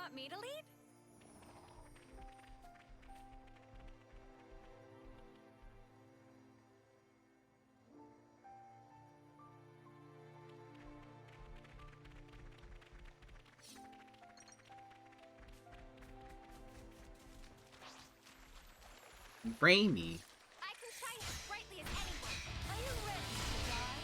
want me to lead? Rainy. I can shine as brightly as anyone. Are you ready to die?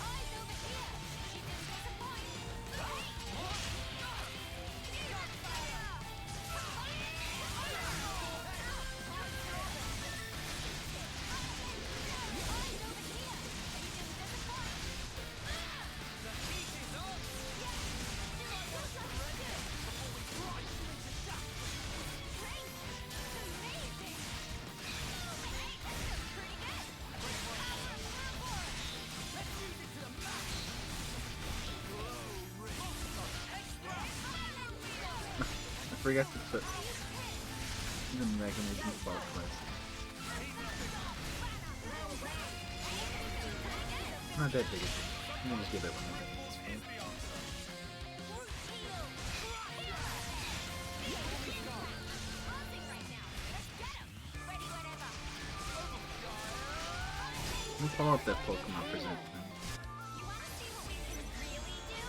Eyes over here. She didn't disappoint. I forgot to put the mechanism for class. Not that big a deal. I'm gonna just give it one of them. It's fine. Let me pull up that Pokemon present thing. You want to see what we can really do?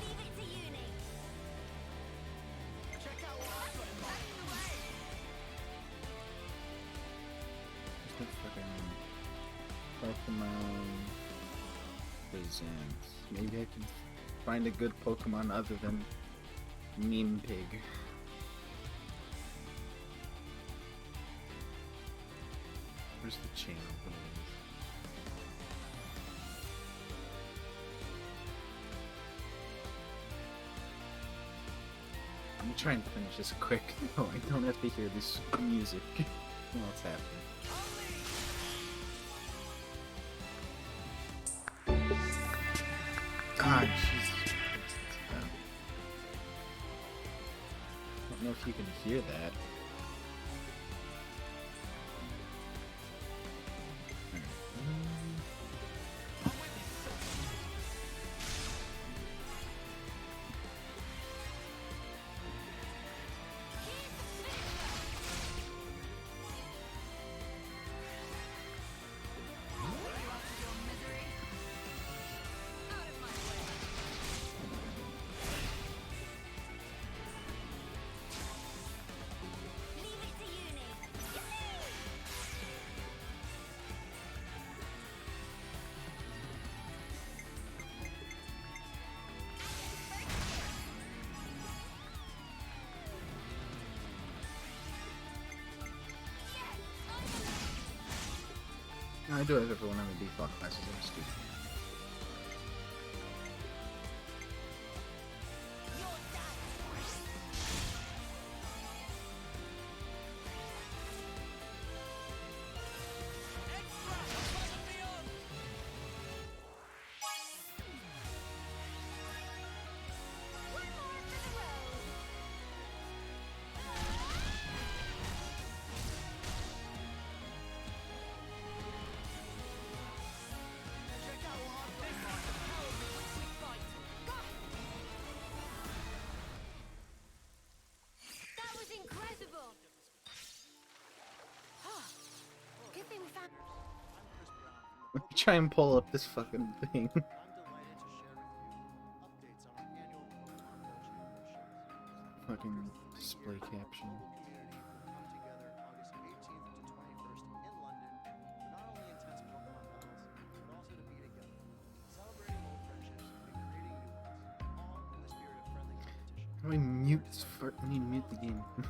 Leave it to uni. Check out what I've got in mind. Just like fucking Pokemon presents. Maybe I can find a good Pokemon other than Meme Pig. Where's the channel? I'm gonna try and finish this quick. No, I don't have to hear this music while it's happening. God, Jesus Christ. I don't know if you can hear that. I do have everyone on the default classes. I'm stupid. That was incredible. Good thing we found. Let me try and pull up this fucking thing. I'm delighted to share with you updates on our annual Pokemon Go Championships. Fucking display caption. The community will come together August 18th to 21st in London for not only intense Pokemon battles, but also to be together, celebrating old friendships and creating new ones, all in the spirit of friendly competition. How do I mute this fuck? I need to mute the game. Now, we're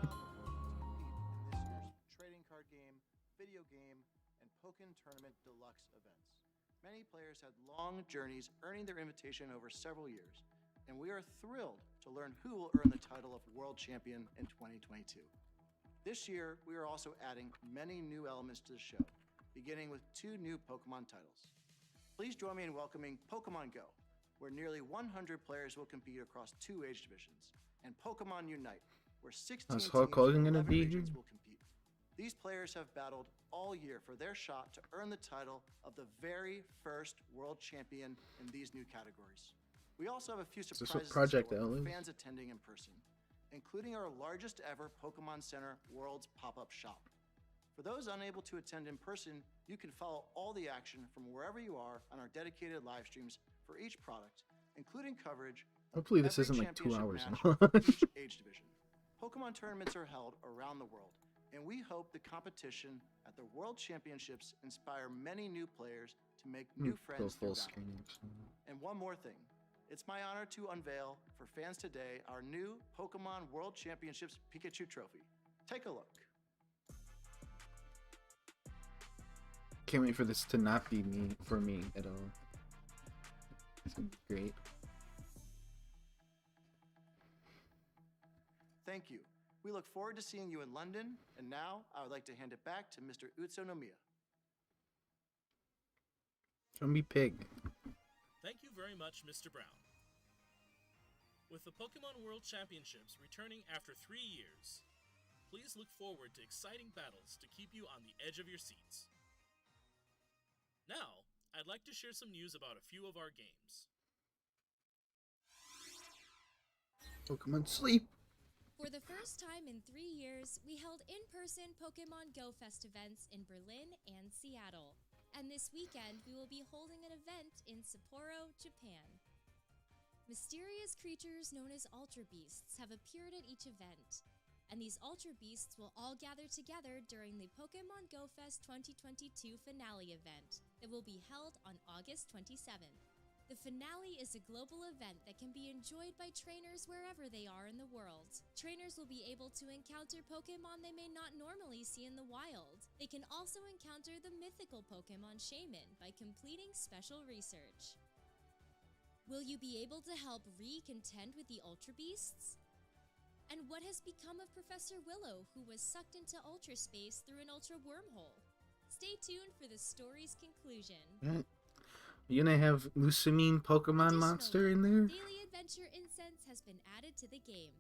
looking to compete in this year's trading card game, video game, and Pokken Tournament Deluxe events. Many players had long journeys earning their invitation over several years, and we are thrilled to learn who will earn the title of World Champion in 2022. This year, we are also adding many new elements to the show, beginning with 2 new Pokemon titles. Please join me in welcoming Pokemon Go, where nearly 100 players will compete across 2 age divisions, and Pokemon Unite, where 16 Is teams Hulk from Hogan gonna 11 be regions here? will compete. These players have battled all year for their shot to earn the title of the very first world champion in these new categories. We also have a few this what surprises in Project store L for is? fans attending in person, including our largest ever Pokemon Center World's pop-up shop. For those unable to attend in person, you can follow all the action from wherever you are on our dedicated live streams for each product, including coverage of Hopefully this every isn't like 2 championship hours match long. for each age division. Pokemon tournaments are held around the world, and we hope the competition at the World Championships inspire many new players to make new Go friends through full battle. screen. And one more thing. It's my honor to unveil for fans today our new Pokemon World Championships Pikachu trophy. Take a look. Can't wait for this to not be me for me at all. It's gonna be great. Thank you. We look forward to seeing you in London, and now I would like to hand it back to Mr. Utsunomiya. Show me pig. Thank you very much, Mr. Brown. With the Pokemon World Championships returning after 3 years, please look forward to exciting battles to keep you on the edge of your seats. Now, I'd like to share some news about a few of our games. Pokemon Sleep. For the first time in 3 years, we held in-person Pokemon Go Fest events in Berlin and Seattle. And this weekend, we will be holding an event in Sapporo, Japan. Mysterious creatures known as Ultra Beasts have appeared at each event. And these Ultra Beasts will all gather together during the Pokemon Go Fest 2022 finale event that will be held on August 27th. The finale is a global event that can be enjoyed by trainers wherever they are in the world. Trainers will be able to encounter Pokemon they may not normally see in the wild. They can also encounter the mythical Pokemon Shaman by completing special research. Will you be able to help Ree contend with the Ultra Beasts? And what has become of Professor Willow, who was sucked into Ultra Space through an Ultra Wormhole? Stay tuned for the story's conclusion. You gonna have Lusamine Pokemon monster in there? Daily Adventure Incense has been added to the game.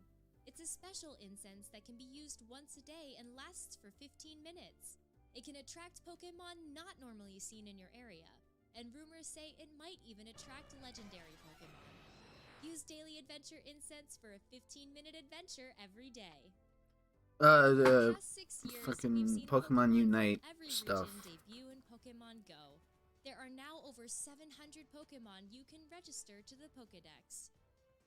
It's a special incense that can be used once a day and lasts for 15 minutes. It can attract Pokemon not normally seen in your area, and rumors say it might even attract legendary Pokemon. Use Daily Adventure Incense for a 15-minute adventure every day. The past 6 years, fucking we've seen Pokemon from Unite every stuff. region debut in Pokemon Go. There are now over 700 Pokemon you can register to the Pokédex.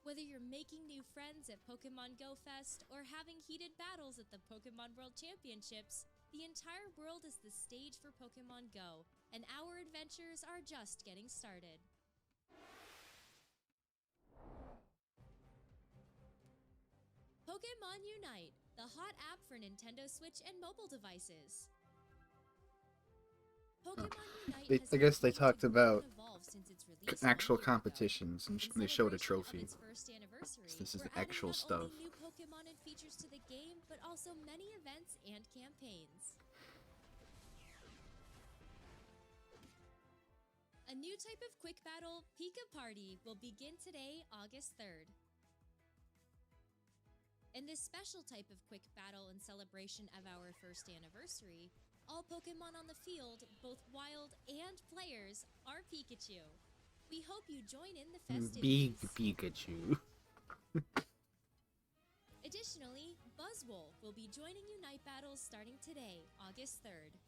Whether you're making new friends at Pokemon Go Fest or having heated battles at the Pokemon World Championships, the entire world is the stage for Pokemon Go, and our adventures are just getting started. Pokemon Unite, the hot app for Nintendo Switch and mobile devices. Pokemon Unite I guess they has talked continued to about evolve since its release actual 1 year ago. competitions, and In they showed a celebration of trophy. its first anniversary, This is we're the adding actual not stuff. only new Pokemon and features to the game, but also many events and campaigns. A new type of quick battle, Pika Party, will begin today, August 3rd. In this special type of quick battle in celebration of our first anniversary, all Pokemon on the field, both wild and players, are Pikachu. We hope you join in the Big festivities. Pikachu. Additionally, Buzzwole will be joining Unite battles starting today, August 3rd.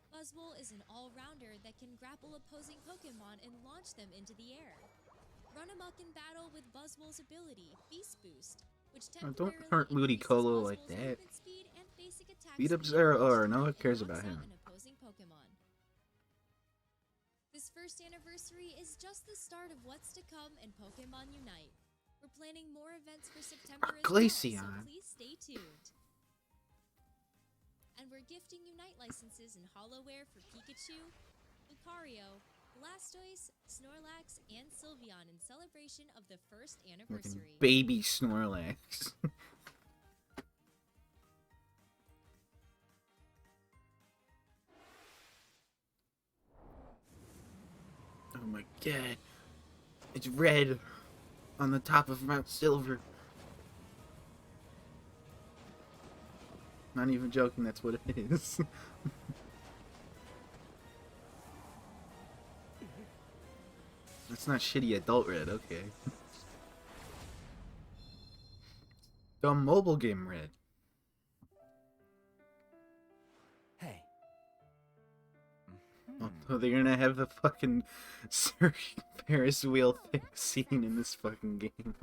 Buzzwole is an all-rounder that can grapple opposing Pokemon and launch them into the air. Run amok in battle with Buzzwole's ability, Beast Boost, which Don't temporarily hurt increases Ludicolo like Buzzwole's that. movement speed and basic attack Beat up speed Zeraora, each no one time it cares knocks about out him. an opposing Pokemon. This first anniversary is just the start of what's to come in Pokemon Unite. We're planning more events for September as well, so Glaceon. please stay tuned. And we're gifting Unite licenses and Hollowware for Pikachu, Lucario, Blastoise, Snorlax, and Sylveon in celebration of the first Fucking anniversary. baby Snorlax. Oh my god. It's red on the top of Mount Silver. Not even joking, that's what it is. That's not shitty adult red, okay. The mobile game red. Hey. Oh, they're gonna have the fucking Ferris wheel thing scene in this fucking game.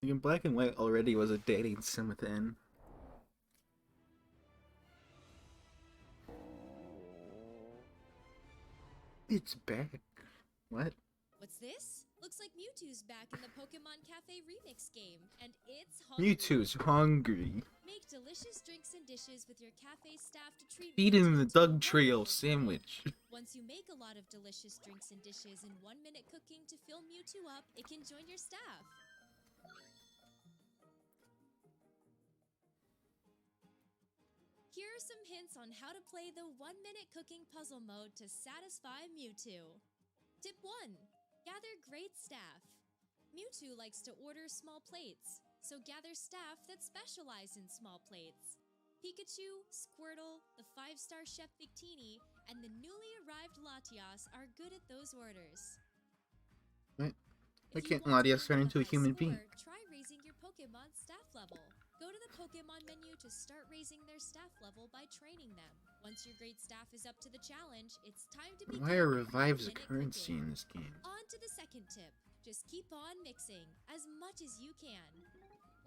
In Black and White already was a dating sim within. It's back. What? What's this? Looks like Mewtwo's back in the Pokemon Cafe Remix game, and it's hungry. Mewtwo's hungry. Make delicious drinks and dishes with your cafe staff to treat Feed him Mewtwo the to a Doug Trail wonderful sandwich. day. Once you make a lot of delicious drinks and dishes in 1 minute cooking to fill Mewtwo up, it can join your staff. Here are some hints on how to play the 1 minute cooking puzzle mode to satisfy Mewtwo. Tip 1. Gather great staff. Mewtwo likes to order small plates, so gather staff that specialize in small plates. Pikachu, Squirtle, the 5-star Chef Victini, and the newly arrived Latias are good at those orders. What? Why If you can't want to Latias earn turn into a high human score, being? Try raising your Pokemon's staff level. Go to the Pokemon menu to start raising their staff level by training them. Once your great staff is up to the challenge, it's time to begin. Why are revives a 1 minute currency cooking. in this game? On to the second tip. Just keep on mixing as much as you can.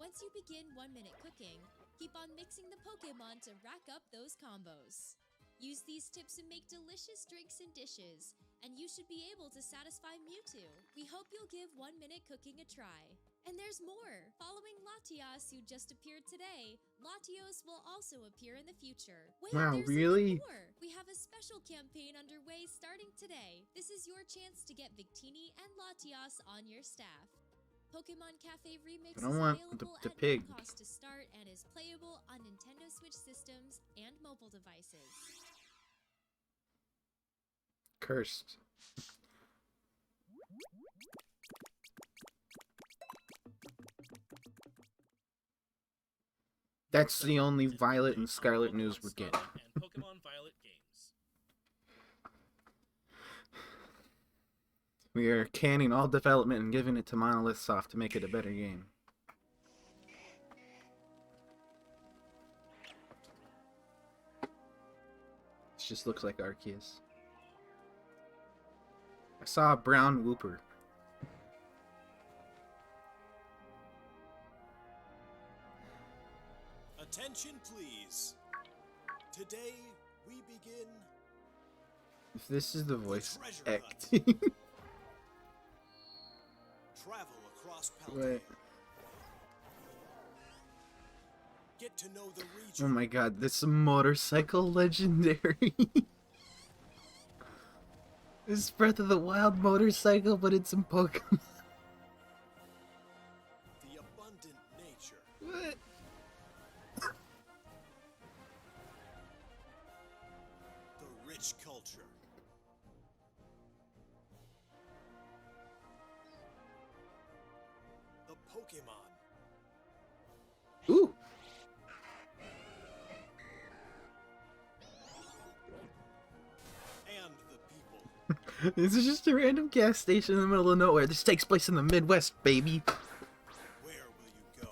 Once you begin 1 minute cooking, keep on mixing the Pokemon to rack up those combos. Use these tips to make delicious drinks and dishes, and you should be able to satisfy Mewtwo. We hope you'll give 1 minute cooking a try. And there's more! Following Latias, who just appeared today, Latios will also appear in the future. Wait, Wow, there's really? even more! We have a special campaign underway starting today. This is your chance to get Victini and Latias on your staff. Pokemon Cafe Remix But I is want available the at pig. no cost to start and is playable on Nintendo Switch systems and mobile devices. Cursed. That's the only Violet and Scarlet news we're getting. And Pokemon Violet games. We are canning all development and giving it to Monolith Soft to make it a better game. This just looks like Arceus. I saw a brown Wooper. Attention, please. Today we begin. If this is the voice treasure acting. Travel across Wait. Paldea. Get to know the region. Oh my god, this motorcycle legendary. This is Breath of the Wild motorcycle, but it's in Pokemon. The abundant nature. What? The rich culture. The Pokemon. Ooh. And the people. This is just a random gas station in the middle of nowhere. This takes place in the Midwest, baby. Where will you go?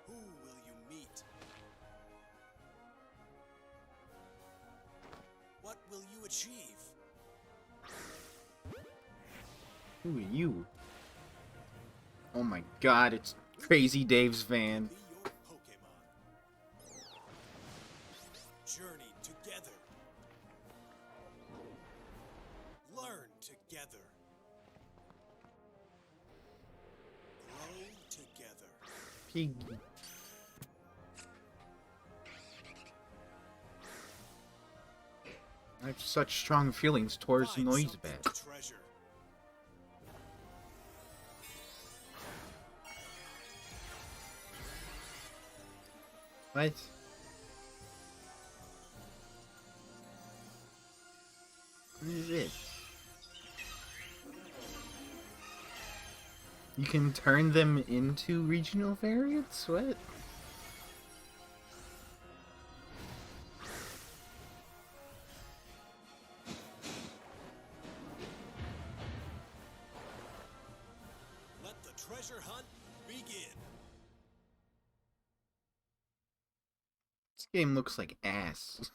Who will you meet? What will you achieve? Who are you? Oh my god, it's Crazy Dave's van. Be your Pokemon. Journey together. Learn together. Grow together. Pig. I have such strong feelings towards Find Noise something Bat. to treasure. What? What is it? You can turn them into regional variants? What? Let the treasure hunt begin. This game looks like ass.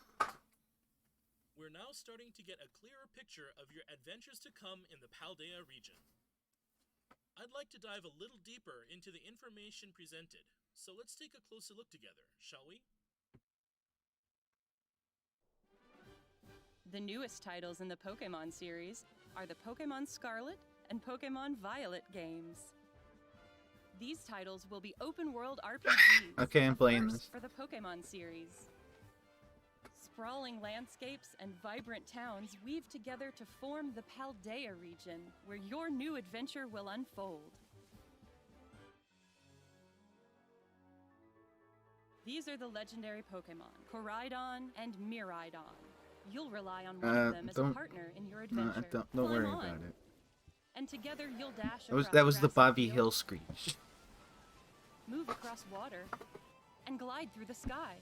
We're now starting to get a clearer picture of your adventures to come in the Paldea region. I'd like to dive a little deeper into the information presented, so let's take a closer look together, shall we? The newest titles in the Pokemon series are the Pokemon Scarlet and Pokemon Violet games. These titles will be open-world RPGs. Okay, I'm a playing first this. for the Pokemon series. Sprawling landscapes and vibrant towns weave together to form the Paldea region, where your new adventure will unfold. These are the legendary Pokemon, Koraidon and Miraidon. You'll rely on one of them as a partner in your adventure. Don't Climb worry on, about it. and together you'll dash That was the across Bobby grassy Hill fields, screech. move across water, and glide through the sky.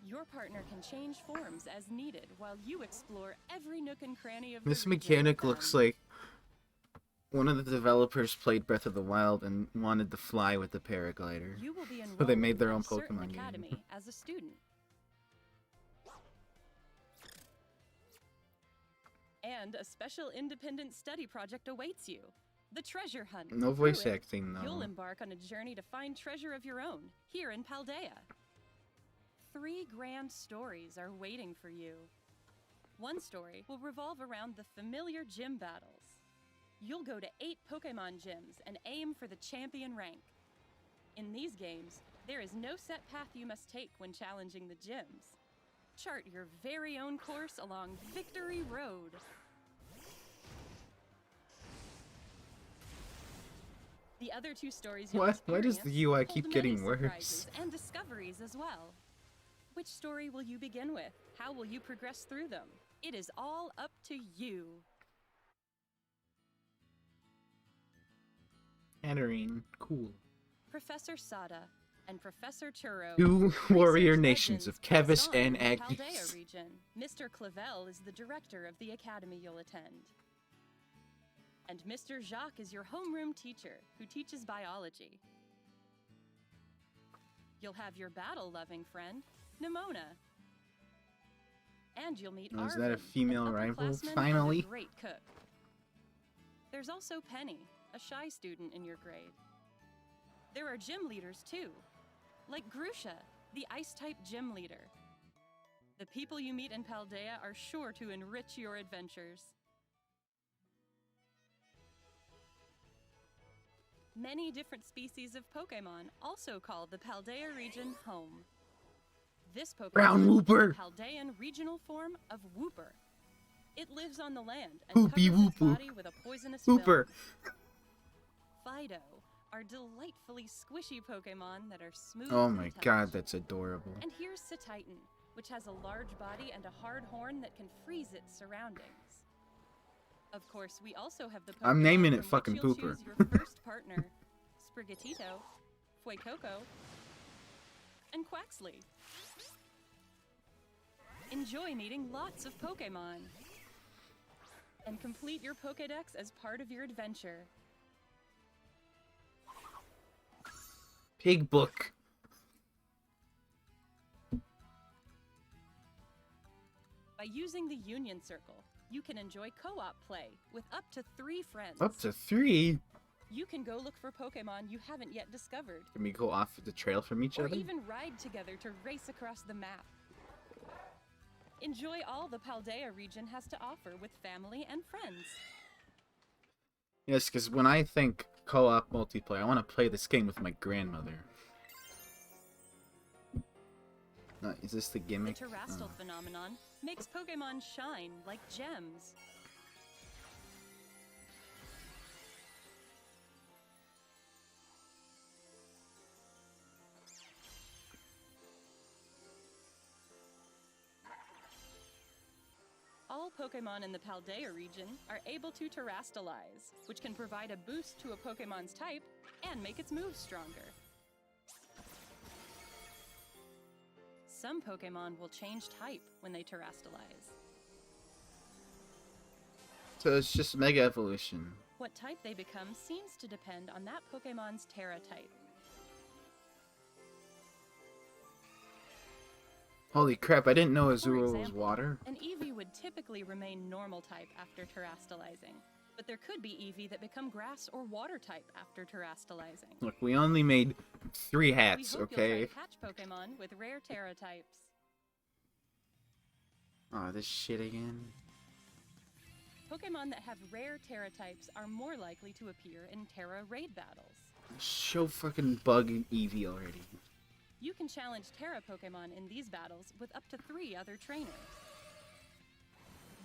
Your partner can change forms as needed while you explore every nook and cranny of the This region mechanic with looks them. like one of the developers played Breath of the Wild and wanted to fly with the paraglider. You will be So enrolled they made their in own a certain Pokemon game. academy as a student. And a special independent study project awaits you. The Treasure Hunt. No Through voice it, acting, though. You'll embark on a journey to find treasure of your own, here in Paldea. 3 grand stories are waiting for you. One story will revolve around the familiar gym battles. You'll go to 8 Pokemon gyms and aim for the champion rank. In these games, there is no set path you must take when challenging the gyms. Chart your very own course along Victory Road. The other 2 stories you'll What? Why does the experience UI hold keep many getting surprises worse? and discoveries as well. Which story will you begin with? How will you progress through them? It is all up to you. Hatterene, cool. Professor Sada and Professor Churro. 2 warrior research nations legends of passed Kevis on and in the Agnes. Paldea region. Mr. Clavel is the director of the academy you'll attend. And Mr. Jacques is your homeroom teacher who teaches biology. You'll have your battle-loving friend, Nimona. And you'll meet Oh, is Arvin, that a female an rival, upperclassman and finally? a great cook. There's also Penny, a shy student in your grade. There are gym leaders too, like Grusha, the ice-type gym leader. The people you meet in Paldea are sure to enrich your adventures. Many different species of Pokemon also call the Paldea region home. This Pokemon Brown Wooper. is the Paldean regional form of Wooper. It lives on the land and Poopy covers its Woopoo. body with a poisonous Hooper. film. Fido are delightfully squishy Pokemon that are smooth Oh to my the touch. god, that's adorable. And here's Satitan, which has a large body and a hard horn that can freeze its surroundings. Of course, we also have the Pokemon I'm naming it from fucking which you'll Pooper. choose your first partner, Sprigatito, Fuecoco, and Quaxley. Enjoy meeting lots of Pokemon. And complete your Pokédex as part of your adventure. Pig book. By using the Union Circle, you can enjoy co-op play with up to 3 friends. Up to 3? You can go look for Pokemon you haven't yet discovered. Can we go off the trail from each Or other? even ride together to race across the map. Enjoy all the Paldea region has to offer with family and friends. Yes, because when I think co-op multiplayer, I want to play this game with my grandmother. Is this the The gimmick? terrestrial phenomenon makes Pokemon shine like gems. Pokemon in the Paldea region are able to terastalize, which can provide a boost to a Pokemon's type and make its moves stronger. Some Pokemon will change type when they terastalize. So it's just Mega Evolution. What type they become seems to depend on that Pokemon's Terra type. Holy crap, I didn't know For Azura was example, water. An Eevee would typically remain normal type after terastalizing, but there could be Eevee that become grass or water type after terastalizing. Look, we only made 3 hats, We hope okay? you'll try to catch Pokemon with rare Terra types. Aw, this shit again. Pokemon that have rare Terra types are more likely to appear in Terra raid battles. Show fucking Bug and Eevee already. You can challenge Terra Pokemon in these battles with up to 3 other trainers.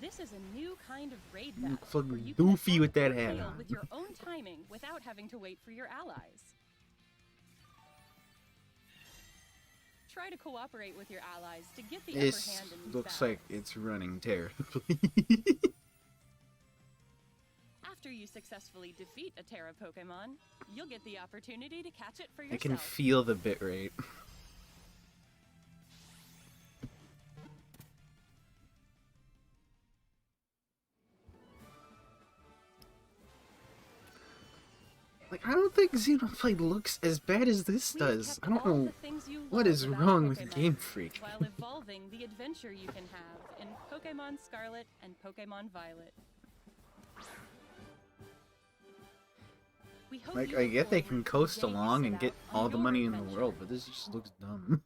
This is a new kind of raid battle. fucking where you can goofy attack with that or hat kill on. with your own timing without having to wait for your allies. Try to cooperate with your allies to get the upper This hand in these looks battles. like it's running terribly. After you successfully defeat a Terra Pokemon, you'll get the opportunity to catch it for I yourself. can feel the bitrate. Like, I don't think Xenoblade looks as bad as this We've does. kept I don't all know the things you what love is about wrong with Pokemon, Game Freak. while evolving the adventure you can have in Pokemon Scarlet and Pokemon Violet. We hope Like, you I look get they forward can to the coast day you along set and get out on all the your money in the adventure. world, but this just looks dumb.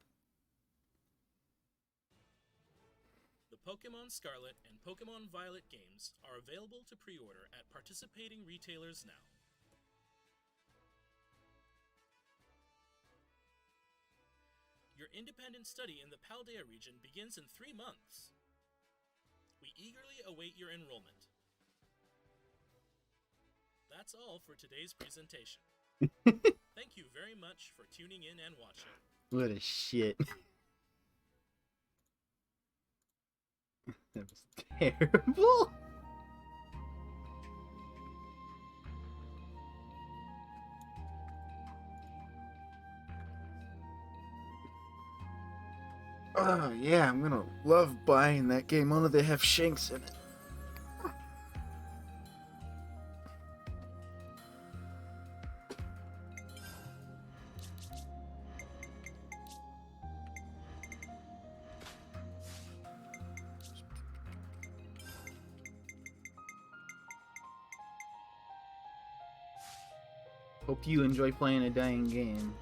The Pokemon Scarlet and Pokemon Violet games are available to pre-order at participating retailers now. Your independent study in the Paldea region begins in 3 months. We eagerly await your enrollment. That's all for today's presentation. Thank you very much for tuning in and watching. What a shit. That was terrible. Oh yeah, I'm gonna love buying that game, only they have Shanks in it. Hope you enjoy playing a dying game.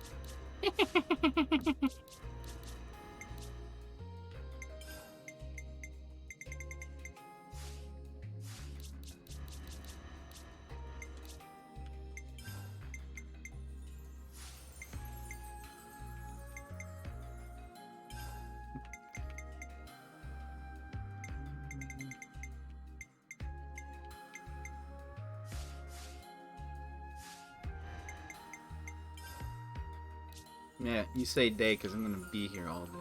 Yeah, you say day because I'm gonna be here all day.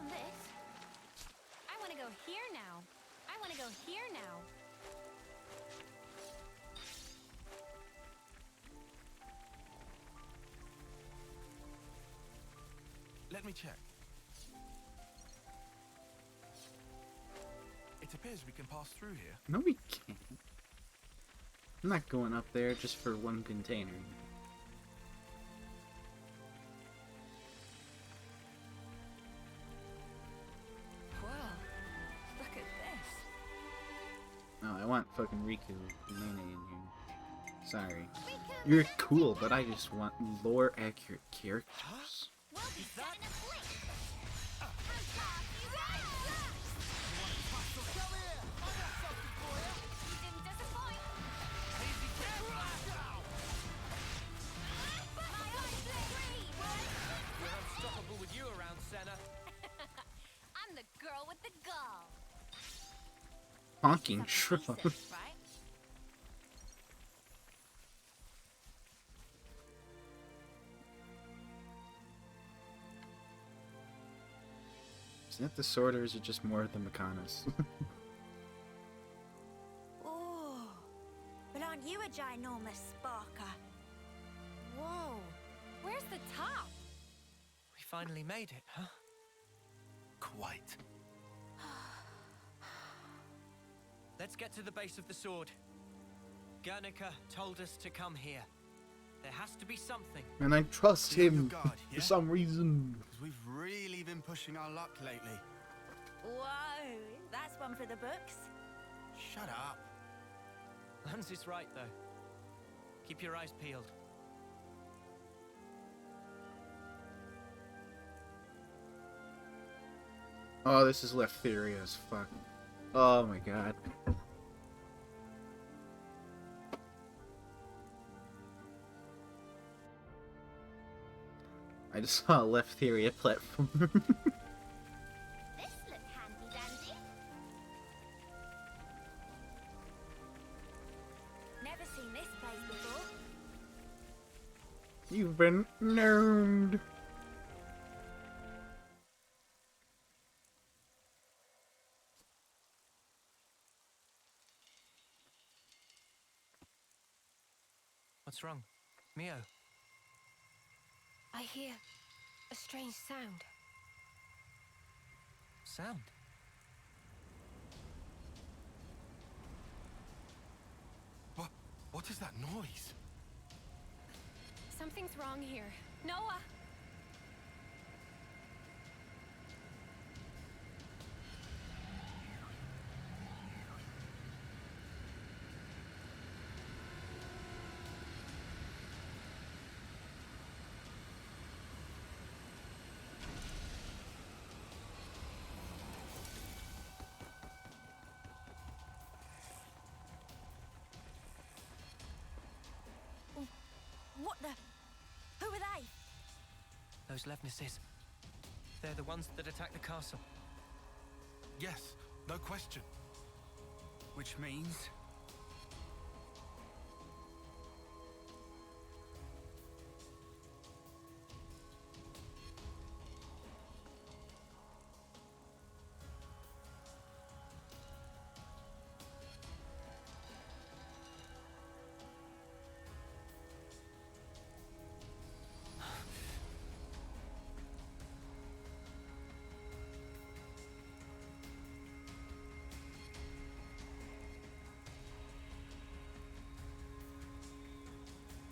This? I want to go here now. I want to go here now. Let me check. It appears we can pass through here. No, we can't. I'm not going up there just for one container. Whoa. Look at this. No, I want fucking Riku and Nene in here. Sorry. You're cool, but I just want lore accurate characters. We'll be set in a blink. I'm tough, you guys. You didn't disappoint. My heart's free. We're unstoppable with you around, Senna. I'm the girl with the gall. Honking Something shrub. decent, right? Isn't it the sword or is it just more of the Mechanis? Oh, but aren't you a ginormous sparker? Whoa, where's the top? We finally made it, huh? Quite. Let's get to the base of the sword. Guernica told us to come here. There has to be something. And I trust Be on your him guard, for yeah? some reason. Because we've really been pushing our luck lately. Whoa, that's one for the books. Shut up. Lance is right, though. Keep your eyes peeled. Oh, this is left theory as fuck. Oh my god. I just saw a left theory platform. This looks handy dandy. Never seen this place before. You've been named. What's wrong? Mio? I hear a strange sound. Sound? What is that noise? Something's wrong here. Noah! What the? Who are they? Those Levnesses. They're the ones that attacked the castle. Yes, no question. Which means...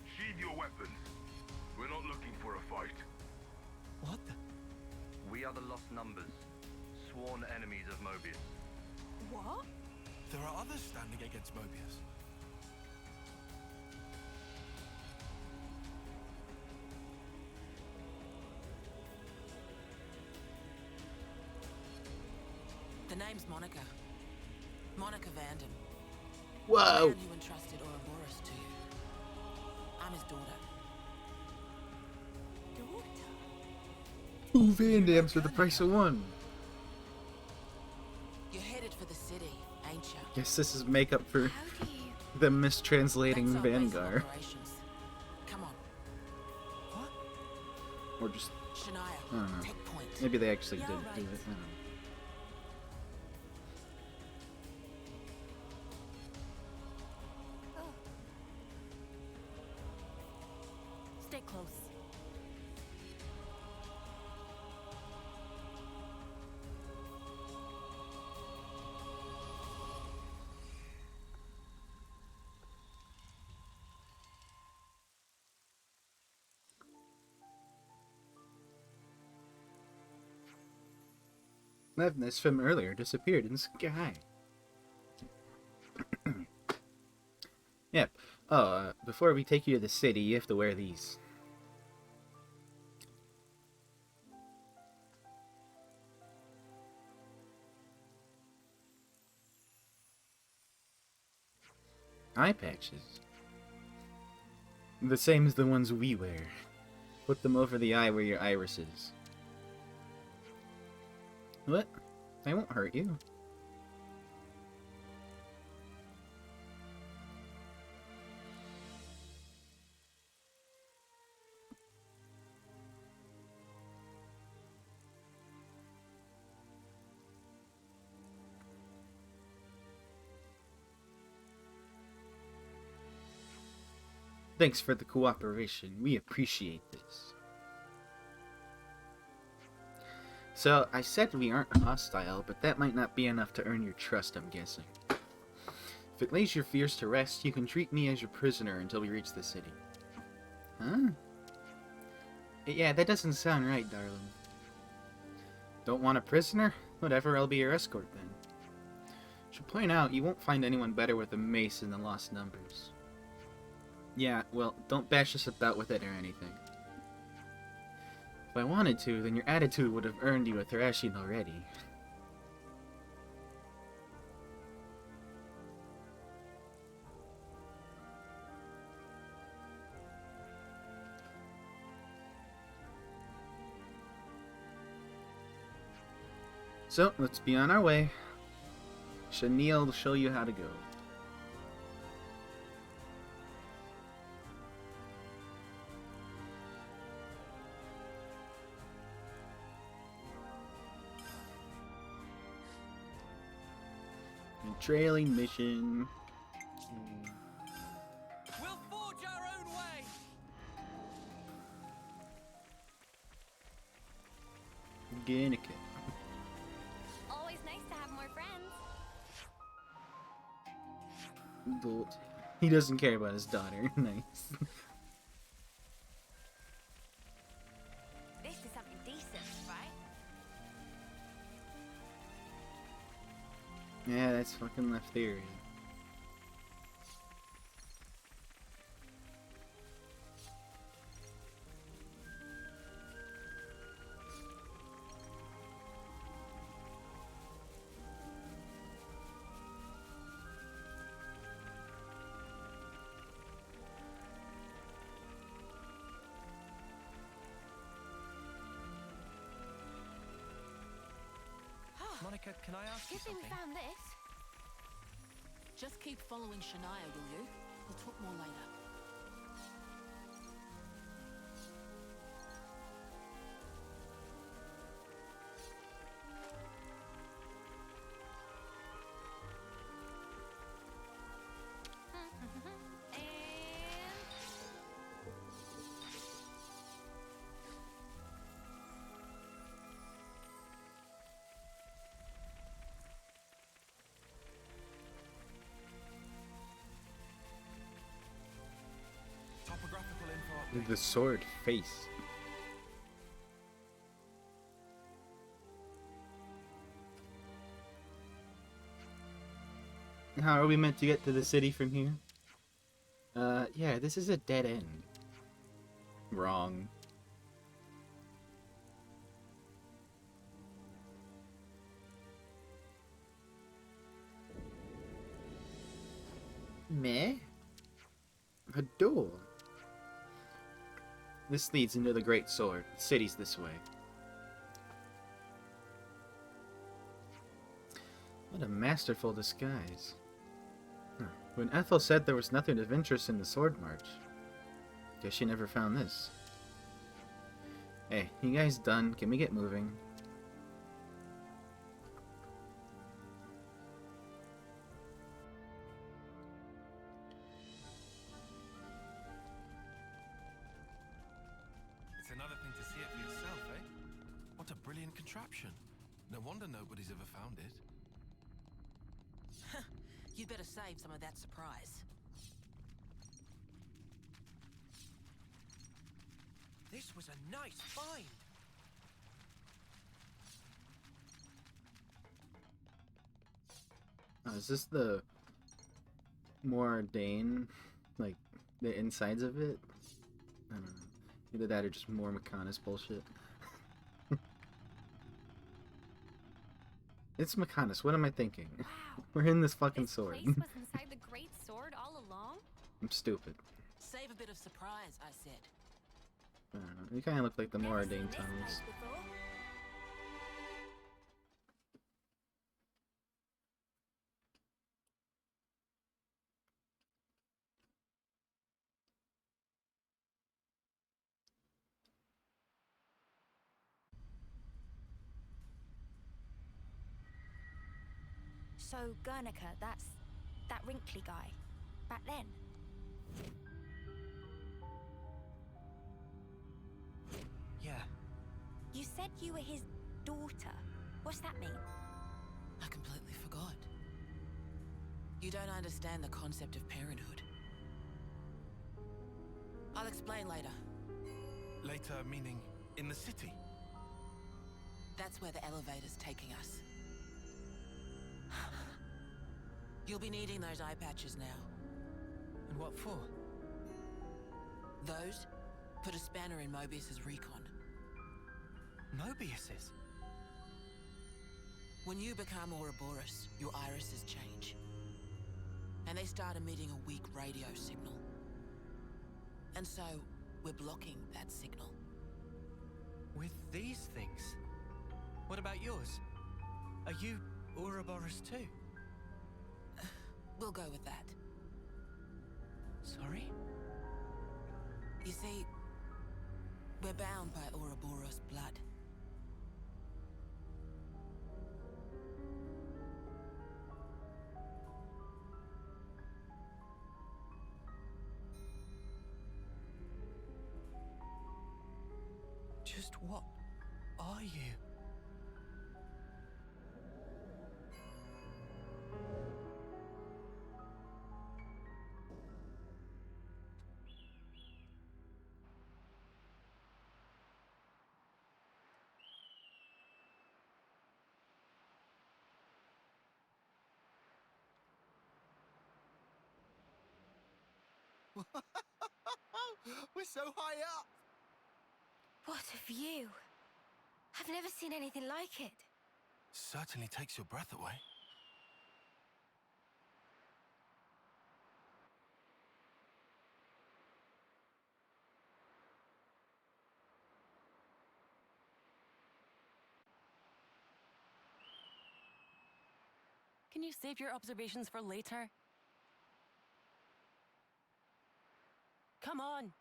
Sheathe your weapons. We're not looking for a fight. What the? We are the Lost Numbers, sworn enemies of Mobius. What? There are others standing against Mobius. The name's Monica. Monica Vanden. Whoa! The man who entrusted Ouroboros to you. I'm his daughter. Two Van Dams for the price of one. You're headed for the city, ain't you? Guess this is makeup for How do you... them mistranslating That's our base of Vanguard. operations. Come on, Or just, Shania, I don't know. take point. Maybe they actually You're did right. do it. I don't know. Stay close. Levness from earlier disappeared in the sky. Yep. Oh, before we take you to the city, you have to wear these. Eye patches. The same as the ones we wear. Put them over the eye where your iris is. What? They won't hurt you. Thanks for the cooperation. We appreciate this. So, I said we aren't hostile, but that might not be enough to earn your trust, I'm guessing. If it lays your fears to rest, you can treat me as your prisoner until we reach the city. Huh? Yeah, that doesn't sound right, darling. Don't want a prisoner? Whatever, I'll be your escort then. Should point out, you won't find anyone better with a mace in the Lost Numbers. Yeah, well, don't bash us about with it or anything. If I wanted to, then your attitude would have earned you a thrashing already. So, let's be on our way. Shaniel will show you how to go. Trailing mission. We'll forge our own way. Gannica. Always nice to have more friends. But he doesn't care about his daughter. Nice. This is something decent, right? Yeah, that's fucking left theory. Monica, can I ask you Good thing we something? found this. Just keep following Shania, will you? We'll talk more later. Topographical info update. The sword face. How are we meant to get to the city from here? Yeah, this is a dead end. Wrong. Meh? A door. This leads into the Great Sword. The city's this way. What a masterful disguise. Huh. When Ethel said there was nothing of interest in the Sword March, guess she never found this. Hey, you guys done? Can we get moving? It's another thing to see it for yourself, eh? What a brilliant contraption. No wonder nobody's ever found it. You'd better save some of that surprise. This was a nice find. Is this the Mordain, like the insides of it? I don't know. Either that or just more Mechanis bullshit. It's Mechanis. What am I thinking? Wow. We're in this fucking This sword. place was inside the Great Sword all along? I'm stupid. Save a bit of surprise, I said. I don't know. You kind of look like the Never Mordain seen this tunnels. place before. So, Guernica, that's that wrinkly guy. Back then. you were his daughter. What's that mean? I completely forgot. You don't understand the concept of parenthood. I'll explain later. Later, meaning in the city? That's where the elevator's taking us. You'll be needing those eye patches now. And what for? Those put a spanner in Mobius's recon. Mobius's? When you become Ouroboros, your irises change. And they start emitting a weak radio signal. And so, we're blocking that signal. With these things? What about yours? Are you Ouroboros too? We'll go with that. Sorry? You see, we're bound by Ouroboros blood. Just what are you? We're so high up! What a view. I've never seen anything like it. Certainly takes your breath away. Can you save your observations for later? Come on!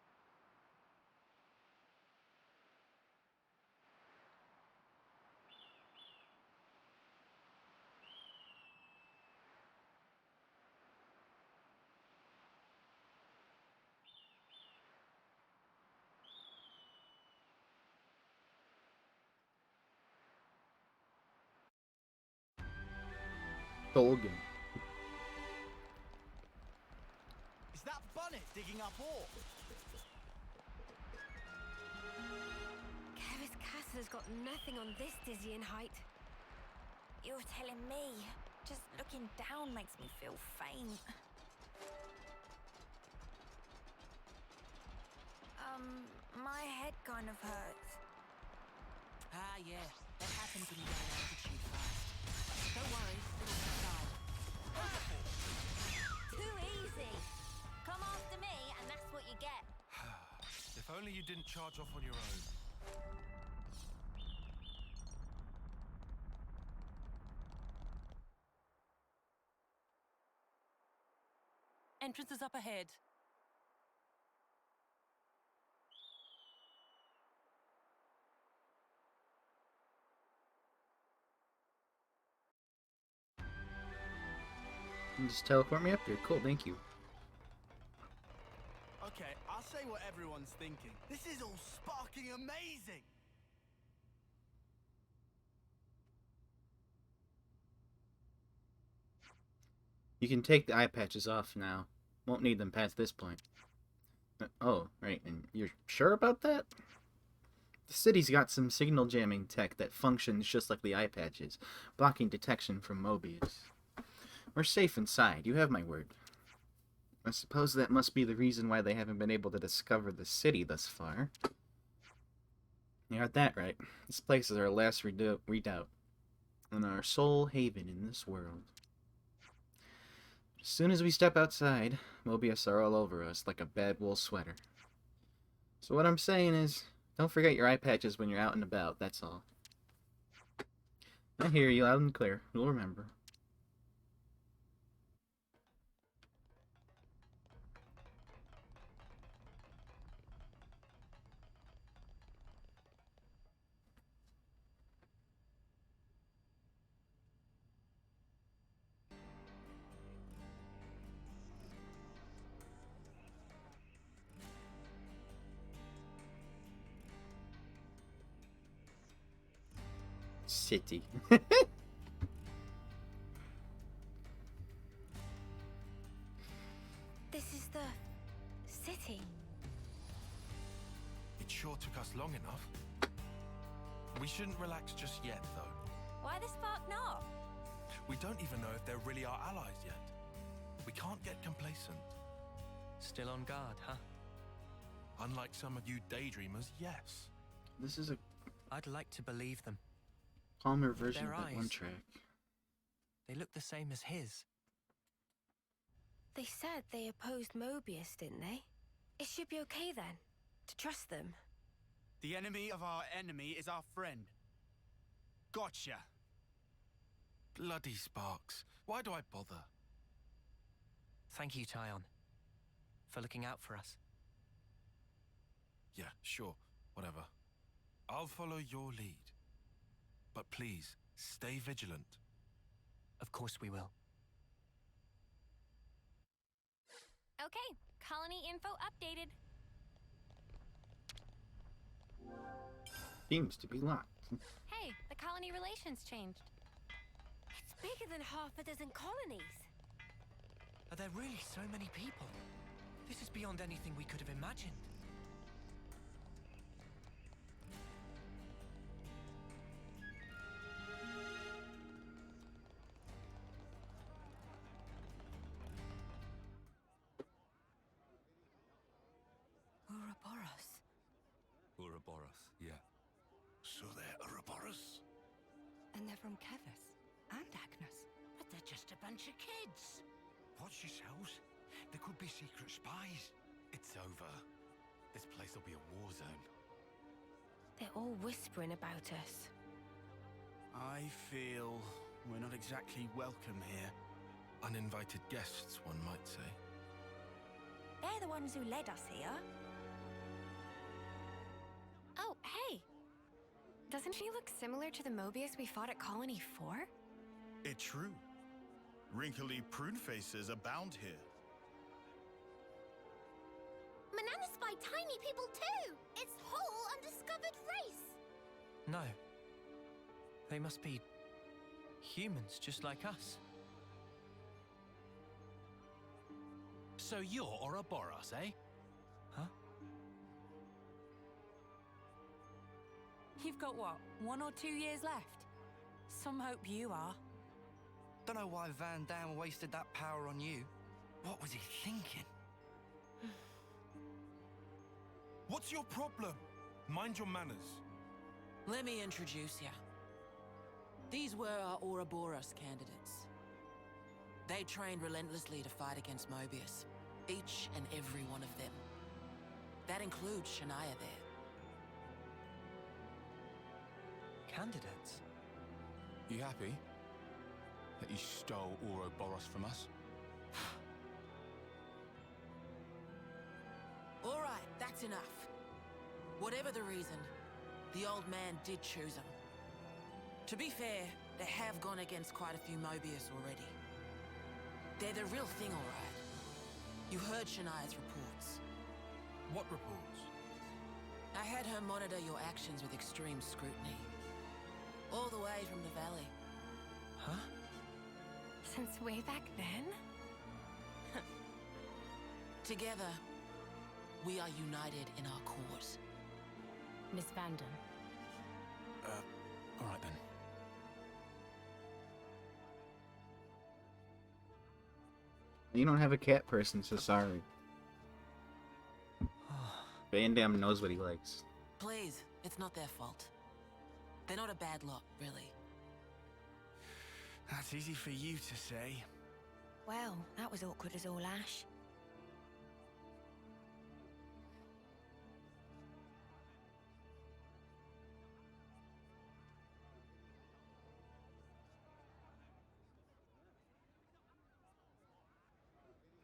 Tolkien. Is that Bunnet digging up ore? Kevis Castle's got nothing on this dizzying height. You're telling me. Just looking down makes me feel faint. My head kind of hurts. Ah, yeah. That happens when you go at altitude fast. Don't worry, it'll subside. Too easy. Come after me, and that's what you get. If only you didn't charge off on your own. Entrance is up ahead. You just teleport me up there. Cool, thank you. Okay, I'll say what everyone's thinking. This is all sparking amazing! You can take the eye patches off now. Won't need them past this point. Oh, right, and you're sure about that? The city's got some signal jamming tech that functions just like the eye patches, blocking detection from Mobius. We're safe inside, you have my word. I suppose that must be the reason why they haven't been able to discover the city thus far. You got that right. This place is our last redoubt, and our sole haven in this world. As soon as we step outside, Mobius are all over us like a bad wool sweater. So what I'm saying is, don't forget your eye patches when you're out and about, that's all. I hear you loud and clear. We'll remember. city. This is the city. It sure took us long enough. We shouldn't relax just yet, though. Why the spark not? We don't even know if they're really our allies yet. We can't get complacent. Still on guard, huh? Unlike some of you daydreamers, yes. This is a I'd like to believe them. calmer version Their of that one eyes. track. They look the same as his. They said they opposed Mobius, didn't they? It should be okay then, to trust them. The enemy of our enemy is our friend. Gotcha. Bloody Sparks. Why do I bother? Thank you, Tyon, for looking out for us. Yeah, sure. Whatever. I'll follow your lead. But please, stay vigilant. Of course we will. Okay, colony info updated. Seems to be locked. Hey, the colony relations changed. It's bigger than half a dozen colonies. Are there really so many people? This is beyond anything we could have imagined. Ouroboros. Ouroboros, yeah. So they're Ouroboros? And they're from Kevus and Agnes. But they're just a bunch of kids. Watch yourselves. There could be secret spies. It's over. This place will be a war zone. They're all whispering about us. I feel we're not exactly welcome here. Uninvited guests, one might say. They're the ones who led us here. Oh, hey! Doesn't she look similar to the Mobius we fought at Colony 4? It's true. Wrinkly prune faces abound here. Manana spy tiny people too! It's whole undiscovered race! No. They must be humans just like us. So you're Ouroboros, eh? Huh? You've got what, 1 or 2 years left? Some hope you are. Don't know why Van Dam wasted that power on you. What was he thinking? What's your problem? Mind your manners. Let me introduce you. These were our Ouroboros candidates. They trained relentlessly to fight against Mobius. Each and every one of them. That includes Shania there. Candidates? You happy that you stole Ouroboros from us? All right, that's enough. Whatever the reason, the old man did choose them. To be fair, they have gone against quite a few Mobius already. They're the real thing, all right. You heard Shania's reports. What reports? I had her monitor your actions with extreme scrutiny. All the way from the valley. Huh? Since way back then? Together, we are united in our cause. Miss Vandam. All right then. You don't have a cat person, so sorry. Van Damme knows what he likes. Please, it's not their fault. They're not a bad lot, really. That's easy for you to say. Well, that was awkward as all ash.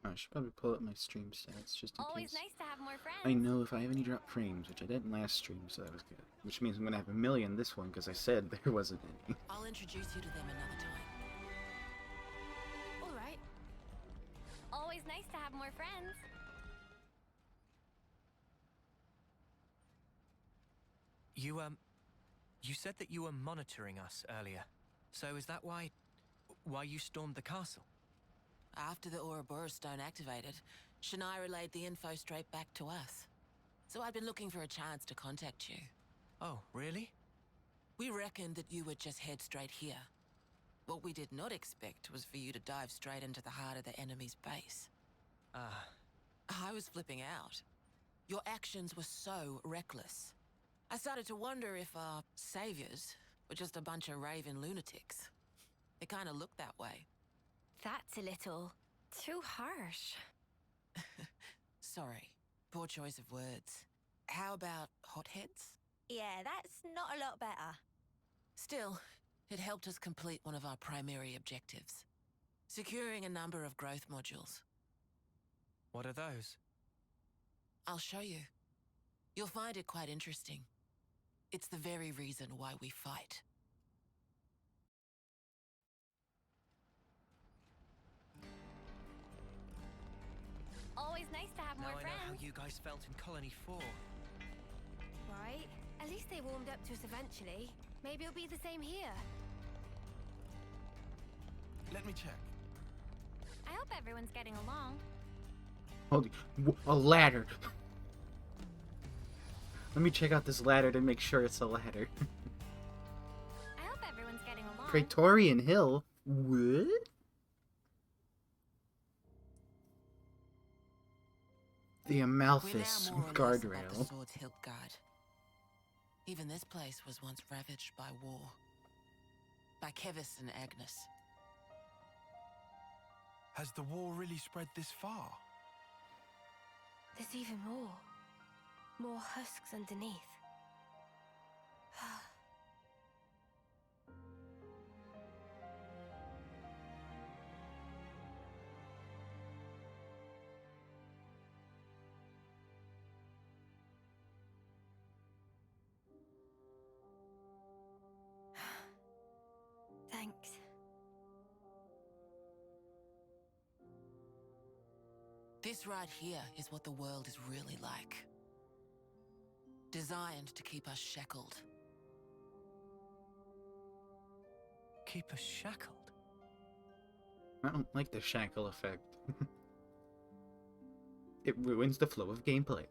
I should probably pull up my stream stats just in Always case. nice to have more friends. I know if I have any drop frames, which I didn't last stream, so that was good. Which means I'm gonna have 1,000,000 this one, because I said there wasn't any. I'll introduce you to them another time. All right. Always nice to have more friends. You said that you were monitoring us earlier. So is that why you stormed the castle? After the Ouroboros stone activated, Shania relayed the info straight back to us. So I'd been looking for a chance to contact you. Oh, really? We reckoned that you would just head straight here. What we did not expect was for you to dive straight into the heart of the enemy's base. I was flipping out. Your actions were so reckless. I started to wonder if our saviors were just a bunch of raving lunatics. It kind of looked that way. That's a little too harsh. Sorry, poor choice of words. How about hotheads? Yeah, that's not a lot better. Still, it helped us complete one of our primary objectives. Securing a number of growth modules. What are those? I'll show you. You'll find it quite interesting. It's the very reason why we fight. Always nice to have Now more I friends. know how you guys felt in Colony 4. Right? At least they warmed up to us eventually. Maybe it'll be the same here. Let me check. I hope everyone's getting along. Holy, a ladder. Let me check out this ladder to make sure it's a ladder. I hope everyone's getting along. Praetorian Hill? What? The Amalthus We're now more or less guardrail. at the Sword's Hilt Guard. Even this place was once ravaged by war. By Kevis and Agnes. Has the war really spread this far? There's even more. More husks underneath. Thanks. This right here is what the world is really like. Designed to keep us shackled. Keep us shackled? I don't like the shackle effect. It ruins the flow of gameplay.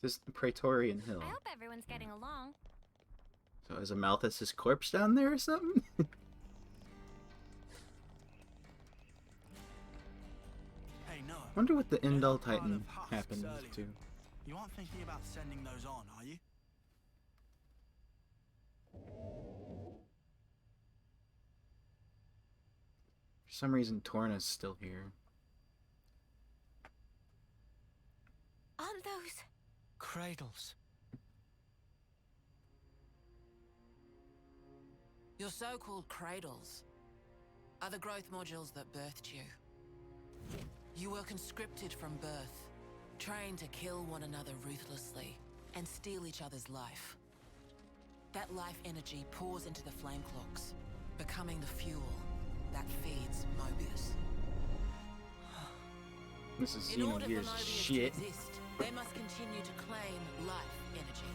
This Praetorian Hill. I hope everyone's getting along. So is Amalthus' corpse down there or something? Hey, no. Wonder what the Indal Part Titan of husks happened earlier. to. You aren't thinking about sending those on, are you? For some reason, Torna's still here. Aren't those... Cradles. Your so-called cradles are the growth modules that birthed you. You were conscripted from birth, trained to kill one another ruthlessly and steal each other's life. That life energy pours into the flame clocks, becoming the fuel that feeds Mobius. This is In order for Xenogears Mobius shit. to exist, they must continue to claim life energy.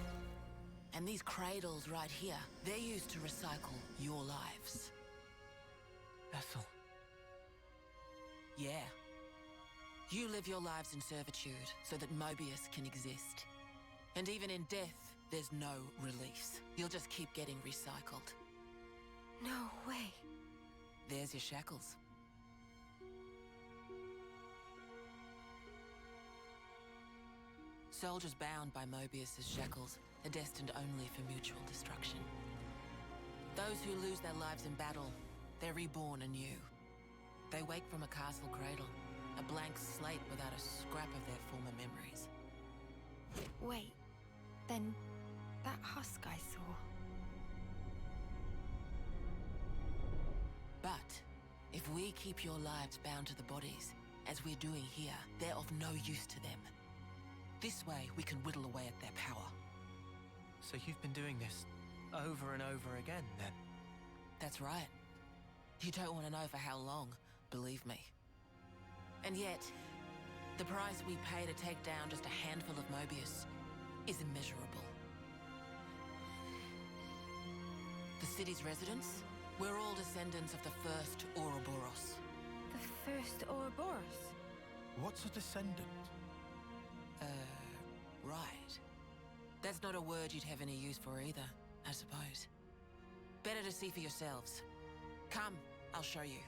And these cradles right here, they're used to recycle your lives. Ethel. Yeah. You live your lives in servitude so that Mobius can exist. And even in death, there's no release. You'll just keep getting recycled. No way. There's your shackles. Soldiers bound by Mobius's shackles are destined only for mutual destruction. Those who lose their lives in battle, they're reborn anew. They wake from a castle cradle, a blank slate without a scrap of their former memories. Wait. Then that husk I saw. But if we keep your lives bound to the bodies, as we're doing here, they're of no use to them. This way, we can whittle away at their power. So you've been doing this over and over again, then? That's right. You don't want to know for how long, believe me. And yet, the price we pay to take down just a handful of Mobius is immeasurable. The city's residents, we're all descendants of the first Ouroboros. The first Ouroboros? What's a descendant? Right. That's not a word you'd have any use for either, I suppose. Better to see for yourselves. Come, I'll show you.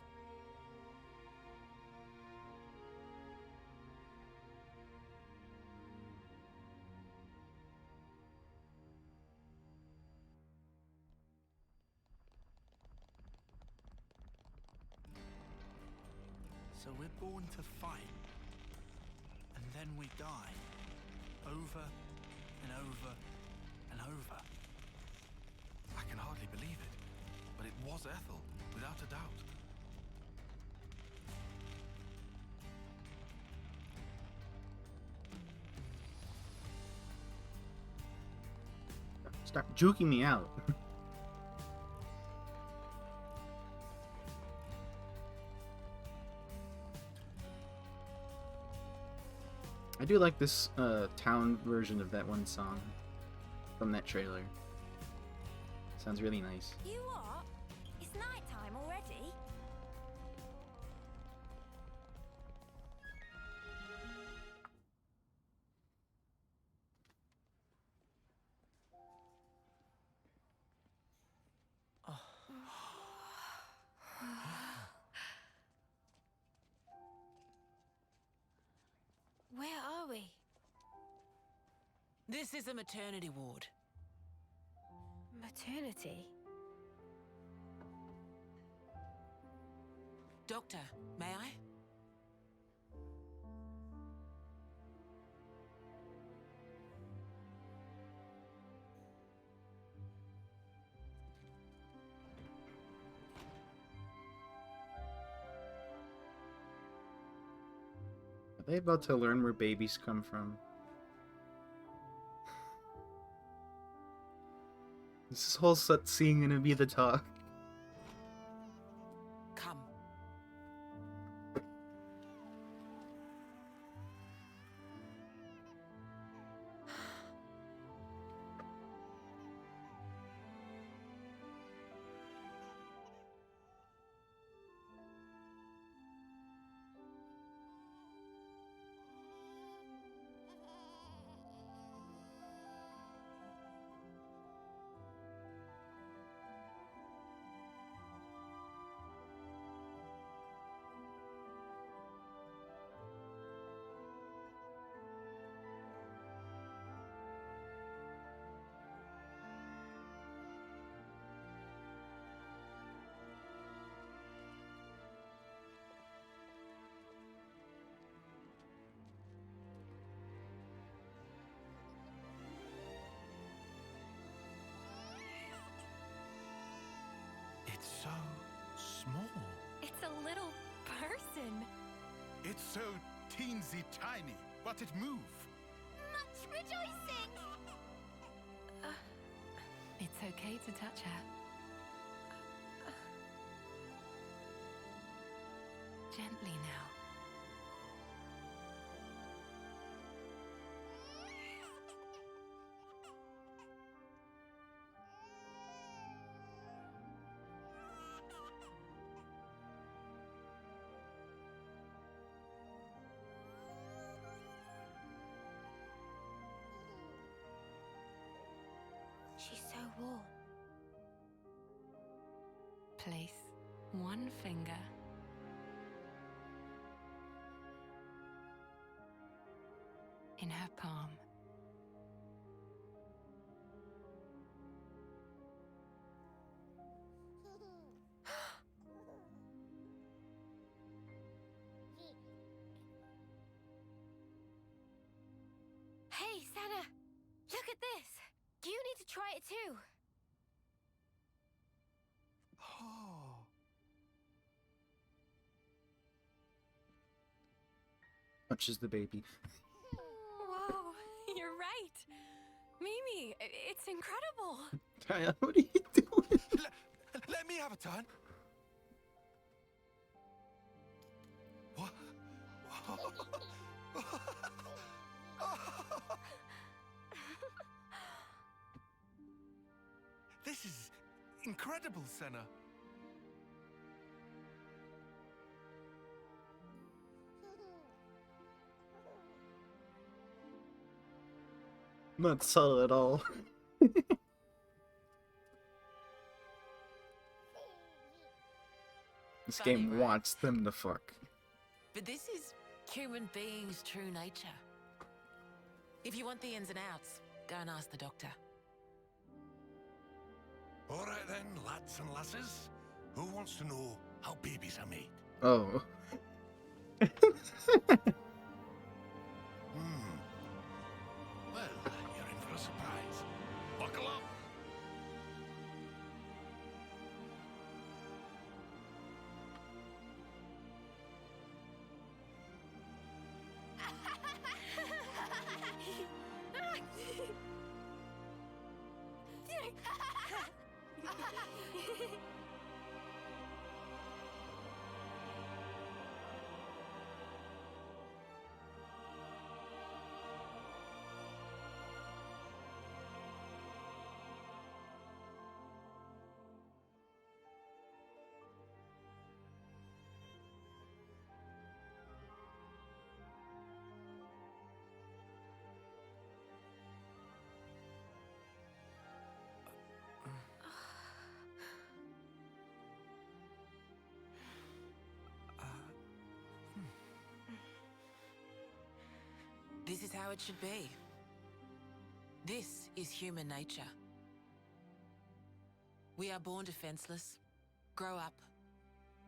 So we're born to fight, and then we die, over and over and over. I can hardly believe it, but it was Ethel, without a doubt. Stop juking me out. I do like this town version of that one song from that trailer. Sounds really nice. You what? It's night time already? Where are we? This is a maternity ward. Maternity? Doctor, may I? Are they about to learn where babies come from? Is this whole scene gonna be the talk? Come. It's so small. It's a little person. It's so teensy tiny, but it moves. Much rejoicing! It's okay to touch her. Gently now. She's so warm. Place one finger in her palm. Hey, Sana! Look at this! You need to try it too! Oh. Touches the baby. Whoa, you're right! Mimi, it's incredible! Kaya, what are you doing? Let me have a turn. What? Incredible, Senna. Not subtle at all. This Funny, game right? wants them to fuck. But this is human beings' true nature. If you want the ins and outs, go and ask the doctor. All right then, lads and lasses. Who wants to know how babies are made? Oh. Well, you're in for a surprise. Buckle up. This is how it should be. This is human nature. We are born defenseless, grow up.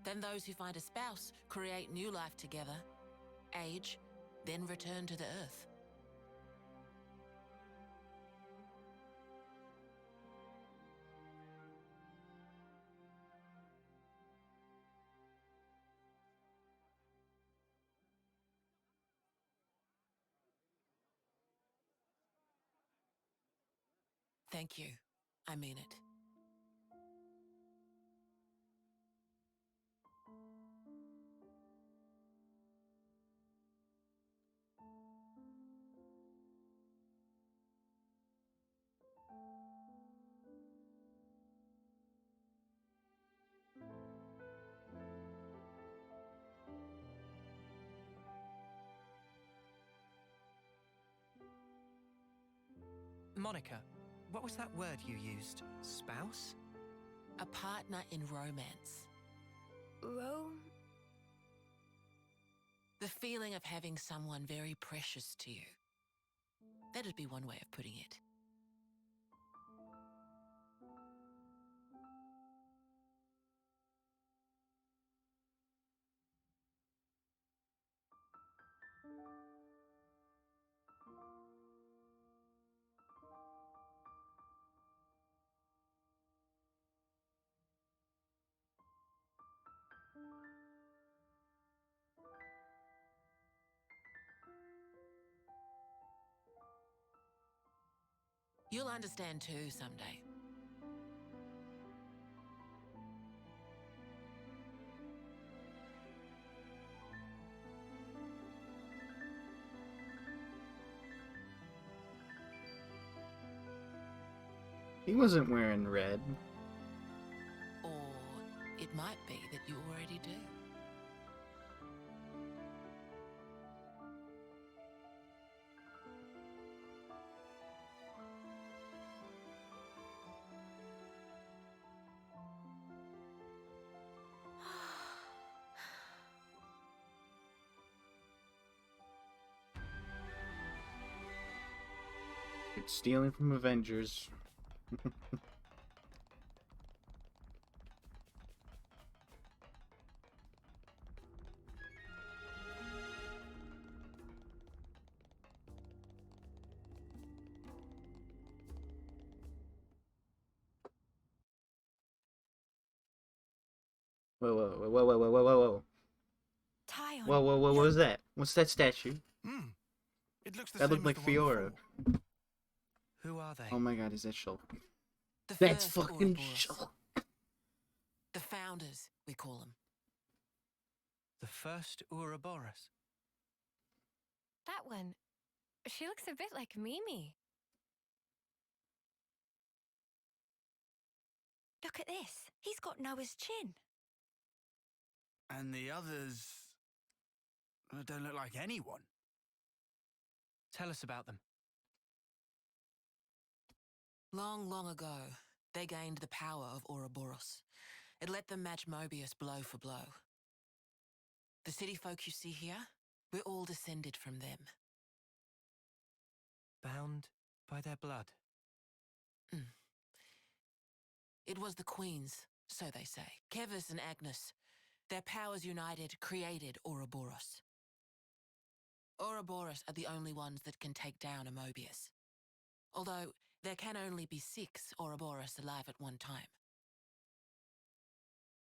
Then those who find a spouse create new life together, age, then return to the earth. Thank you. I mean it. Monica, what was that word you used? Spouse? A partner in romance. The feeling of having someone very precious to you. That'd be one way of putting it. You'll understand too someday. He wasn't wearing red. Or it might be that you already do. It's stealing from Avengers. Whoa, whoa, whoa, whoa, whoa, whoa, whoa, whoa. Tyon. Whoa, whoa, whoa, what was that? What's that statue? It looks the That same looked as like the one Fiora. before. Who are they? Oh my god, is that Shulk? The That's first fucking Ouroboros. Shulk. The founders, we call them. The first Ouroboros. That one. She looks a bit like Mimi. Look at this. He's got Noah's chin. And the others don't look like anyone. Tell us about them. Long, long ago, they gained the power of Ouroboros. It let them match Mobius blow for blow. The city folk you see here, we're all descended from them. Bound by their blood. It was the queens, so they say. Kevis and Agnes. Their powers united created Ouroboros. Ouroboros are the only ones that can take down a Mobius. Although, there can only be 6 Ouroboros alive at one time.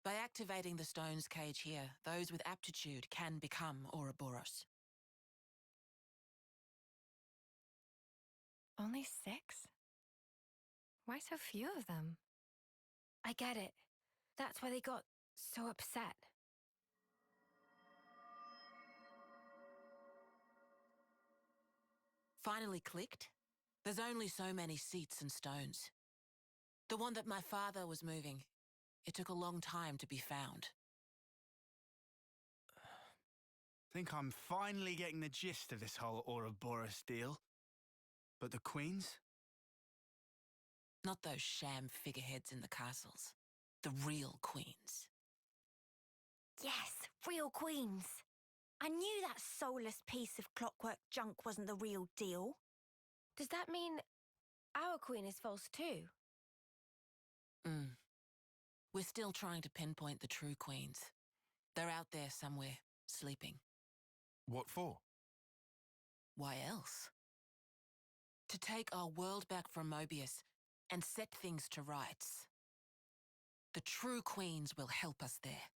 By activating the stone's cage here, those with aptitude can become Ouroboros. Only 6? Why so few of them? I get it. That's why they got so upset. Finally clicked? There's only so many seats and stones. The one that my father was moving, it took a long time to be found. Think I'm finally getting the gist of this whole Ouroboros deal. But the queens? Not those sham figureheads in the castles. The real queens. Yes, real queens. I knew that soulless piece of clockwork junk wasn't the real deal. Does that mean our queen is false too? We're still trying to pinpoint the true queens. They're out there somewhere, sleeping. What for? Why else? To take our world back from Mobius and set things to rights. The true queens will help us there.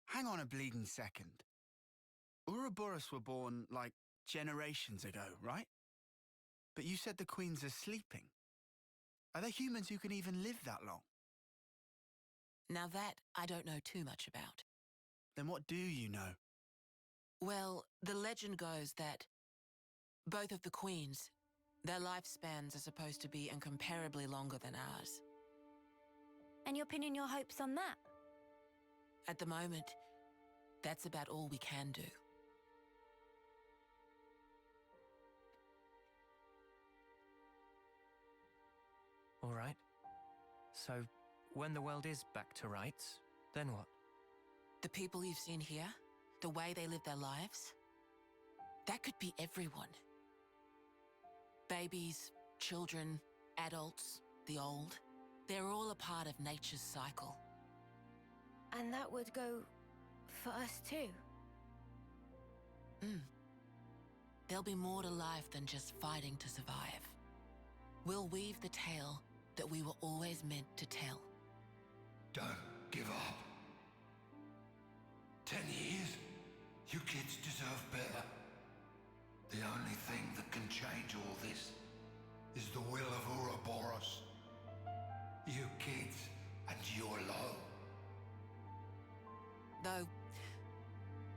Hang on a bleeding second. Ouroboros were born, like, generations ago, right? But you said the queens are sleeping. Are there humans who can even live that long? Now that I don't know too much about. Then what do you know? Well, the legend goes that both of the queens, their lifespans are supposed to be incomparably longer than ours. And you're pinning your hopes on that? At the moment, that's about all we can do. All right. So, when the world is back to rights, then what? The people you've seen here, the way they live their lives, that could be everyone. Babies, children, adults, the old, they're all a part of nature's cycle. And that would go for us too? There'll be more to life than just fighting to survive. We'll weave the tale that we were always meant to tell. Don't give up. 10 years? You kids deserve better. The only thing that can change all this is the will of Ouroboros. You kids and you alone. Though,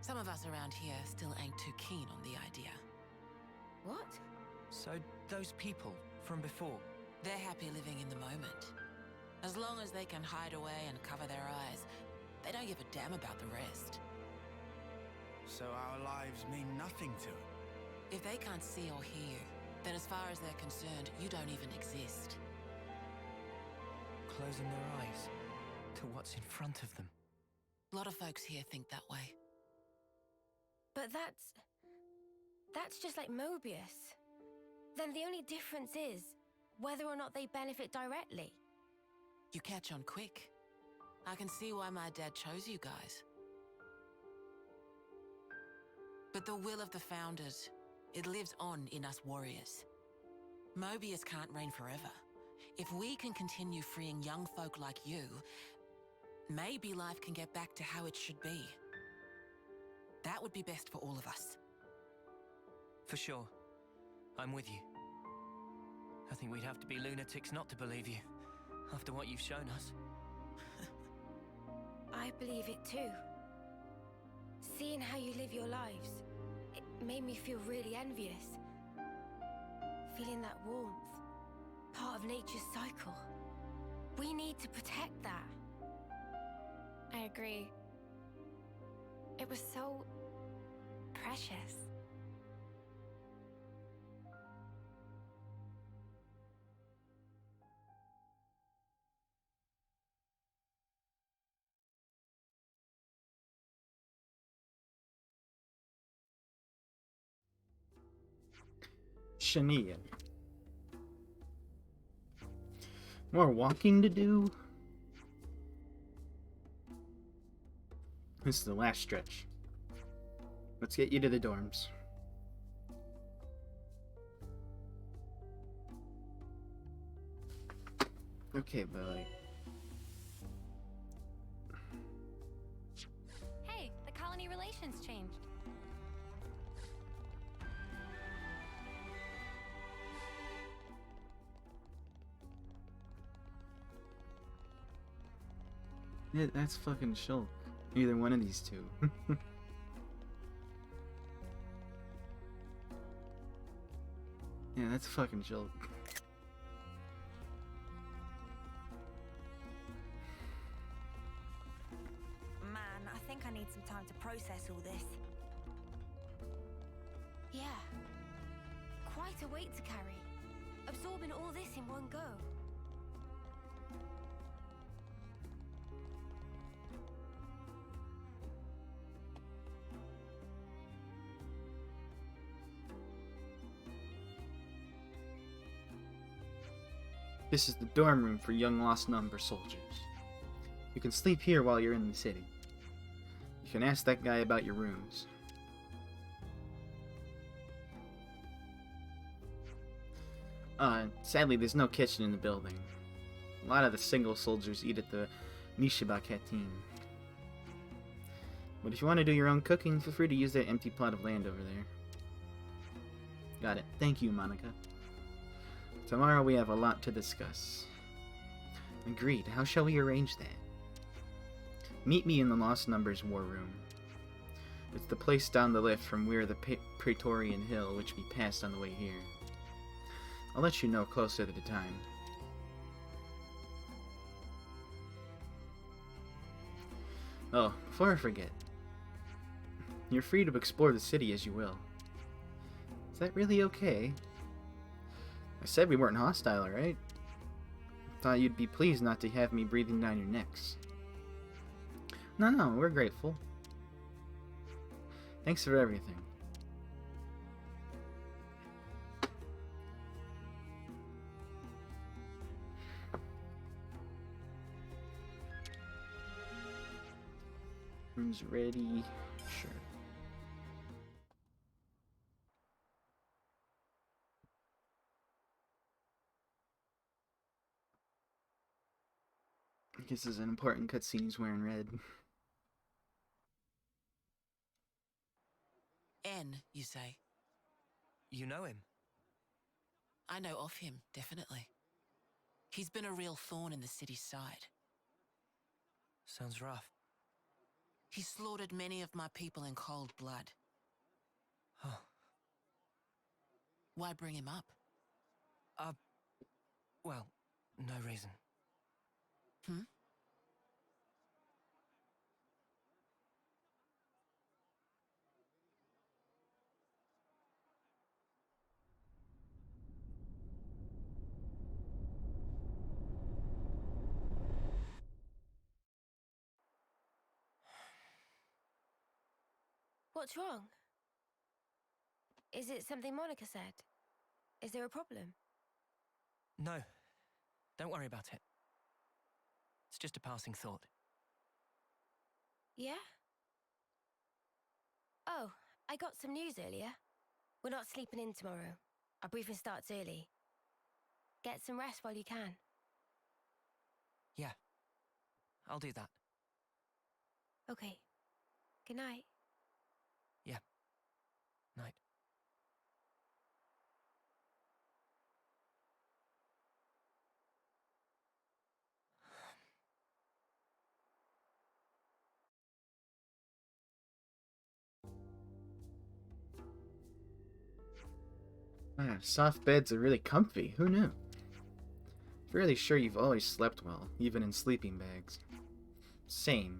some of us around here still ain't too keen on the idea. What? So, those people from before? They're happy living in the moment. As long as they can hide away and cover their eyes, they don't give a damn about the rest. So our lives mean nothing to it? If they can't see or hear you, then as far as they're concerned, you don't even exist. Closing their eyes to what's in front of them. A lot of folks here think that way. But that's just like Mobius. Then the only difference is whether or not they benefit directly. You catch on quick. I can see why my dad chose you guys. But the will of the Founders, it lives on in us warriors. Mobius can't reign forever. If we can continue freeing young folk like you, maybe life can get back to how it should be. That would be best for all of us. For sure. I'm with you. I think we'd have to be lunatics not to believe you, after what you've shown us. I believe it too. Seeing how you live your lives, it made me feel really envious. Feeling that warmth, part of nature's cycle. We need to protect that. I agree. It was so precious. Shania. More walking to do? This is the last stretch. Let's get you to the dorms. Okay, buddy. Hey, the colony relations changed. Yeah, that's fucking Shulk. Either one of these two. Yeah, that's fucking Shulk. Man, I think I need some time to process all this. Yeah. Quite a weight to carry. Absorbing all this in one go. This is the dorm room for young lost number soldiers. You can sleep here while you're in the city. You can ask that guy about your rooms. Sadly, there's no kitchen in the building. A lot of the single soldiers eat at the Nishiba canteen. But if you want to do your own cooking, feel free to use that empty plot of land over there. Got it. Thank you, Monica. Tomorrow we have a lot to discuss. Agreed. How shall we arrange that? Meet me in the Lost Numbers War Room. It's the place down the lift from where the Praetorian Hill, which we passed on the way here. I'll let you know closer to the time. Oh, before I forget. You're free to explore the city as you will. Is that really okay? I said we weren't hostile, right? Thought you'd be pleased not to have me breathing down your necks. No, we're grateful. Thanks for everything. Room's ready. Sure. I guess this is an important cutscene. He's wearing red. N, you say? You know him? I know of him, definitely. He's been a real thorn in the city's side. Sounds rough. He slaughtered many of my people in cold blood. Huh. Why bring him up? Well, no reason. Hmm? What's wrong? Is it something Monica said? Is there a problem? No. Don't worry about it. It's just a passing thought. Yeah? Oh, I got some news earlier. We're not sleeping in tomorrow. Our briefing starts early. Get some rest while you can. Yeah. I'll do that. Okay. Good night. Yeah. Night. Wow, soft beds are really comfy. Who knew? Fairly sure you've always slept well, even in sleeping bags. Same.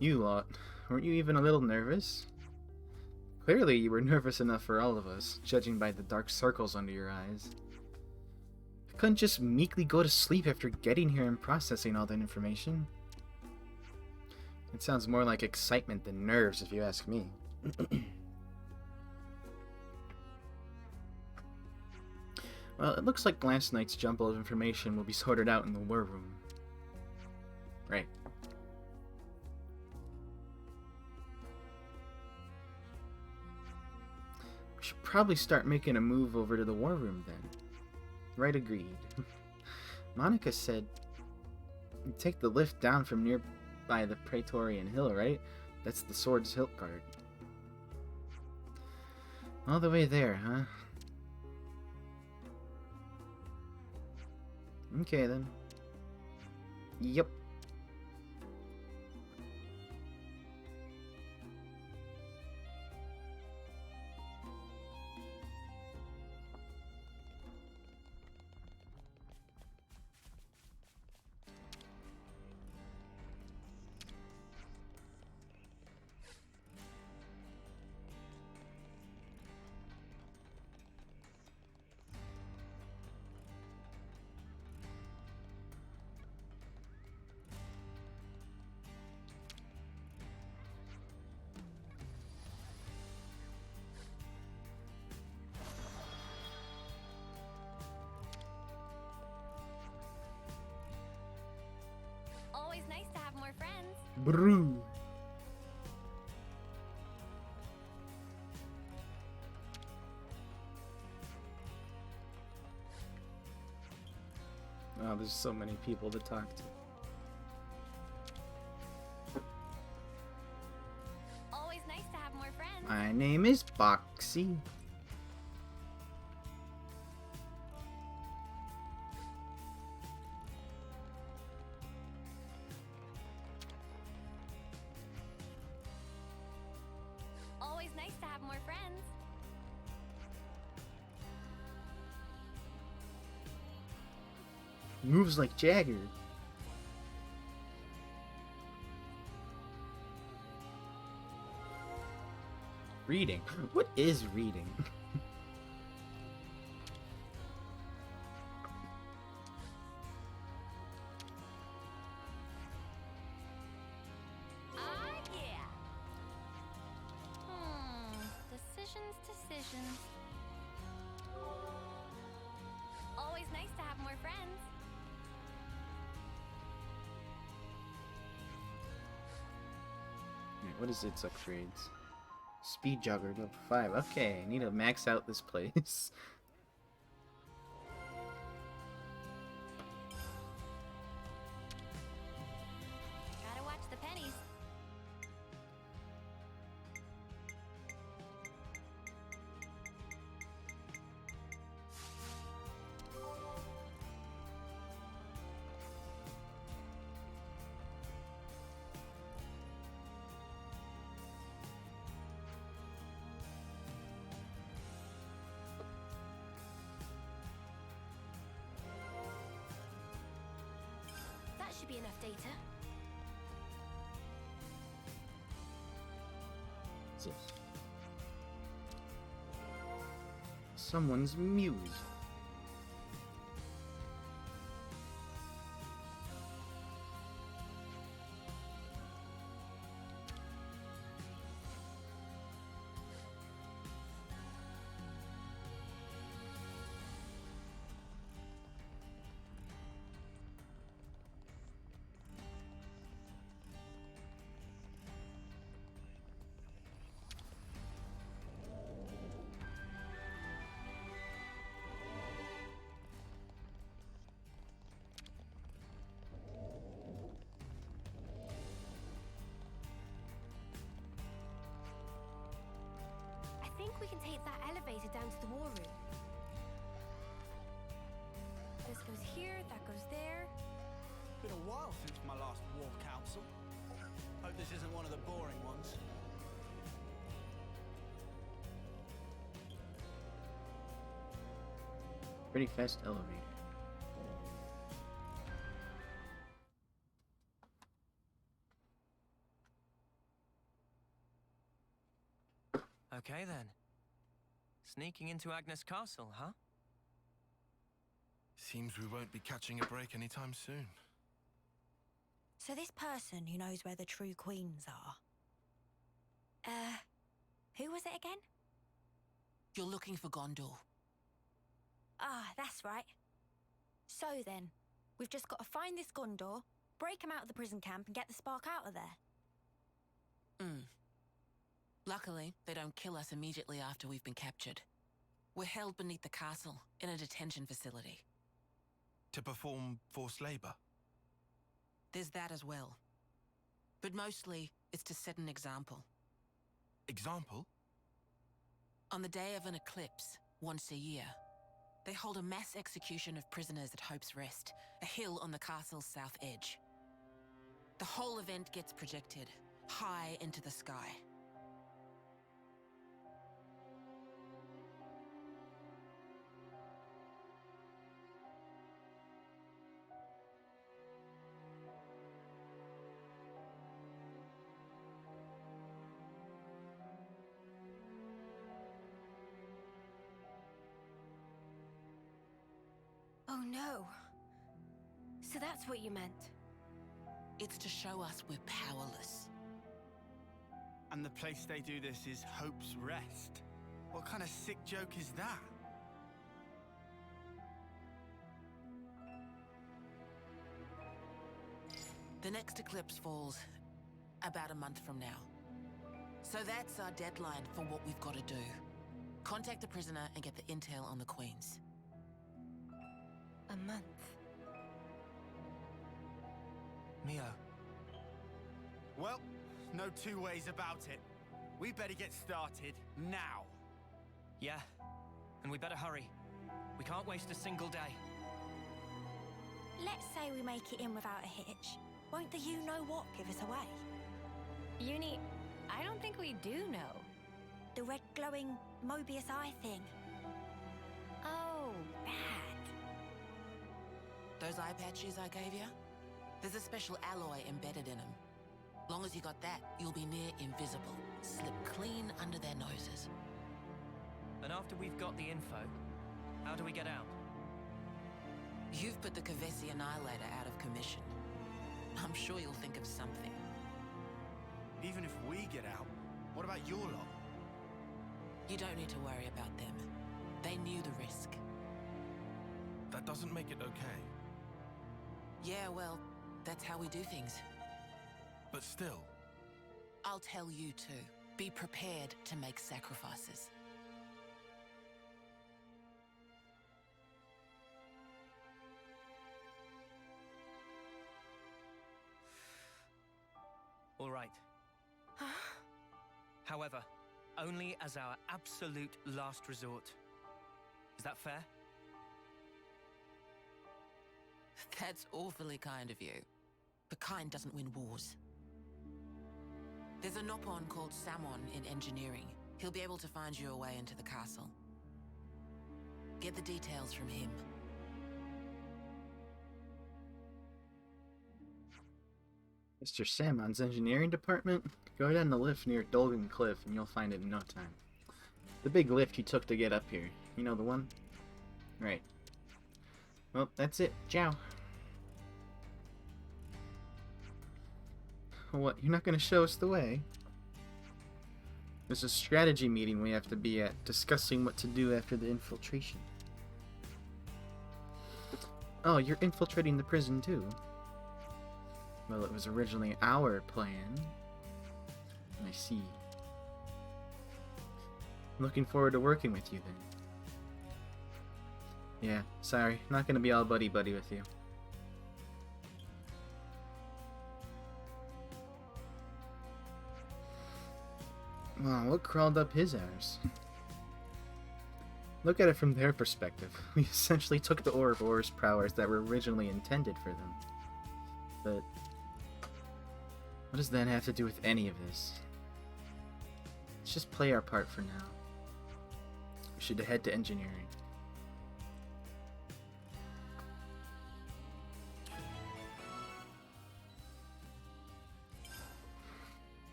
You lot, weren't you even a little nervous? Clearly you were nervous enough for all of us, judging by the dark circles under your eyes. I couldn't just meekly go to sleep after getting here and processing all that information. It sounds more like excitement than nerves, if you ask me. Well, it looks like last night's jumble of information will be sorted out in the war room. Right. We should probably start making a move over to the war room then. Right, agreed. Monica said you take the lift down from nearby the Praetorian Hill, right? That's the Sword's Hilt Guard. All the way there, huh? Okay then. Yep. Always nice to have more friends. Brew. Oh, there's so many people to talk to. Always nice to have more friends. My name is Boxy. Always nice to have more friends. Moves like Jagger. Reading? What is reading? Yeah. Decisions. Always nice to have more friends. What is its upgrades? Speed Jogger level 5. Okay, I need to max out this place. Gotta watch the pennies. That should be enough data. What's this? Someone's muse. I think we can take that elevator down to the war room. This goes here, that goes there. Been a while since my last war council. Hope this isn't one of the boring ones. Pretty fast elevator. Okay then. Sneaking into Agnes Castle, huh? Seems we won't be catching a break anytime soon. So this person who knows where the true queens are... who was it again? You're looking for Gondor. Ah, that's right. So then, we've just got to find this Gondor, break him out of the prison camp and get the spark out of there. Luckily, they don't kill us immediately after we've been captured. We're held beneath the castle, in a detention facility. To perform forced labor? There's that as well. But mostly, it's to set an example. Example? On the day of an eclipse, once a year, they hold a mass execution of prisoners at Hope's Rest, a hill on the castle's south edge. The whole event gets projected, high into the sky. Oh no. So that's what you meant. It's to show us we're powerless. And the place they do this is Hope's Rest. What kind of sick joke is that? The next eclipse falls about a month from now. So that's our deadline for what we've got to do. Contact the prisoner and get the intel on the queens. A month. Mio. Well, no two ways about it. We better get started now. Yeah, and we better hurry. We can't waste a single day. Let's say we make it in without a hitch. Won't the you-know-what give us away? Uni, I don't think we do know. The red glowing Mobius eye thing. Oh, bad. Those eye patches I gave you? There's a special alloy embedded in them. Long as you got that, you'll be near invisible. Slip clean under their noses. And after we've got the info, how do we get out? You've put the Kavesi Annihilator out of commission. I'm sure you'll think of something. Even if we get out, what about your lot? You don't need to worry about them. They knew the risk. That doesn't make it okay. Yeah, well, that's how we do things. But still. I'll tell you too. Be prepared to make sacrifices. All right. However, only as our absolute last resort. Is that fair? That's awfully kind of you. But kind doesn't win wars. There's a Nopon called Samon in engineering. He'll be able to find you a way into the castle. Get the details from him. Mr. Samon's engineering department? Go down the lift near Dolgan Cliff and you'll find it in no time. The big lift you took to get up here. You know the one? Right. Well, that's it. Ciao. What? You're not gonna show us the way? There's a strategy meeting we have to be at, discussing what to do after the infiltration. Oh, you're infiltrating the prison too? Well, it was originally our plan. I see. Looking forward to working with you then. Yeah, sorry, not gonna be all buddy-buddy with you. Wow, what crawled up his arse? Look at it from their perspective. We essentially took the Ouroboros powers that were originally intended for them. But what does that have to do with any of this? Let's just play our part for now. We should head to engineering.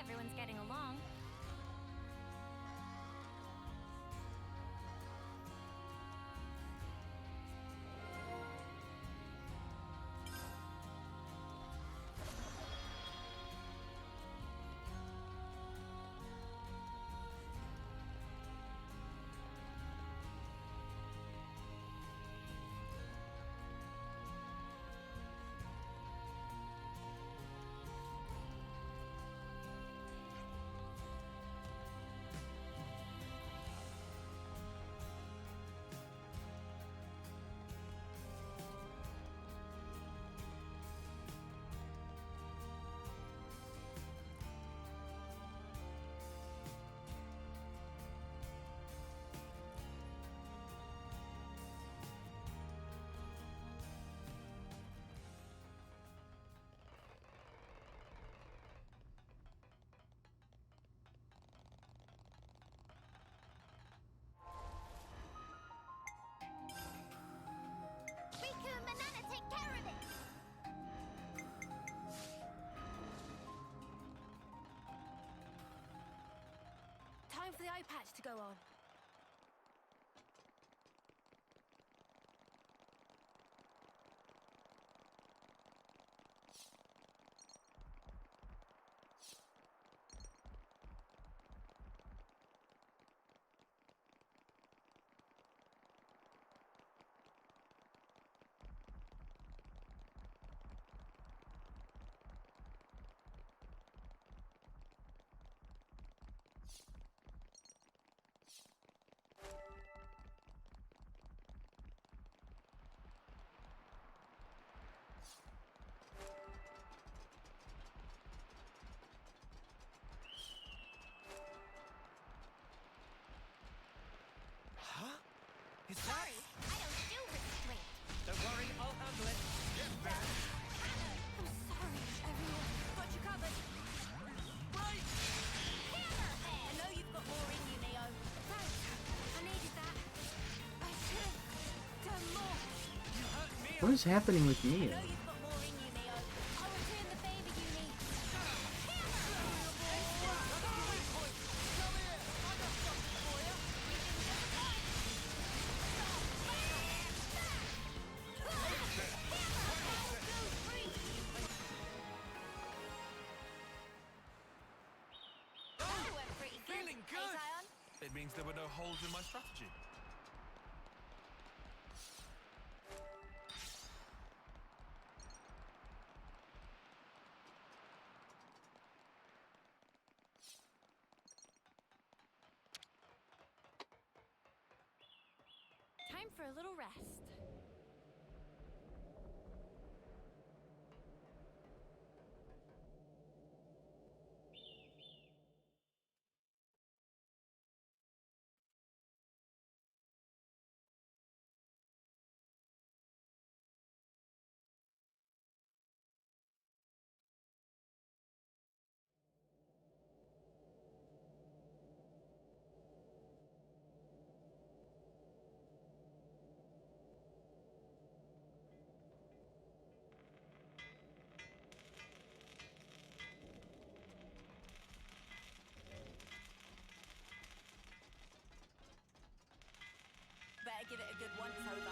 everyone's getting along. Time for the eye patch to go on. Is that... Sorry, I don't do restraint. Don't worry, I'll handle it. I'm sorry, everyone. Got you covered. Right! Hammerhead! I know you've got more in you, Neo. Thanks. I needed that. I should have done more. You hurt me. What is happening with I Neo? know you've got more in you, Neo. I'll return the favor you need. That went pretty good. Feeling good. Zion? It means there were no holes in my strategy. Time for a little rest. Better give it a good once over.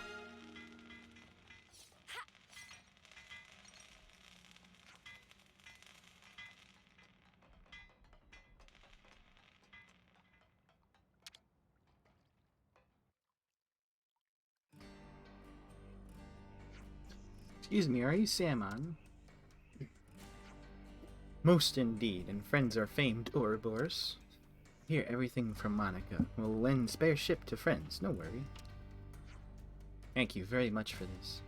Excuse me, are you Samon? Most indeed, and friends are famed, Ouroboros. Hear everything from Monica. We'll lend spare ship to friends, no worry. Thank you very much for this.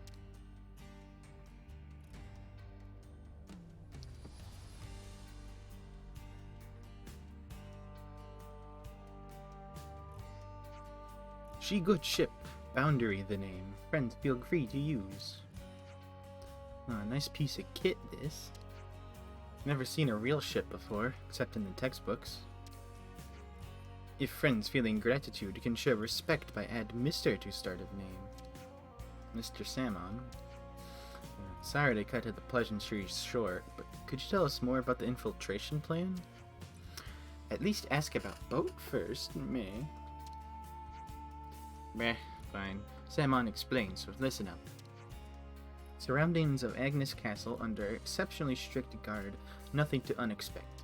She good ship, Boundary the name. Friends feel free to use. Oh, nice piece of kit, this. Never seen a real ship before, except in the textbooks. If friends feeling gratitude can show respect by add Mr. to start of name. Mr. Samon. Sorry to cut the pleasantries short, but could you tell us more about the infiltration plan? At least ask about boat first, meh. Meh, fine. Samon explains, so listen up. Surroundings of Agnes Castle under exceptionally strict guard, nothing to unexpect.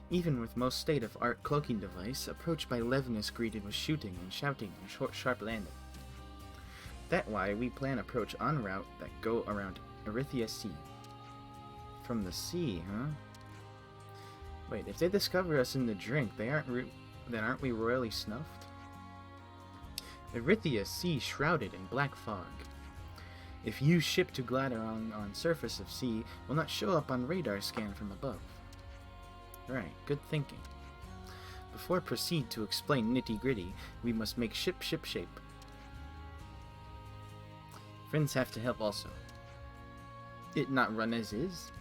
Even with most state-of-art cloaking device, approach by Levnus greeted with shooting and shouting and short, sharp landing. That why we plan approach en route that go around Erythia Sea. From the sea, huh? Wait, if they discover us in the drink, then aren't we royally snuffed? Erythia Sea shrouded in black fog. If you ship to Gladderong on surface of sea, will not show up on radar scan from above. Right, good thinking. Before proceed to explain nitty-gritty, we must make ship shape. Friends have to help also. It not run as is?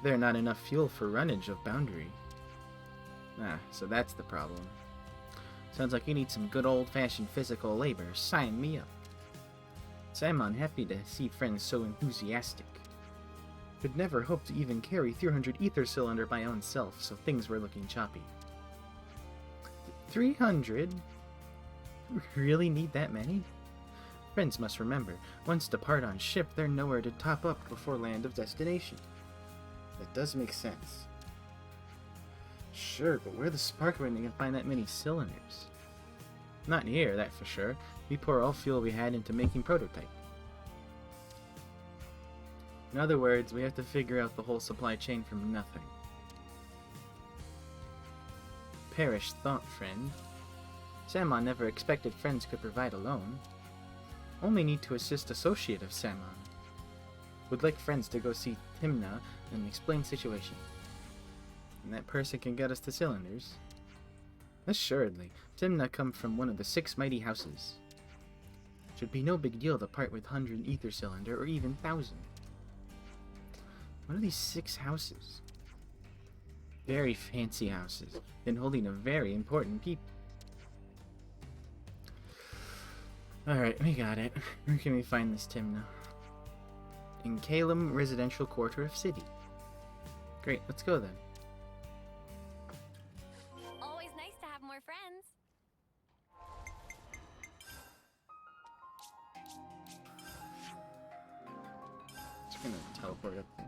There not enough fuel for runnage of boundary. Ah, so that's the problem. Sounds like you need some good old-fashioned physical labor. Sign me up. Samon happy to see friends so enthusiastic. Could never hope to even carry 300 ether cylinder by own self, so things were looking choppy. 300? Really need that many? Friends must remember, once depart on ship, they're nowhere to top up before land of destination. That does make sense. Sure, but where the Sparkwind can find that many cylinders? Not here, that for sure. We pour all fuel we had into making prototype. In other words, we have to figure out the whole supply chain from nothing. Perish thought, friend. Samon never expected friends could provide alone. Only need to assist associate of Samon. Would like friends to go see Timna and explain situation. And that person can get us the cylinders. Assuredly, Timna come from one of the 6 mighty houses. Should be no big deal to part with 100 ether cylinder or even 1,000. What are these 6 houses? Very fancy houses, then holding a very important people. Alright, we got it. Where can we find this Timna? In Calum residential quarter of city. Great, let's go then. Always nice to have more friends. Just gonna teleport up there.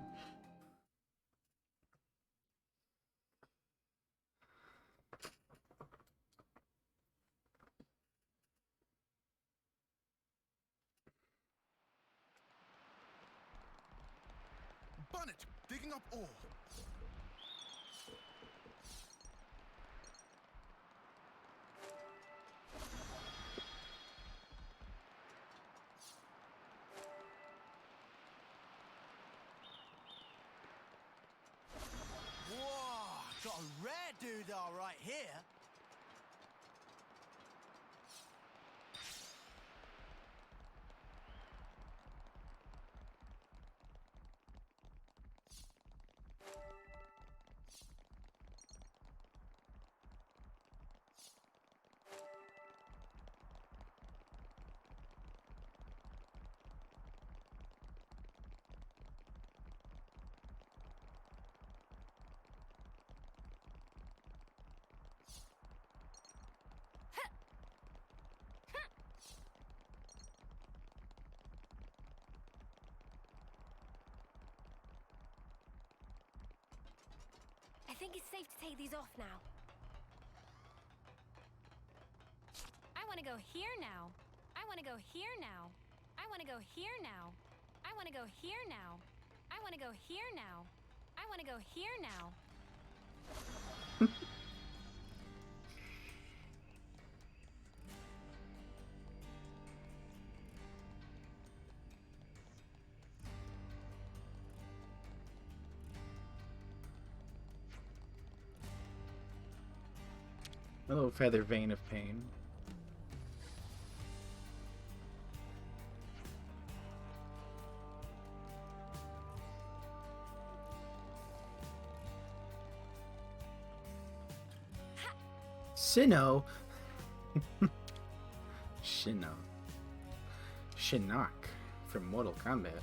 Bonnet, digging up ore. Whoa, got a rare doodah right here. I think it's safe to take these off now. I want to go here now. I want to go here now. I want to go here now. I want to go here now. I want to go here now. I want to go here now. A little feather vein of pain. Sinnoh! Sinnoh. Shinnok from Mortal Kombat.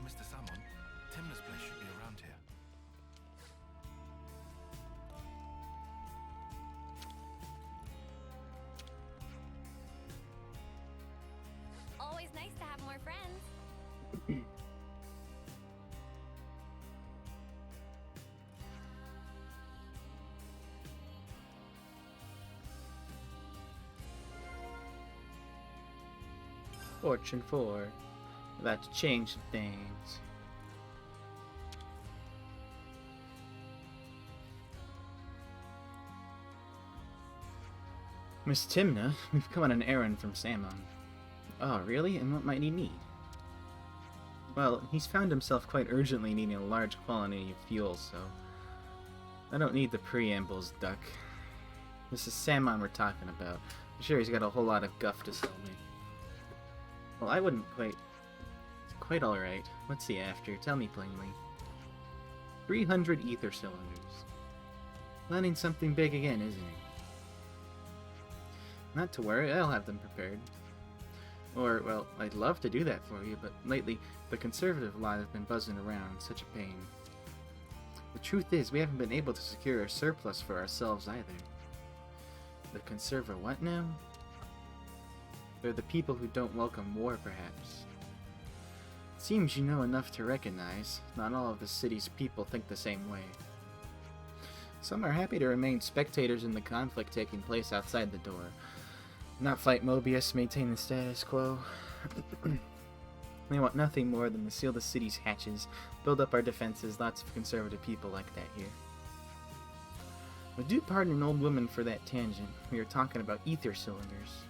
Mr. Salmon, Timna's place should be around here. Always nice to have more friends. Fortune 4. About to change some things. Miss Timna, we've come on an errand from Samon. Oh, really? And what might he need? Well, he's found himself quite urgently needing a large quantity of fuel, so... I don't need the preambles, Duck. This is Samon we're talking about. I'm sure he's got a whole lot of guff to sell me. Well, I wouldn't quite alright. What's he after? Tell me plainly. 300 ether cylinders. Planning something big again, isn't he? Not to worry, I'll have them prepared. Or, well, I'd love to do that for you, but lately, the conservative lot has been buzzing around, such a pain. The truth is, we haven't been able to secure a surplus for ourselves either. The conserva what now? They're the people who don't welcome war, perhaps. It seems you know enough to recognize, not all of the city's people think the same way. Some are happy to remain spectators in the conflict taking place outside the door. Not fight Mobius, maintain the status quo. They want nothing more than to seal the city's hatches, build up our defenses, lots of conservative people like that here. But do pardon an old woman for that tangent. We are talking about ether cylinders.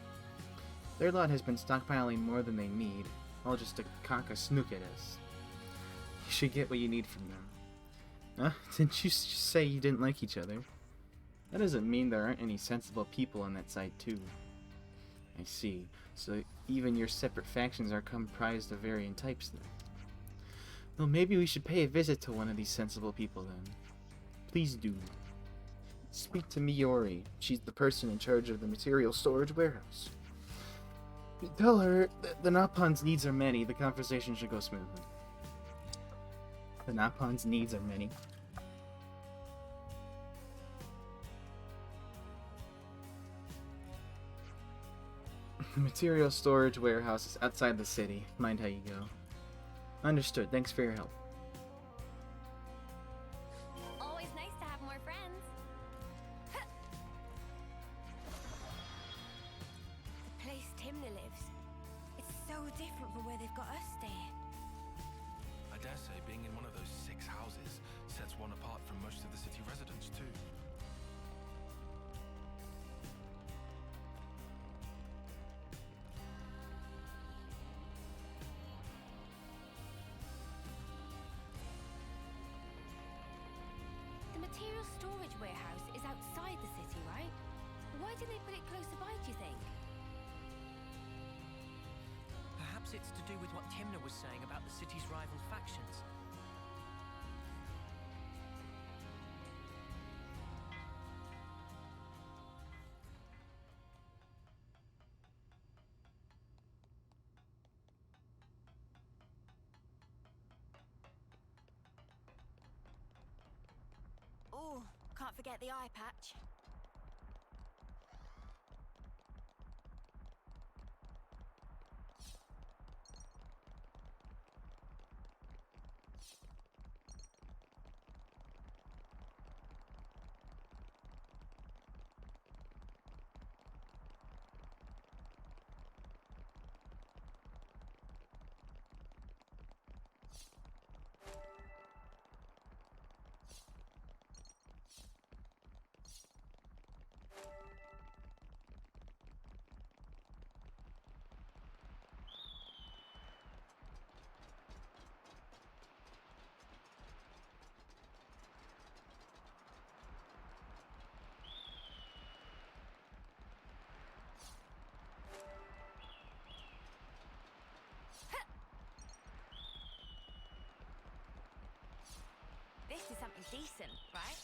Their lot has been stockpiling more than they need, all just to cock a snook at us. You should get what you need from them. Didn't you say you didn't like each other? That doesn't mean there aren't any sensible people on that side too. I see. So even your separate factions are comprised of varying types then. Well, maybe we should pay a visit to one of these sensible people then. Please do. Speak to Miori. She's the person in charge of the material storage warehouse. Tell her that the Napon's needs are many. The conversation should go smoothly. The Napon's needs are many. The material storage warehouse is outside the city. Mind how you go. Understood. Thanks for your help. Always nice to have more friends. The place Timna lives. It's so different from where they've got us staying. I dare say being in one of those 6 houses sets one apart from most of the city residents too. The material storage warehouse is outside the city, right? Why did they put it closer by, do you think? Perhaps it's to do with what Timna was saying about the city's rival factions. Oh, can't forget the eye patch. This is something decent, right?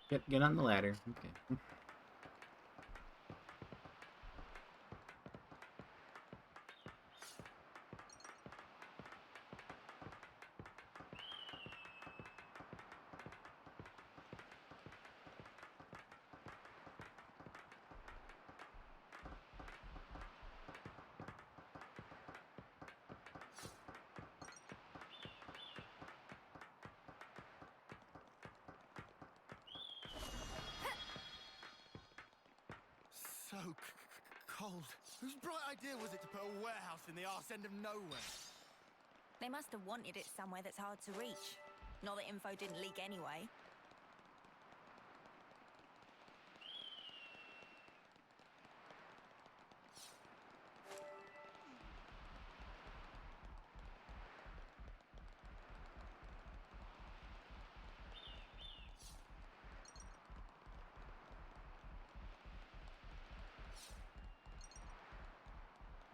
Get on the ladder. Okay. So cold. Whose bright idea was it to put a warehouse in the arse end of nowhere? They must have wanted it somewhere that's hard to reach. Not that info didn't leak anyway.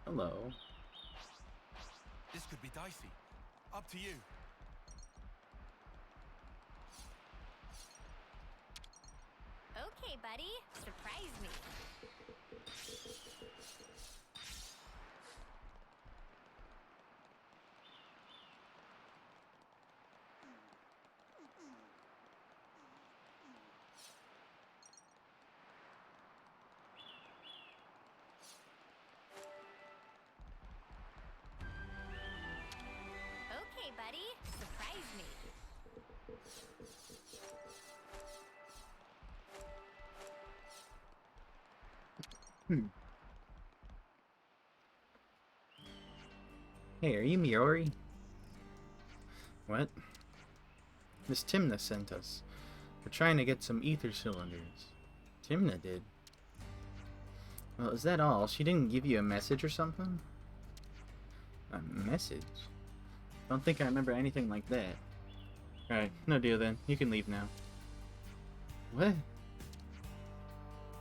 Hello. This could be dicey. Up to you. Okay, buddy. Surprise me. Okay, buddy. Surprise me. Hey, are you Miori? What? Miss Timna sent us. We're trying to get some ether cylinders. Timna did. Well, is that all? She didn't give you a message or something? A message? Don't think I remember anything like that. Alright, no deal then. You can leave now. What?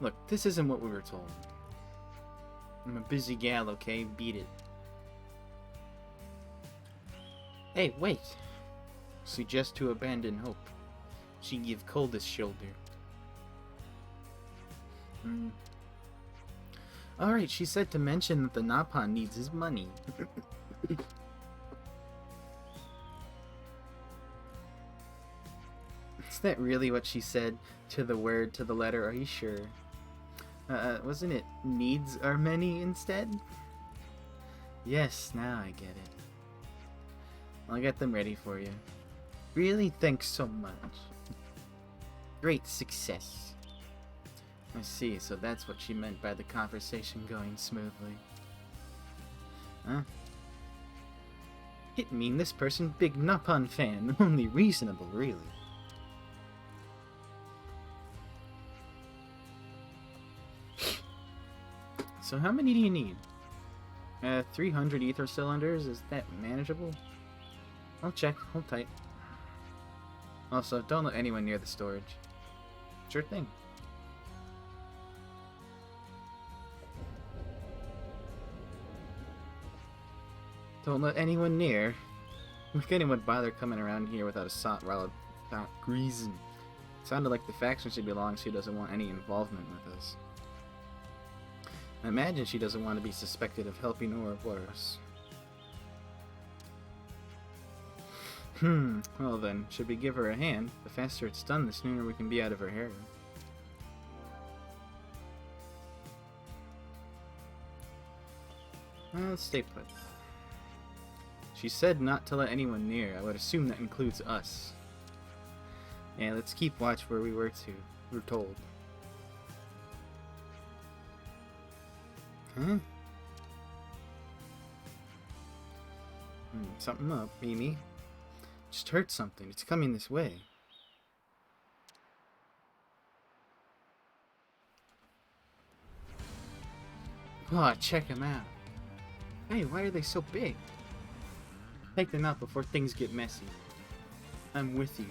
Look, this isn't what we were told. I'm a busy gal, okay? Beat it. Hey, wait! Suggest to abandon hope. She give coldest shoulder. Alright, she said to mention that the Napan needs his money. Is that really what she said? To the word, to the letter, are you sure? Wasn't it needs are many instead? Yes, now I get it. I'll get them ready for you. Really? Thanks so much. Great success. I see, so that's what she meant by the conversation going smoothly. Huh? It mean this person big Napan fan, only reasonable, really. So how many do you need? 300 ether cylinders, is that manageable? I'll check, hold tight. Also, don't let anyone near the storage. Sure thing. Don't let anyone near. Look, anyone bother coming around here without a without reason. Sounded like the faction she belongs to doesn't want any involvement with us. I imagine she doesn't want to be suspected of helping Ouroboros. Well then, should we give her a hand? The faster it's done, the sooner we can be out of her hair. Well, let's stay put. She said not to let anyone near. I would assume that includes us. Yeah, let's keep watch where we were told. Huh? Something up, Mimi. Just heard something. It's coming this way. Oh, check them out. Hey, why are they so big? Take them out before things get messy. I'm with you.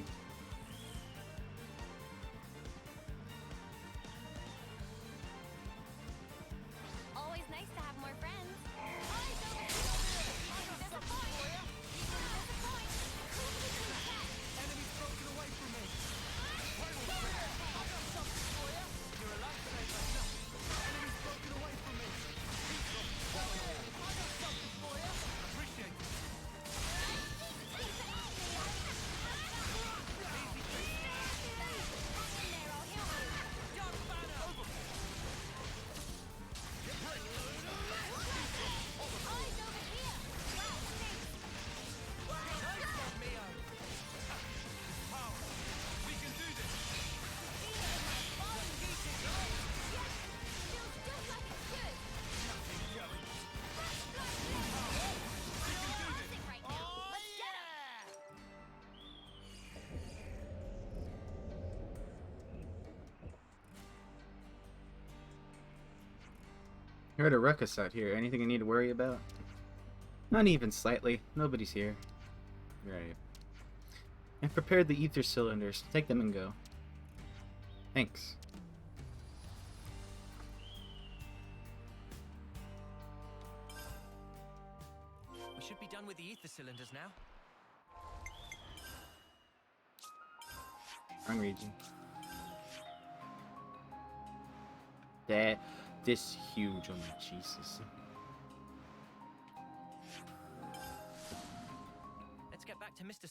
Always nice to have more friends. Heard a ruckus out here. Anything I need to worry about? Not even slightly. Nobody's here. Right. I've prepared the ether cylinders. Take them and go. Thanks. We should be done with the ether cylinders now. Wrong region. This huge on me, Jesus. Let's get back to Mr.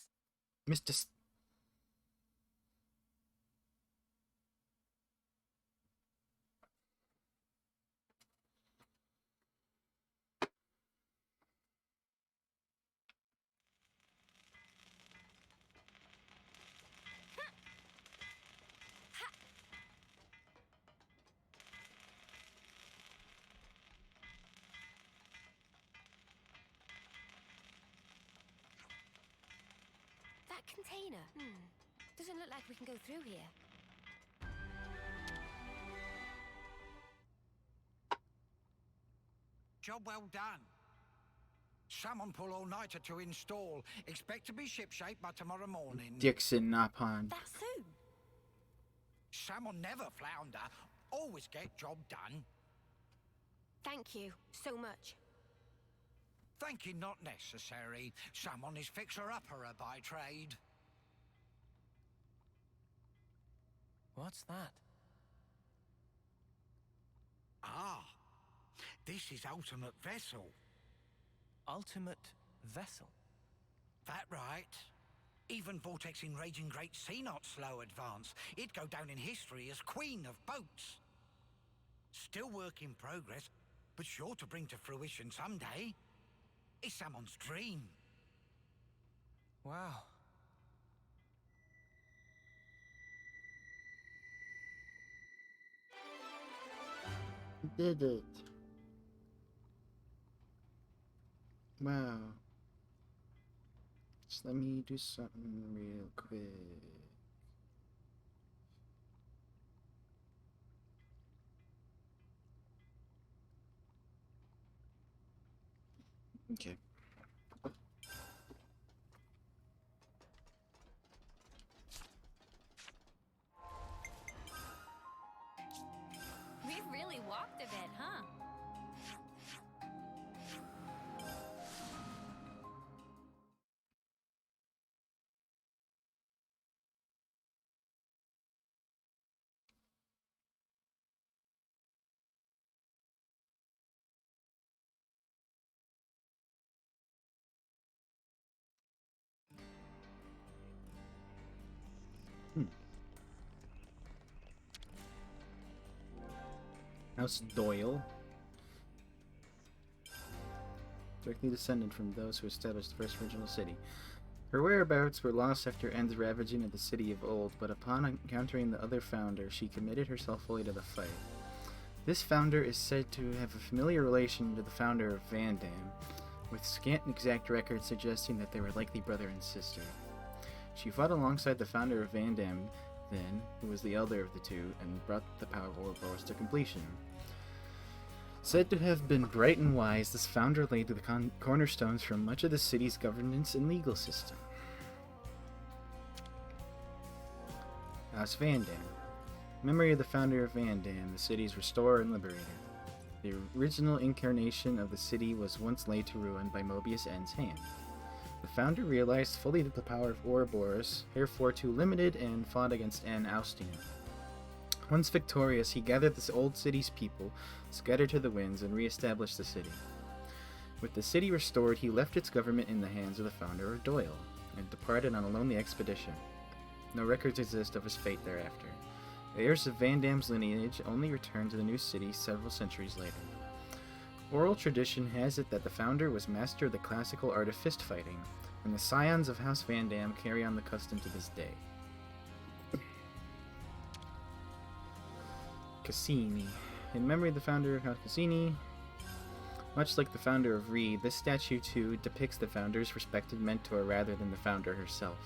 That container. Doesn't look like we can go through here. Job well done. Someone pull all-nighter to install. Expect to be shipshape by tomorrow morning. Dixon Napon. That soon? Someone never flounder. Always get job done. Thank you so much. Thank you not necessary. Someone is fixer-upperer by trade. What's that? Ah, this is ultimate vessel. Ultimate vessel? That right. Even vortexing raging great sea not slow advance. It'd go down in history as queen of boats. Still work in progress, but sure to bring to fruition someday. It's someone's dream. Wow. Did it. Wow. Just let me do something real quick. Okay. We've really walked a bit, huh? House Doyle. Directly descended from those who established the first original city. Her whereabouts were lost after End's ravaging of the city of old, but upon encountering the other founder, she committed herself fully to the fight. This founder is said to have a familiar relation to the founder of Van Dam, with scant exact records suggesting that they were likely brother and sister. She fought alongside the founder of Van Dam then, who was the elder of the two, and brought the power of Ouroboros to completion. Said to have been bright and wise, this founder laid the cornerstones for much of the city's governance and legal system. House Van Dam. Memory of the founder of Van Dam, the city's restorer and liberator. The original incarnation of the city was once laid to ruin by Mobius N's hand. The founder realized fully the power of Ouroboros, therefore too limited, and fought against N, ousting him. Once victorious, he gathered the old city's people, scattered to the winds, and re-established the city. With the city restored, he left its government in the hands of the founder of Doyle, and departed on a lonely expedition. No records exist of his fate thereafter. Heirs of Van Dam's lineage only returned to the new city several centuries later. Oral tradition has it that the founder was master of the classical art of fist fighting, and the scions of House Van Dam carry on the custom to this day. Cassini. In memory of the founder of House Cassini, much like the founder of Reed, this statue too depicts the founder's respected mentor rather than the founder herself.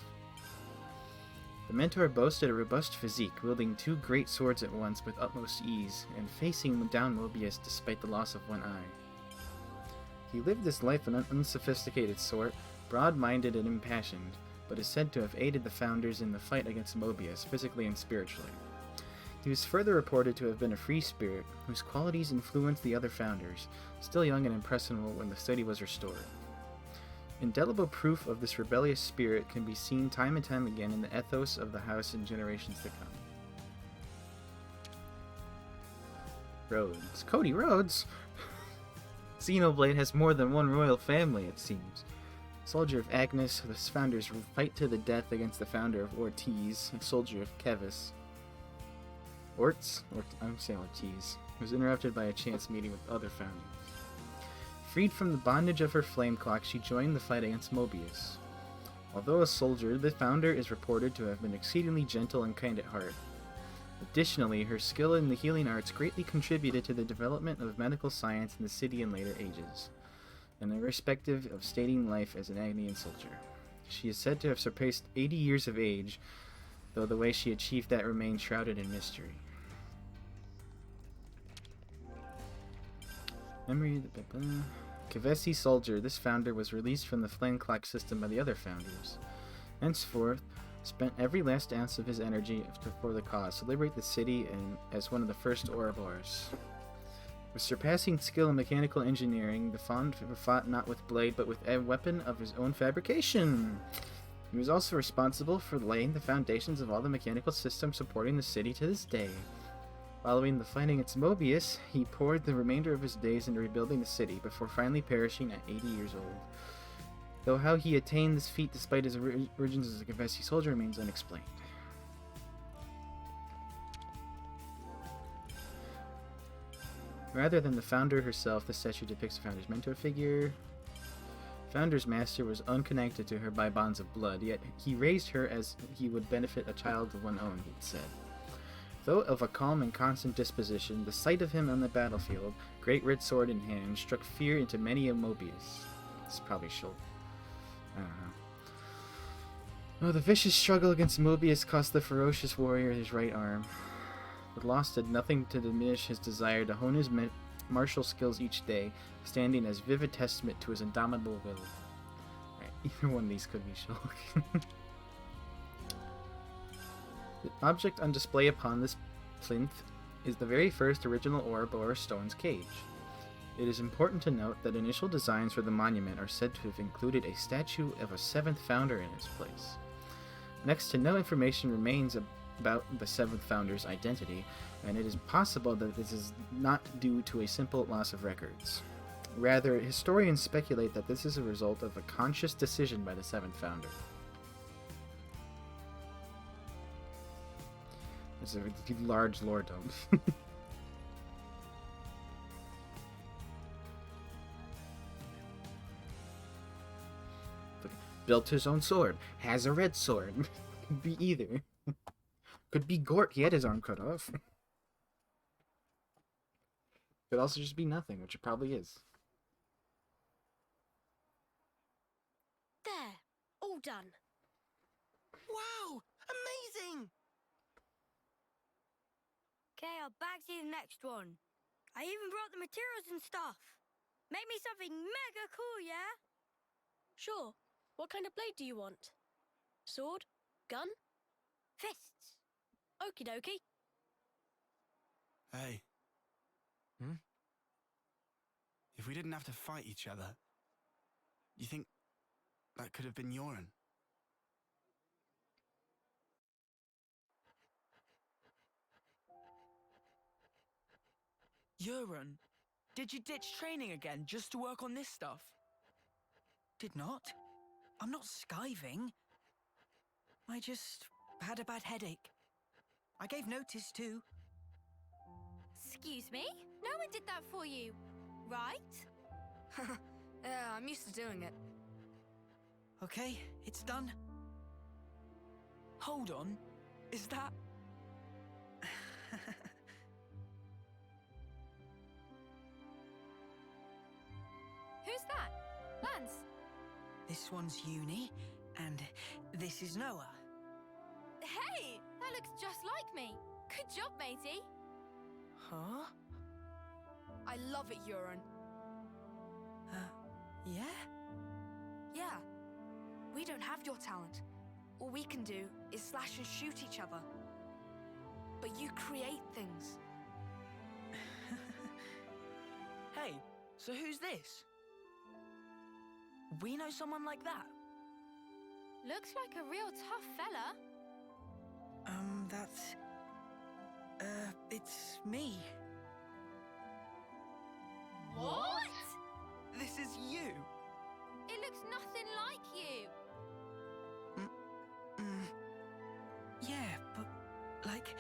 The mentor boasted a robust physique, wielding 2 great swords at once with utmost ease, and facing down Mobius despite the loss of one eye. He lived his life an unsophisticated sort, broad-minded and impassioned, but is said to have aided the Founders in the fight against Mobius, physically and spiritually. He was further reported to have been a free spirit, whose qualities influenced the other Founders, still young and impressionable when the city was restored. Indelible proof of this rebellious spirit can be seen time and time again in the ethos of the house in generations to come. Rhodes. Cody Rhodes? Xenoblade has more than one royal family, it seems. Soldier of Agnes, the Founders fight to the death against the founder of Ortiz, a soldier of Kevis. I'm saying Ortiz, was interrupted by a chance meeting with other Founders. Freed from the bondage of her flame clock, she joined the fight against Mobius. Although a soldier, the Founder is reported to have been exceedingly gentle and kind at heart. Additionally, her skill in the healing arts greatly contributed to the development of medical science in the city in later ages, and irrespective of stating life as an Agnian soldier. She is said to have surpassed 80 years of age, though the way she achieved that remains shrouded in mystery. Memory of the Kevesi soldier, this Founder was released from the flame clock system by the other Founders. Henceforth, spent every last ounce of his energy for the cause to liberate the city and as one of the first Ouroboros. With surpassing skill in mechanical engineering, the Founder fought not with blade but with a weapon of his own fabrication. He was also responsible for laying the foundations of all the mechanical systems supporting the city to this day. Following the fight against Mobius, he poured the remainder of his days into rebuilding the city before finally perishing at 80 years old. Though how he attained this feat despite his origins as a Kevesi soldier remains unexplained. Rather than the Founder herself, the statue depicts the Founder's mentor figure. Founder's master was unconnected to her by bonds of blood, yet he raised her as he would benefit a child of one own, he'd said. Though of a calm and constant disposition, the sight of him on the battlefield, great red sword in hand, struck fear into many a Mobius. This is probably Schultz. I don't know. Oh, the vicious struggle against Mobius cost the ferocious warrior his right arm. But loss did nothing to diminish his desire to hone his martial skills each day, standing as vivid testament to his indomitable will. Right, either one of these could be Schultz. The object on display upon this plinth is the very first original Ouroboros stone's cage. It is important to note that initial designs for the monument are said to have included a statue of a 7th Founder in its place. Next to no information remains about the 7th Founder's identity, and it is possible that this is not due to a simple loss of records. Rather, historians speculate that this is a result of a conscious decision by the 7th Founder. It's a large lore dump. Built his own sword. Has a red sword. Could be either. Could be Gort. He had his arm cut off. Could also just be nothing, which it probably is. There. All done. Wow! Amazing! Okay, I'll back to the next one. I even brought the materials and stuff. Make me something mega cool, yeah? Sure. What kind of blade do you want? Sword? Gun? Fists. Okie dokie. Hey. If we didn't have to fight each other, you think that could have been Yoren? Yoren, did you ditch training again just to work on this stuff? Did not. I'm not skiving. I just had a bad headache. I gave notice too. Excuse me? No one did that for you, right? Yeah, I'm used to doing it. Okay, it's done. Hold on. Is that... Who's that? Lance? This one's Uni, and this is Noah. me. Good job, matey. Huh? I love it, Euron. Yeah? Yeah. We don't have your talent. All we can do is slash and shoot each other. But you create things. Hey, so who's this? We know someone like that? Looks like a real tough fella. That's... it's me. What? This is you. It looks nothing like you. Yeah, but, like...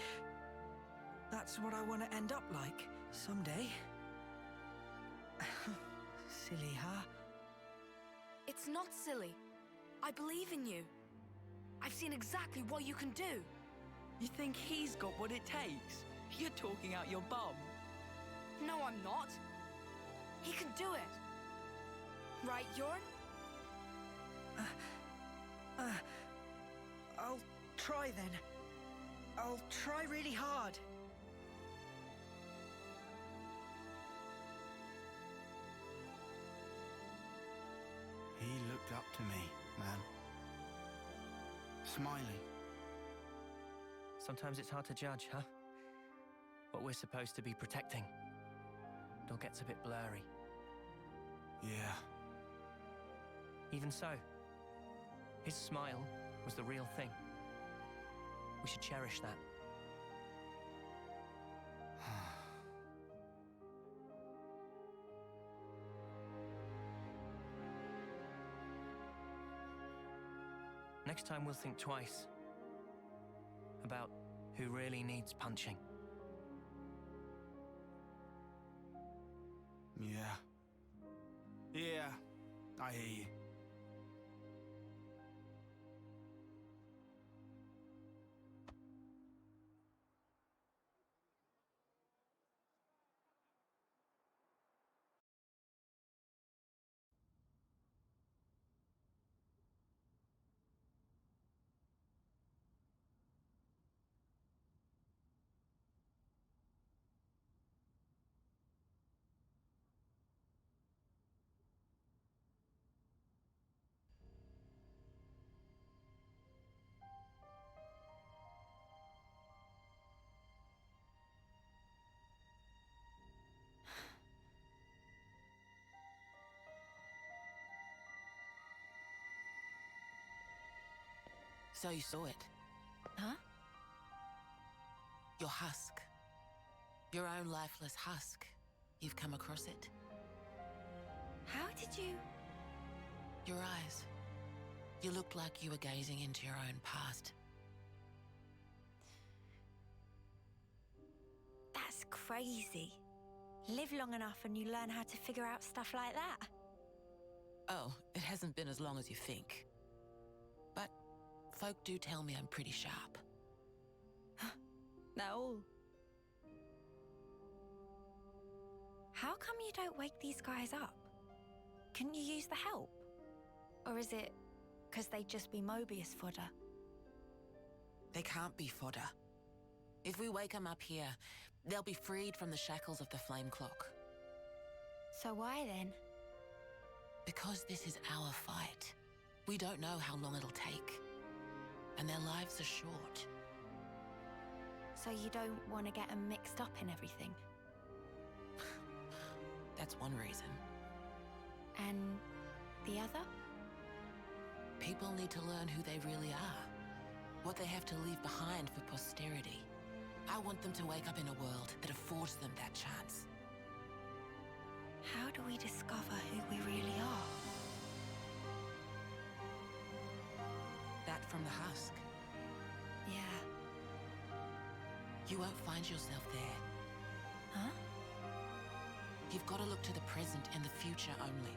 That's what I want to end up like, someday. Silly, huh? It's not silly. I believe in you. I've seen exactly what you can do. You think he's got what it takes? You're talking out your bum. No, I'm not. He can do it. Right, Euron? I'll try then. I'll try really hard. He looked up to me, man. Smiling. Sometimes it's hard to judge, huh? What we're supposed to be protecting. It all gets a bit blurry. Yeah. Even so, his smile was the real thing. We should cherish that. Next time we'll think twice about who really needs punching. Yeah. Yeah, I hear you. So you saw it? Huh? Your husk. Your own lifeless husk. You've come across it. How did you... Your eyes. You looked like you were gazing into your own past. That's crazy. Live long enough and you learn how to figure out stuff like that. Oh, it hasn't been as long as you think. But folk do tell me I'm pretty sharp. No. How come you don't wake these guys up? Couldn't you use the help? Or is it because they'd just be Mobius fodder? They can't be fodder. If we wake them up here, they'll be freed from the shackles of the flame clock. So why then? Because this is our fight. We don't know how long it'll take. And their lives are short. So you don't want to get them mixed up in everything? That's one reason. And the other? People need to learn who they really are. What they have to leave behind for posterity. I want them to wake up in a world that affords them that chance. How do we discover who we really are? That from the husk. Yeah. You won't find yourself there. Huh? You've got to look to the present and the future only.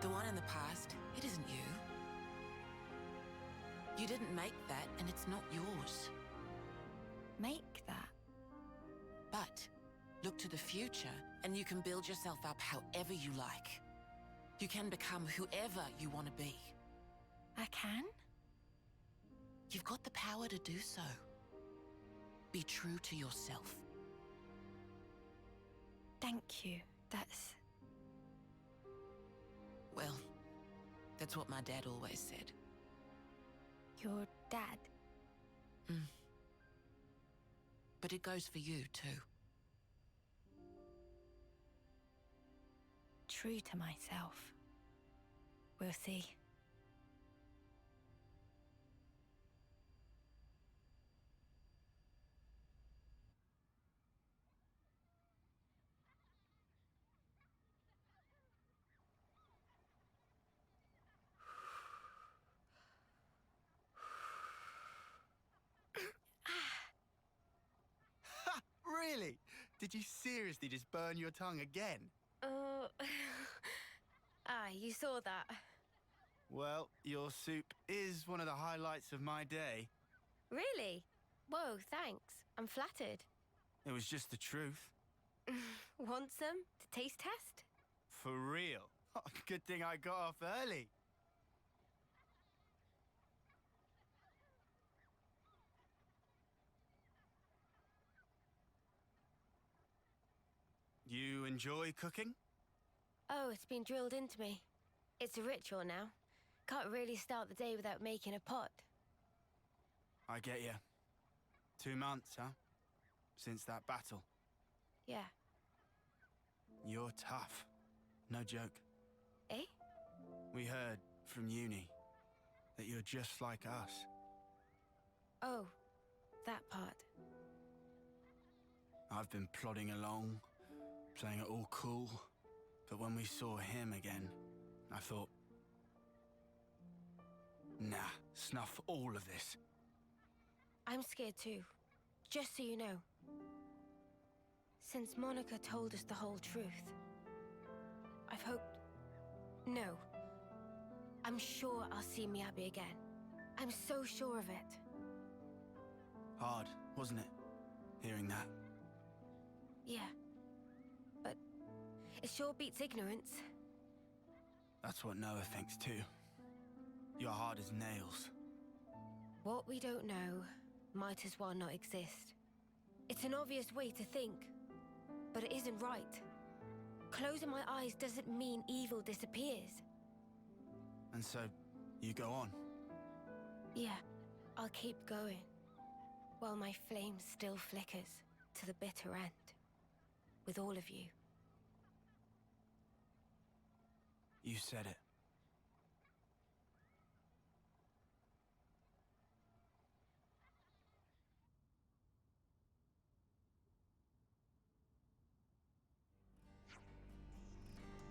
The one in the past, it isn't you. You didn't make that, and it's not yours. Make that? But look to the future, and you can build yourself up however you like. You can become whoever you want to be. I can? You've got the power to do so. Be true to yourself. Thank you. That's... Well, that's what my dad always said. Your dad? But it goes for you, too. True to myself. We'll see. Really? Did you seriously just burn your tongue again? You saw that. Well, your soup is one of the highlights of my day. Really? Whoa, thanks. I'm flattered. It was just the truth. Want some to taste test? For real. Good thing I got off early. You enjoy cooking? Oh, it's been drilled into me. It's a ritual now. Can't really start the day without making a pot. I get you. 2 months, huh? Since that battle. Yeah. You're tough. No joke. Eh? We heard from uni that you're just like us. Oh, that part. I've been plodding along, playing it all cool. But when we saw him again, I thought, nah, snuff all of this. I'm scared too. Just so you know. Since Monica told us the whole truth, I've hoped... No. I'm sure I'll see Miyabi again. I'm so sure of it. Hard, wasn't it? Hearing that. Yeah. But it sure beats ignorance. That's what Noah thinks too. You're hard as nails. What we don't know might as well not exist. It's an obvious way to think, but it isn't right. Closing my eyes doesn't mean evil disappears. And so, you go on? Yeah, I'll keep going. While my flame still flickers to the bitter end. With all of you. You said it.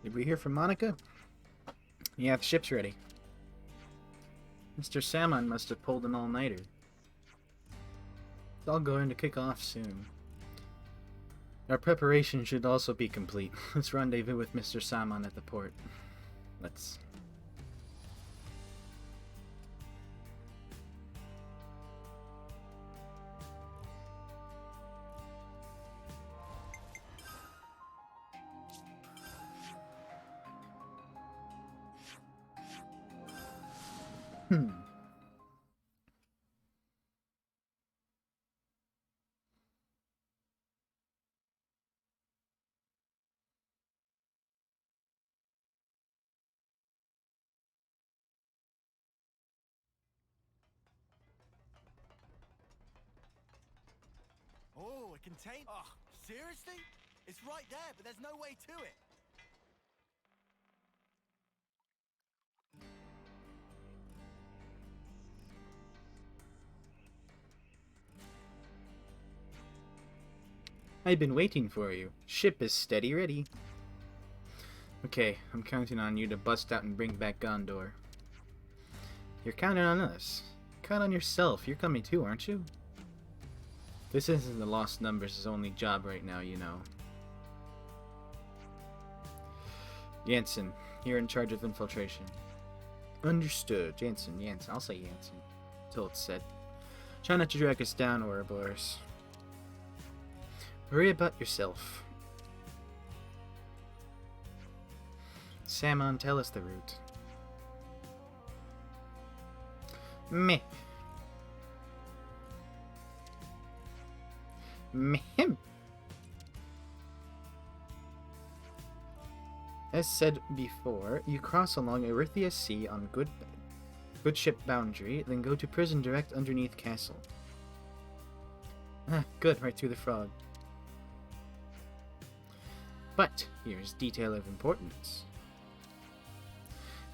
Did we hear from Monica? Yeah, the ship's ready. Mr. Salmon must have pulled an all-nighter. It's all going to kick off soon. Our preparation should also be complete. Let's rendezvous with Mr. Salmon at the port. Let's... Oh, a container? Oh, seriously? It's right there, but there's no way to it. I've been waiting for you. Ship is steady ready. Okay, I'm counting on you to bust out and bring back Gondor. You're counting on us. Count on yourself. You're coming too, aren't you? This isn't the Lost Numbers' only job right now, you know. Jansen, you're in charge of infiltration. Understood. Jansen. I'll say Jansen. Till it's said. Try not to drag us down, Ouroboros. Worry about yourself. Salmon, tell us the route. Meh. Mhem. As said before, you cross along Erythia Sea on good ship boundary, then go to prison direct underneath castle. Ah, good, right through the frog. But here's detail of importance.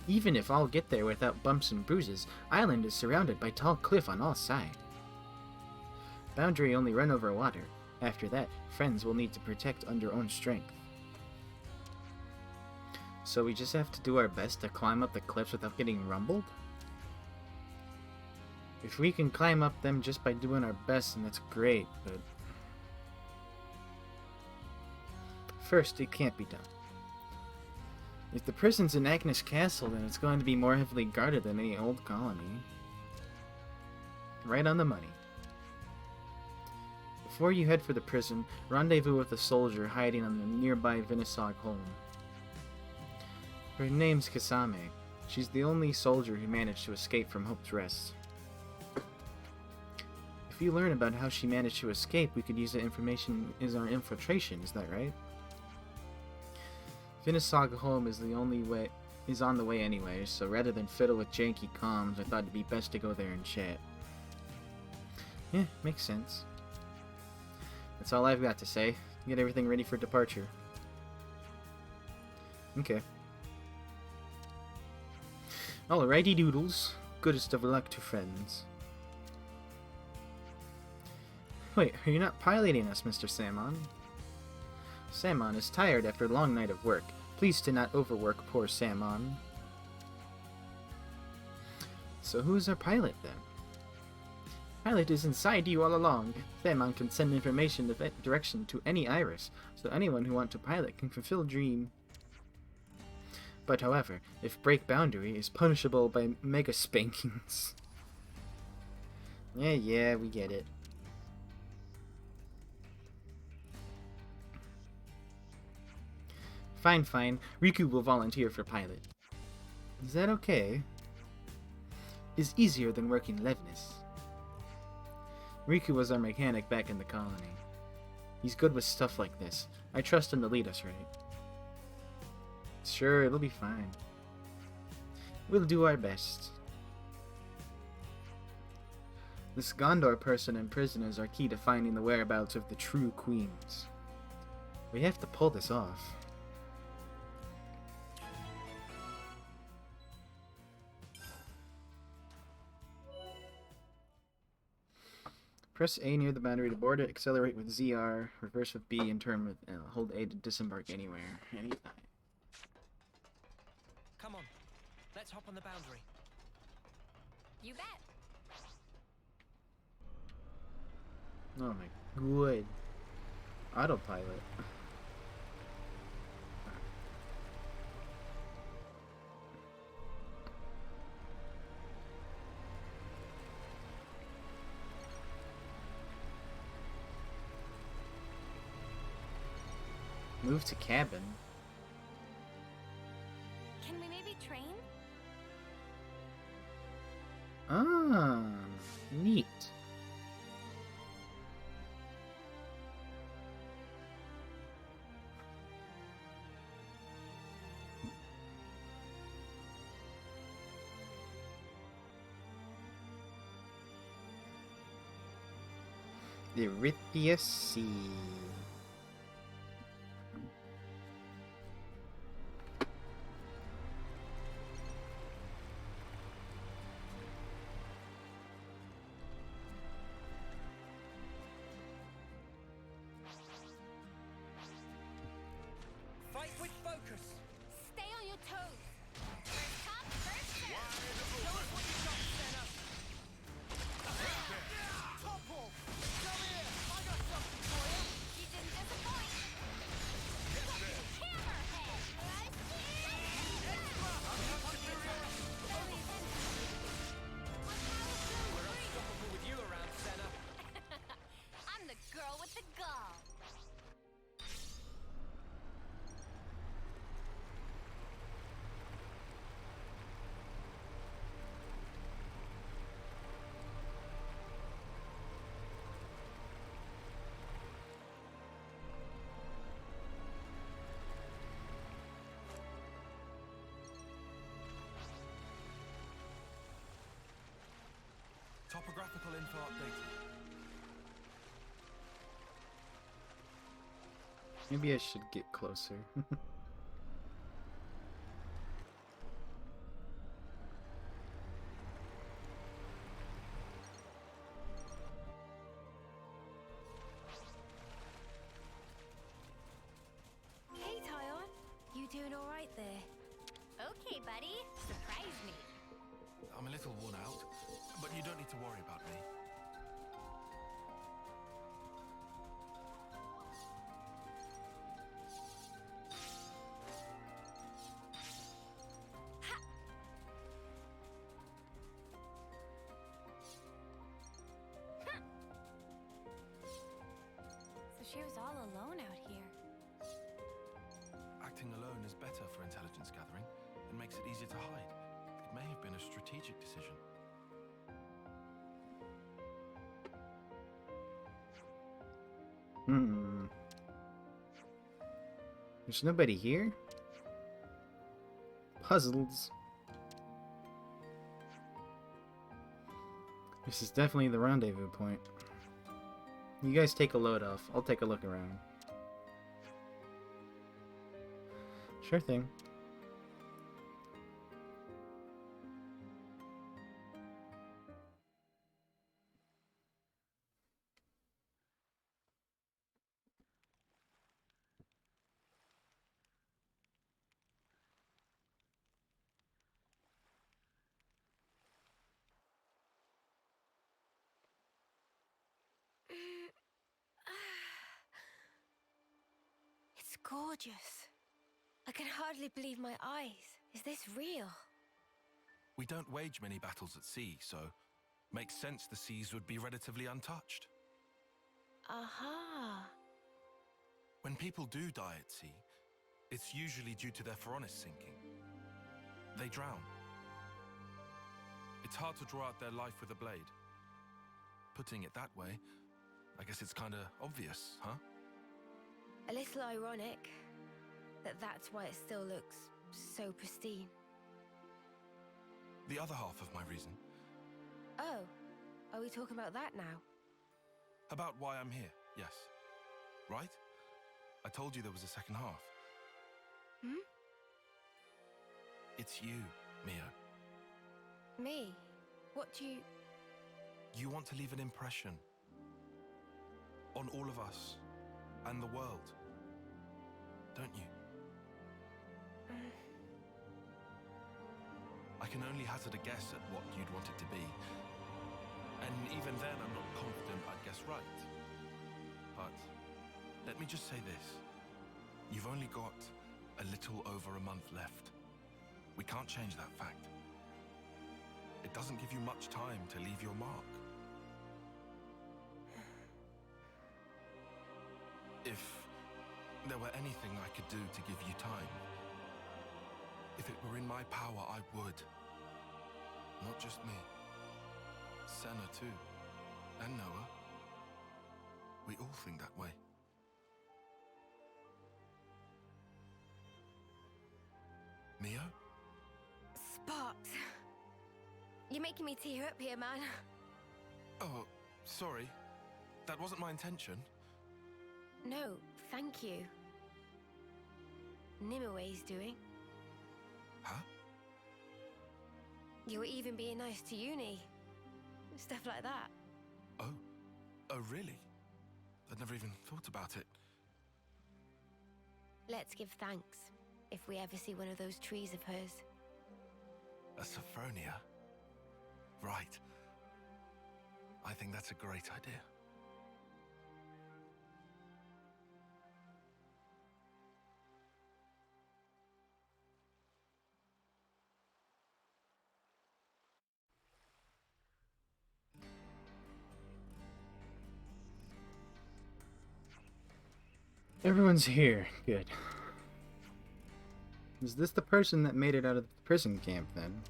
Even if I'll get there without bumps and bruises, island is surrounded by tall cliff on all sides. Boundary only run over water. After that, friends will need to protect under own strength. So we just have to do our best to climb up the cliffs without getting rumbled? If we can climb up them just by doing our best, then that's great, but... First, it can't be done. If the prison's in Agnes Castle, then it's going to be more heavily guarded than any old colony. Right on the money. Before you head for the prison, rendezvous with a soldier hiding on the nearby Vinisog home. Her name's Kasame. She's the only soldier who managed to escape from Hope's Rest. If you learn about how she managed to escape, we could use that information as our infiltration, is that right? Vinisog home is on the way anyway, so rather than fiddle with janky comms, I thought it'd be best to go there and chat. Yeah, makes sense. That's all I've got to say. Get everything ready for departure. Okay. Alrighty doodles. Goodest of luck to friends. Wait, are you not piloting us, Mr. Salmon? Salmon is tired after a long night of work. Please do not overwork poor Salmon. So who's our pilot, then? Pilot is inside you all along. Salmon can send information direction to any iris, so anyone who wants to pilot can fulfill dream. But however, if break boundary is punishable by mega spankings. Yeah, we get it. Fine. Riku will volunteer for pilot. Is that okay? Is easier than working Levnis. Riku was our mechanic back in the colony. He's good with stuff like this. I trust him to lead us, right? Sure, it'll be fine. We'll do our best. This Gondor person and prisoners are key to finding the whereabouts of the true queens. We have to pull this off. Press A near the boundary to board it, accelerate with ZR, reverse with B, and turn with L. Hold A to disembark anywhere, anytime. Come on, let's hop on the boundary. You bet. Oh my good. Autopilot. Move to cabin. Can we maybe train? Ah, neat. The Erythia Sea. Fight with focus. Stay on your toes. First come, first serve. Show us what you got, Senna. Topple! Come here! I got something for you! Topographical info updated. Maybe I should get closer. Hey, Tyon. You doing all right there? Okay, buddy. Surprise me. I'm a little worn out, but you don't need to worry about me. So she was all alone out here. Acting alone is better for intelligence gathering and makes it easier to hide. It may have been a strategic decision. There's nobody here? Puzzles. This is definitely the rendezvous point. You guys take a load off. I'll take a look around. Sure thing. It's gorgeous. I can hardly believe my eyes. Is this real? We don't wage many battles at sea, so makes sense the seas would be relatively untouched. Aha. When people do die at sea, it's usually due to their Phoronis sinking. They drown. It's hard to draw out their life with a blade. Putting it that way, I guess it's kinda obvious, huh? A little ironic that that's why it still looks so pristine. The other half of my reason, Oh, are we talking about that now? about why I'm here, yes. Right? I told you there was a second half. Hmm? It's you, Mio. Me? What do you... You want to leave an impression on all of us and the world, don't you? I can only hazard a guess at what you'd want it to be. And even then, I'm not confident I'd guess right. But let me just say this. You've only got a little over a month left. We can't change that fact. It doesn't give you much time to leave your mark. If there were anything I could do to give you time, if it were in my power, I would. Not just me. Senna too. And Noah. We all think that way. Mio? Sparks. You're making me tear up here, man. Oh, sorry. That wasn't my intention. No, thank you. Nimue doing. Huh? You were even being nice to Uni. Stuff like that. Oh, really? I'd never even thought about it. Let's give thanks if we ever see one of those trees of hers. A Sophronia? Right. I think that's a great idea. Everyone's here. Good. Is this the person that made it out of the prison camp, then?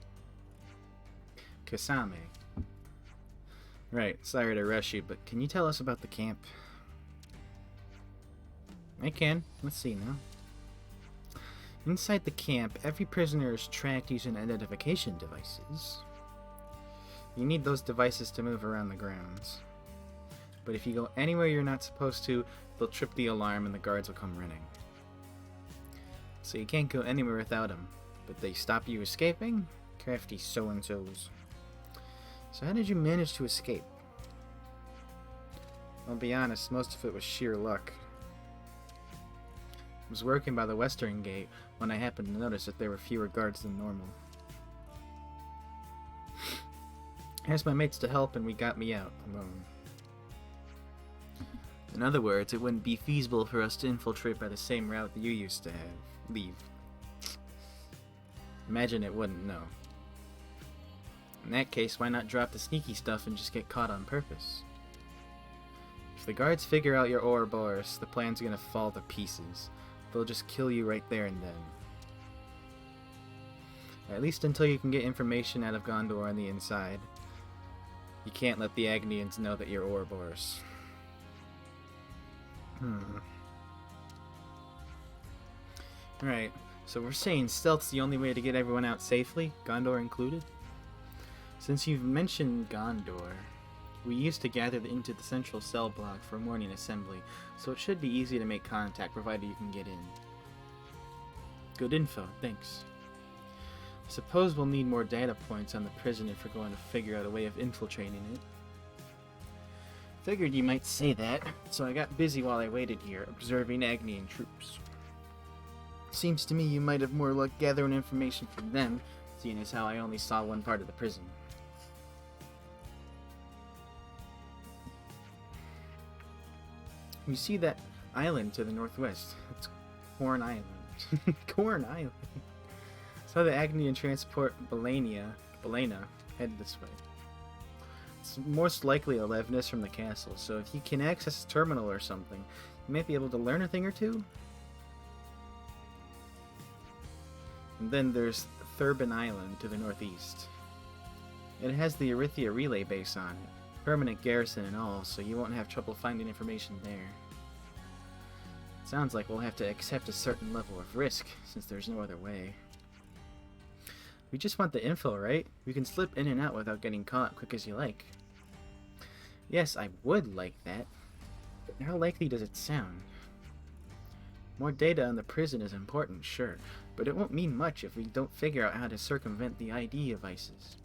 Kasame. Right, sorry to rush you, but can you tell us about the camp? I can. Let's see now. Inside the camp, every prisoner is tracked using identification devices. You need those devices to move around the grounds. But if you go anywhere you're not supposed to, they'll trip the alarm and the guards will come running. So you can't go anywhere without them. But they stop you escaping? Crafty so-and-sos. So how did you manage to escape? I'll be honest, most of it was sheer luck. I was working by the western gate when I happened to notice that there were fewer guards than normal. I asked my mates to help and we got me out, alone. In other words, it wouldn't be feasible for us to infiltrate by the same route that you used to leave. Imagine it wouldn't, no. In that case, why not drop the sneaky stuff and just get caught on purpose? If the guards figure out your Ouroboros, the plan's gonna fall to pieces. They'll just kill you right there and then. At least until you can get information out of Gondor on the inside. You can't let the Agnians know that you're Ouroboros. Alright, so we're saying stealth's the only way to get everyone out safely, Gondor included? Since you've mentioned Gondor, we used to gather into the central cell block for morning assembly, so it should be easy to make contact provided you can get in. Good info, thanks. Suppose we'll need more data points on the prison if we're going to figure out a way of infiltrating it. Figured you might say that, so I got busy while I waited here, observing Agnian troops. Seems to me you might have more luck gathering information from them, seeing as how I only saw one part of the prison. You see that island to the northwest? It's Corn Island. Corn Island. So the Agnian transport Balena head this way. It's most likely a Levnis from the castle, so if you can access a terminal or something, you might be able to learn a thing or two. And then there's Thurbin Island to the northeast. It has the Erythia relay base on it, permanent garrison and all, so you won't have trouble finding information there. Sounds like we'll have to accept a certain level of risk, since there's no other way. We just want the info, right? We can slip in and out without getting caught quick as you like. Yes, I would like that, but how likely does it sound? More data on the prison is important, sure, but it won't mean much if we don't figure out how to circumvent the ID devices.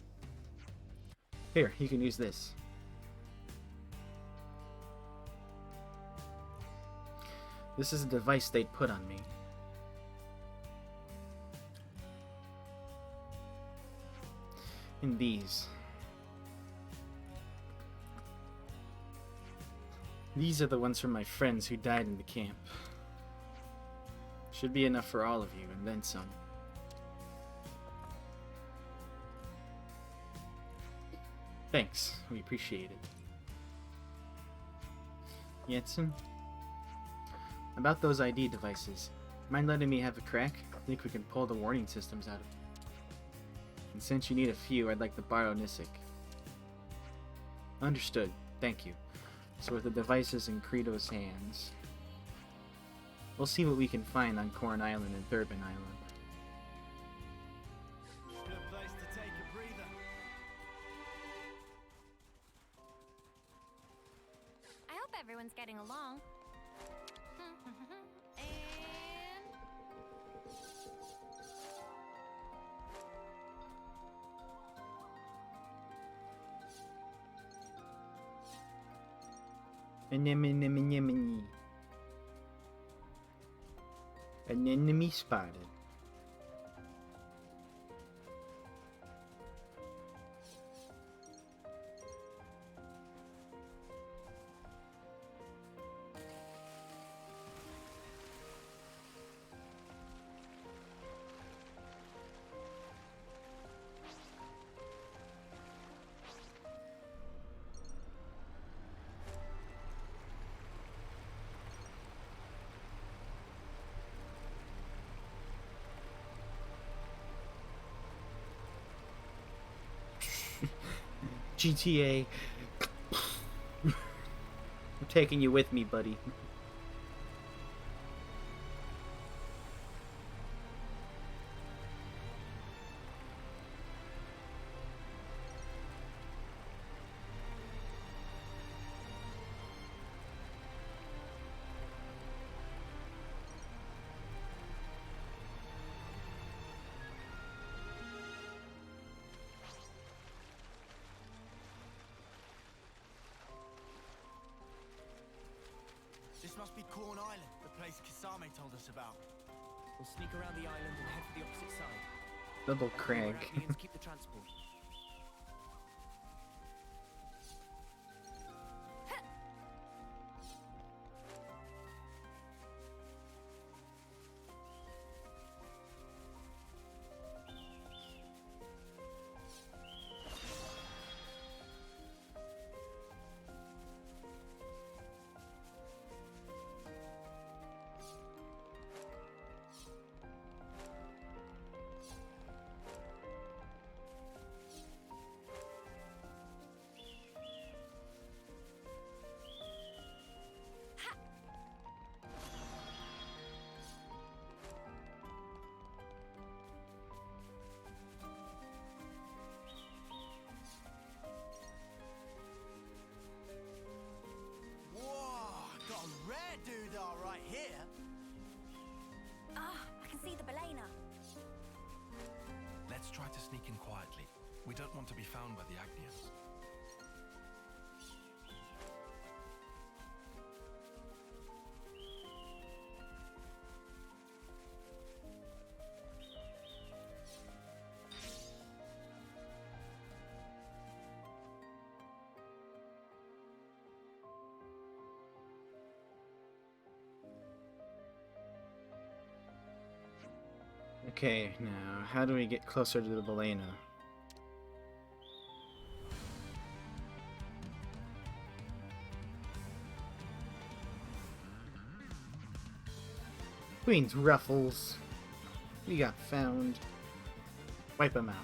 Here, you can use this. This is a device they'd put on me. And these. These are the ones from my friends who died in the camp. Should be enough for all of you, and then some. Thanks, we appreciate it. Jensen? About those ID devices, mind letting me have a crack? I think we can pull the warning systems out of them. And since you need a few, I'd like to borrow Nisik. Understood, thank you. So with the devices in Credo's hands, we'll see what we can find on Corn Island and Thurbin Island. Good place to take a breather. I hope everyone's getting along. An enemy spotted. GTA. I'm taking you with me, buddy. Same told us about. We'll sneak around the island and head for the opposite side. Double crank. Europeans keep the transport. Got a rare doodah right here. Ah, I can see the Belena. Let's try to sneak in quietly. We don't want to be found by the Agnians. Okay, now, how do we get closer to the Belena? Queen's ruffles. We got found. Wipe them out.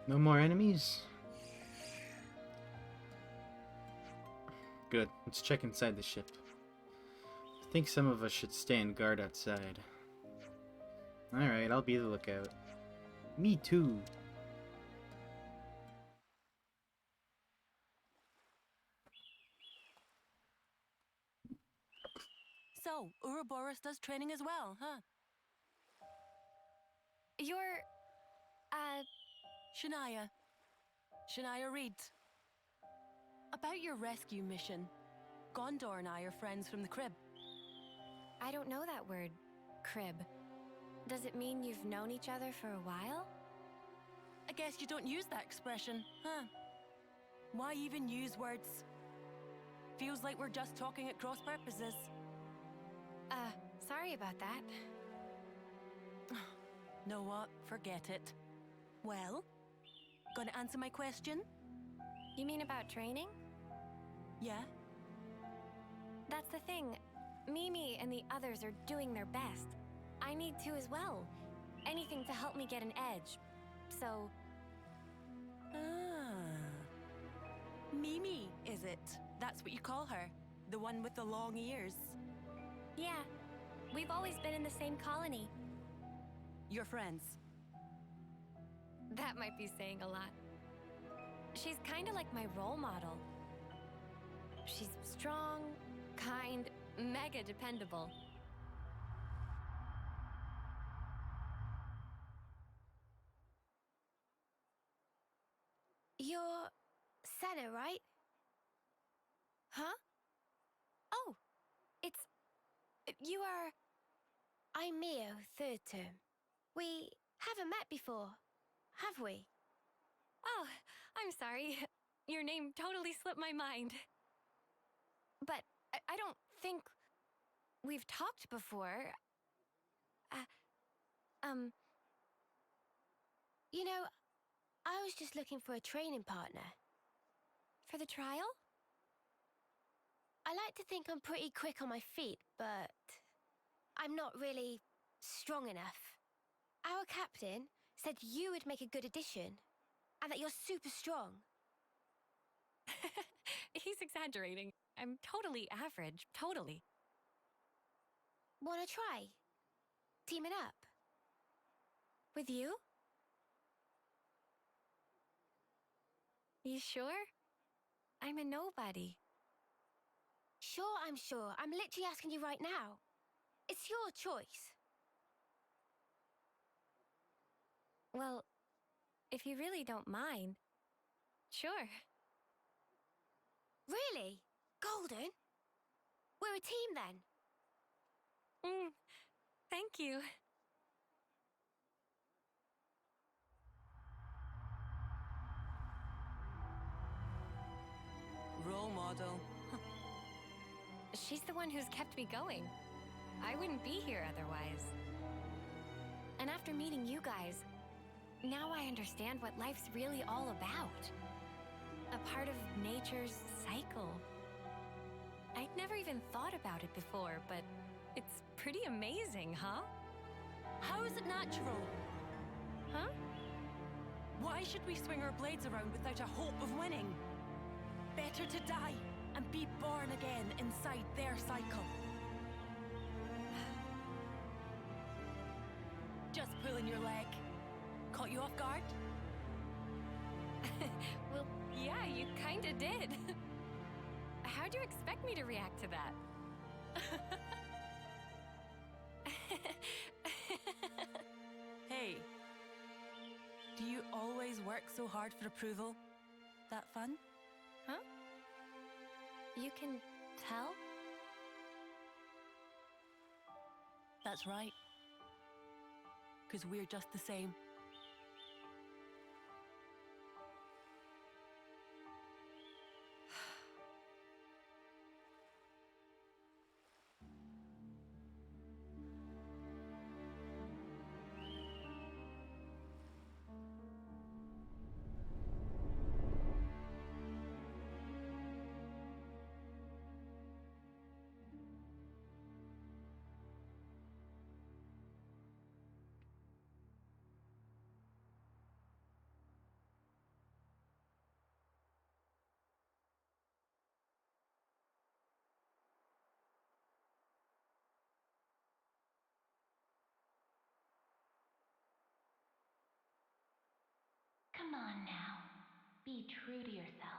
No more enemies? Good. Let's check inside the ship. I think some of us should stand guard outside. Alright, I'll be the lookout. Me too. So, Ouroboros does training as well, huh? You're... Shania. Shania Reed. About your rescue mission. Gondor and I are friends from the crib. I don't know that word, crib. Does it mean you've known each other for a while? I guess you don't use that expression, huh? Why even use words? Feels like we're just talking at cross purposes. Sorry about that. Know what? Forget it. Well, gonna answer my question? You mean about training? Yeah. That's the thing. Mimi and the others are doing their best. I need to as well. Anything to help me get an edge. So... Mimi, is it? That's what you call her? The one with the long ears? Yeah. We've always been in the same colony. You're friends? That might be saying a lot. She's kind of like my role model. She's strong, kind, mega dependable. You're Senna, right? Huh? Oh, it's... You are... I'm Mio, third term. We haven't met before, have we? Oh, I'm sorry. Your name totally slipped my mind. But I don't think we've talked before. You know, I was just looking for a training partner. For the trial? I like to think I'm pretty quick on my feet, but I'm not really strong enough. Our captain said you would make a good addition, and that you're super strong. He's exaggerating. I'm totally average, totally. Wanna try? Teaming up? With you? You sure? I'm a nobody. Sure, I'm sure. I'm literally asking you right now. It's your choice. Well, if you really don't mind, sure. Really? Golden? We're a team then. Thank you. Role model. She's the one who's kept me going. I wouldn't be here otherwise. And after meeting you guys, now I understand what life's really all about. A part of nature's cycle. I'd never even thought about it before, but it's pretty amazing, huh? How is it natural? Huh? Why should we swing our blades around without a hope of winning? Better to die and be born again inside their cycle. Just pulling your leg. Caught you off guard? Well, yeah, you kinda did. How'd you expect me to react to that? Hey, do you always work so hard for approval? That fun? Huh? You can tell? That's right. 'Cause we're just the same. Come on now. Be true to yourself.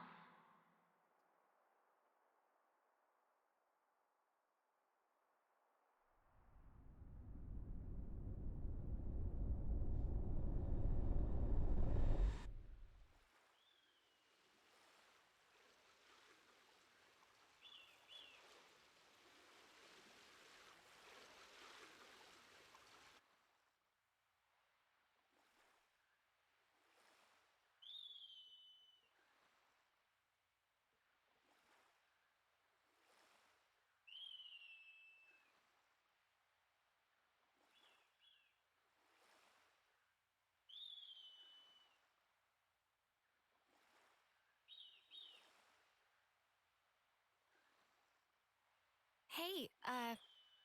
Hey,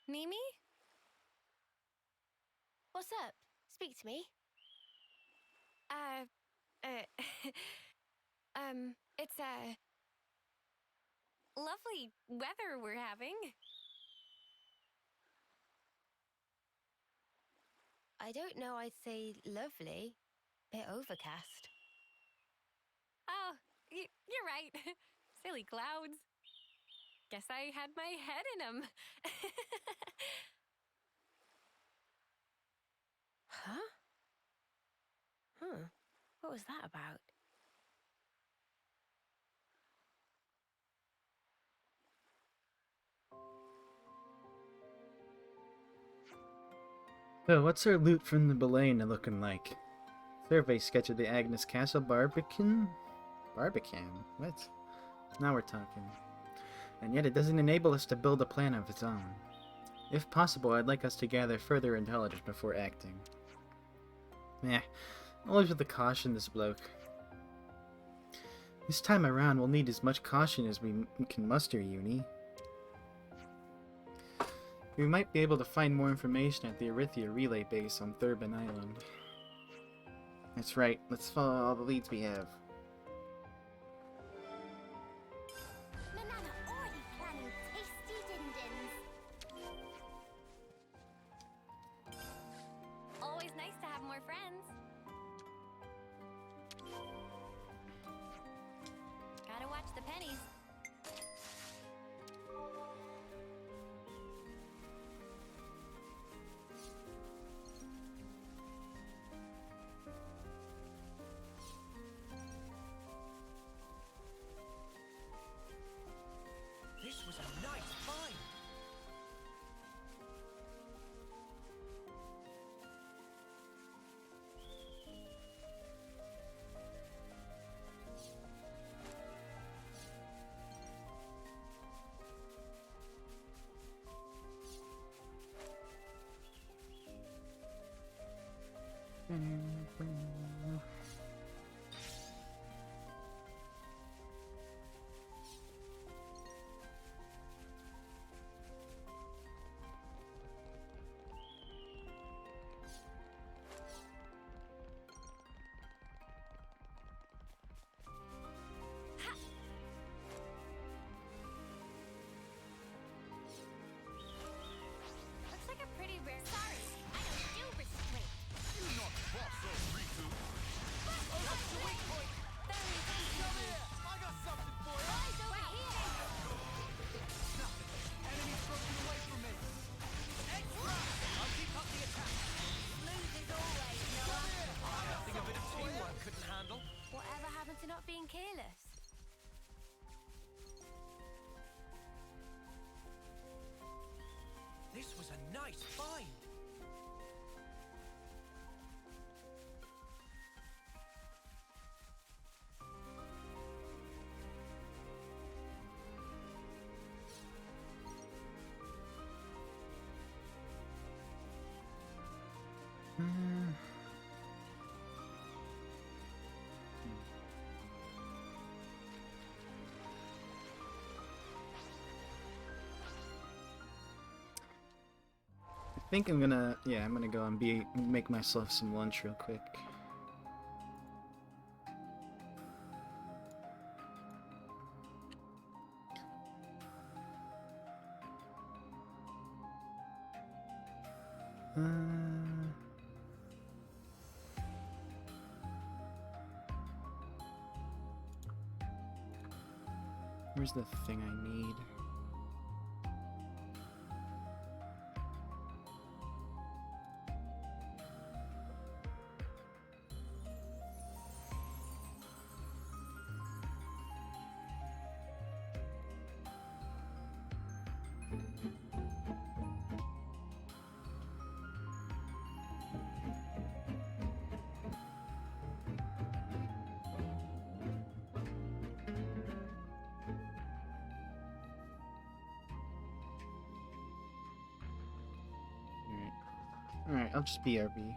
Mimi? What's up? Speak to me. It's, lovely weather we're having. I don't know I'd say lovely. Bit overcast. Oh, you're right. Silly clouds. Guess I had my head in them. Huh? What was that about? So, what's our loot from the Belane looking like? Survey sketch of the Agnes Castle Barbican? Barbican? What? Now we're talking. And yet it doesn't enable us to build a plan of its own. If possible, I'd like us to gather further intelligence before acting. Always with the caution, this bloke. This time around, we'll need as much caution as we can muster, Uni. We might be able to find more information at the Arithia relay base on Thurbin Island. That's right, let's follow all the leads we have. Nanana already planning tasty din-dins. Always nice to have more friends. Gotta watch the pennies. This was a nice find. Looks like a pretty rare. Sorry, I don't do restraint. You're not boss of Riku. That's the weak point. Very Come here! I got something for you! Eyes over here. Enemy's broken away from me! Extra! I'll keep up the attack. Smooth as always, Noah. Nothing a bit of teamwork couldn't handle. Whatever happened to not being careless? This was a nice find. I think I'm gonna go and make myself some lunch real quick. Where's the thing I need? Alright, I'll just BRB.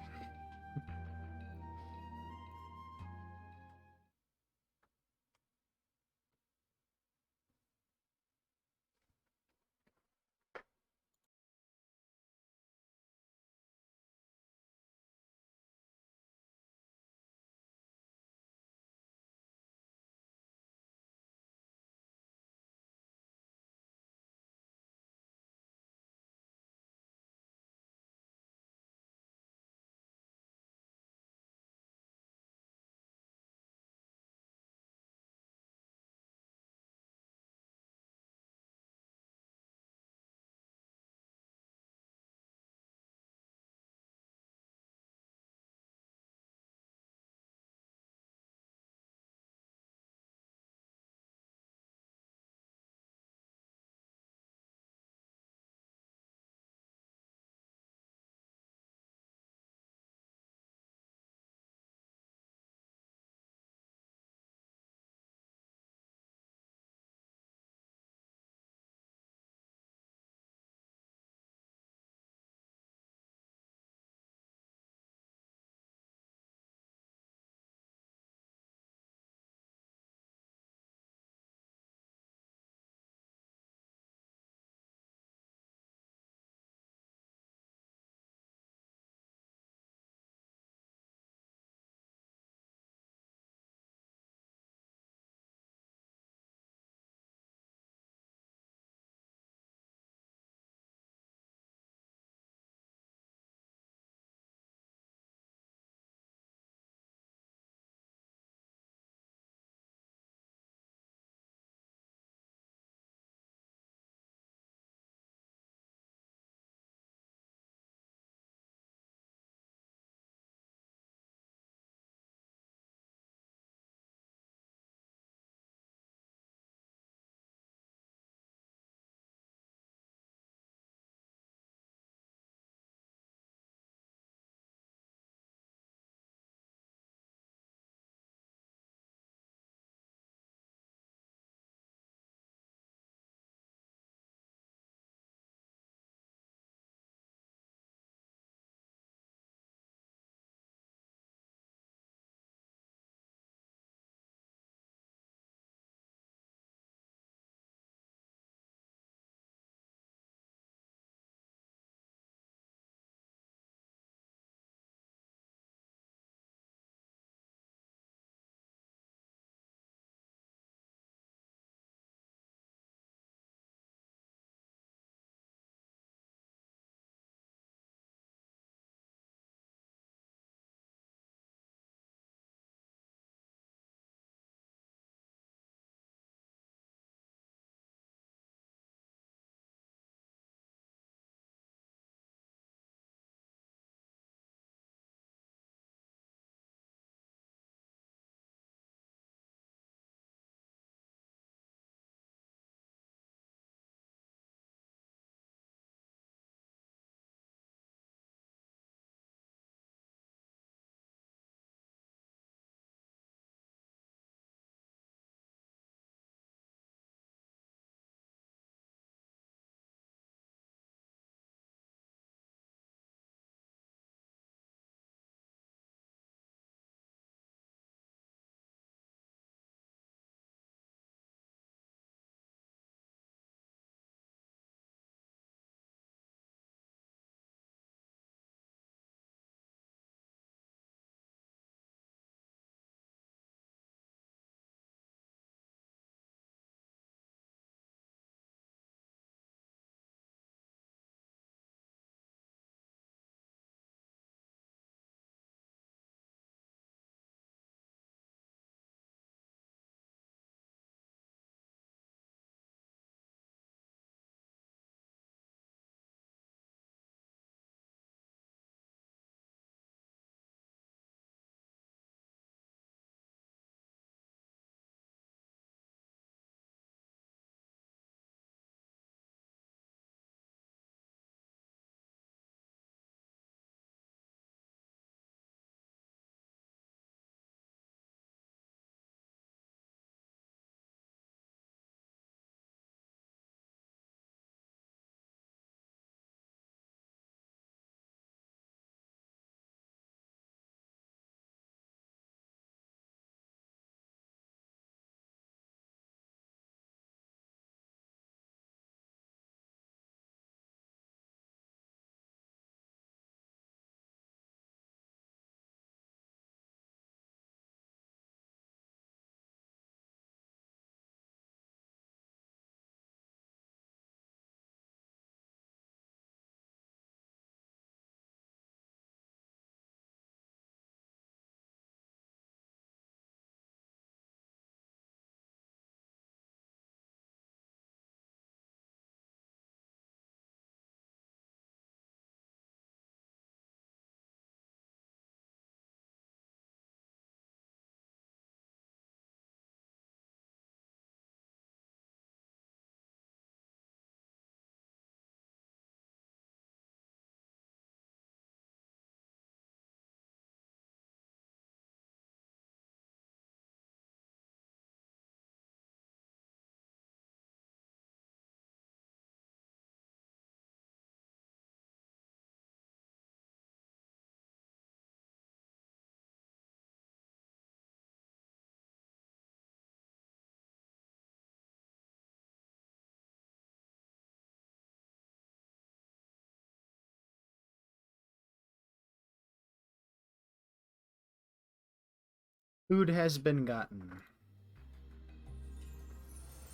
Food has been gotten.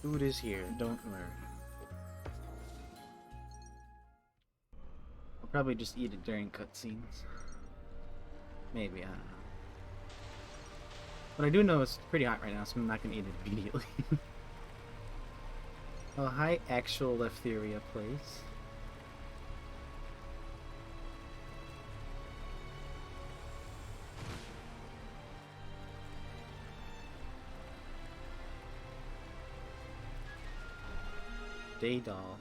Food is here, don't worry. I'll probably just eat it during cutscenes. Maybe, I don't know. But I do know it's pretty hot right now, so I'm not gonna eat it immediately. Oh, hi, actual Leftheria place. Daydall.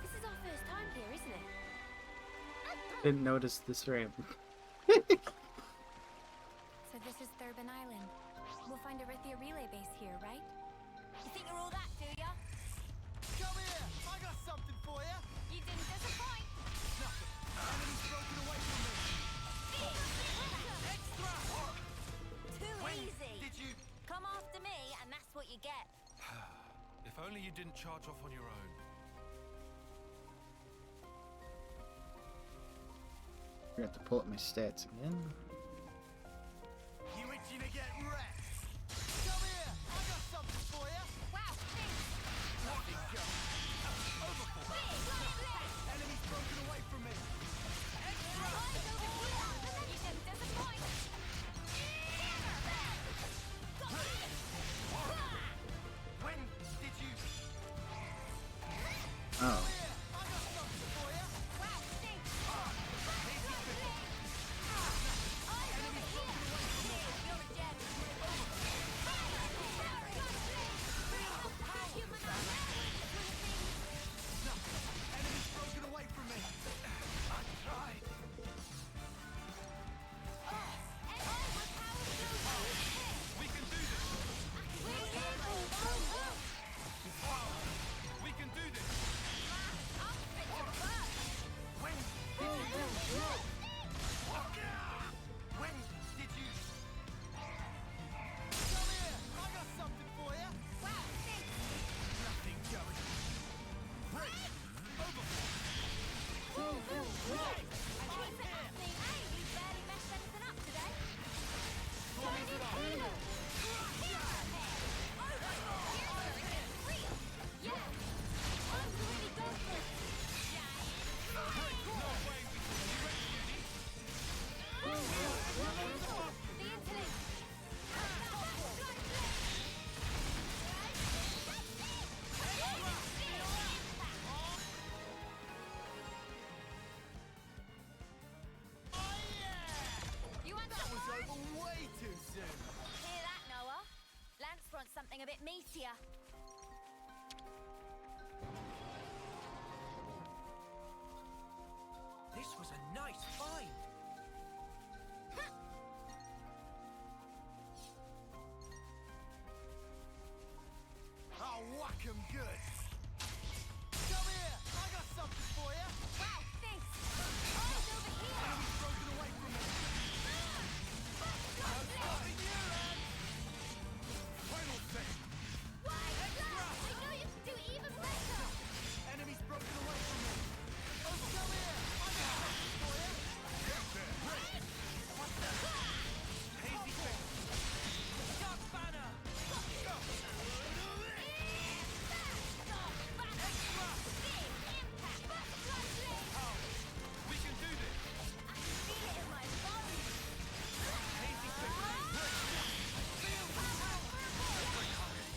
This is our first time here, isn't it? Didn't notice this ramp. So this is Thurbin Island. We'll find a Rithia relay base here, right? You think you're all that, do ya? Come here! I got something for you! You didn't disappoint! Nothing. Enemy's broken away from me. Extra! Too When easy. did you... Come after me, and that's what you get. If only you didn't charge off on your own. I have to pull up my stats again. You itching to get wrecked? Come here! I got something for you! Wow, thanks! Nothing, Joe. Overboard. Enemy's broken away from me. Extra! You didn't disappoint! When did you... Oh. Enemy's broken away from me. I tried. We can do this! We can do this! When did you... When did you... Come here! I got something for you! Nothing going. Break! Overboard! That was over way too soon! Hear that, Noah? Lance wants something a bit meatier. This was a nice find. I'll whack 'em good! Come here! I got something for you! Wow, thanks! Eyes over here! Enemy's broken away from me! I'm stopping you, lad! Final thing! I know you can do even better! Enemy's broken away from me! Oh, come here! I got something for you! What's that? Hazy thing! Dark banner. Go! We can do this! Feel it in my bones! Hazy thing!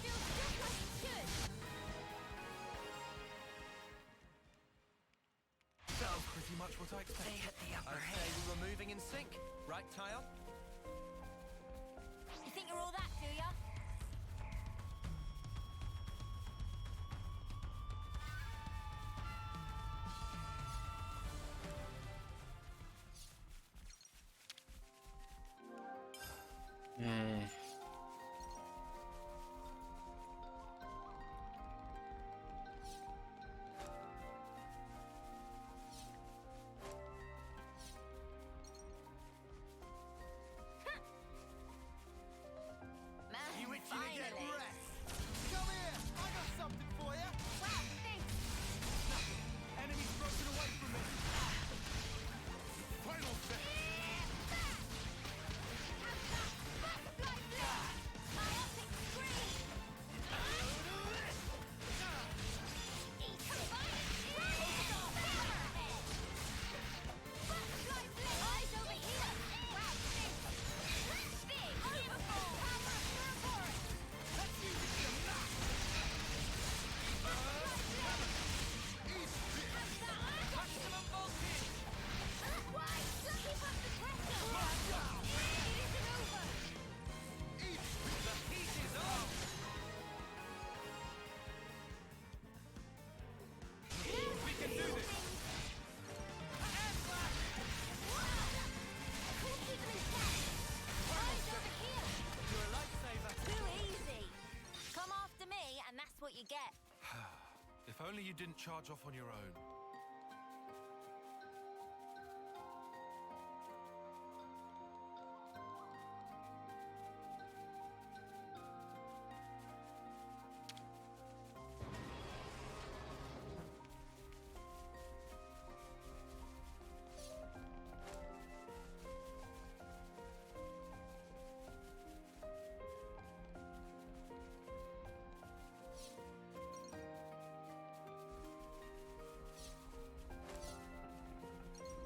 Feels just like it should! That was pretty much what I expected. They hit the upper head. I'd say we were moving in sync. Right, Tile? You think you're all that, do ya? Eh. If only you didn't charge off on your own.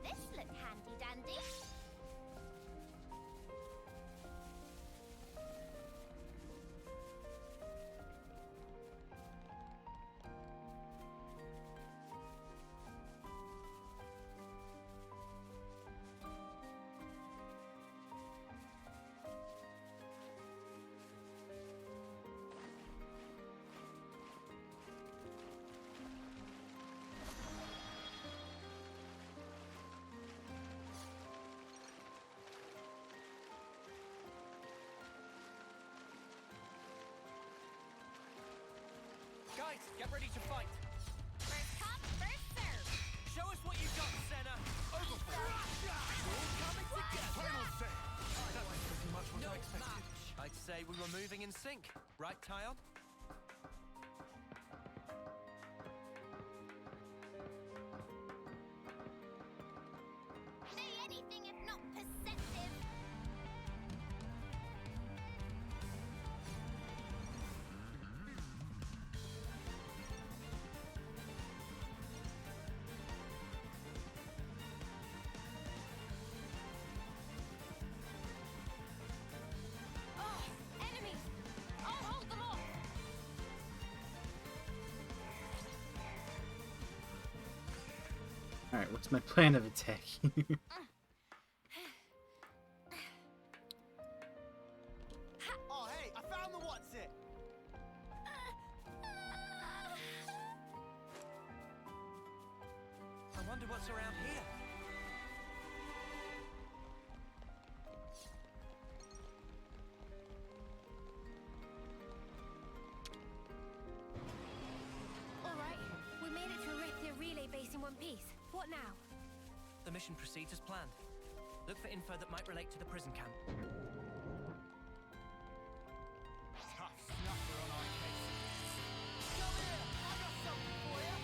This look handy dandy. Guys, get ready to fight. First come, first serve. Show us what you've got, Senna. Overboard. All coming together. Final say! That was pretty much what I expected. I'd say we were moving in sync, right, Tyon? Say anything if not perceptive. Oh, enemies! I'll hold them off! Alright, what's my plan of attack? Oh, hey, I found the what's it. I wonder what's around here. All right, we made it to Erithia relay base in one piece. What now? The mission proceeds as planned. Look for info that might relate to the prison camp. Tough snuffer on our case. Come here, I got something for you.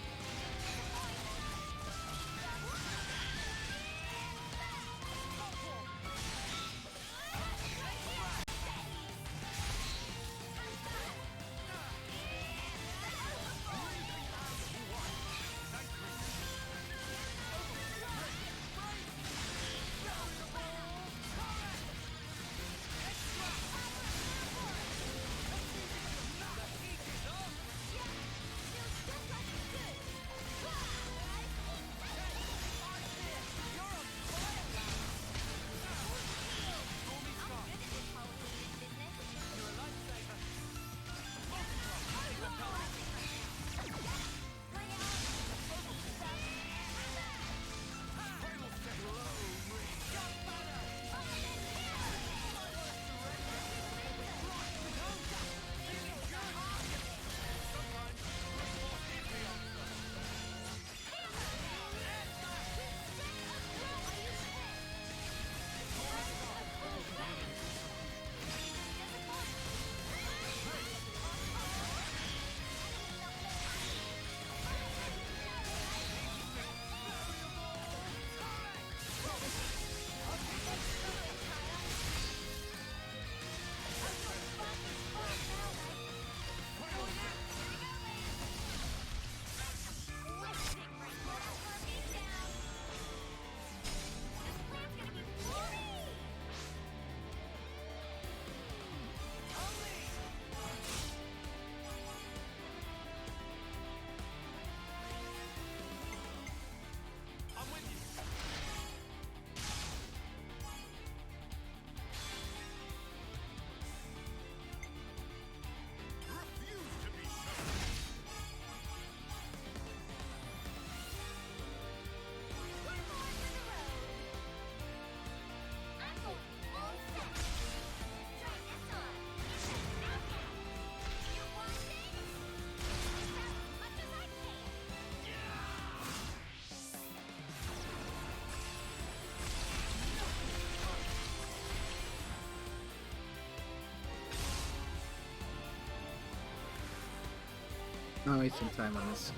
I'll waste some time on this.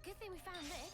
Good thing we found this.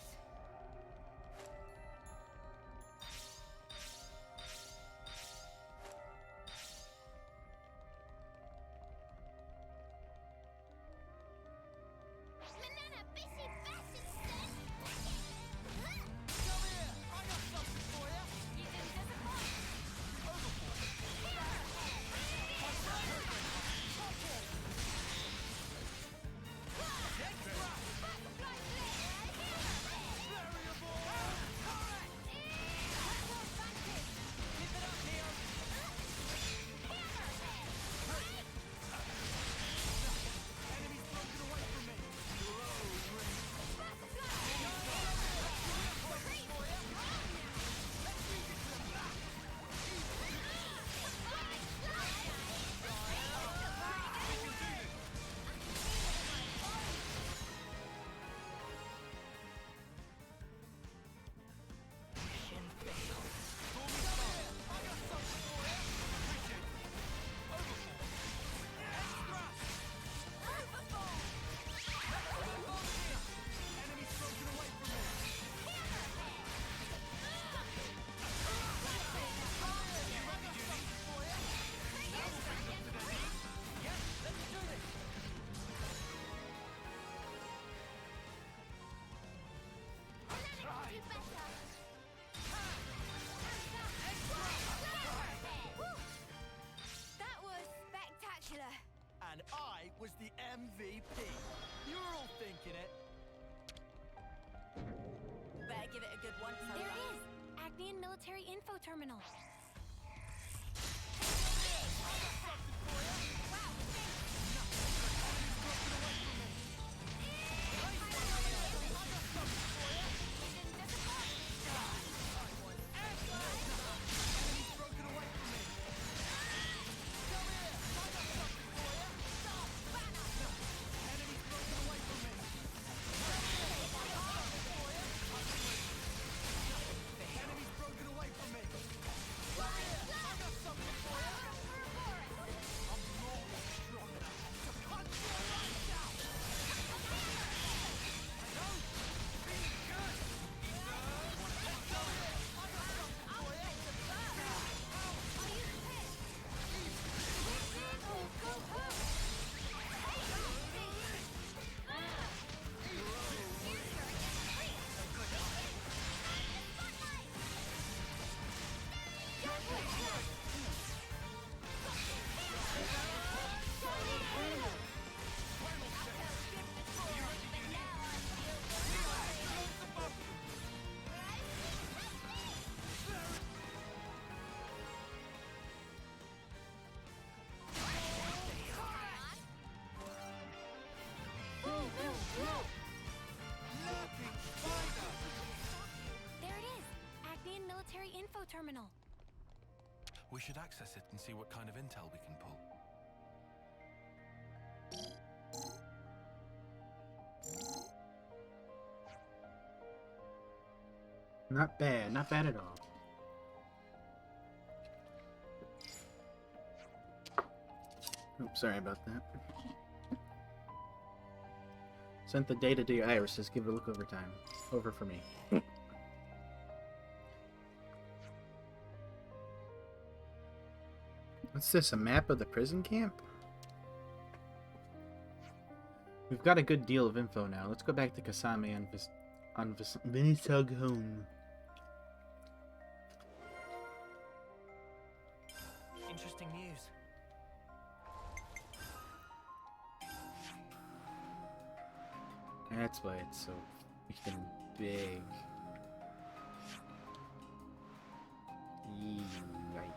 And I was the MVP. You were all thinking it. Better give it a good one. There it is! Agnian Military Info Terminal. There it is! Agnian Military Info Terminal. We should access it and see what kind of intel we can pull. Not bad, not bad at all. Oops, sorry about that. Sent the data to your irises. Give it a look over time. Over for me. What's this? A map of the prison camp? We've got a good deal of info now. Let's go back to Kasame on Vinisug home. Interesting news. That's why it's so freaking big. Right.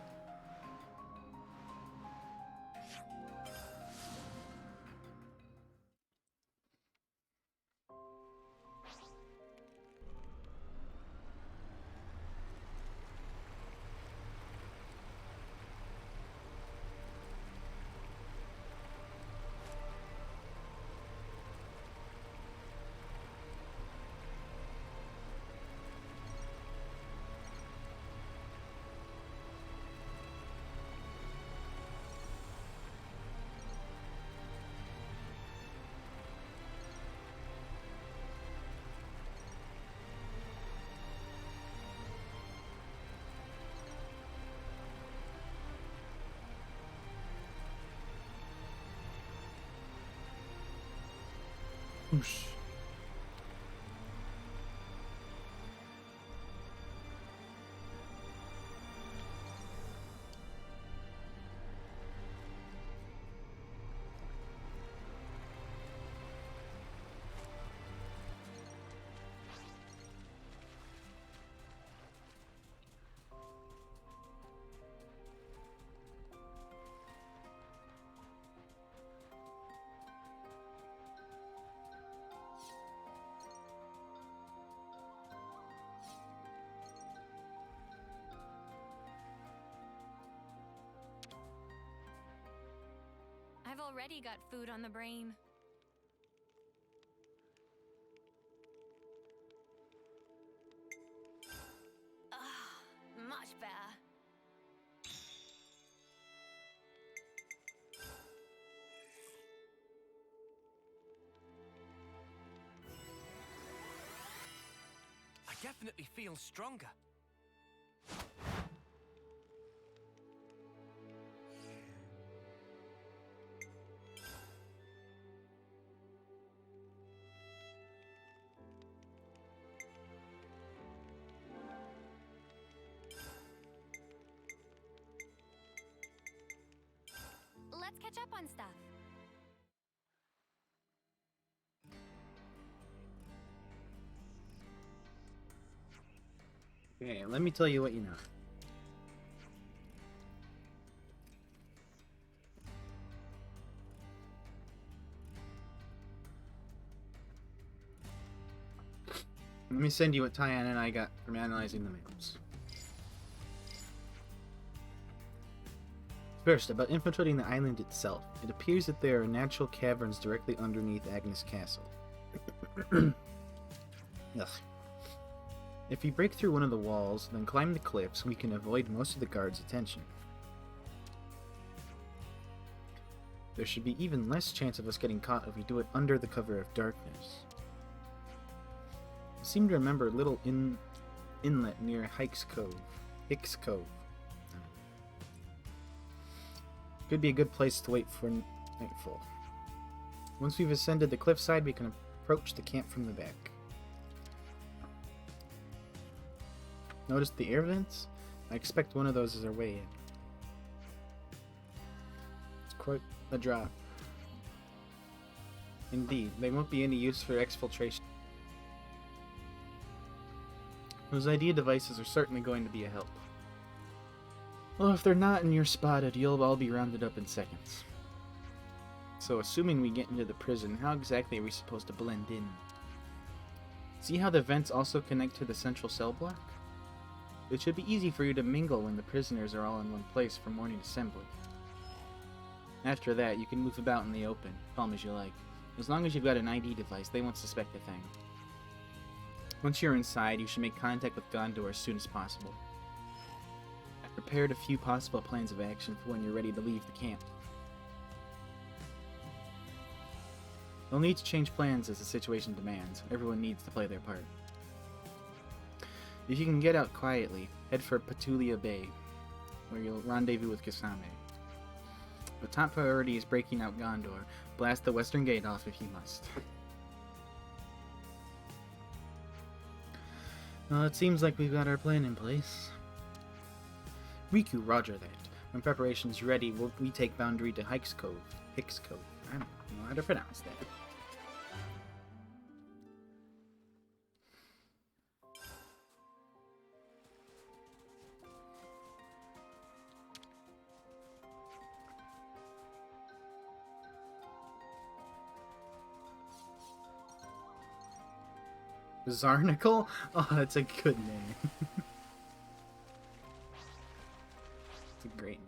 Whoosh. I've already got food on the brain. Much better. I definitely feel stronger. Let's catch up on stuff. Okay, let me tell you what you know. Let me send you what Tyann and I got from analyzing the maps. First, about infiltrating the island itself. It appears that there are natural caverns directly underneath Agnes Castle. Ugh. If we break through one of the walls, then climb the cliffs, we can avoid most of the guards' attention. There should be even less chance of us getting caught if we do it under the cover of darkness. I seem to remember a little inlet near Hicks Cove. Could be a good place to wait for nightfall. Once we've ascended the cliffside, we can approach the camp from the back. Notice the air vents? I expect one of those is our way in. It's quite a drop. Indeed, they won't be any use for exfiltration. Those ID devices are certainly going to be a help. Well, if they're not and you're spotted, you'll all be rounded up in seconds. So, assuming we get into the prison, how exactly are we supposed to blend in? See how the vents also connect to the central cell block? It should be easy for you to mingle when the prisoners are all in one place for morning assembly. After that, you can move about in the open, calm as you like. As long as you've got an ID device, they won't suspect a thing. Once you're inside, you should make contact with Gondor as soon as possible. I've prepared a few possible plans of action for when you're ready to leave the camp. You'll need to change plans as the situation demands. Everyone needs to play their part. If you can get out quietly, head for Petulia Bay, where you'll rendezvous with Kasame. But top priority is breaking out Gondor. Blast the western gate off if you must. Well, it seems like we've got our plan in place. Riku, roger that. When preparation's ready, we take boundary to Hicks Cove. I don't know how to pronounce that. Zarnicle? Oh, that's a good name. It's a great name.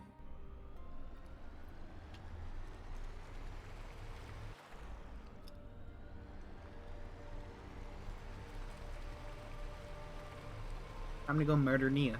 I'm gonna go murder Nia.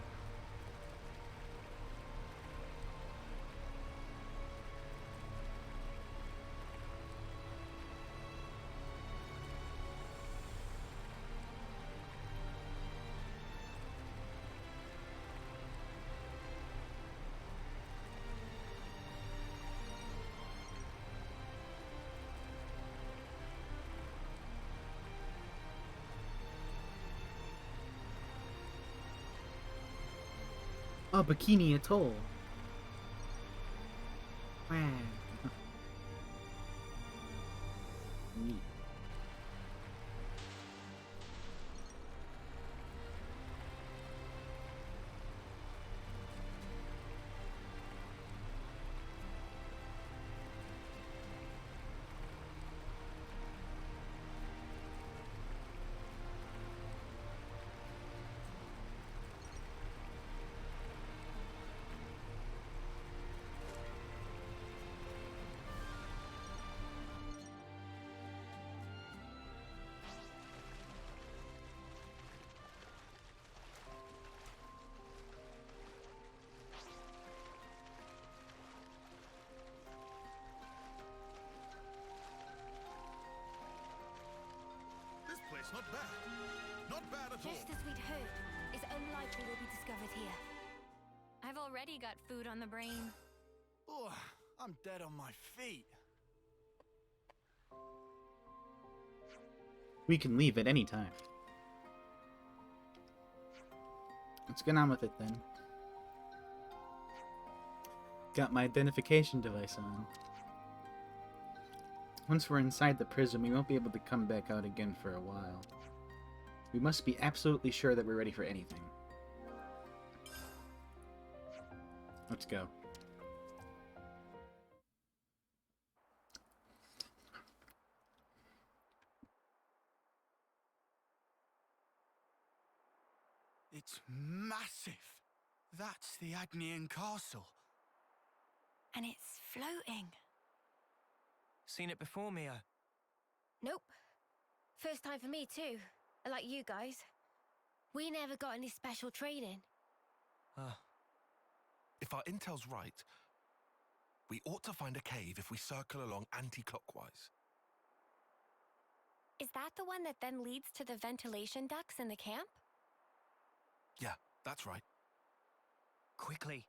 Oh, Bikini Atoll. Wow. Neat. This place not bad. Not bad at all. Just as we'd heard, it's unlikely we'll be discovered here. I've already got food on the brain. Oh, I'm dead on my feet. We can leave at any time. Let's get on with it then. Got my identification device on. Once we're inside the prison, we won't be able to come back out again for a while. We must be absolutely sure that we're ready for anything. Let's go. It's massive. That's the Agnian Castle. And it's floating. Seen it before, Mia? Nope. First time for me too. Like you guys. We never got any special training. If our intel's right, we ought to find a cave if we circle along anti-clockwise. Is that the one that then leads to the ventilation ducts in the camp? Yeah, that's right. Quickly.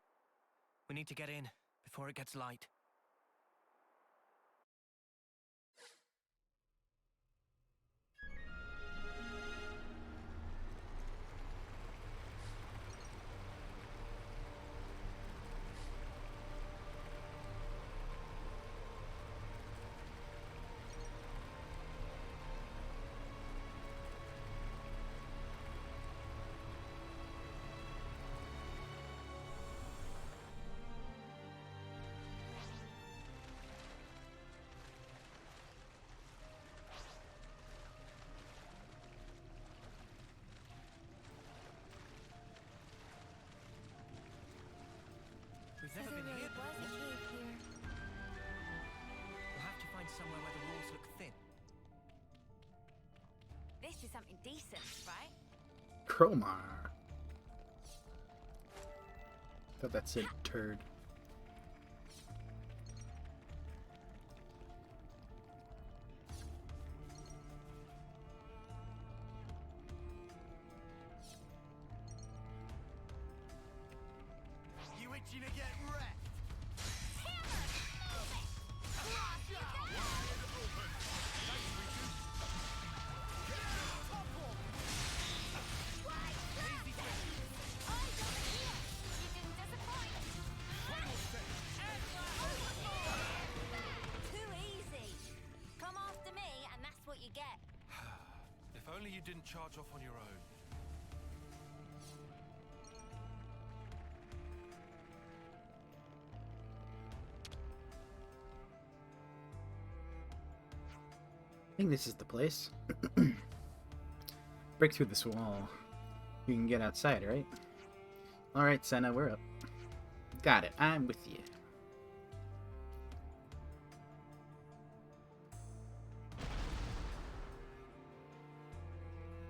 We need to get in before it gets light. We've never been here before. We'll have to find somewhere where the walls look thin. This is something decent, right? Cromar. Thought that said turd. You itching to get wrecked? Too easy. Come after me, and that's what you get. If only you didn't charge off on your own. I think this is the place. Break through this wall. We can get outside, right? Alright, Senna, we're up. Got it. I'm with you.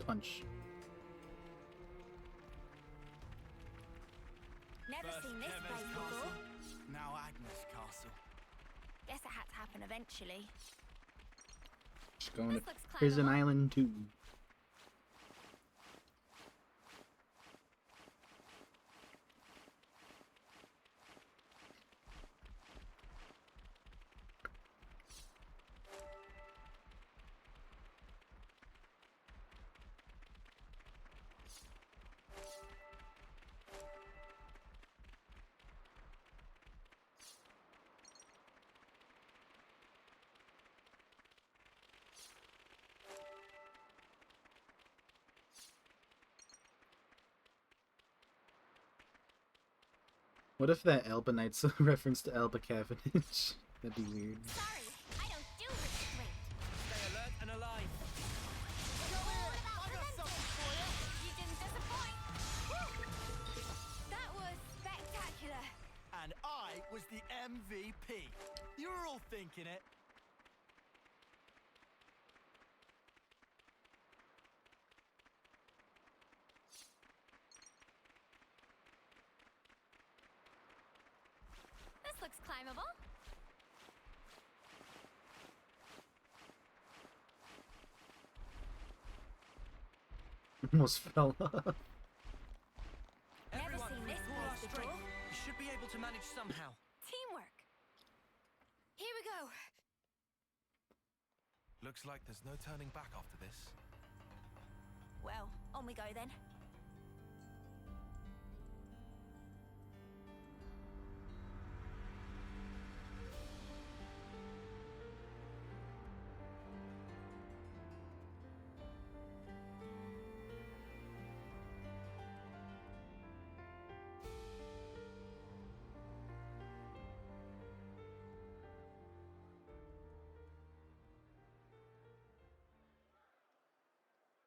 Punch. Never seen this place before. Now Agnes Castle. Guess it had to happen eventually. Just going to This looks kinda Prison hot. Island 2. What if that Alba Knight's a reference to Alba Cavendish? That'd be weird. Sorry, I don't do restraint. Stay alert and alive. You didn't disappoint. Woo! That was spectacular. And I was the MVP. You were all thinking it. This looks climbable. Almost fell off. Everyone, seen with this all our place before. strength, we should be able to manage somehow. Teamwork. Here we go. Looks like there's no turning back after this. Well, on we go then.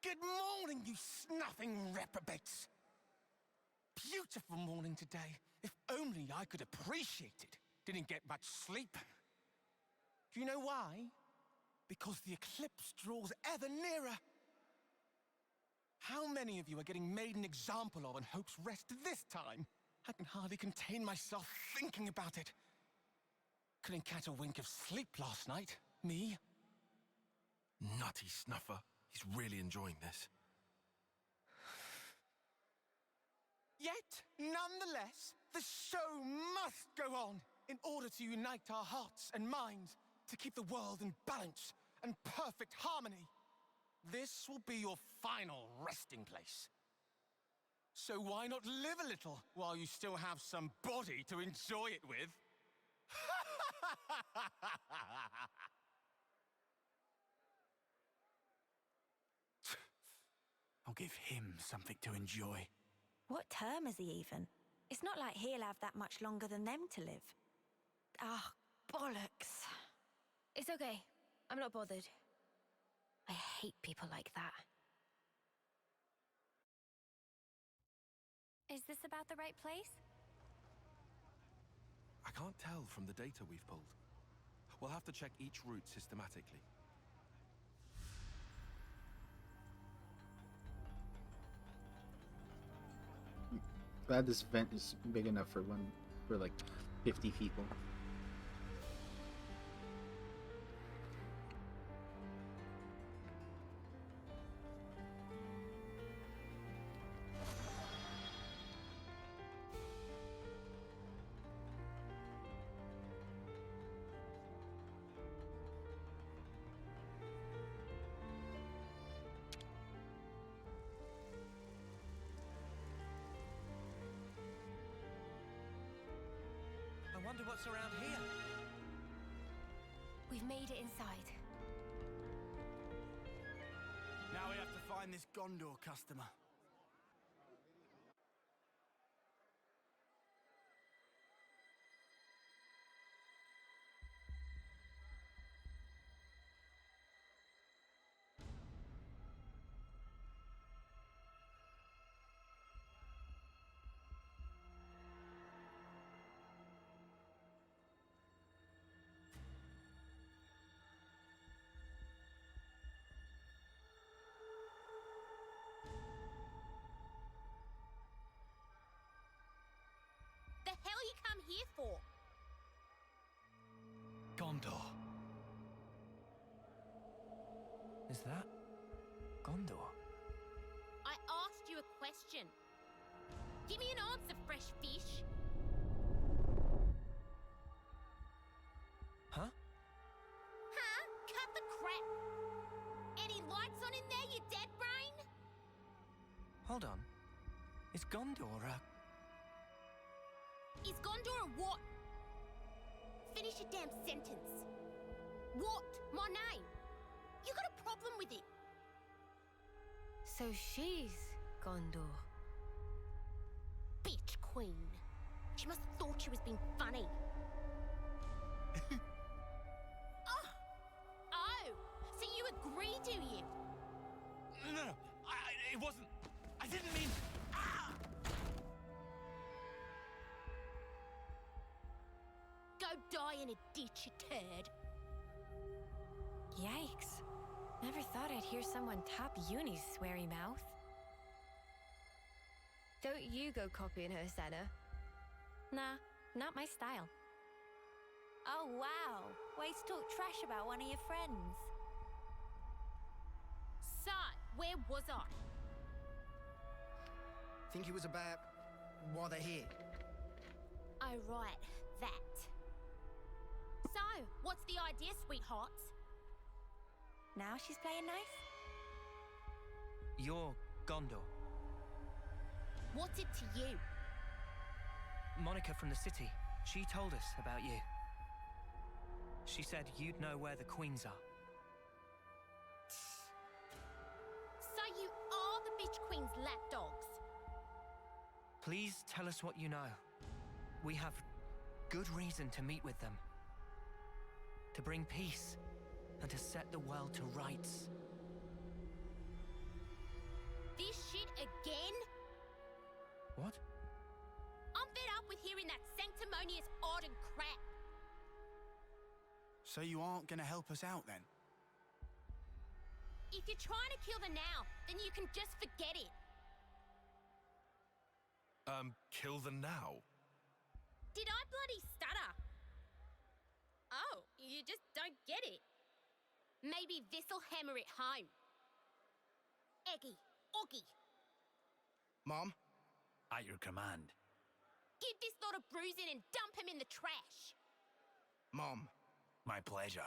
Good morning, you snuffing reprobates. Beautiful morning today. If only I could appreciate it. Didn't get much sleep. Do you know why? Because the eclipse draws ever nearer. How many of you are getting made an example of in Hope's Rest this time? I can hardly contain myself thinking about it. Couldn't catch a wink of sleep last night. Me? Nutty snuffer. He's really enjoying this. Yet, nonetheless, the show must go on in order to unite our hearts and minds to keep the world in balance and perfect harmony. This will be your final resting place. So why not live a little while you still have some body to enjoy it with? I'll give him something to enjoy. What term is he even? It's not like he'll have that much longer than them to live. Ah, bollocks. It's okay. I'm not bothered. I hate people like that. Is this about the right place? I can't tell from the data we've pulled. We'll have to check each route systematically. Glad this vent is big enough for like 50 people. I wonder what's around here. We've made it inside. Now we have to find this Gondor customer. The hell you come here for? Gondor. Is that Gondor? I asked you a question. Give me an answer, fresh fish. Huh? Huh? Cut the crap. Any lights on in there, you dead brain? Hold on. Is Gondor Is Gondor a what? Finish your damn sentence. What? My name? You got a problem with it? So she's Gondor. Bitch queen. She must have thought she was being funny. Oh, so you agree, do you? No, it wasn't. I didn't mean. Go die in a ditch, you turd. Yikes. Never thought I'd hear someone tap Uni's sweary mouth. Don't you go copying her, Senna. Nah, not my style. Oh, wow. Way to talk trash about one of your friends. So, where was I? Think it was about why they're here. Oh, right, that. So, what's the idea, sweethearts? Now she's playing nice? You're Gondor. What's it to you? Monica from the city. She told us about you. She said you'd know where the queens are. So you are the bitch queen's lapdogs? Please tell us what you know. We have good reason to meet with them. To bring peace and to set the world to rights. This shit again? What? I'm fed up with hearing that sanctimonious ardent crap. So you aren't gonna help us out then? If you're trying to kill the now, then you can just forget it. Kill the now? Did I bloody stutter? Oh, you just don't get it. Maybe this'll hammer it home. Eggy, Oggy, Mom? At your command. give this lot of bruising and dump him in the trash. Mom. My pleasure.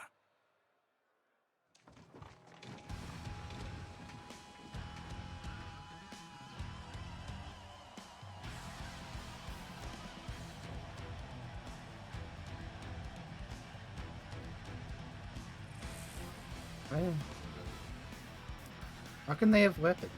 Well, how can they have weapons?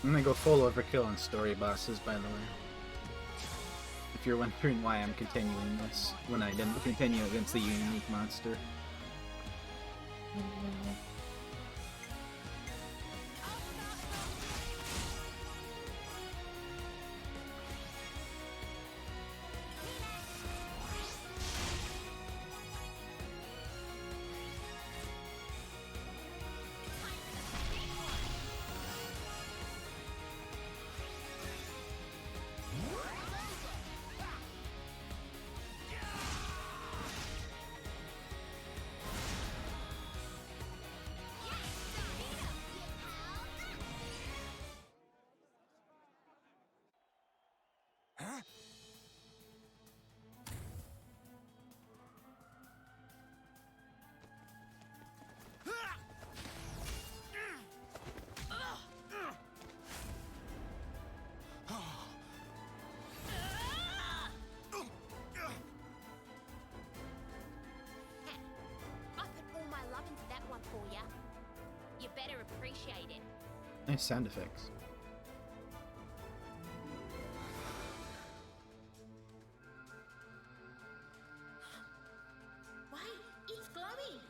I'm gonna go full overkill on story bosses, by the way. If you're wondering why I'm continuing this, when I didn't continue against the unique monster. I put all my love into that one for ya. You better appreciate it. Nice sound effects. Wait, it's glowing.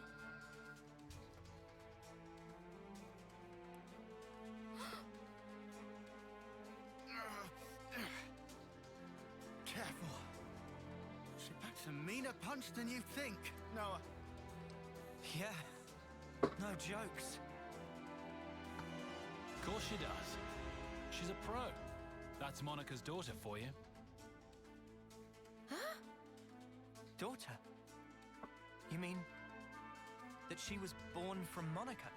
Careful. She packs a meaner punch than you think, Noah. Yeah, no jokes. Of course she does. She's a pro. That's Monica's daughter for you. Daughter? You mean that she was born from Monica?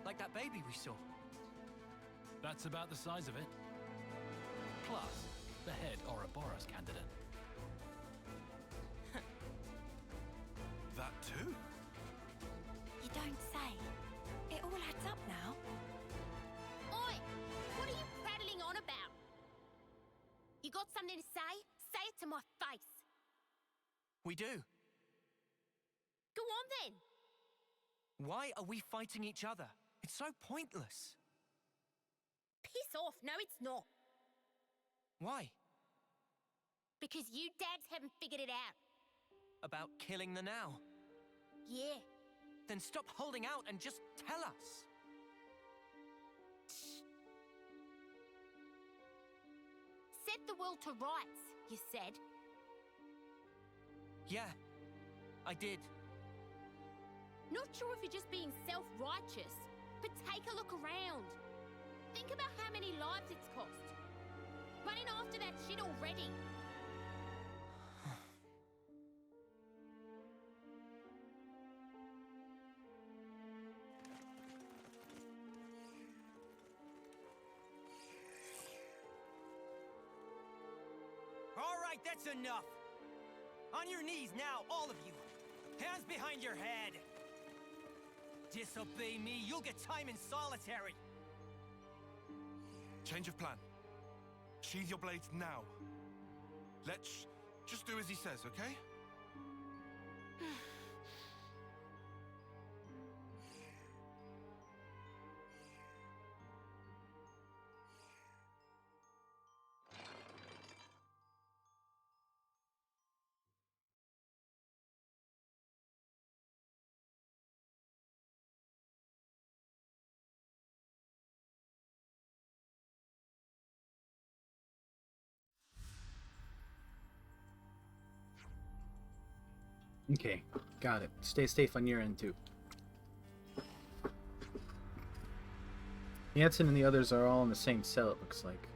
Like that baby we saw? That's about the size of it. Plus, the head Ouroboros candidate. That too? You don't say. It all adds up now. Oi! What are you prattling on about? You got something to say? Say it to my face. We do. Go on then. Why are we fighting each other? It's so pointless. Piss off. No, it's not. Why? Because you dads haven't figured it out. About killing the Now? Yeah. Then stop holding out and just tell us. Set the world to rights, you said. Yeah, I did. Not sure if you're just being self-righteous, but take a look around. Think about how many lives it's cost. Running after that shit already. All right, that's enough. On your knees now, all of you. Hands behind your head. Disobey me, you'll get time in solitary. Change of plan. Sheathe your blades now. Let's just do as he says, okay? Okay, got it. Stay safe on your end too. Jansen and the others are all in the same cell, it looks like.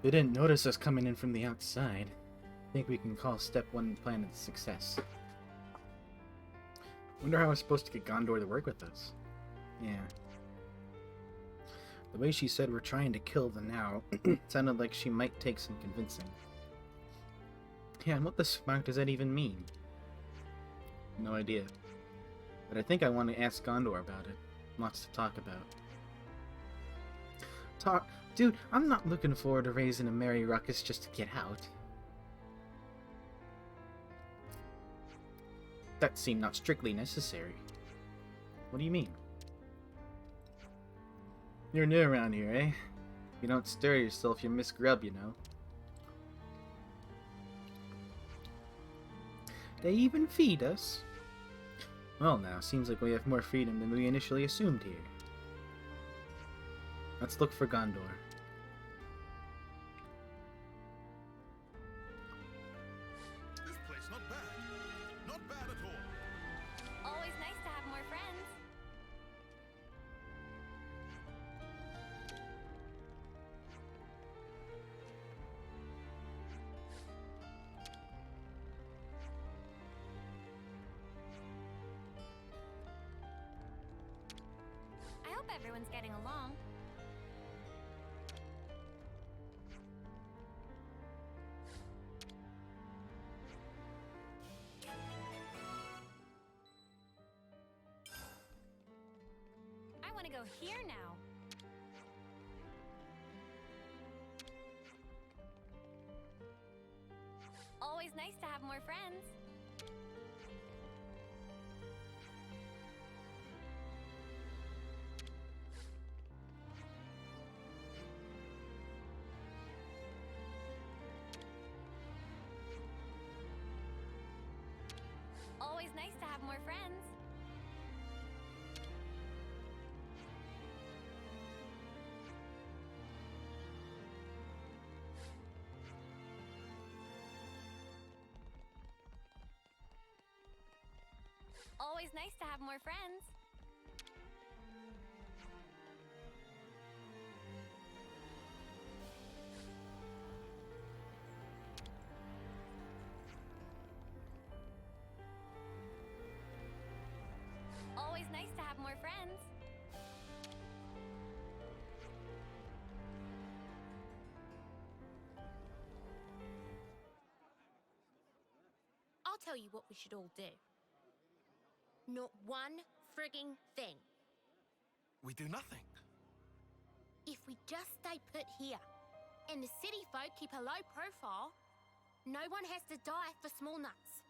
They didn't notice us coming in from the outside. I think we can call step 1 plan a success. Wonder how we're supposed to get Gondor to work with us. Yeah. The way she said we're trying to kill the Now sounded like she might take some convincing. Yeah, and what the smack does that even mean? No idea. But I think I want to ask Gondor about it. Lots to talk about. Dude, I'm not looking forward to raising a merry ruckus just to get out. That seemed not strictly necessary. What do you mean? You're new around here, eh? You don't stir yourself, you miss grub, you know. They even feed us? Well now, seems like we have more freedom than we initially assumed here. Let's look for Gondor. This place not bad. Not bad at all. Always nice to have more friends. I hope everyone's getting along. I want to go here now. Always nice to have more friends. Always nice to have more friends. Always nice to have more friends. Always nice to have more friends. I'll tell you what we should all do. Not one frigging thing. We do nothing. If we just stay put here, and the city folk keep a low profile, no one has to die for small nuts.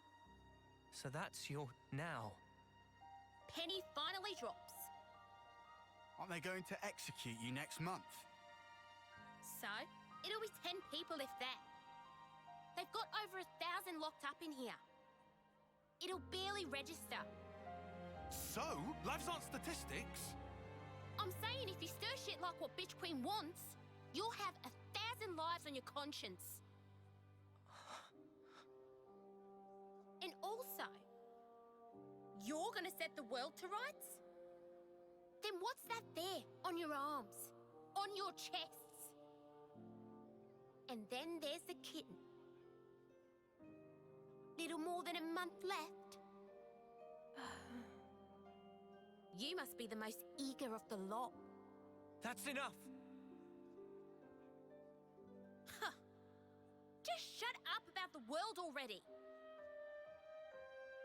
So that's your now. Penny finally drops. Aren't they going to execute you next month? So, it'll be 10 people if that. They've got over 1,000 locked up in here. It'll barely register. So? Lives aren't statistics? I'm saying if you stir shit like what Bitch Queen wants, you'll have 1,000 lives on your conscience. And also, you're gonna set the world to rights? Then what's that there on your arms? On your chests? And then there's the kitten. Little more than a month left. You must be the most eager of the lot. That's enough. Huh. Just shut up about the world already.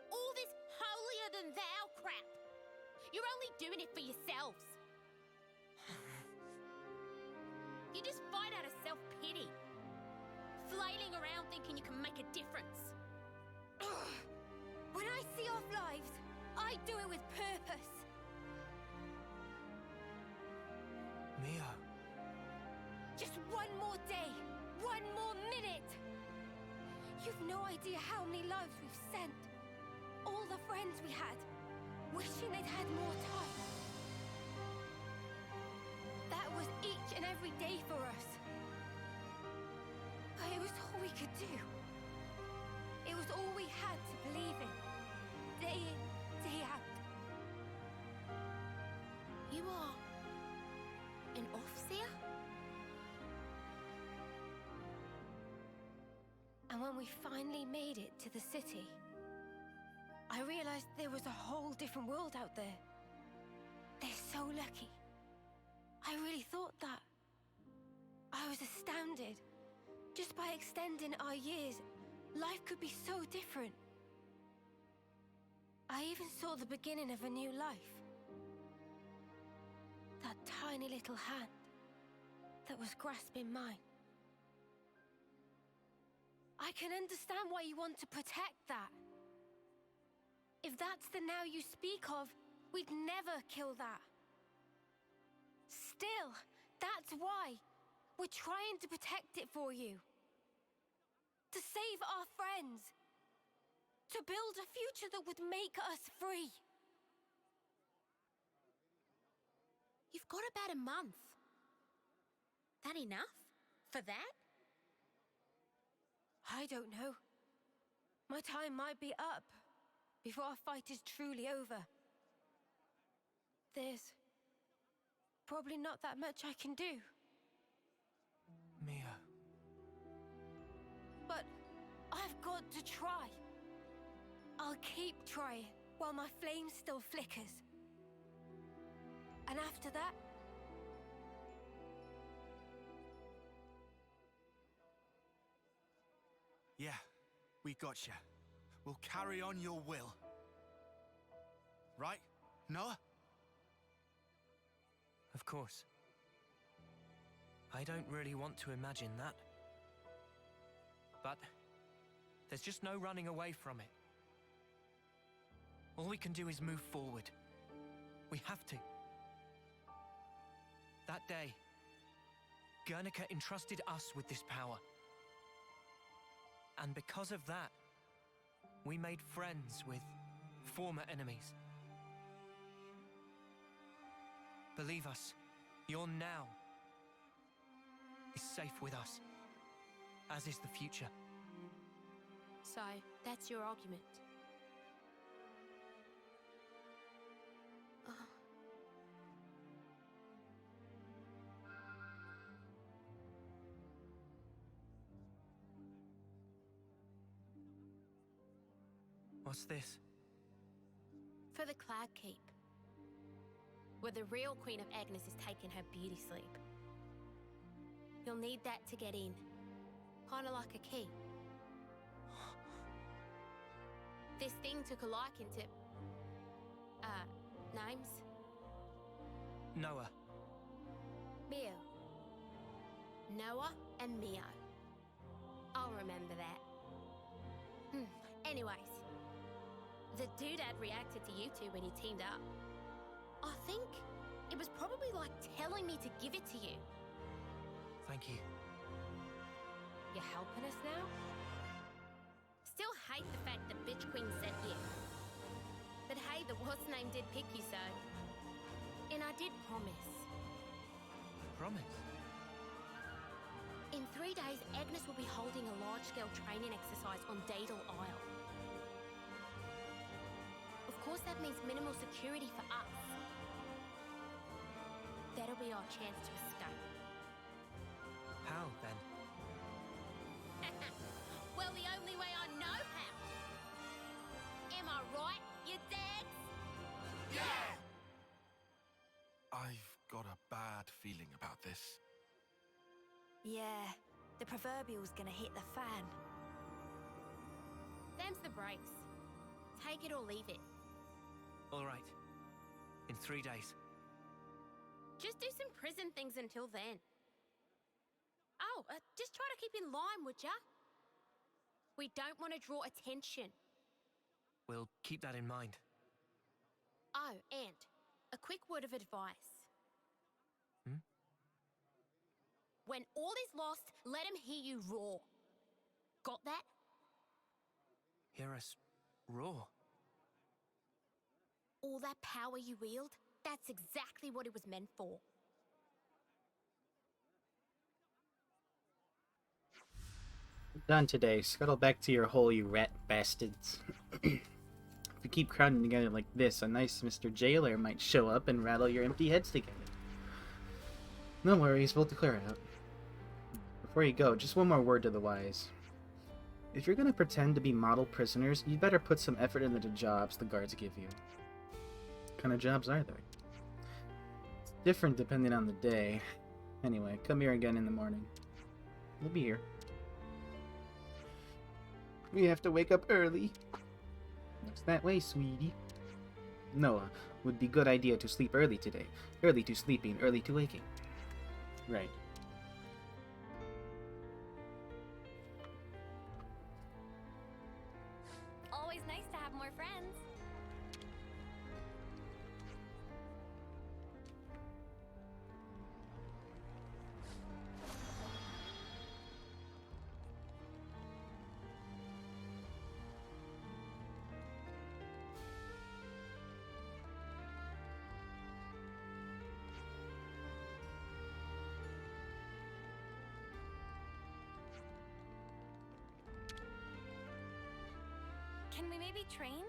All this holier than thou crap. You're only doing it for yourselves. You just fight out of self-pity. Flailing around thinking you can make a difference. When I see off lives, I do it with purpose. Mia. Just one more day, one more minute. You've no idea how many lives we've sent. All the friends we had, wishing they'd had more time. That was each and every day for us. But it was all we could do. It was all we had to believe in. Day in, day out. You are an overseer? And when we finally made it to the city, I realized there was a whole different world out there. They're so lucky. I really thought that. I was astounded. Just by extending our years, life could be so different. I even saw the beginning of a new life. That tiny little hand that was grasping mine. I can understand why you want to protect that. If that's the now you speak of, we'd never kill that. Still, that's why. We're trying to protect it for you. To save our friends. To build a future that would make us free. You've got about a month. That enough? For that? I don't know. My time might be up before our fight is truly over. There's probably not that much I can do. Mio. But I've got to try. I'll keep trying while my flame still flickers. And after that, Yeah, we gotcha. We'll carry on your will. Right, Noah? Of course. I don't really want to imagine that. But there's just no running away from it. All we can do is move forward. We have to. That day, Guernica entrusted us with this power. And because of that, we made friends with former enemies. Believe us, your now is safe with us, as is the future. So, that's your argument. What's this? For the Cloud Keep. Where the real Queen of Agnes is taking her beauty sleep. You'll need that to get in. Kinda like a key. This thing took a liking to... names? Noah. Mio. Noah and Mio. I'll remember that. Anyways. The doodad reacted to you two when you teamed up. I think it was probably like telling me to give it to you. Thank you. You're helping us now? Still hate the fact the bitch queen sent you. But hey, the what's name did pick you so. And I did promise. Promise? In 3 days, Agnes will be holding a large-scale training exercise on Daedal Isle. Of course, that means minimal security for us. That'll be our chance to escape. How, then? Well, the only way I know how. Am I right, you dads? Yeah! I've got a bad feeling about this. Yeah, the proverbial's gonna hit the fan. Them's the breaks. Take it or leave it. All right. In 3 days. Just do some prison things until then. Oh, just try to keep in line, would ya? We don't want to draw attention. We'll keep that in mind. Oh, and a quick word of advice. When all is lost, let him hear you roar. Got that? Hear us roar? All that power you wield, that's exactly what it was meant for. Done today. Scuttle back to your hole, you rat bastards. If you keep crowding together like this, a nice Mr. Jailer might show up and rattle your empty heads together. No worries, we'll declare it out. Before you go, just one more word to the wise. If you're gonna pretend to be model prisoners, you'd better put some effort into the jobs the guards give you. What kind of jobs are they? It's different depending on the day. Anyway, come here again in the morning. We'll be here. We have to wake up early. Looks that way, sweetie. Noah, would be good idea to sleep early today. Early to sleeping, early to waking. Right. Always nice to have more friends. Can we maybe train?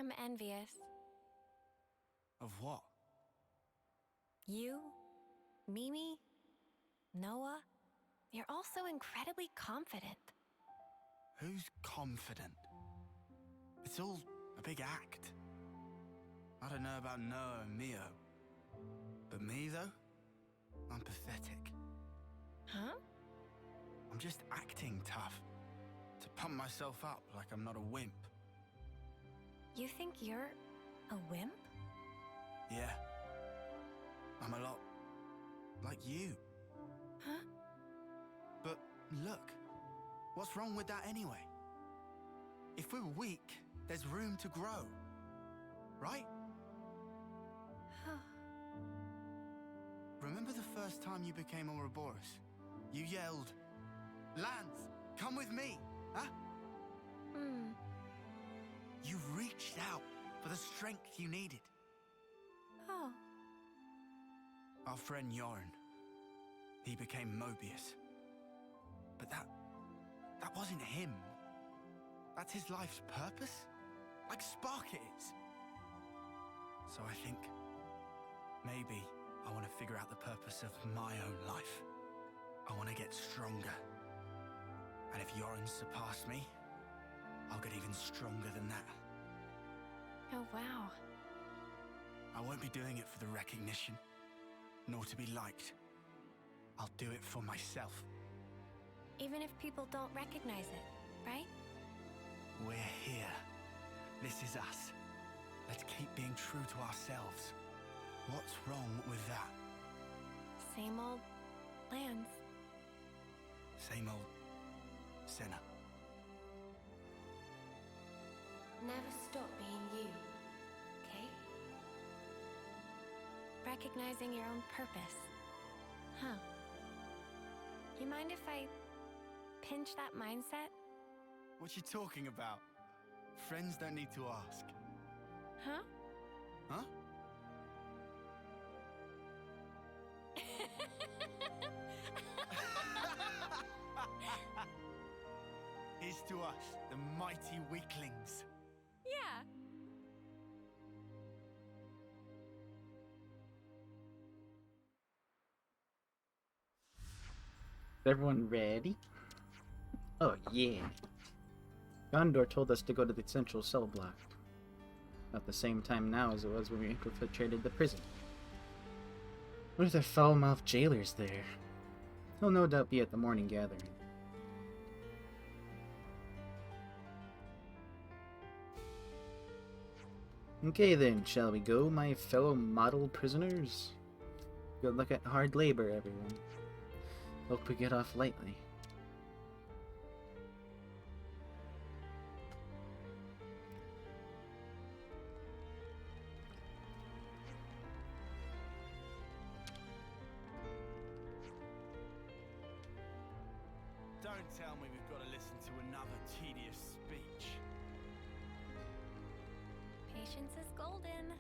I'm envious. Of what? You, Mimi, Noah, you're all so incredibly confident. Who's confident? It's all a big act. I don't know about Noah and Mio. But me, though? I'm pathetic. Huh? I'm just acting tough. To pump myself up like I'm not a wimp. You think you're a wimp? Yeah. I'm a lot like you. Huh? But look, what's wrong with that anyway? If we're weak, there's room to grow. Right? Remember the first time you became Ouroboros? You yelled, "Lance, come with me!" Huh? You reached out for the strength you needed. Oh. Our friend Jorn, he became Mobius. But that wasn't him. That's his life's purpose? Like Spark it is. So I think maybe I want to figure out the purpose of my own life. I want to get stronger. And if Jorn surpassed me, I'll get even stronger than that. Oh, wow. I won't be doing it for the recognition, nor to be liked. I'll do it for myself. Even if people don't recognize it, right? We're here. This is us. Let's keep being true to ourselves. What's wrong with that? Same old Lance. Same old Senna. Never stop being you, okay? Recognizing your own purpose. Huh. You mind if I pinch that mindset? What you talking about? Friends don't need to ask. Huh? Huh? Here's to us, the mighty weaklings. Yeah. Is everyone ready? Oh yeah. Gondor told us to go to the central cell block. About the same time now as it was when we infiltrated the prison. What if there are foul-mouthed jailers there? He'll no doubt be at the morning gathering. Okay then, shall we go, my fellow model prisoners? Good luck at hard labor, everyone. Hope we get off lightly. Don't tell me we've got to listen to another tedious speech. Patience is golden.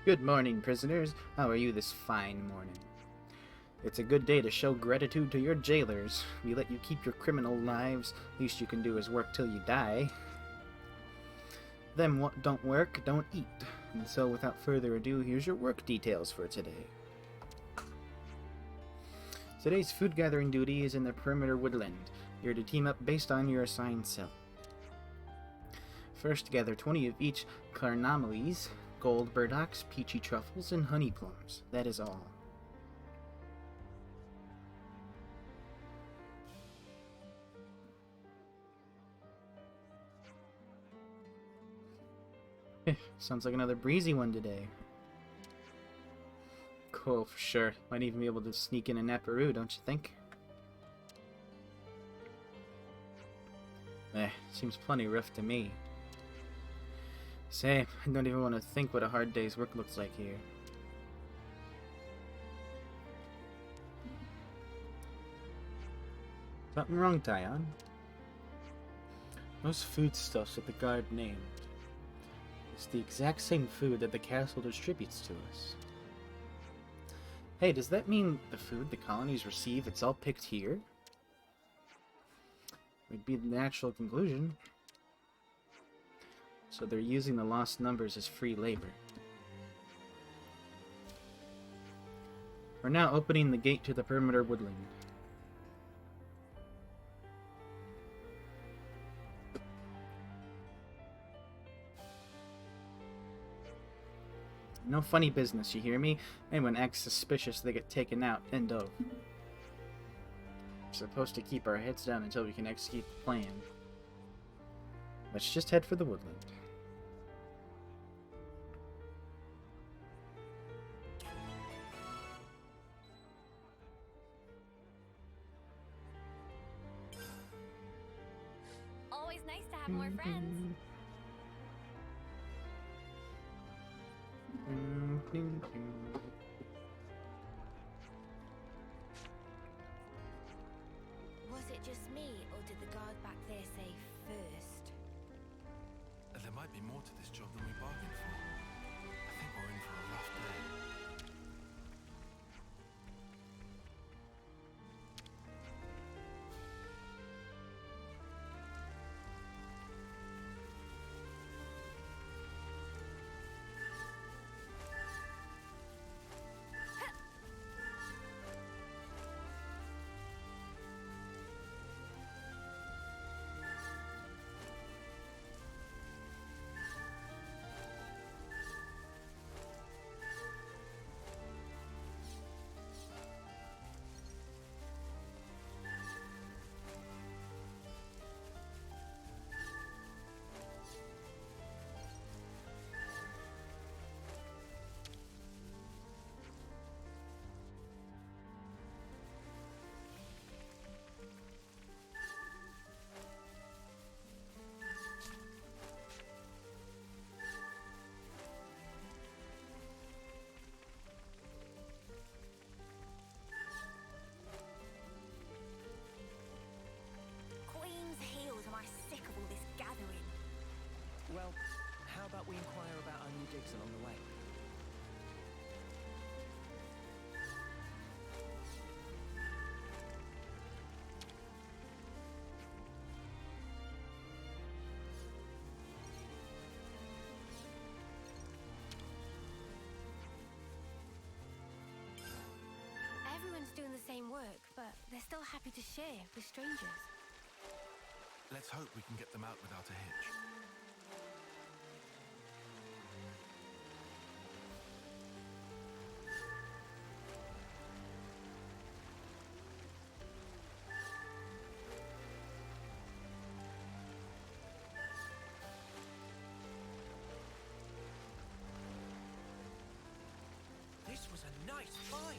Good morning, prisoners. How are you this fine morning? It's a good day to show gratitude to your jailers. We let you keep your criminal lives. Least you can do is work till you die. Them what don't work, don't eat. And so, without further ado, here's your work details for today. Today's food gathering duty is in the perimeter woodland. You're to team up based on your assigned cell. First, gather 20 of each Chronicles, gold burdocks, peachy truffles, and honey plums. That is all. Sounds like another breezy one today. Cool, for sure. Might even be able to sneak in a naparoo, don't you think? Seems plenty rough to me. Say, I don't even want to think what a hard day's work looks like here. Something wrong, Tyon? Those foodstuffs that the guard named. It's the exact same food that the castle distributes to us. Hey, does that mean the food the colonies receive, it's all picked here? Would be the natural conclusion. So they're using the lost numbers as free labor. We're now opening the gate to the perimeter woodland. No funny business, you hear me? Anyone acts suspicious, they get taken out. End of. We're supposed to keep our heads down until we can execute the plan. Let's just head for the woodland. Always nice to have more friends. Was it just me, or did the guard back there say first? There might be more to this job than we bargained for. I think we're in for a rough day. Queen's heels, am I sick of all this gathering? Well, how about we inquire about our new digs along the way? Everyone's doing the same work, but they're still happy to share with strangers. Let's hope we can get them out without a hitch. This was a nice find.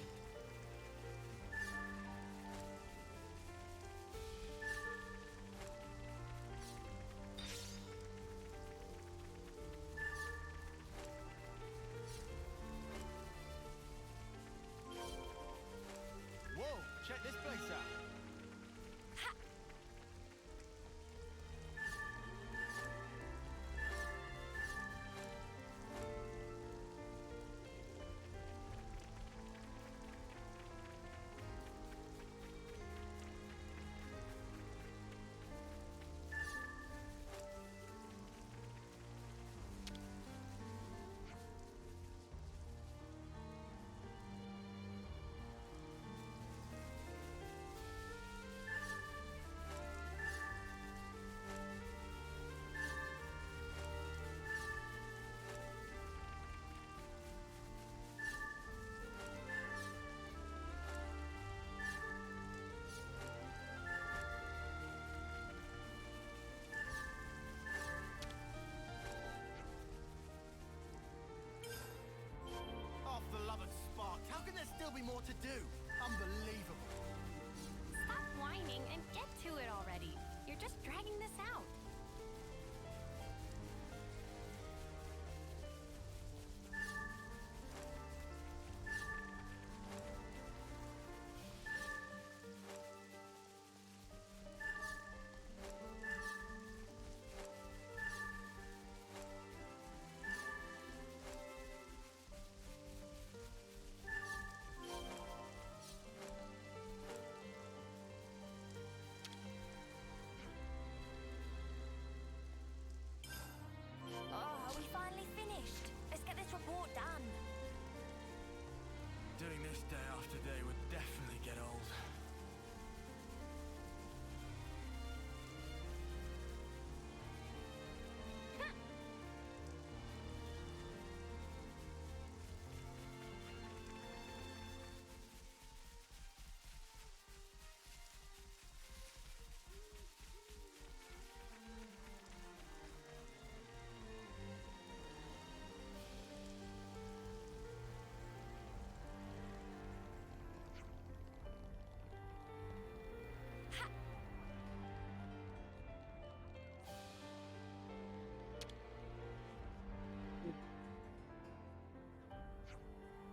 This day after day would definitely get old.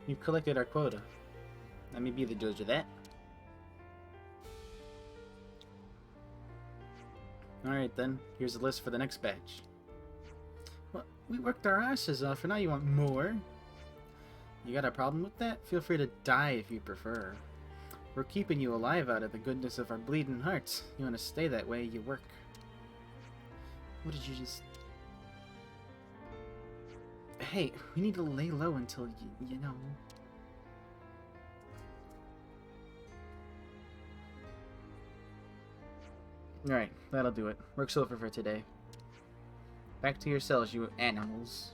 You've collected our quota. Let me be the judge of that. Alright then, here's a list for the next batch. Well, we worked our asses off and now you want more? You got a problem with that? Feel free to die if you prefer. We're keeping you alive out of the goodness of our bleeding hearts. You want to stay that way, you work. What did you just... Hey, we need to lay low until, you know... Alright, that'll do it. Work's over for today. Back to your cells, you animals.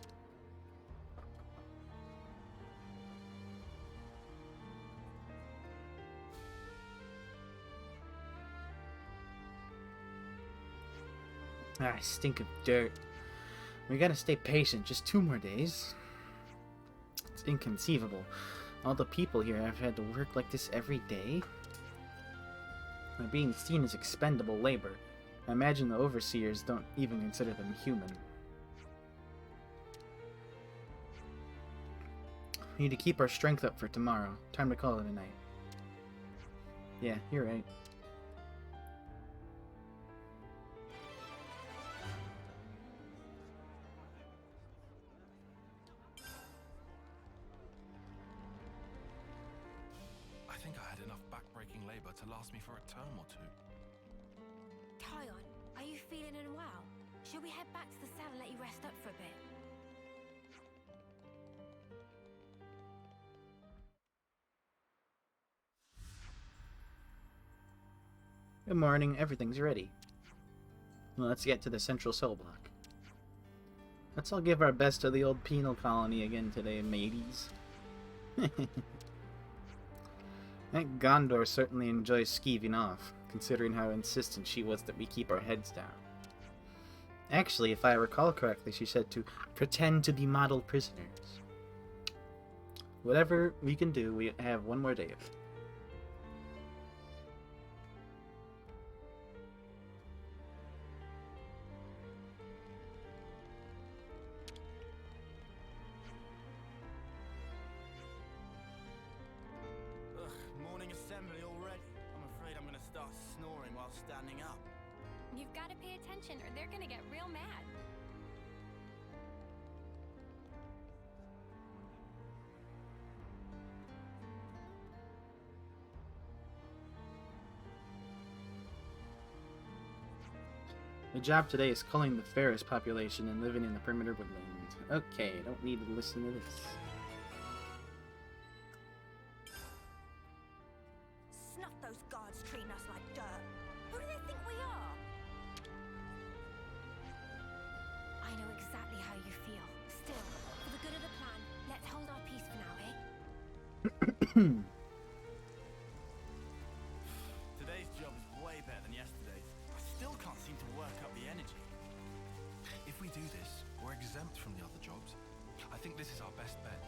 Ah, I stink of dirt. We gotta stay patient. Just 2 more days. It's inconceivable. All the people here have had to work like this every day. They're being seen as expendable labor. I imagine the overseers don't even consider them human. We need to keep our strength up for tomorrow. Time to call it a night. Yeah, you're right. I think I had enough backbreaking labor to last me for a term or 2. Tyon, are you feeling unwell? Should we head back to the cell and let you rest up for a bit? Good morning, everything's ready. Well, let's get to the central cell block. Let's all give our best to the old penal colony again today, mateys. That Gondor certainly enjoys skeeving off, considering how insistent she was that we keep our heads down. Actually, if I recall correctly, she said to pretend to be model prisoners. Whatever we can do, we have 1 more day of it. Morning assembly already. I'm afraid I'm gonna start snoring while standing up. You've got to pay attention or they're gonna get real mad. The job today is culling the fairest population and living in the perimeter woodland. Okay, don't need to listen to this. Snuff those guards treating us like dirt. Who do they think we are? I know exactly how you feel. Still, for the good of the plan, let's hold our peace for now, eh? Today's job is way better than yesterday's. I still can't seem to work up the energy. If we do this, we're exempt from the other jobs. I think this is our best bet.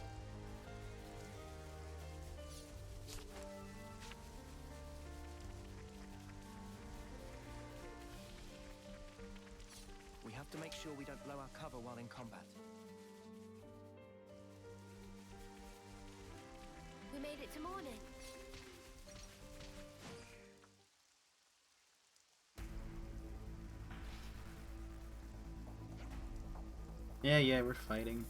We have to make sure we don't blow our cover while in combat. We made it to morning. Yeah, we're fighting.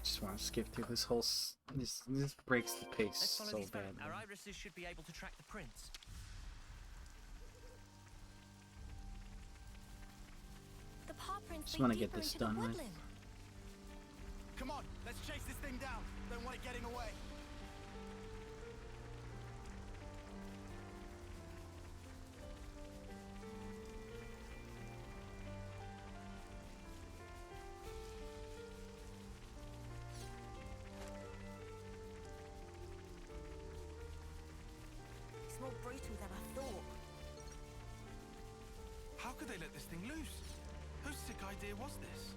Just want to skip through this whole. This breaks the pace Let's follow so these bad. Our irises should be able to track the prints. The paw prints Just lead want to get deeper this into the done with. woodland. Come on, let's chase this thing down. Don't want it getting away. It's more brutal than I thought. How could they let this thing loose? Whose sick idea was this?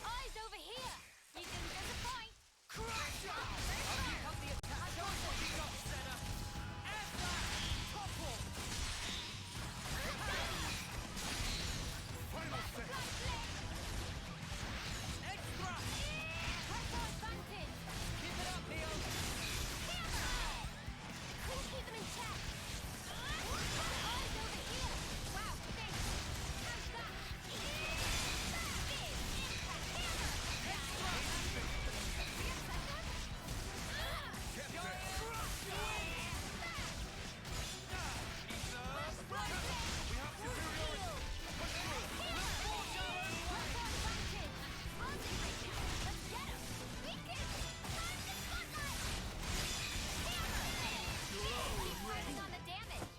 Eyes over here! You can disappoint! Crash out! I'll keep up the attack. Show us what you got, Senna. Air blast! Topple! Final set. Extra! Pressure advantage! Keep it up, Leo. Please keep them in check! Eyes over here! Wow, thanks! How's that? On the damage!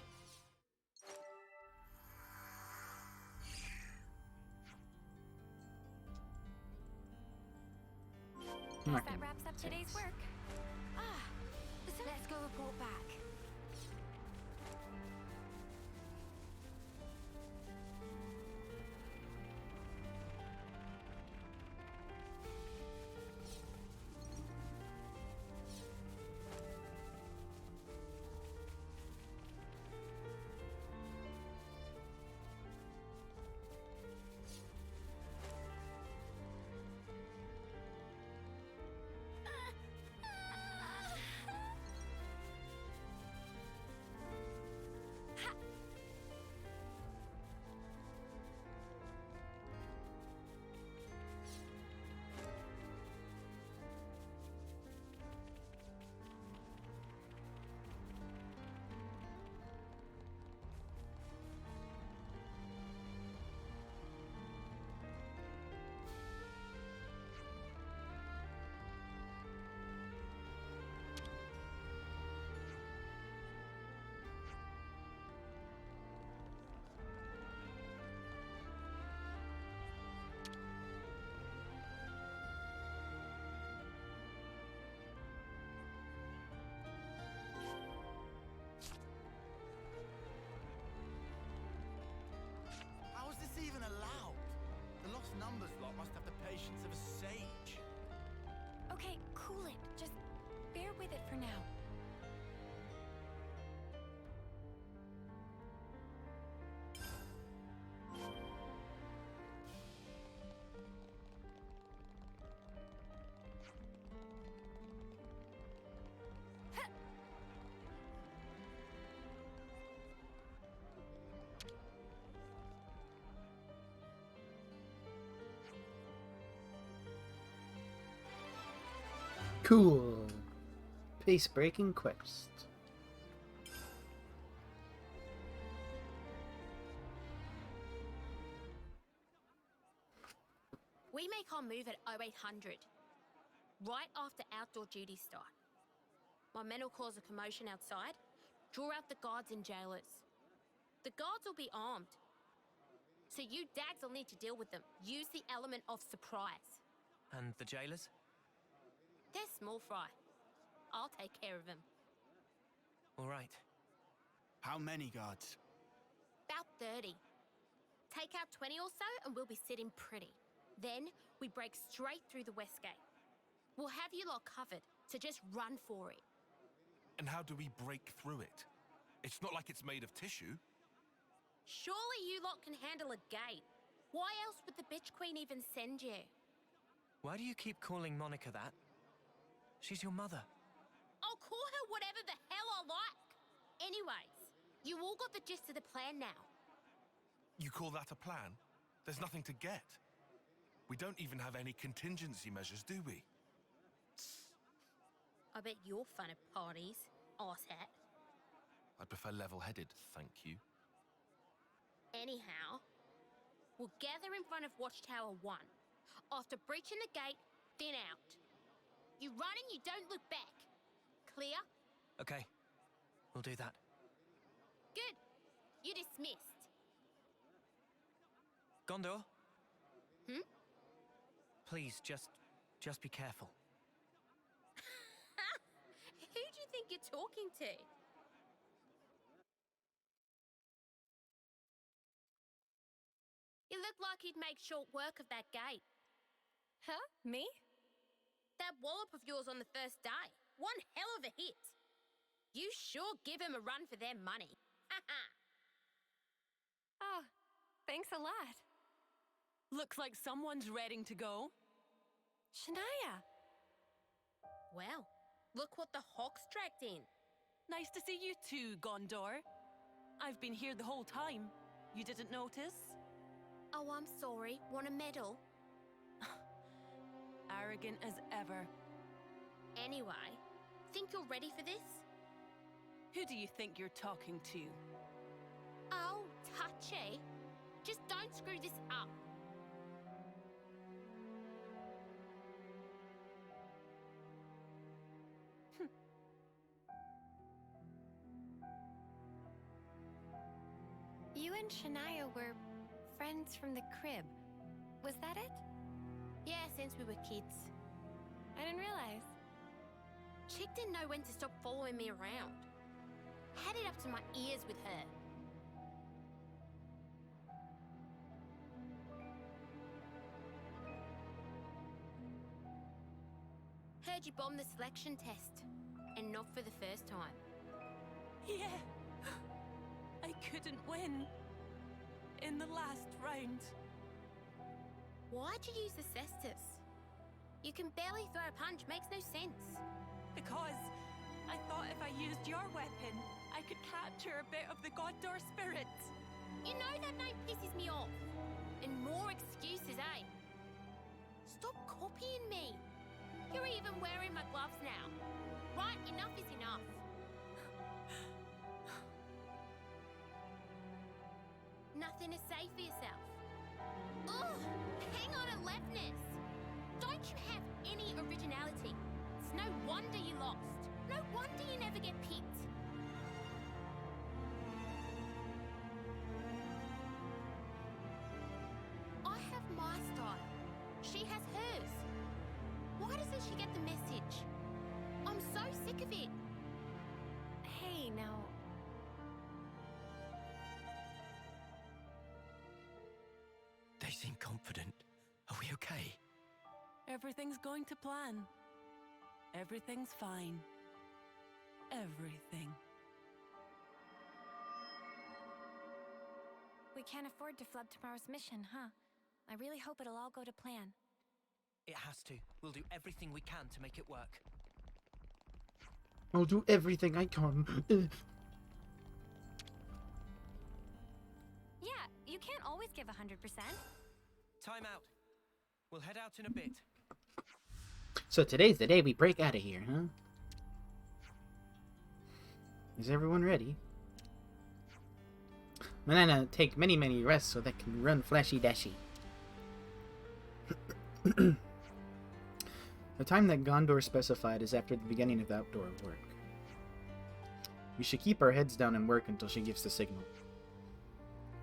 I'm not That gonna wraps up take today's this. work. Let's go report back. How is this even allowed? The lost numbers lot must have the patience of a sage. Okay, cool it. Just bear with it for now. Cool. Pace-breaking quest. We make our move at 0800, right after outdoor duties start. My men will cause a commotion outside, draw out the guards and jailers. The guards will be armed, so you dags will need to deal with them. Use the element of surprise. And the jailers? They're small fry. I'll take care of them. All right. How many guards? About 30. Take out 20 or so and we'll be sitting pretty. Then we break straight through the west gate. We'll have you lot covered, so just run for it. And how do we break through it? It's not like it's made of tissue. Surely you lot can handle a gate. Why else would the bitch queen even send you? Why do you keep calling Monica that? She's your mother. I'll call her whatever the hell I like. Anyways, you all got the gist of the plan now. You call that a plan? There's nothing to get. We don't even have any contingency measures, do we? I bet you're fun at parties, arsehat. I'd prefer level-headed, thank you. Anyhow, we'll gather in front of Watchtower 1. After breaching the gate, then out. You run and you don't look back. Clear? Okay, we'll do that. Good. You're dismissed. Gondor, Hmm? please, just be careful. Who do you think you're talking to? You look like you'd make short work of that gate. Huh? Me? That wallop of yours on the first day. One hell of a hit. You sure give him a run for their money. Oh, thanks a lot. Looks like someone's ready to go. Shania! Well, look what the Hawks dragged in. Nice to see you too, Gondor. I've been here the whole time. You didn't notice? Oh, I'm sorry. Want a medal? Arrogant as ever. Anyway, think you're ready for this? Who do you think you're talking to? Oh, touchy. Just don't screw this up. You and Shania were friends from the crib. Was that it? Yeah, since we were kids. I didn't realize. Chick didn't know when to stop following me around. Had it up to my ears with her. Heard you bombed the selection test. And not for the first time. Yeah. I couldn't win. In the last round. Why'd you use the cestus? You can barely throw a punch, makes no sense. Because I thought if I used your weapon, I could capture a bit of the Gondor spirit. You know that name pisses me off. And more excuses, eh? Stop copying me. You're even wearing my gloves now. Right, enough is enough. Nothing to say for yourself. Ugh, hang on a leftness. Don't you have any originality? It's no wonder you lost. No wonder you never get picked. I have my style. She has hers. Why doesn't she get the message? I'm so sick of it. Hey, now. They seem confident. Are we okay? Everything's going to plan. Everything's fine. Everything. We can't afford to flub tomorrow's mission, huh? I really hope it'll all go to plan. It has to. We'll do everything we can to make it work. I'll do everything I can. Yeah, you can't always give 100%. Time out. We'll head out in a bit. So today's the day we break out of here, huh? Is everyone ready? I'm gonna take many rests so they can run flashy dashy. The time that Gondor specified is after the beginning of the outdoor work. We should keep our heads down and work until she gives the signal.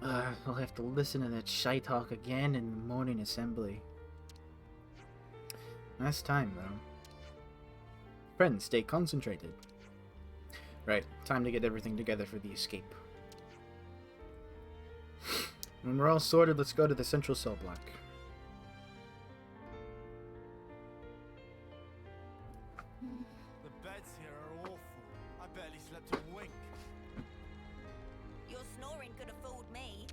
I'll have to listen to that shy talk again in the morning assembly. Last time, though. Friends, stay concentrated. Right, time to get everything together for the escape. When we're all sorted, let's go to the central cell block. The beds here are awful. I barely slept a wink. Your snoring could have fooled me.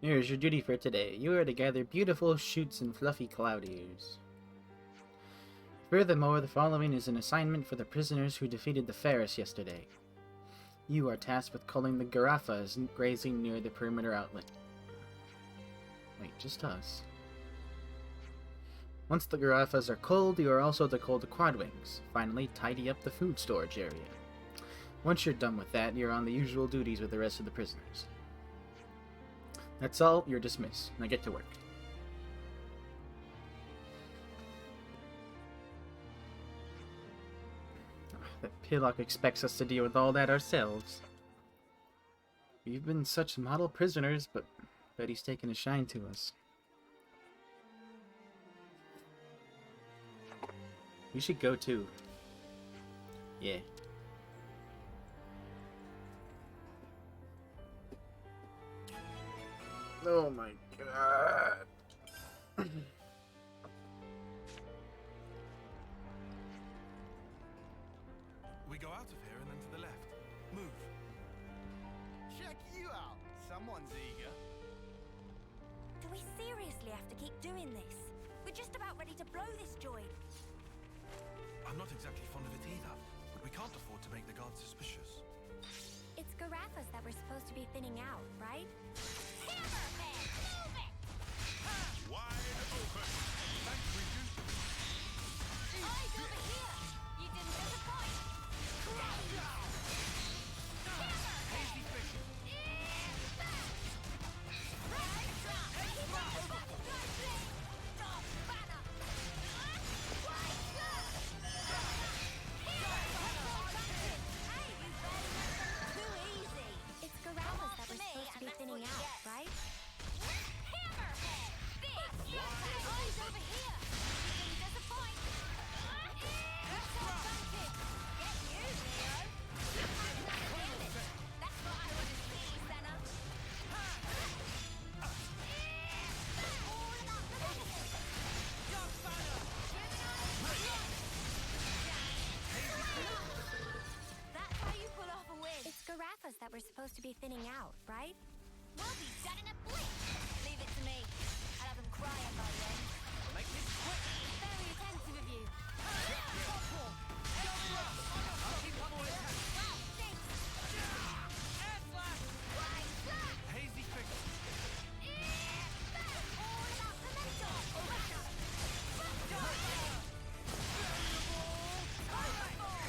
Here is your duty for today. You are to gather beautiful shoots and fluffy cloud ears. Furthermore, the following is an assignment for the prisoners who defeated the Ferris yesterday. You are tasked with culling the Garafas grazing near the perimeter outlet. Wait, just us. Once the Garafas are culled, you are also to cull the Quadwings. Finally, tidy up the food storage area. Once you're done with that, you're on the usual duties with the rest of the prisoners. That's all, you're dismissed. Now get to work. That Pillock expects us to deal with all that ourselves. We've been such model prisoners, but bet he's taken a shine to us. We should go too. Yeah. Oh my god. We go out of here and then to the left. Move. Check you out. Someone's eager. Do we seriously have to keep doing this? We're just about ready to blow this joint. I'm not exactly fond of it either, but we can't afford to make the guards suspicious. It's Garafas that we're supposed to be thinning out, right? Wide open. Thanks, Regent. Eyes over here! You didn't disappoint! Hazy fish. It's Garafas that we're supposed to be thinning out, right? Eyes over here! You didn't disappoint! That's all bunted! Get you, Neo! That's what I want to see, Senna! All about the medicine! Dog banner! That's how you pull off a win! It's Garafas that we're supposed to be thinning out, right? We'll be done in a blink! Leave it to me. I'll have them crying by the end. Make this quick. Very attentive of you. I'll keep one more attack. Wow, thanks. Air slash. Hazy fish. All about the mental.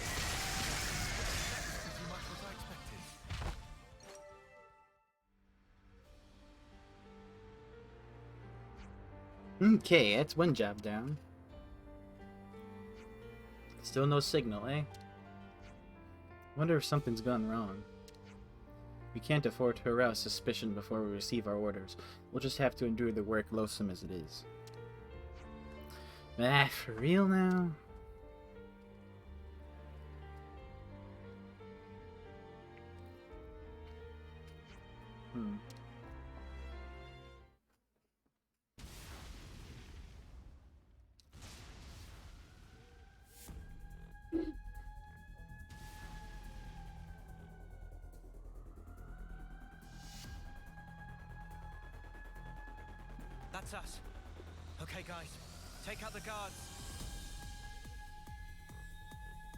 Pretty much what I expected. Okay, that's one job down. Still no signal, eh? Wonder if something's gone wrong. We can't afford to arouse suspicion before we receive our orders. We'll just have to endure the work, loathsome as it is. Ah, for real now? That's us. Okay, guys. Take out the guards.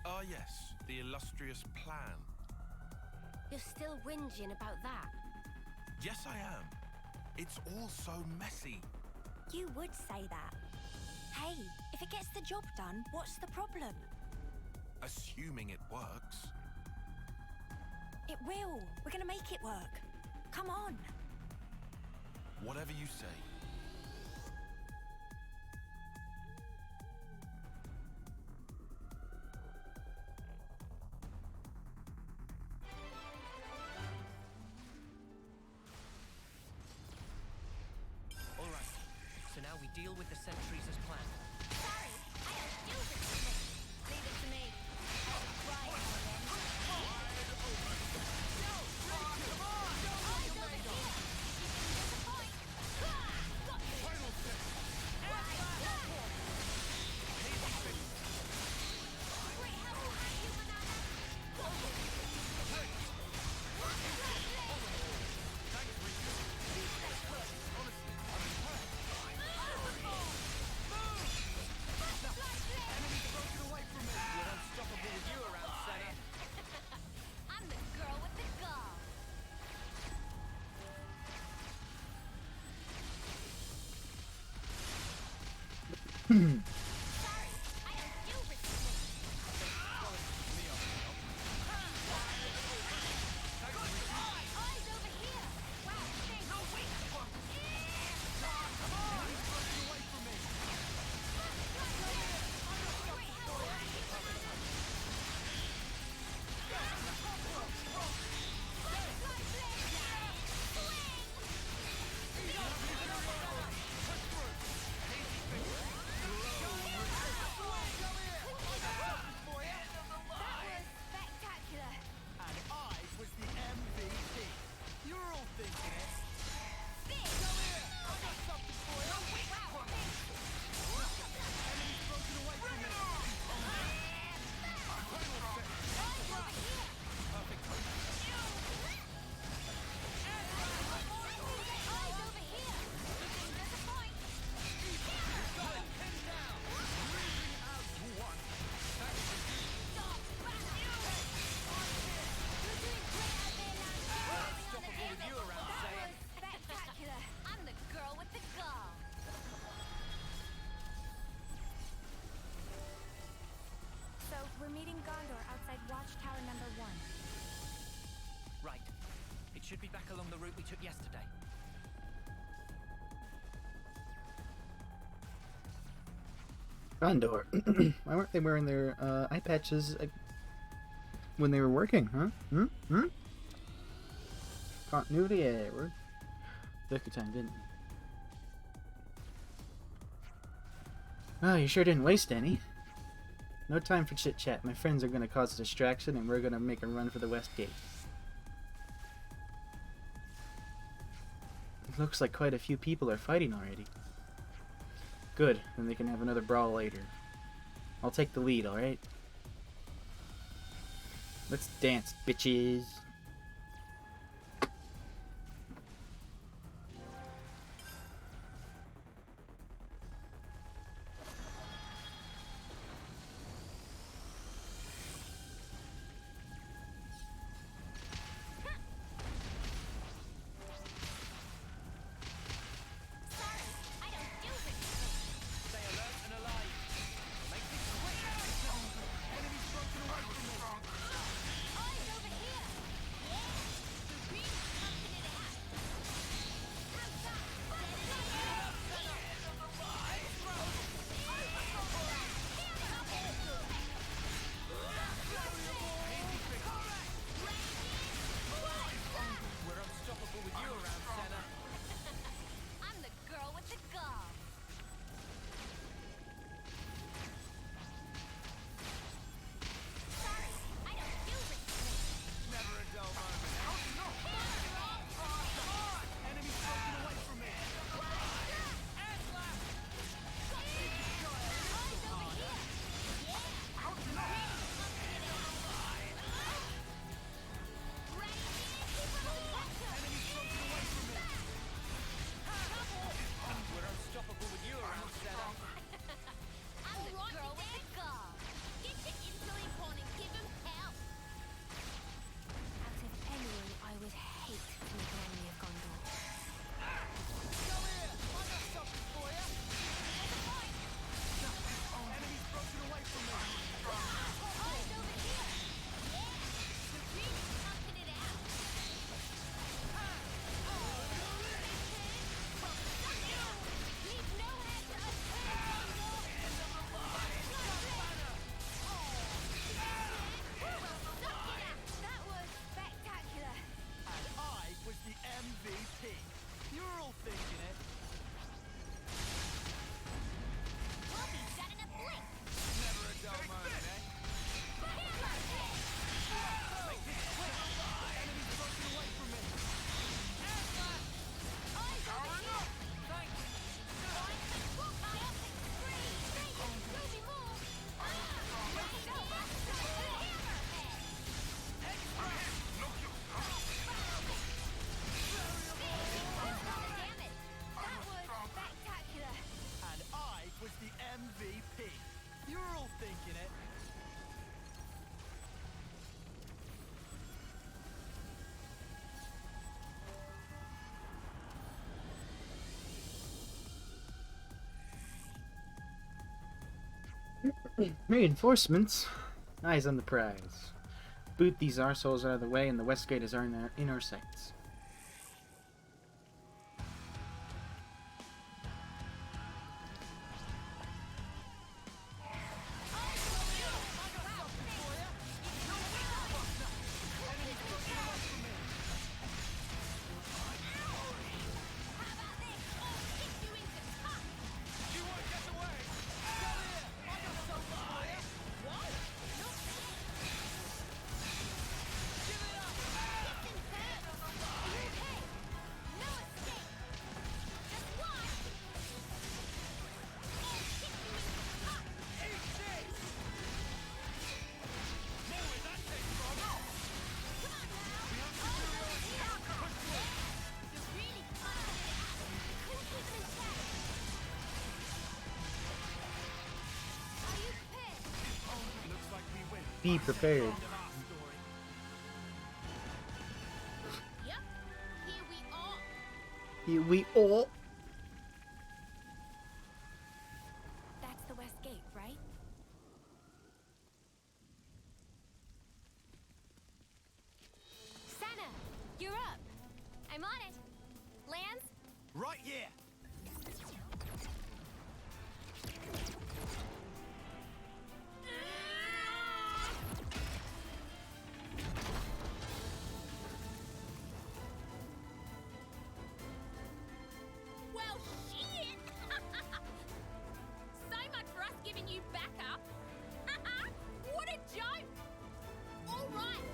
Ah, yes. The illustrious plan. You're still whinging about that? Yes, I am. It's all so messy. You would say that. Hey, if it gets the job done, what's the problem? Assuming it works. It will. We're gonna make it work. Come on. Whatever you say. All right. So now we deal with the sentries as planned. Sorry, I don't do this with me. Leave it to me. I'll be crying by then. Eyes over here! You didn't disappoint! Got you! Final step. Great help behind you, banana! You stay put. We're meeting Gondor outside Watchtower number 1. Right. It should be back along the route we took yesterday. Gondor. Why weren't they wearing their eye patches when they were working, huh? Continuity error. Took your time, didn't you? Oh, you sure didn't waste any. No time for chit-chat. My friends are going to cause a distraction and we're going to make a run for the West Gate. It looks like quite a few people are fighting already. Good, then they can have another brawl later. I'll take the lead, alright? Let's dance, bitches! Reinforcements? Eyes on the prize. Boot these arseholes out of the way and the west gate is in our sights. Be prepared. Yep, here we are. Here we are. That's the west gate, right? Sana, you're up. I'm on it. Lance? Right here. Well, shit! So much for us giving you backup. What a joke! All right,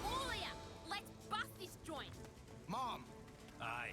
all of ya, let's bust this joint. Mom! Aye.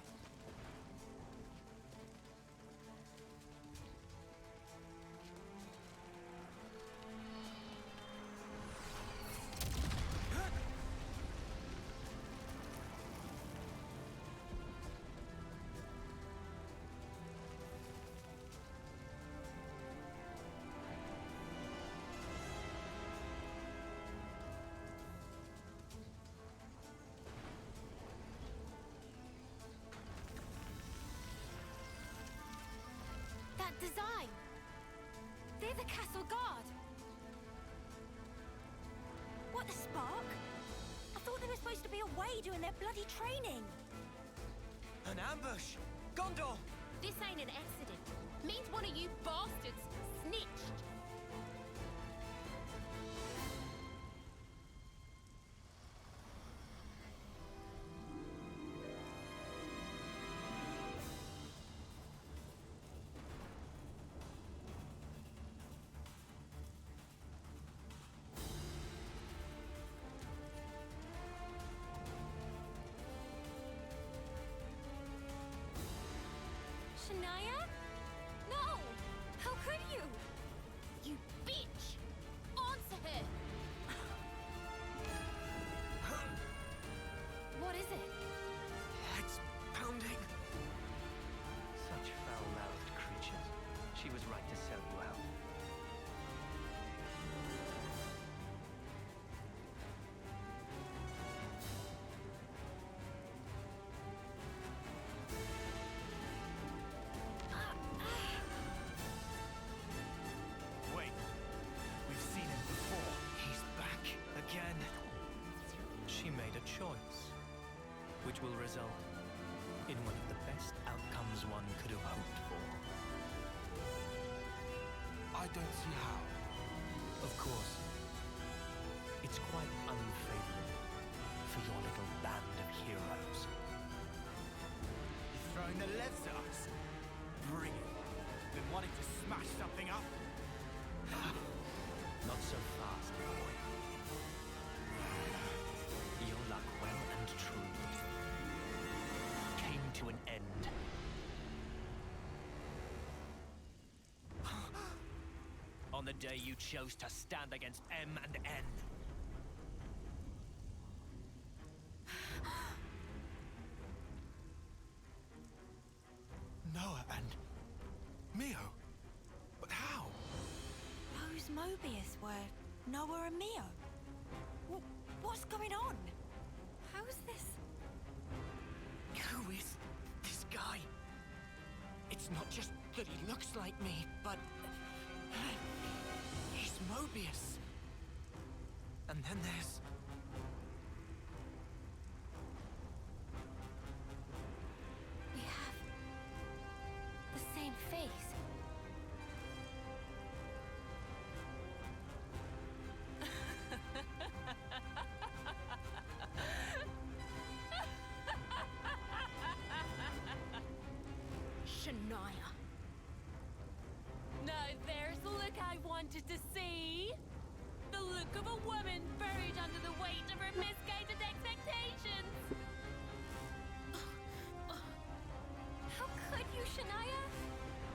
That design! They're the castle guard! What, the spark? I thought they were supposed to be away doing their bloody training! An ambush! Gondor! This ain't an accident. Means one of you bastards snitched. Shania? No! How could you? You bitch! Answer her! What is it? It's pounding. Such foul-mouthed creatures. She was right to sell you out. Wait. We've seen him before. He's back again. She made a choice, which will result in one of the best outcomes one could have hoped for. I don't see how. Of course, it's quite unfavorable for your little band of heroes. You're throwing the levs at us. Bring it. Been wanting to smash something up? Not so fast, boy. Your luck well and truly came to an end. On the day you chose to stand against M and N. Noah and Mio. But how? Those Mobius were Noah and Mio. What's going on? How is this? Who is this guy? It's not just that he looks like me, but he's Mobius. And then there's... We have the same face. Shania. Now there's the look I wanted to see. The look of a woman buried under the weight of her misguided expectations. How could you, Shania?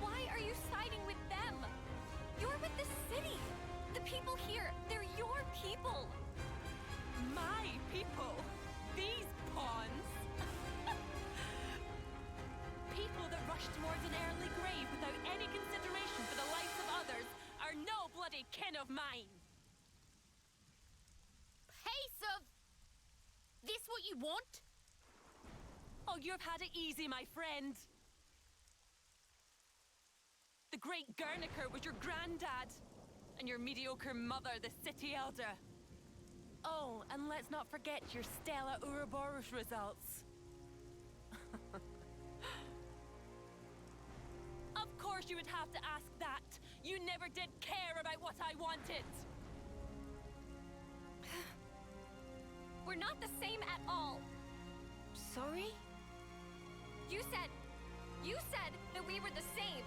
Why are you siding with them? You're with the city. The people here, they're your people. My people? These pawns? People that rush towards an early grave without any consideration for the lives of others are no bloody kin of mine. Piece of... This what you want? Oh, you've had it easy, my friend. The great Guernica was your granddad, and your mediocre mother, the city elder. Oh, and let's not forget your Stella Ouroboros results. Of course you would have to ask that. You never did care about what I wanted. We're not the same at all. Sorry? You said that we were the same.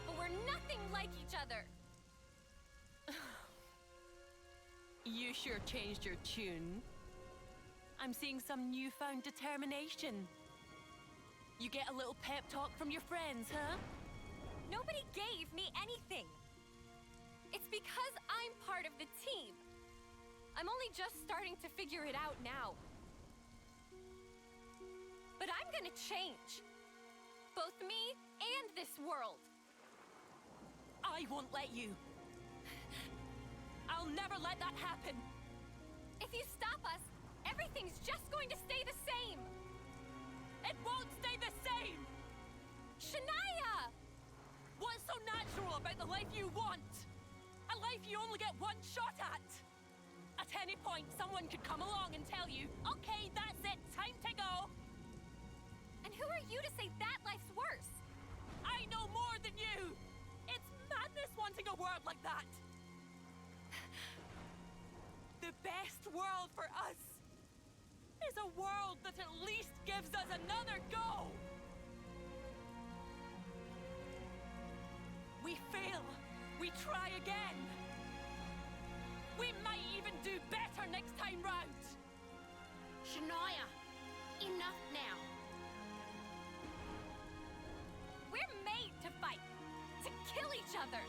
But we're nothing like each other. You sure changed your tune. I'm seeing some newfound determination. You get a little pep talk from your friends, huh? Nobody gave me anything. It's because I'm part of the team. I'm only just starting to figure it out now. But I'm gonna change. Both me and this world. I won't let you. I'll never let that happen. If you stop us, everything's just going to stay the same. It won't stay the same! Shania! What's so natural about the life you want? A life you only get one shot at? At any point, someone could come along and tell you, okay, that's it, time to go. And who are you to say that life's worse? I know more than you! It's madness wanting a world like that! The best world for us is a world that at least gives us another go! We fail, we try again. We might even do better next time round. Shania, enough now. We're made to fight, to kill each other.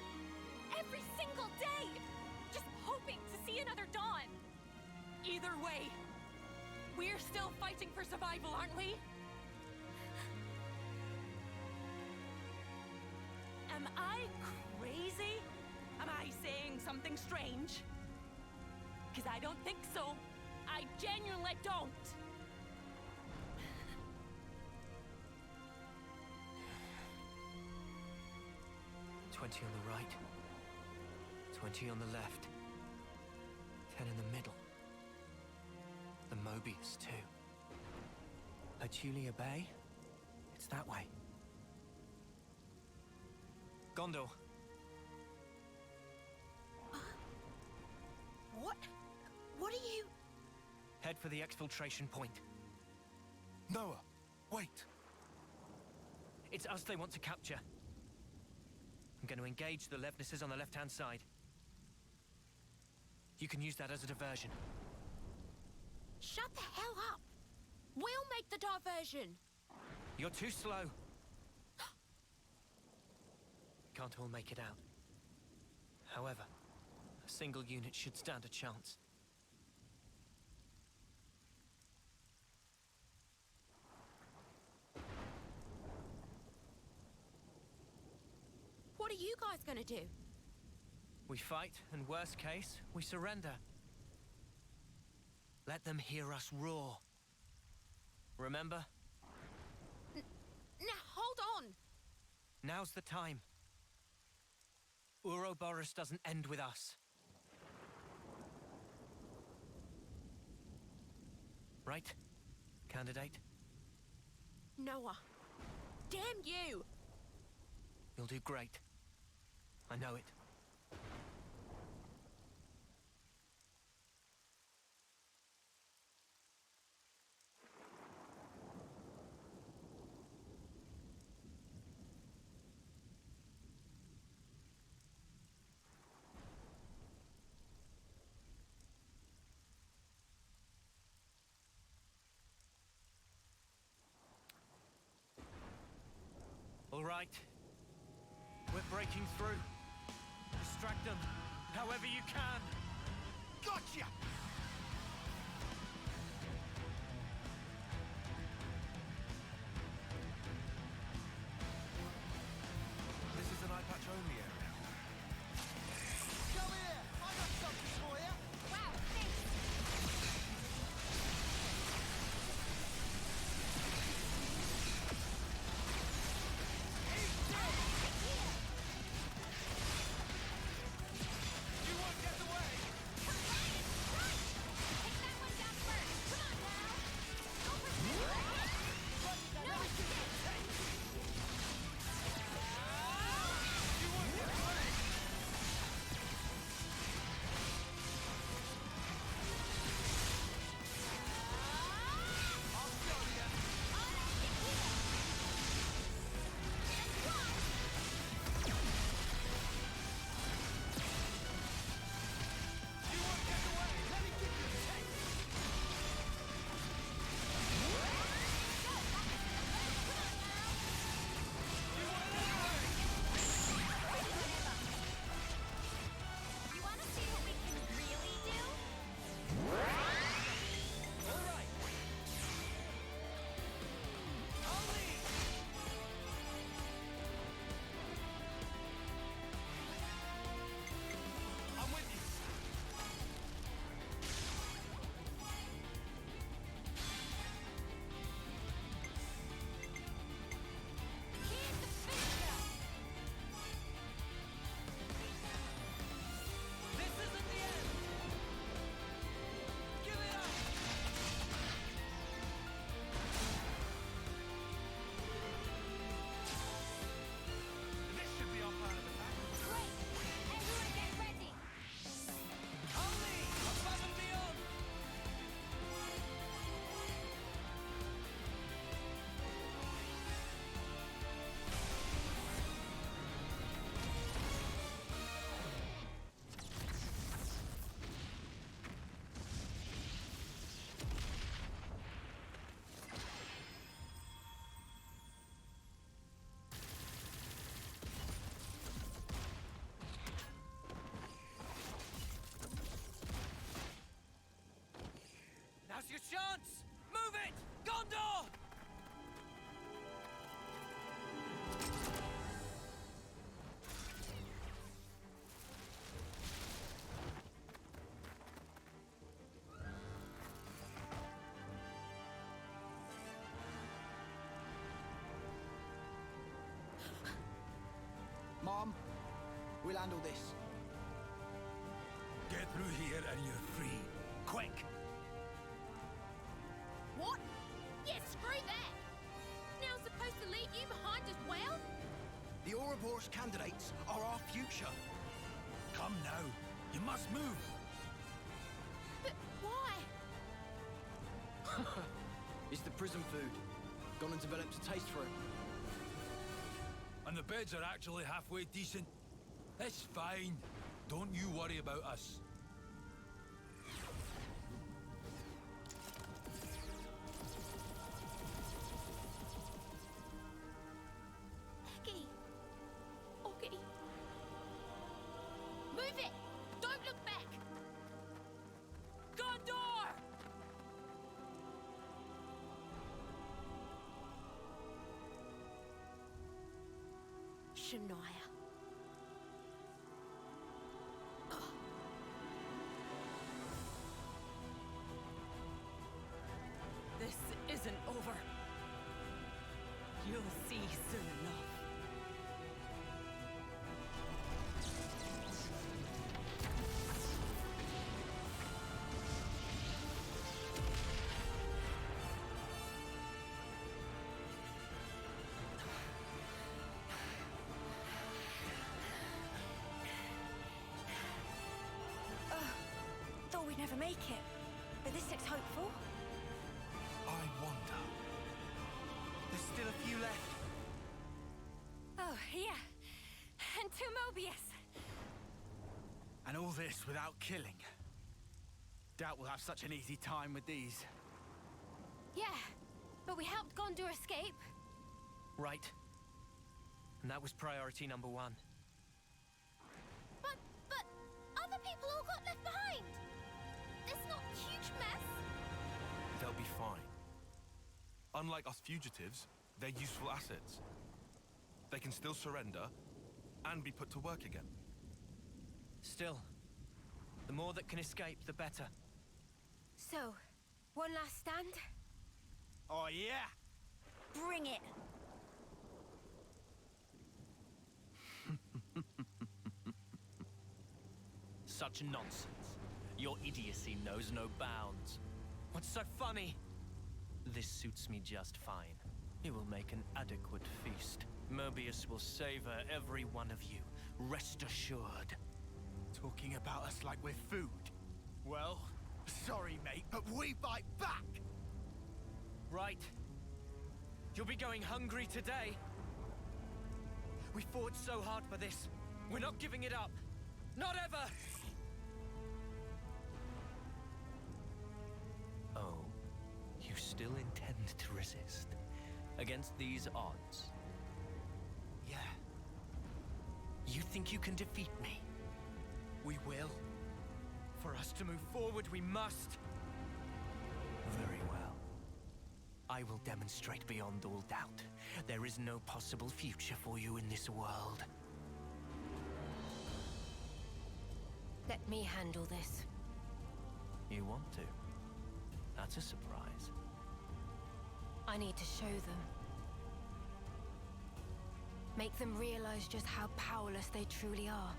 Every single day. Just hoping to see another dawn. Either way, we're still fighting for survival, aren't we? Am I crazy? Am I saying something strange? Because I don't think so. I genuinely don't. 20 on the right, 20 on the left, 10 in the middle. The Mobius, too. Petulia Bay? It's that way. Gondor. What are you... Head for the exfiltration point. Noah, wait. It's us they want to capture. I'm going to engage the Levnesses on the left-hand side. You can use that as a diversion. Shut the hell up! We'll make the diversion! You're too slow. Can't all make it out. However, a single unit should stand a chance. What are you guys gonna do? We fight, and worst case, we surrender. Let them hear us roar. Remember? Now, hold on! Now's the time. Ouroboros doesn't end with us. Right, candidate? Noah. Damn you! You'll do great. I know it. All right. We're breaking through. Distract them, however you can. Gotcha! This is an eye patch only area. Come here! I got something for you! Wow, thanks! You won't get away! Take that one down first! Come on now! Go for it! No escape! You won't get away! I'll show you! You won't get away! Let me give you a taste! You won't get away! You want to see what we can really do? All right. I'll lead! I'm with you! Here's the finisher. This isn't the end! Give it up! This should be our plan of attack. Great. Everyone get ready. I'll lead! Above and beyond! Now's your chance! Move it! Gondor! Mom, we'll handle this. Get through here and you're free. Quick! What? Yeah, screw that! Now I'm supposed to leave you behind as well? The Ouroboros candidates are our future. Come now. You must move. But why? It's the prison food. Gone and developed a taste for it. And the beds are actually halfway decent. It's fine. Don't you worry about us. Becky. Okay. Move it! Don't look back! Gondor! Shania. This isn't over. You'll see soon enough. make it, but this looks hopeful. I wonder. There's still a few left. Oh, yeah. And 2 Mobius. And all this without killing. Doubt we'll have such an easy time with these. Yeah, but we helped Gondor escape. Right. And that was priority number 1. But other people all got left behind. It's not a huge mess. They'll be fine. Unlike us fugitives, they're useful assets. They can still surrender and be put to work again. Still, the more that can escape, the better. So, one last stand? Oh, yeah! Bring it! Such nonsense. Your idiocy knows no bounds. What's so funny? This suits me just fine. It will make an adequate feast. Mobius will savor every one of you. Rest assured. Talking about us like we're food. Well, sorry, mate, but we bite back! Right. You'll be going hungry today. We fought so hard for this. We're not giving it up. Not ever! Oh, you still intend to resist? Against these odds? Yeah. You think you can defeat me? We will. For us to move forward, we must. Very well. I will demonstrate beyond all doubt. There is no possible future for you in this world. Let me handle this. You want to? That's a surprise. I need to show them. Make them realize just how powerless they truly are.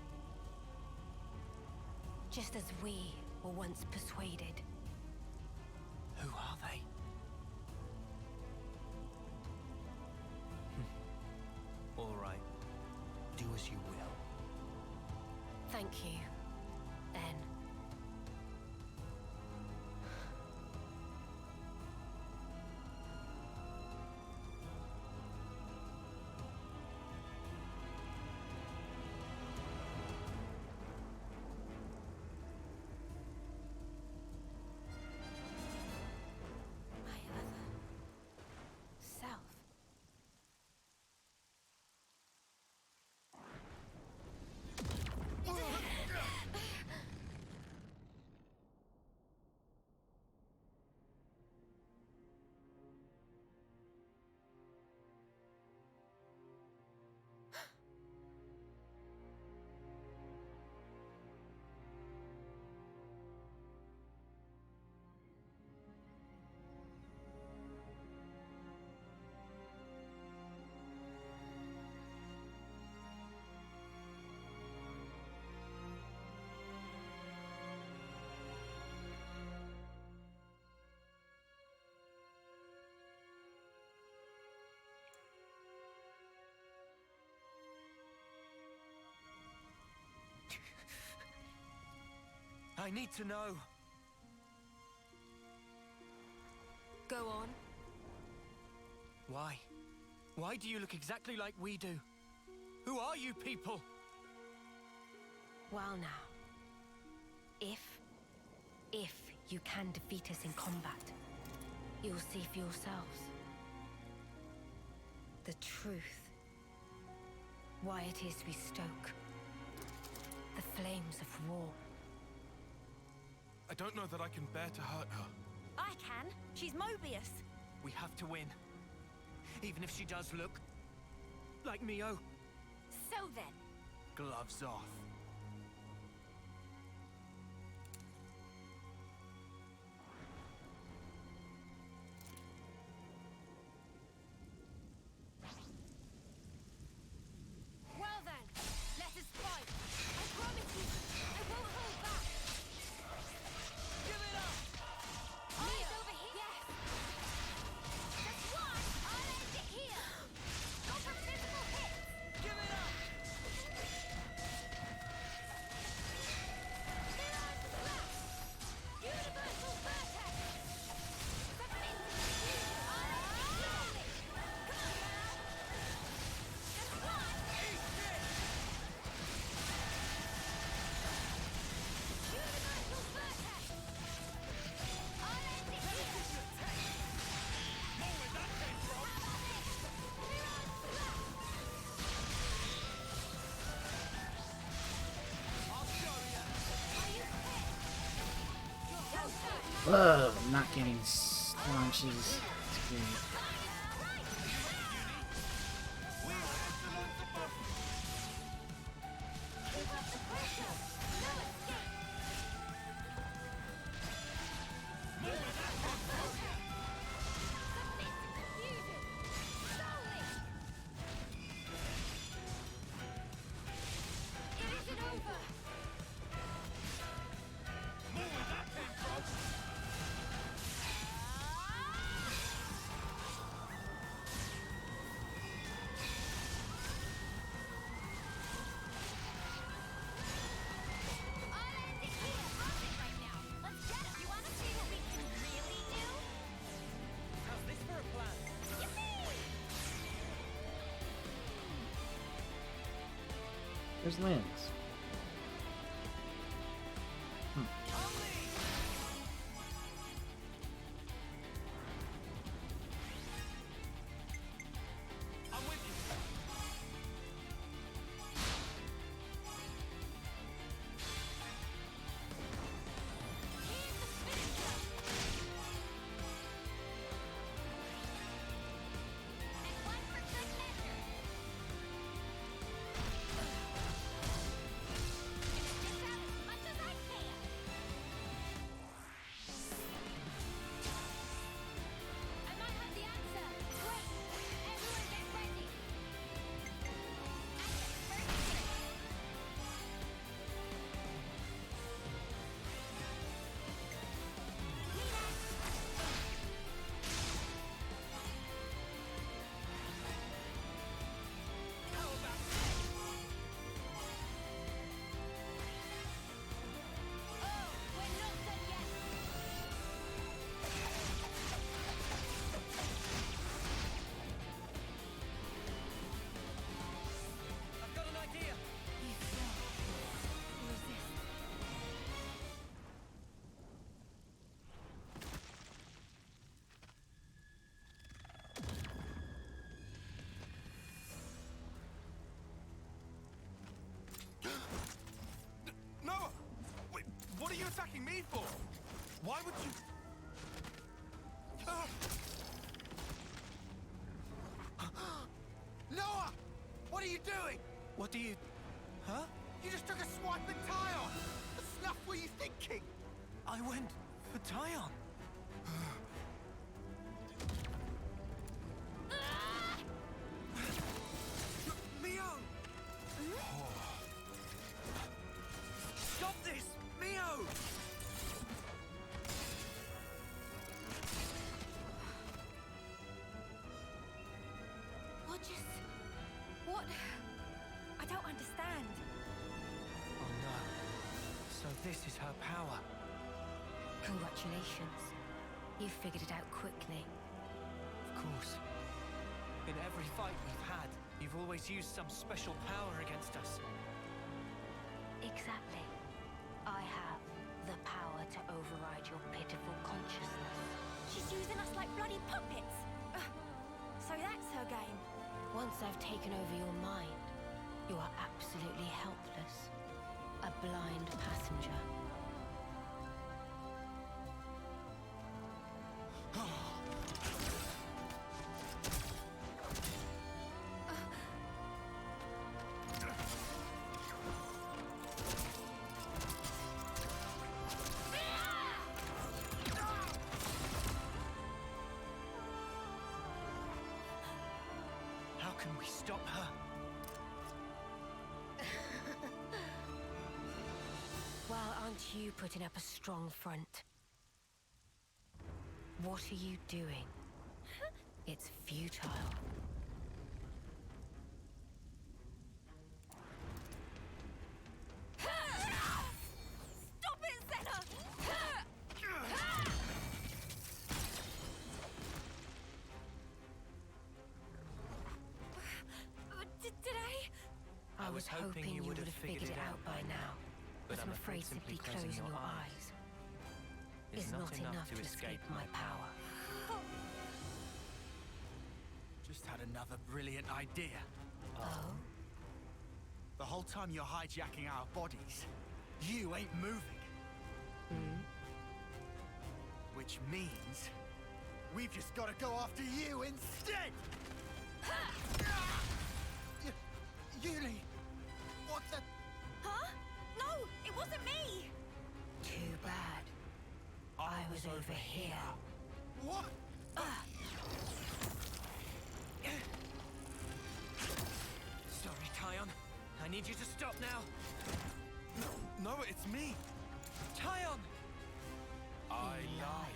Just as we were once persuaded. Who are they? All right. Do as you will. Thank you, then. I need to know. Go on. Why? Why do you look exactly like we do? Who are you people? Well now. If you can defeat us in combat, you'll see for yourselves. The truth. Why it is we stoke the flames of war. I don't know that I can bear to hurt her. I can. She's Mobius. We have to win. Even if she does look like Mio. So then. Gloves off. Well then, let us fight. I promise you, I won't hold back. Give it up! Eyes over here. Yes. Just one. I'll end it here. Go for physical hits. Give it up! Whoa, I'm not getting launches. It's great. There's Lance. Noah! Wait, what are you attacking me for? Why would you... Noah! What are you doing? What do you... Huh? You just took a swipe at Tyon! The snuff were you thinking? I went for Tyon. Mio! Stop this! Mio! What? I don't understand. Oh no. So this is her power. Congratulations. You figured it out quickly. Of course. In every fight we've had, you've always used some special power against us. Exactly. I have the power to override your pitiful consciousness. She's using us like bloody puppets. So that's her game. Once I've taken over your mind, you are absolutely helpless. A blind passenger. How can we stop her? Well, aren't you putting up a strong front? What are you doing? It's futile. Stop it, Senna! Did I? I was hoping you would have figured it out by now. But I'm afraid simply closing your eyes is not enough to escape my power. Just had another brilliant idea. Oh? The whole time you're hijacking our bodies, you ain't moving. Which means we've just got to go after you instead! Uni! What the... Huh? No, it wasn't me! Too bad. I was over here. What? Sorry, Tyon. I need you to stop now. No, it's me. Tyon! I lied.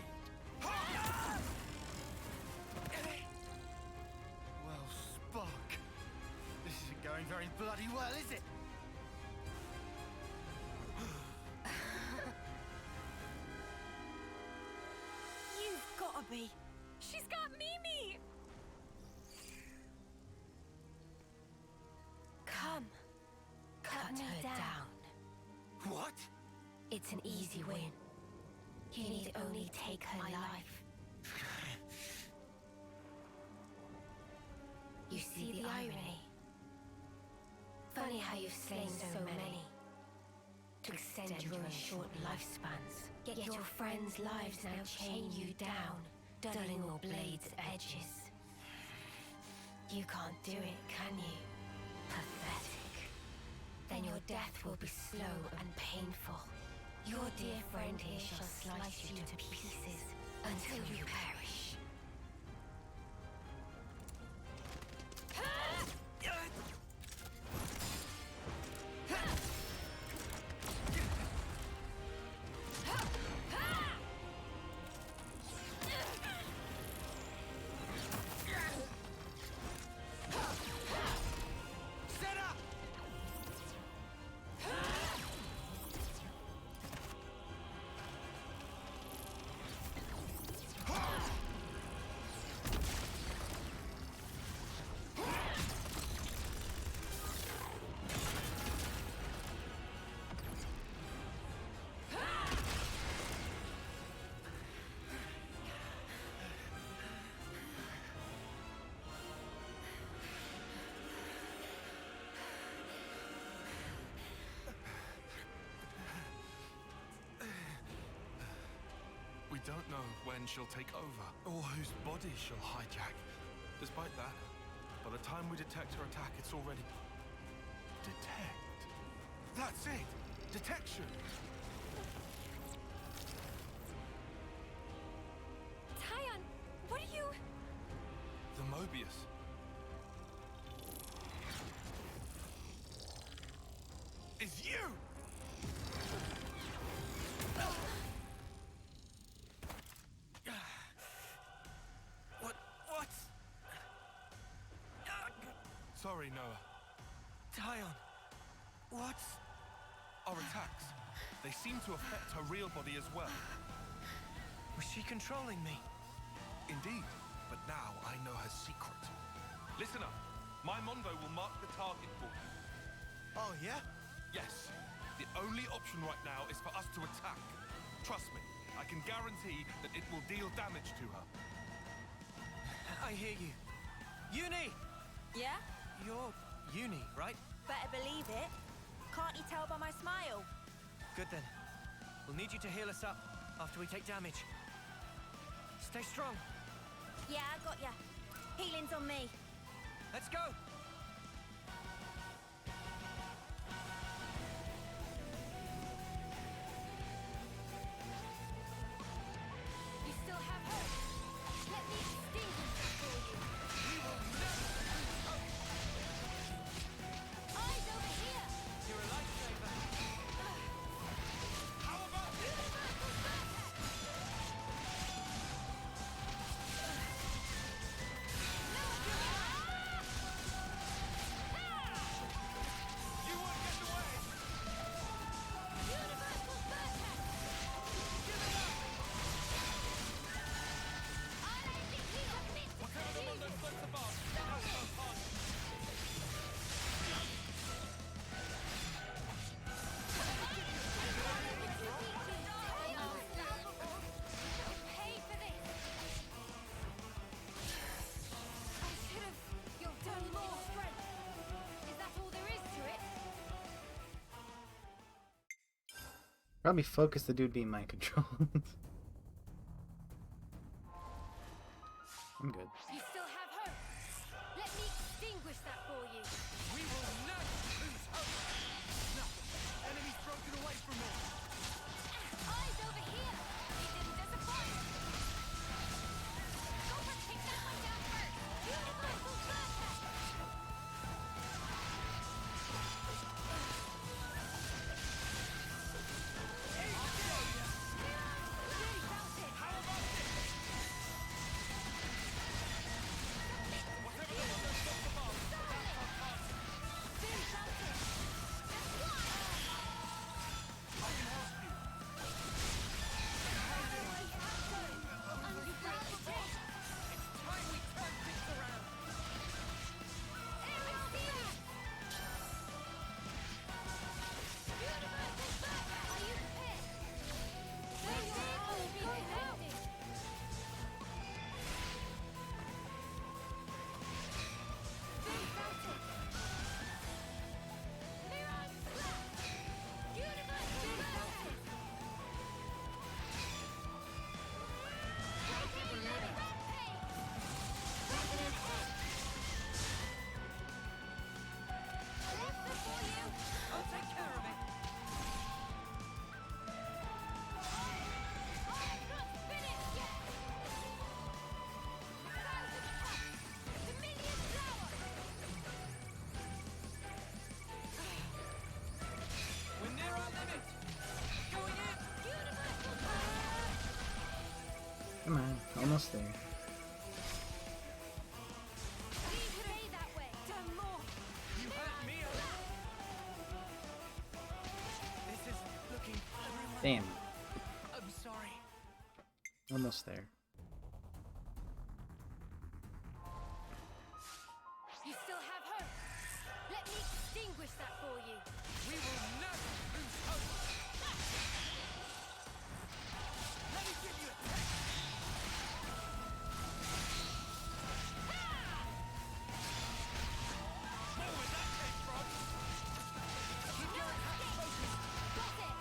Well, Spark. This isn't going very bloody well, is it? You've gotta be. She's got Mimi! Come. Cut me down. What? It's an easy win. You need only take her life. You see the irony? Funny how you've slain so many to extend your own short lifespans. Yet your friends' lives now chain you down, dulling your blade's edges. You can't do it, can you? Pathetic. Then your death will be slow and painful. Your dear friend here shall slice you to pieces until you perish. We don't know when she'll take over, or whose body she'll hijack. Despite that, by the time we detect her attack, it's already... Detect? That's it! Detection! Tyon, what are you... The Mobius. Is you! What? Sorry, Noah. Tyon, what? Our attacks. They seem to affect her real body as well. Was she controlling me? Indeed, but now I know her secret. Listen up. My Mondo will mark the target for you. Oh, yeah? Yes. The only option right now is for us to attack. Trust me, I can guarantee that it will deal damage to her. I hear you. Uni! Yeah? You're Uni, right? Better believe it. Can't you tell by my smile? Good then. We'll need you to heal us up after we take damage. Stay strong. Yeah, I got ya. Healing's on me. Let's go! You still have hope. Let me extinguish it for you. We will never lose hope! Eyes over here! You're a lifesaver. How about this? Universal Vertex! No, You won't get away! Universal Vertex! Give it up! I don't think we are fit to Whatever the Mondo floats above, Stop that's it! so fun. Pay for this! I should have... You've done more strength! Is that all there is to it? Probably focus the dude being mind controlled. I'm good. You still have hope. Let me extinguish that for you. We will never lose hope! Nothing. Enemy's broken away from me! Eyes over here! You didn't disappoint! Go for take that one down first! Universal Vertex! Come on, almost there. Damn. I'm sorry. Almost there. You still have hope. Let me extinguish that for you. We will never lose hope! Let me give you a taste! Know where that came from? Keep your attack focused! Got it!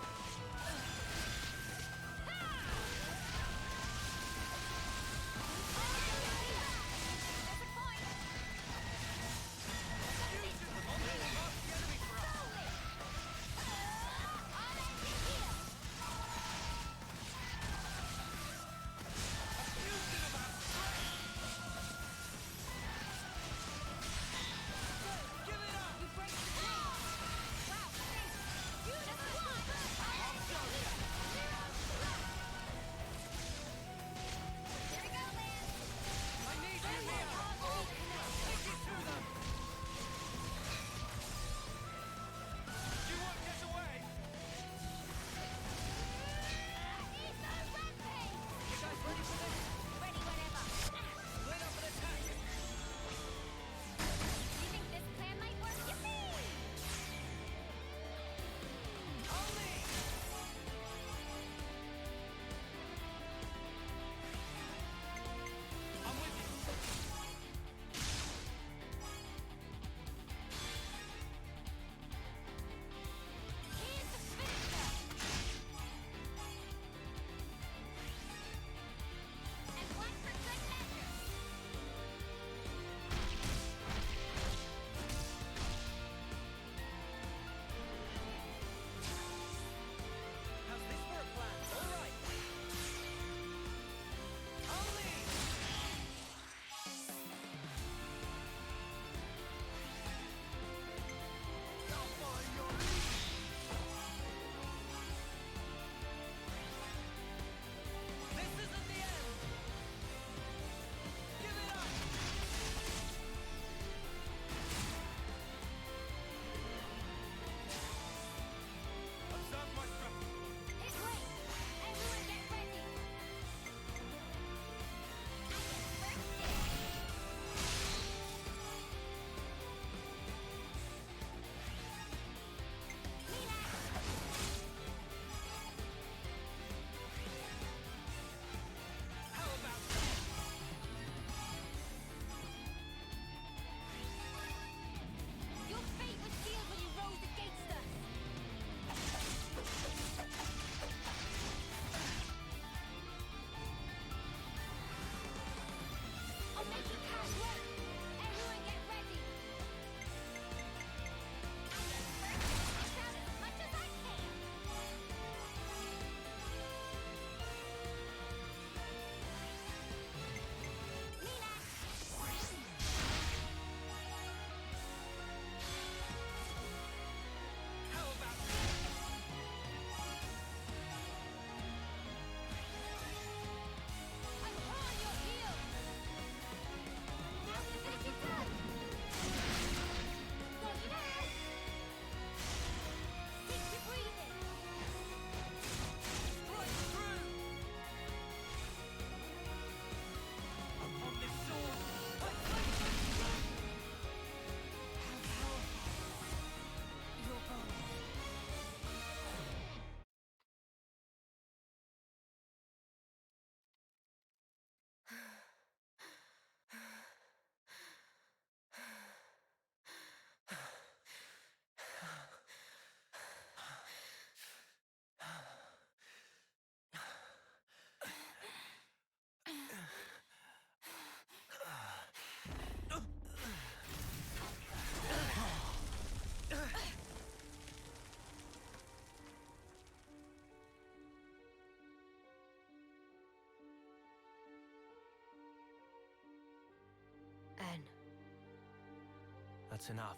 That's enough.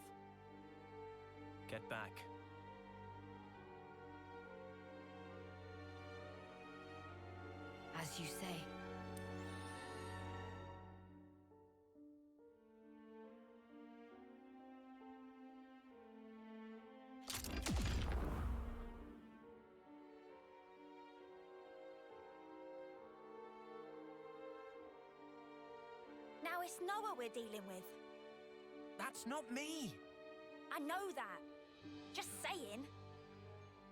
Get back. As you say. Now it's Noah we're dealing with. That's not me! I know that. Just saying.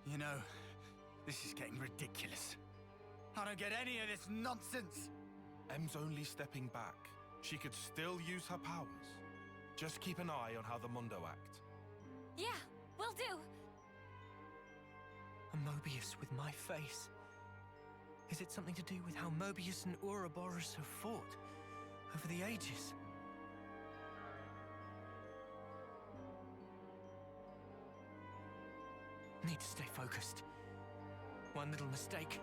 You know, this is getting ridiculous. I don't get any of this nonsense. Em's only stepping back. She could still use her powers. Just keep an eye on how the Mundo act. Yeah, will do. A Mobius with my face. Is it something to do with how Mobius and Ouroboros have fought over the ages? Need to stay focused. One little mistake,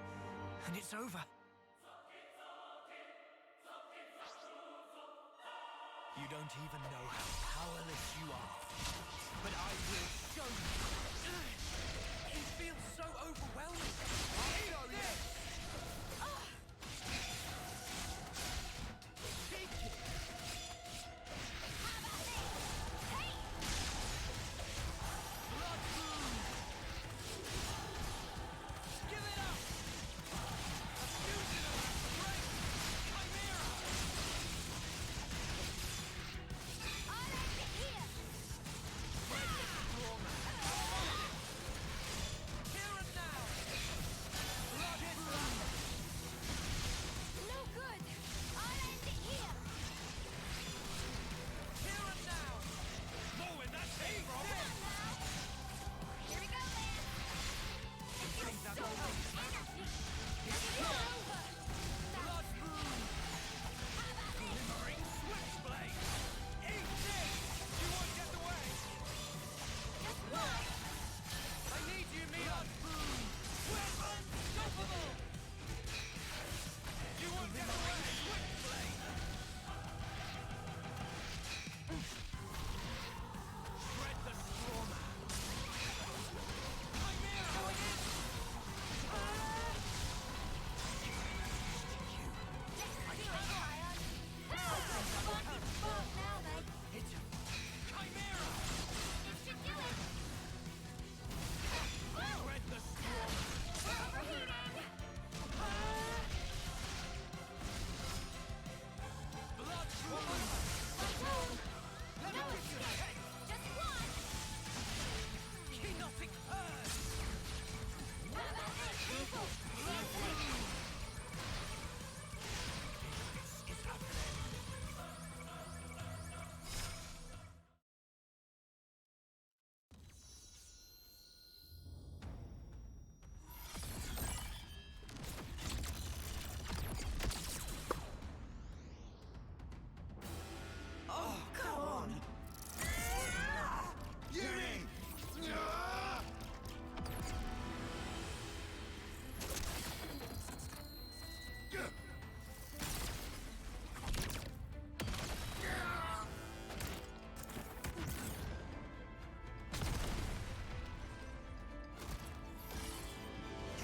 and it's over. You don't even know how powerless you are. But I will show you. It feels so overwhelming. I know this! Take it! Hey! Blood moon! Give it up! A fusion of strength! Chimera! I'll end it here! Here and now! Blood moon! No good! I'll end it here! Here and now! Lower that thing, Robert! Here we go, man! It feels so energy! It's over! Blood moon! How about this? Glimmering switchblade! Eat this! You won't get away! Just one! I need you, Blood moon! We're unstoppable! You won't get away! Switchblade! Shred the Stormer! Chimera! Going in! Let's do it, Ion! One spark now, then! Hit him! Chimera! This should do it! Shred the Stormer! Overheating! Blood moon! No escape! Just one! Kenotic Earth! How about this, people? Blood moon! This is happening! Oh, come on! Yuri!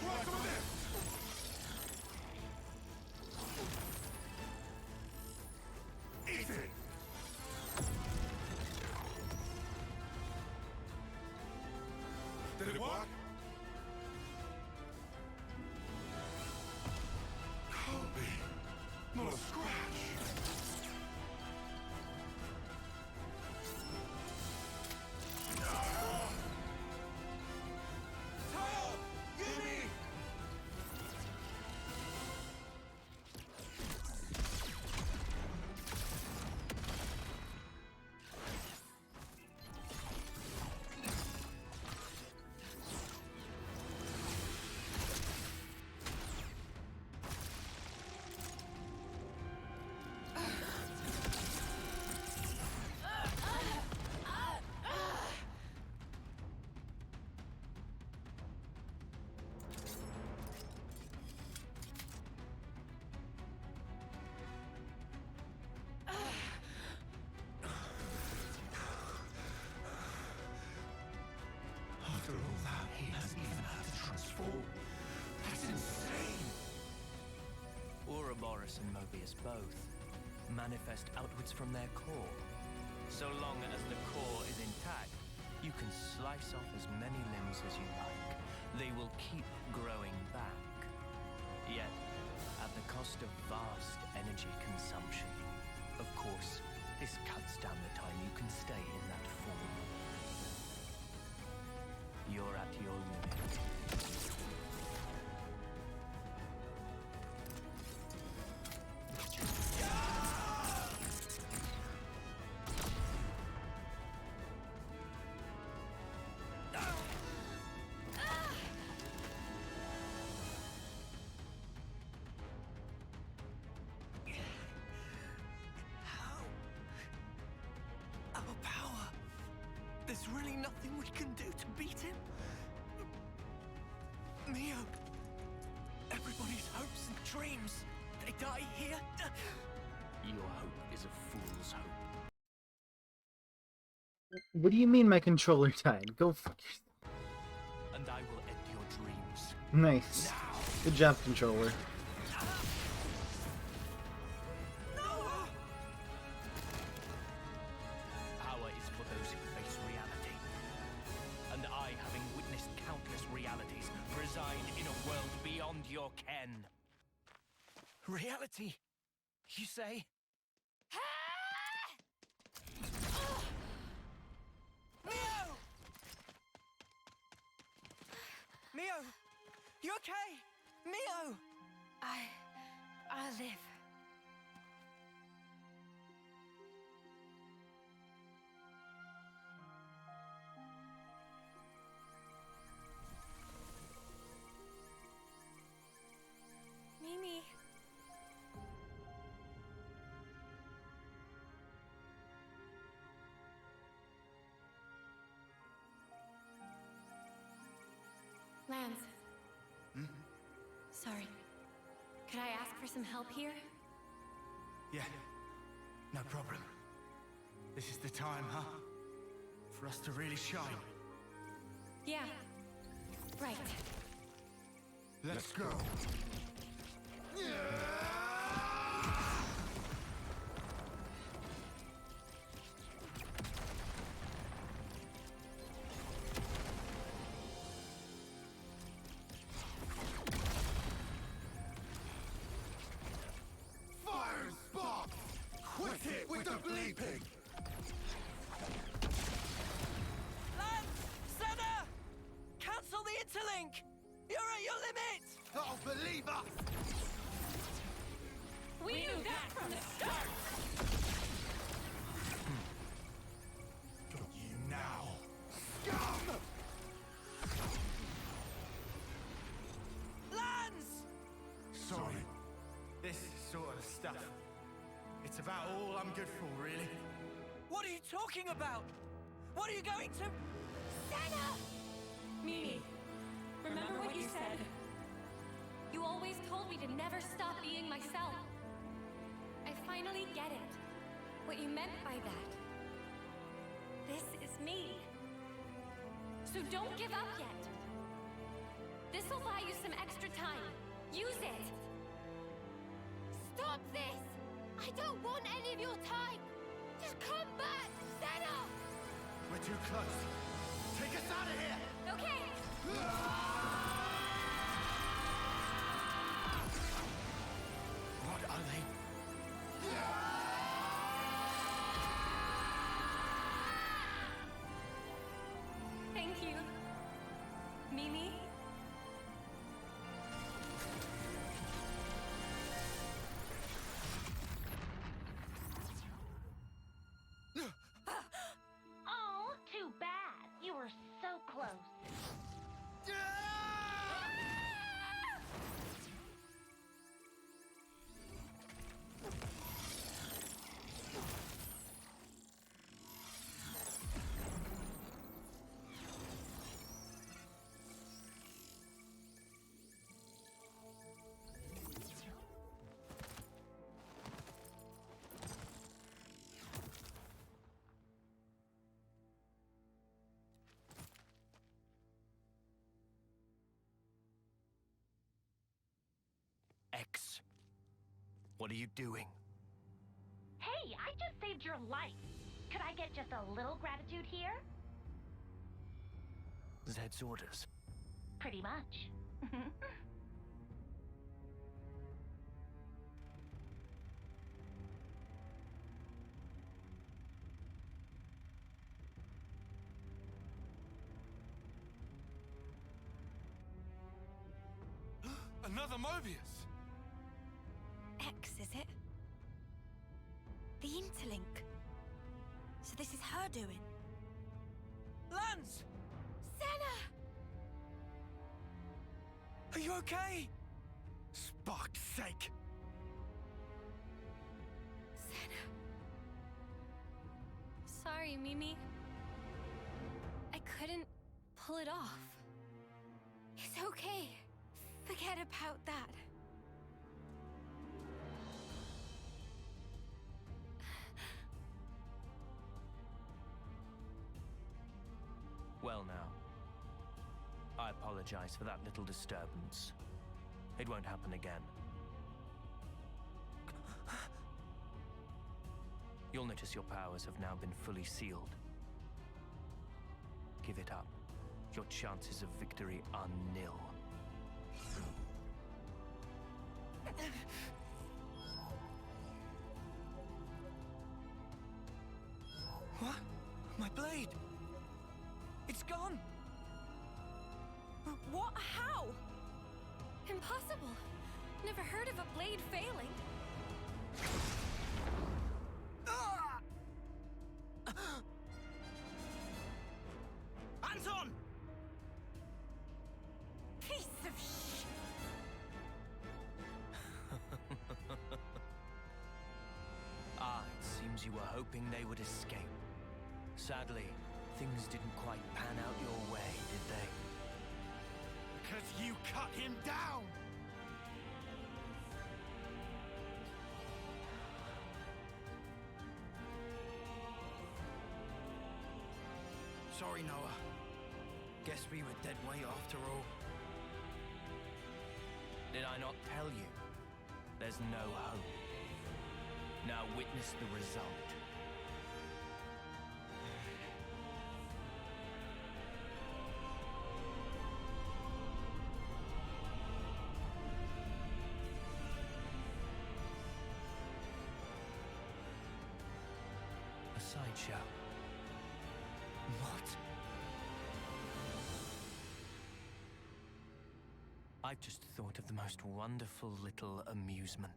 Try some of this! Eat it! Did it work? Can't be. Not a scratch. Tail! Yuri! Ouroboros and Mobius both, manifest outwards from their core. So long as the core is intact, you can slice off as many limbs as you like. They will keep growing back. Yet, at the cost of vast energy consumption. Of course, this cuts down the time you can stay in that form. You're at your limit. Our power. There's really nothing we can do to beat him. Mio. Everybody's hopes and dreams. They die here. Your hope is a fool's hope. What do you mean my controller died? Go fuck yourself. And I will end your dreams. Nice. Good job, controller. Power is for those who face reality. And I, having witnessed countless realities, reside in a world beyond your ken. Reality, you say? Mio! Mio! You okay? Mio! I'll live. Mimi. Lance. Sorry. Could I ask for some help here? Yeah, no problem. This is the time, huh? For us to really shine. Yeah. Right. Let's go. Fire spark! Quit it with the bleeping! Lance! Senna! Cancel the interlink! You're at your limit! Oh, believe us! We knew that from the start! Got you now! Scum! Lance! Sorry. This sort of stuff. It's about all I'm good for, really. What are you talking about? What are you going to... Senna! Mimi, remember what you said? You always told me to never stop being myself. I finally get it. What you meant by that. This is me. So don't give up yet. This'll buy you some extra time. Use it! Stop this! I don't want any of your time! Just come back, Senna! We're too close. Take us out of here! Okay! What are they? Thank you. Mimi? Oh, too bad. You were so close. What are you doing? Hey, I just saved your life. Could I get just a little gratitude here? Zed's orders. Pretty much. Another Mobius! X, is it? The interlink. So this is her doing. Lance! Senna! Are you okay? Spark's sake! Senna. Sorry, Mimi. I couldn't pull it off. It's okay. Forget about that. Well now, I apologize for that little disturbance. It won't happen again. You'll notice your powers have now been fully sealed. Give it up. Your chances of victory are nil. What? My blade! It's gone! What? How? Impossible. Never heard of a blade failing. Anton! Piece of sh... It seems you were hoping they would escape. Sadly, things didn't quite pan out your way, did they? Because you cut him down! Sorry, Noah. Guess we were dead weight after all. Did I not tell you? There's no hope. Now witness the result. A sideshow. What? I've just thought of the most wonderful little amusement.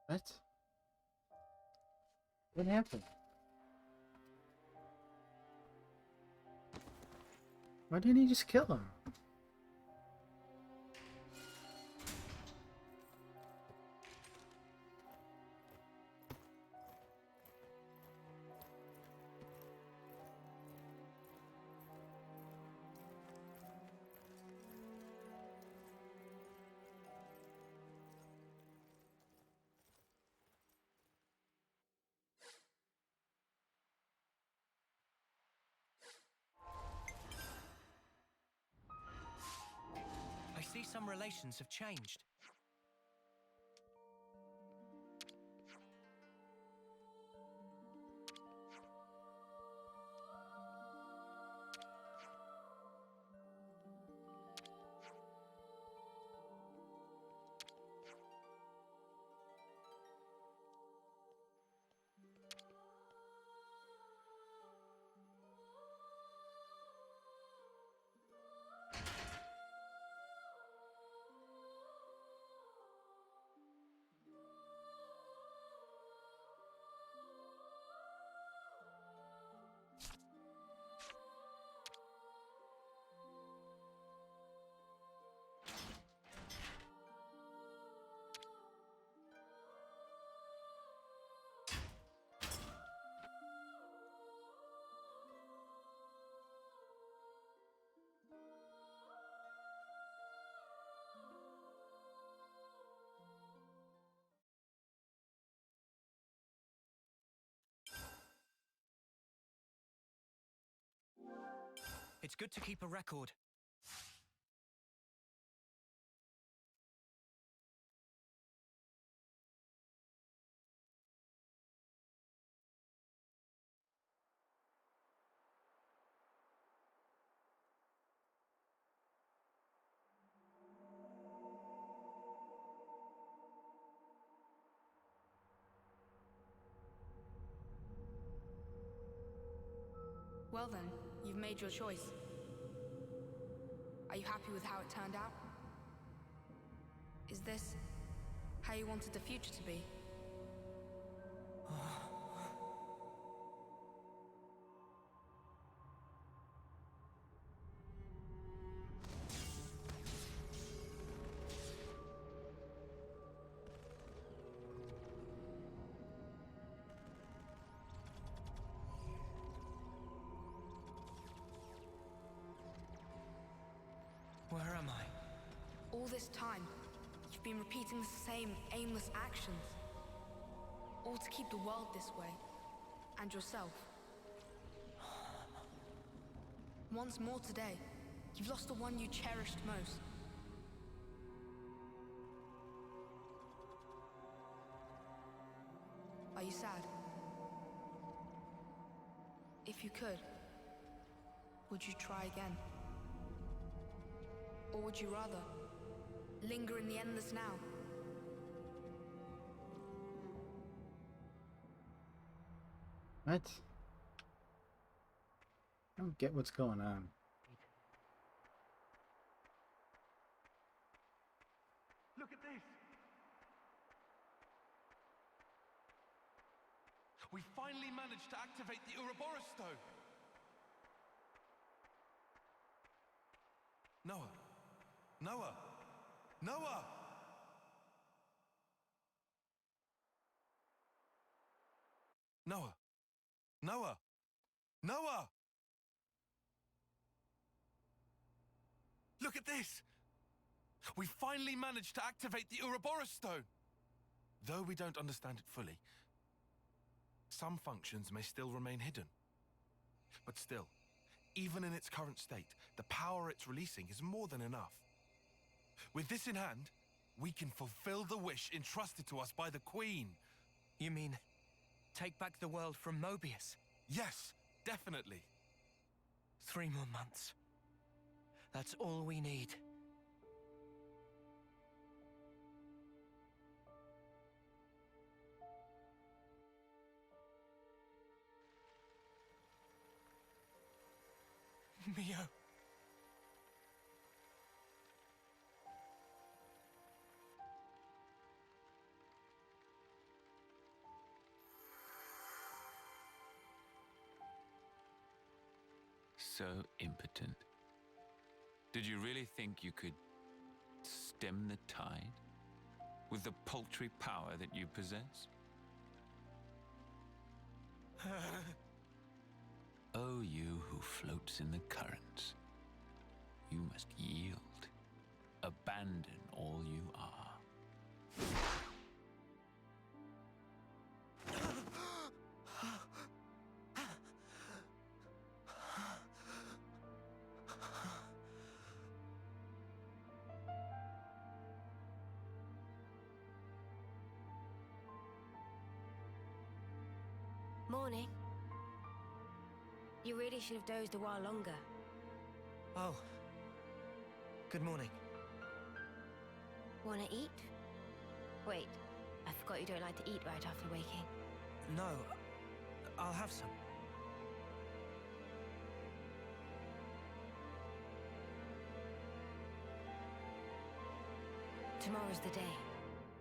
What? What happened? Why didn't he just kill him? I see some relations have changed. It's good to keep a record. Well then, you've made your choice. Are you happy with how it turned out? Is this how you wanted the future to be? Where am I? All this time, you've been repeating the same aimless actions. All to keep the world this way. And yourself. Once more today, you've lost the one you cherished most. Are you sad? If you could, would you try again? Or would you rather linger in the endless now? What? I don't get what's going on. Look at this! We finally managed to activate the Ouroboros stone! Noah! Noah! Noah! Noah! Noah! Noah! Look at this! We finally managed to activate the Ouroboros stone! Though we don't understand it fully, some functions may still remain hidden. But still, even in its current state, the power it's releasing is more than enough. With this in hand, we can fulfill the wish entrusted to us by the Queen. You mean, take back the world from Mobius? Yes, definitely. 3 more months. That's all we need. Mio. So impotent. Did you really think you could stem the tide with the paltry power that you possess? Oh, you who floats in the currents, you must yield, abandon all you are. Morning. You really should have dozed a while longer. Oh. Good morning. Wanna eat? Wait, I forgot you don't like to eat right after waking. No, I'll have some. Tomorrow's the day.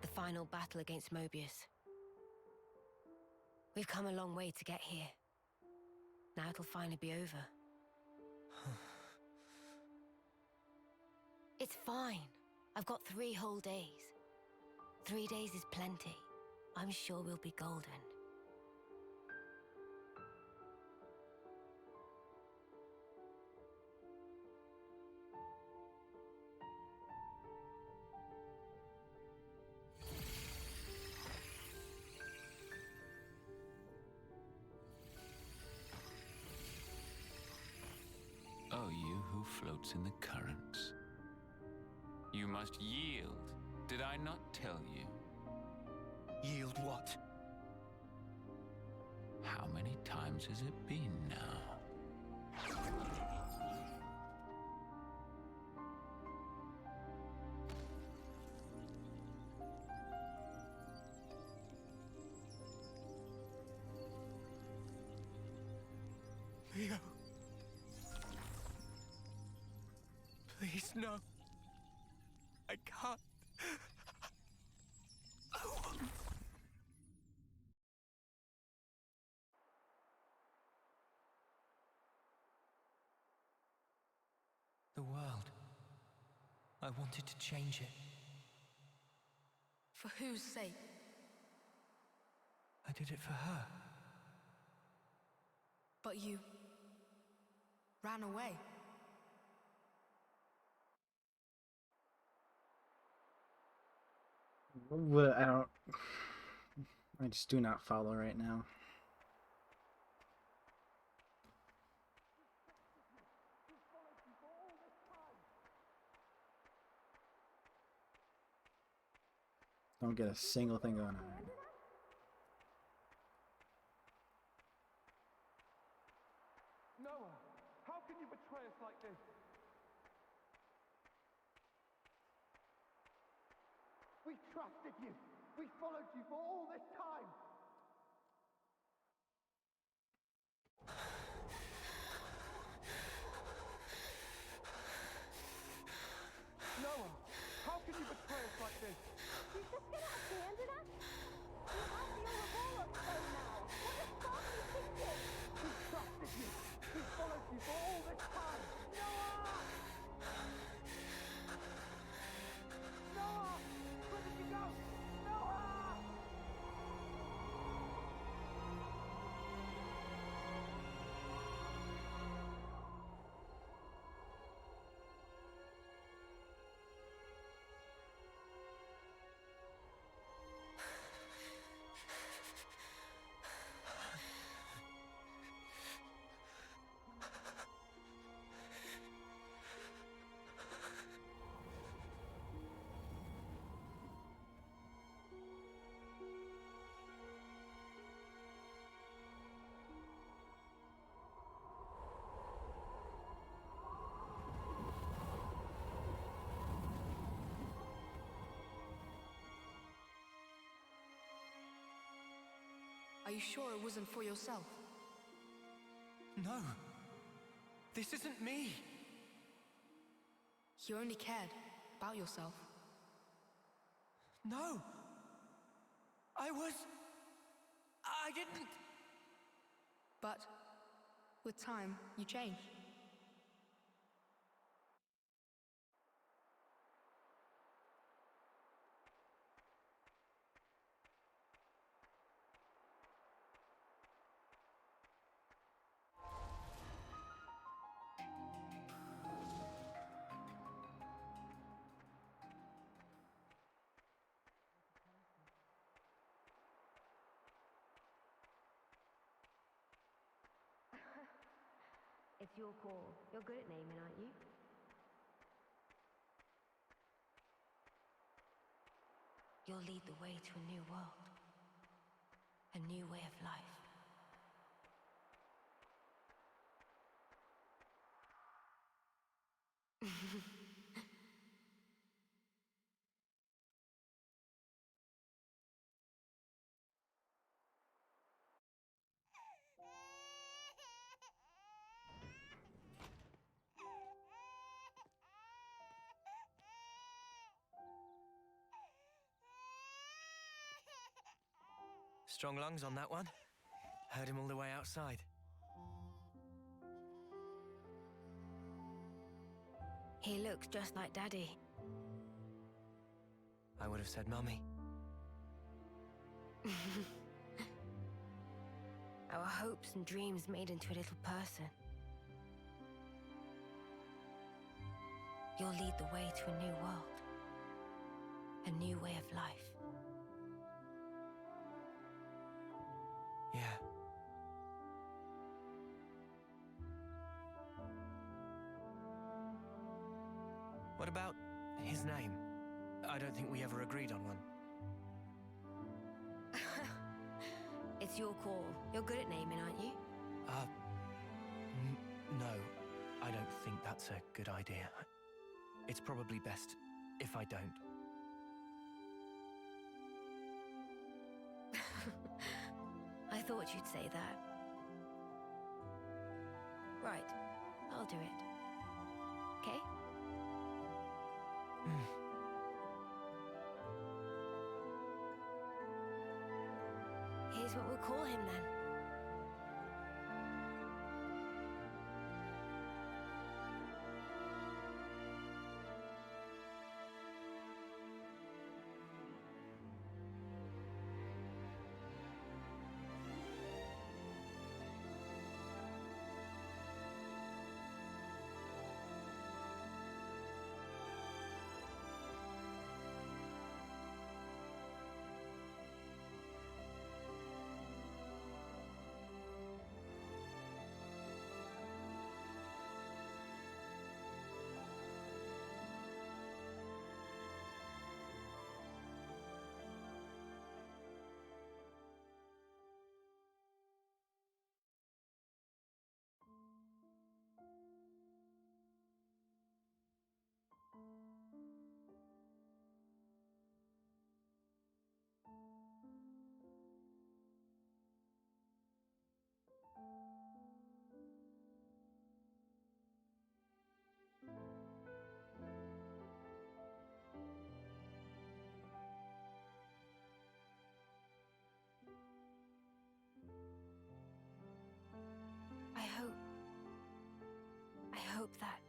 The final battle against Mobius. We've come a long way to get here. Now it'll finally be over. It's fine. I've got 3 whole days. 3 days is plenty. I'm sure we'll be golden. Oh, floats in the currents. You must yield. Did I not tell you? Yield what? How many times has it been now? Leo. Please, no. I can't. The world. I wanted to change it. For whose sake? I did it for her. But you ran away. What? I don't. I just do not follow right now. Don't get a single thing going on. Noah, how can you betray us like this? We trusted you. We followed you for all this time. Noah, how can you betray us like this? You just gonna abandon us? You have the Ouroboros phone now. What the fuck are you thinking? We trusted you. We followed you for all this time. Noah! Noah! Where did you go? Noah! Are you sure it wasn't for yourself? No. This isn't me. You only cared about yourself. No. I didn't. But with time, you changed. It's your call. You're good at naming, aren't you? You'll lead the way to a new world. A new way of life. Strong lungs on that one. Heard him all the way outside. He looks just like Daddy. I would have said Mummy. Our hopes and dreams made into a little person. You'll lead the way to a new world. A new way of life. Yeah. What about his name? I don't think we ever agreed on one. It's your call. You're good at naming, aren't you? No. I don't think that's a good idea. It's probably best if I don't. I thought you'd say that. Right. I'll do it. Okay? Here's what we'll call him then. I hope that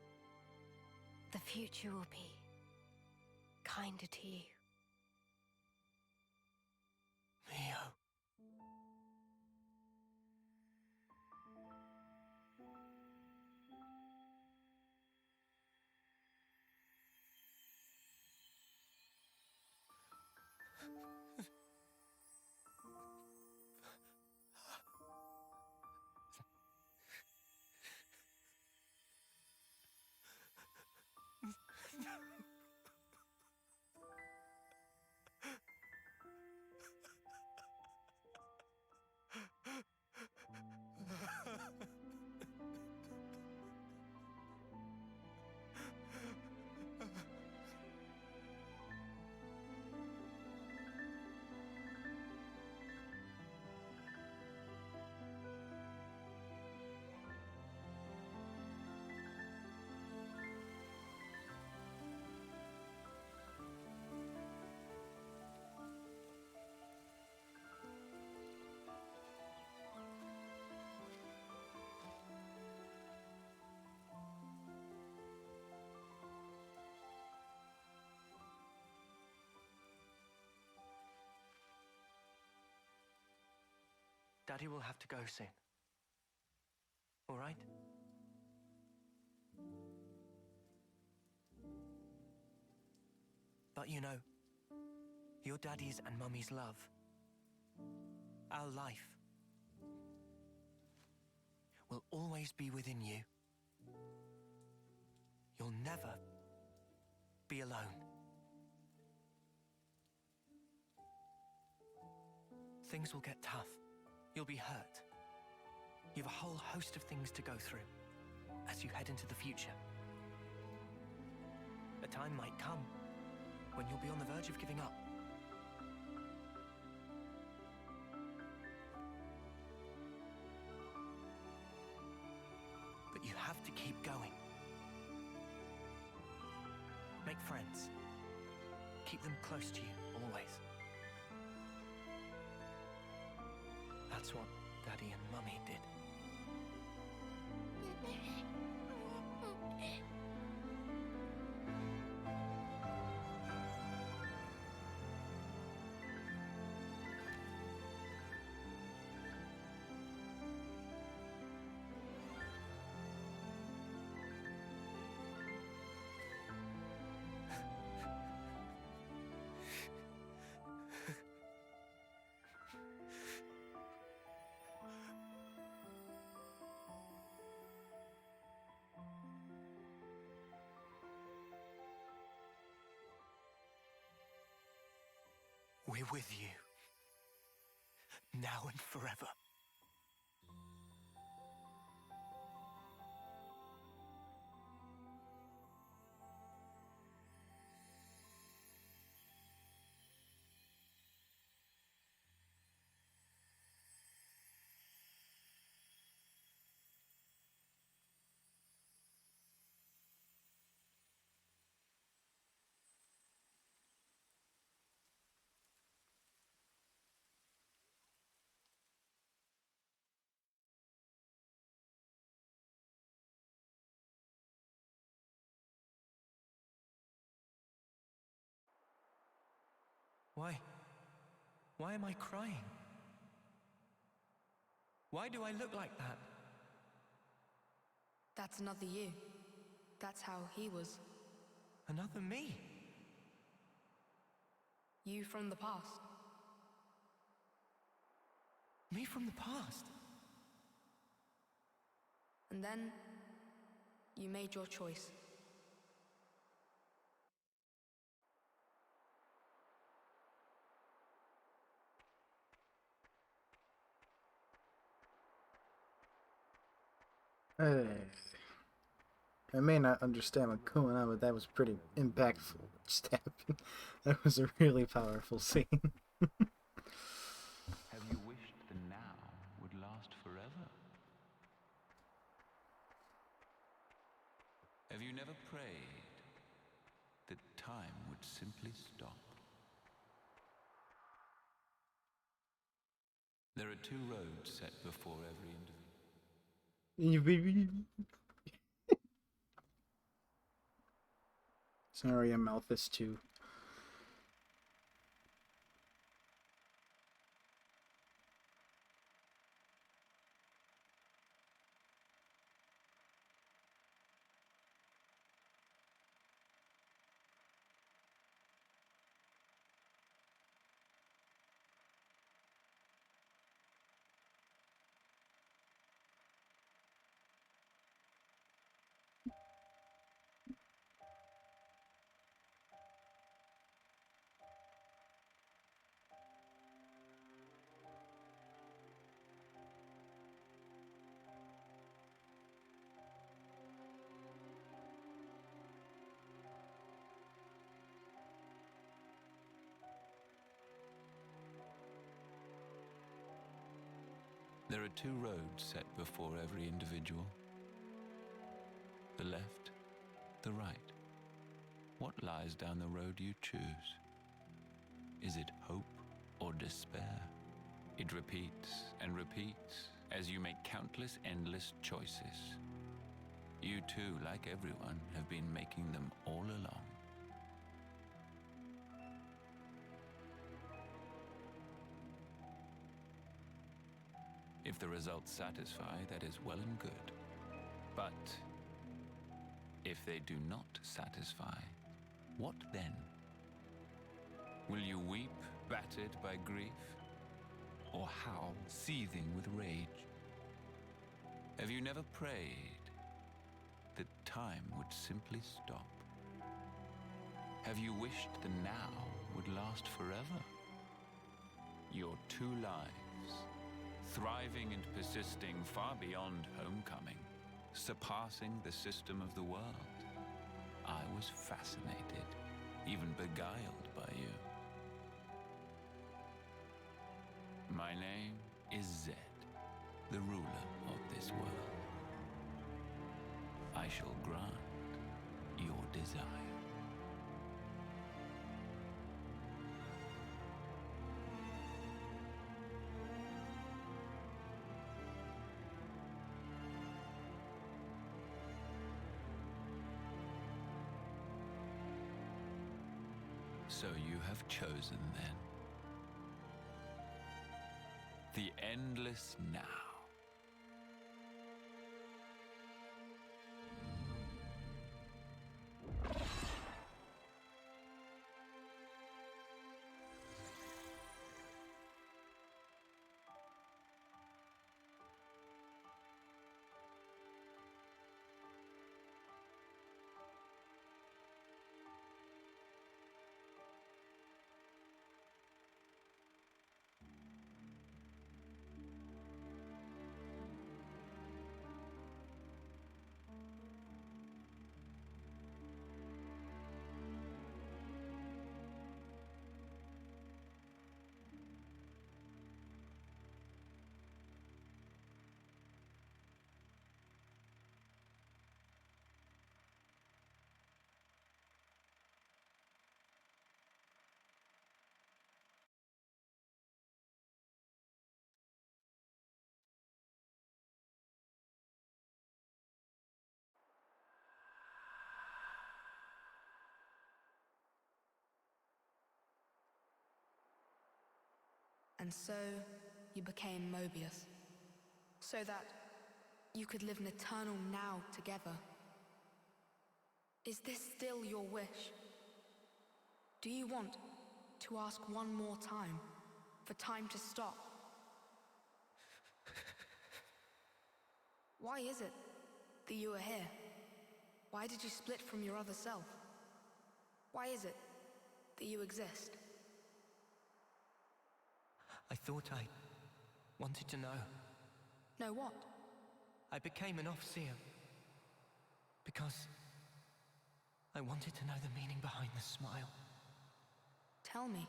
the future will be kinder to you. Mio. Daddy will have to go soon. All right? But you know, your daddy's and mummy's love, our life, will always be within you. You'll never be alone. Things will get tough. You'll be hurt. You have a whole host of things to go through as you head into the future. A time might come when you'll be on the verge of giving up. But you have to keep going. Make friends. Keep them close to you, always. That's what Daddy and Mummy did. We're with you. Now and forever. Why am I crying? Why do I look like that? That's another you. That's how he was. Another me? You from the past. Me from the past? And then, you made your choice. Hey. I may not understand what's going on, but that was pretty impactful. What just happened? That was a really powerful scene. Have you wished the now would last forever? Have you never prayed that time would simply stop? There are two roads set before every individual. Sorry, I'm Malthus too. There are two roads set before every individual. The left, the right. What lies down the road you choose? Is it hope or despair? It repeats and repeats as you make countless endless choices. You too, like everyone, have been making them all along. If the results satisfy, that is well and good. But if they do not satisfy, what then? Will you weep, battered by grief, or howl, seething with rage? Have you never prayed that time would simply stop? Have you wished the now would last forever? Your two lives, thriving and persisting far beyond homecoming, surpassing the system of the world. I was fascinated, even beguiled by you. My name is Zed, the ruler of this world. I shall grant your desire. So you have chosen then the endless now. And so you became Mobius. So that you could live an eternal now together. Is this still your wish? Do you want to ask one more time for time to stop? Why is it that you are here? Why did you split from your other self? Why is it that you exist? I thought I wanted to know. Know what? I became an Overseer because I wanted to know the meaning behind the smile. Tell me.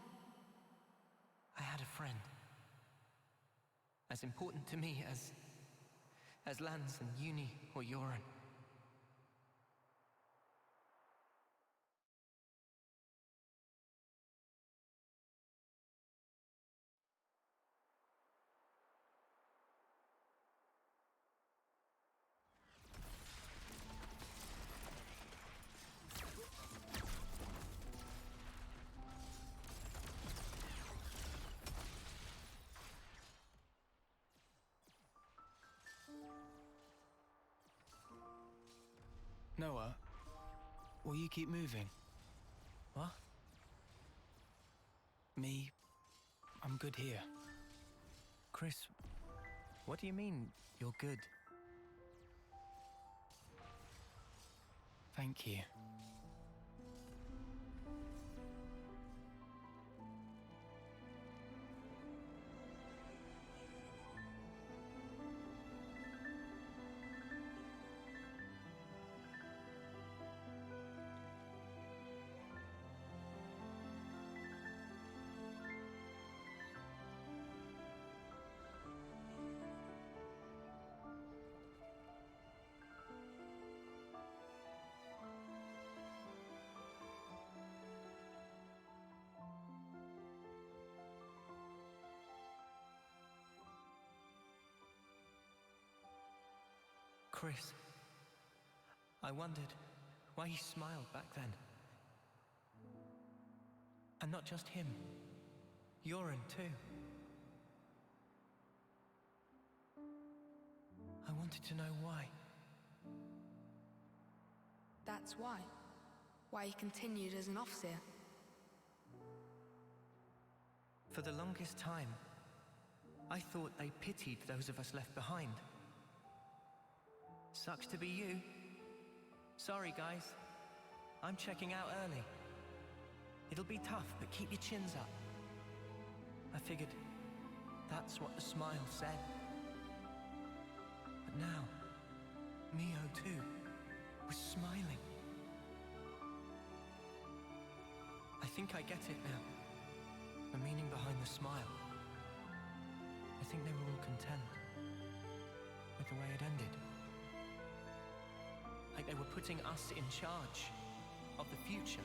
I had a friend. As important to me as Lance and Uni or Yoren. Noah, will you keep moving? What? Me, I'm good here. Chris, what do you mean, you're good? Thank you. Chris, I wondered why he smiled back then. And not just him, Yoren too. I wanted to know why. That's why. Why he continued as an Overseer. For the longest time, I thought they pitied those of us left behind. Sucks to be you. Sorry, guys. I'm checking out early. It'll be tough, but keep your chins up. I figured that's what the smile said. But now, Mio too was smiling. I think I get it now. The meaning behind the smile. I think they were all content with the way it ended. Like they were putting us in charge of the future.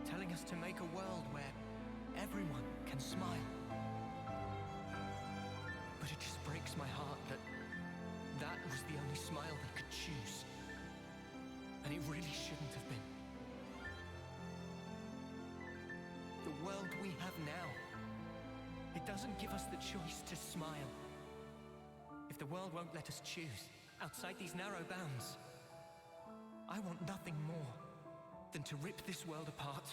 Telling us to make a world where everyone can smile. But it just breaks my heart that that was the only smile they could choose. And it really shouldn't have been. The world we have now, it doesn't give us the choice to smile. If the world won't let us choose, outside these narrow bounds, I want nothing more than to rip this world apart.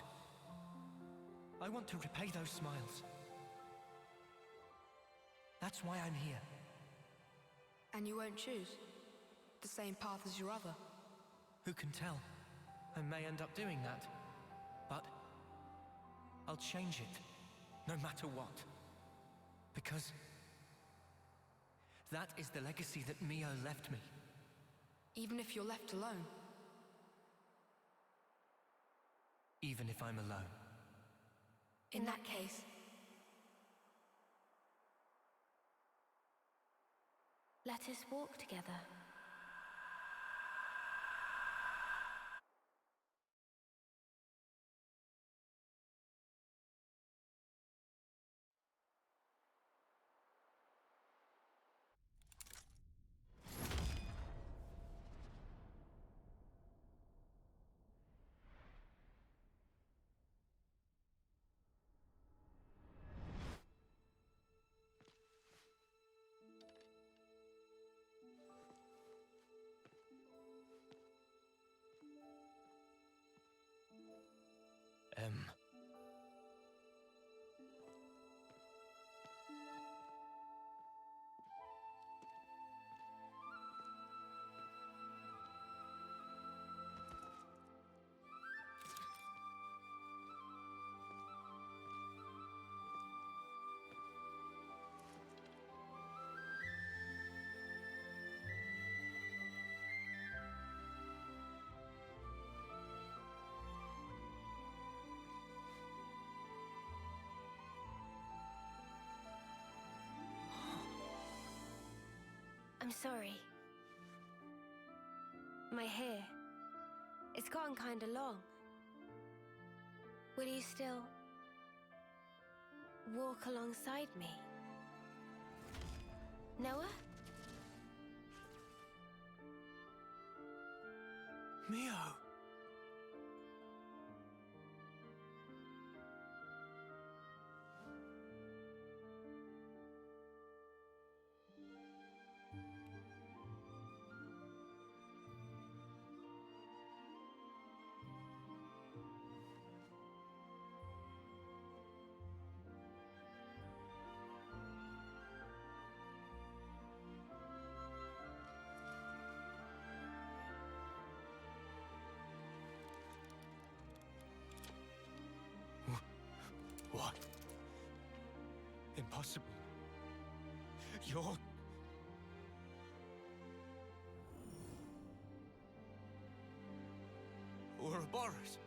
I want to repay those smiles. That's why I'm here. And you won't choose the same path as your other? Who can tell? I may end up doing that. But I'll change it, no matter what. Because that is the legacy that Mio left me. Even if you're left alone? Even if I'm alone. In that case, let us walk together. M. I'm sorry. My hair, it's gotten kinda long. Will you still walk alongside me? Noah? Mio! What? Impossible. You're... Ouroboros.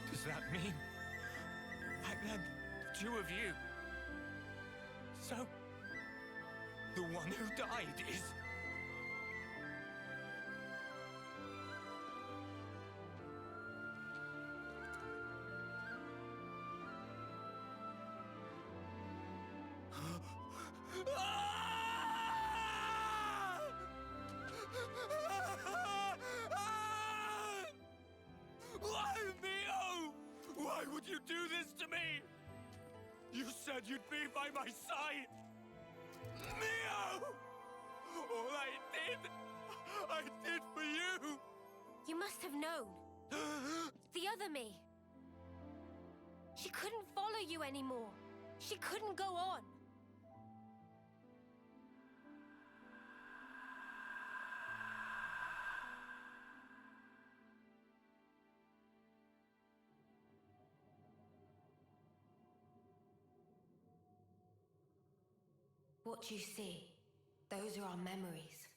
Does that mean... back then, the two of you... So... the one who died is... Why, Mio? Why would you do this to me? You said you'd be by my side. Mio! All I did for you. You must have known. The other me. She couldn't follow you anymore. She couldn't go on. What you see, those are our memories.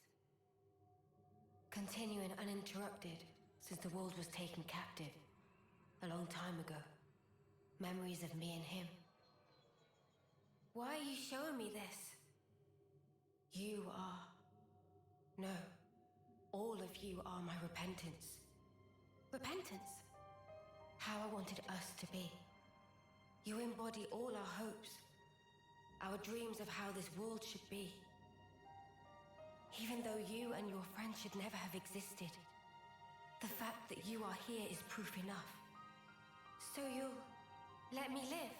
Continuing uninterrupted since the world was taken captive a long time ago. Memories of me and him. Why are you showing me this? You are... No. All of you are my repentance. Repentance? How I wanted us to be. You embody all our hopes. Our dreams of how this world should be. Even though you and your friends should never have existed, the fact that you are here is proof enough. So you'll let me live.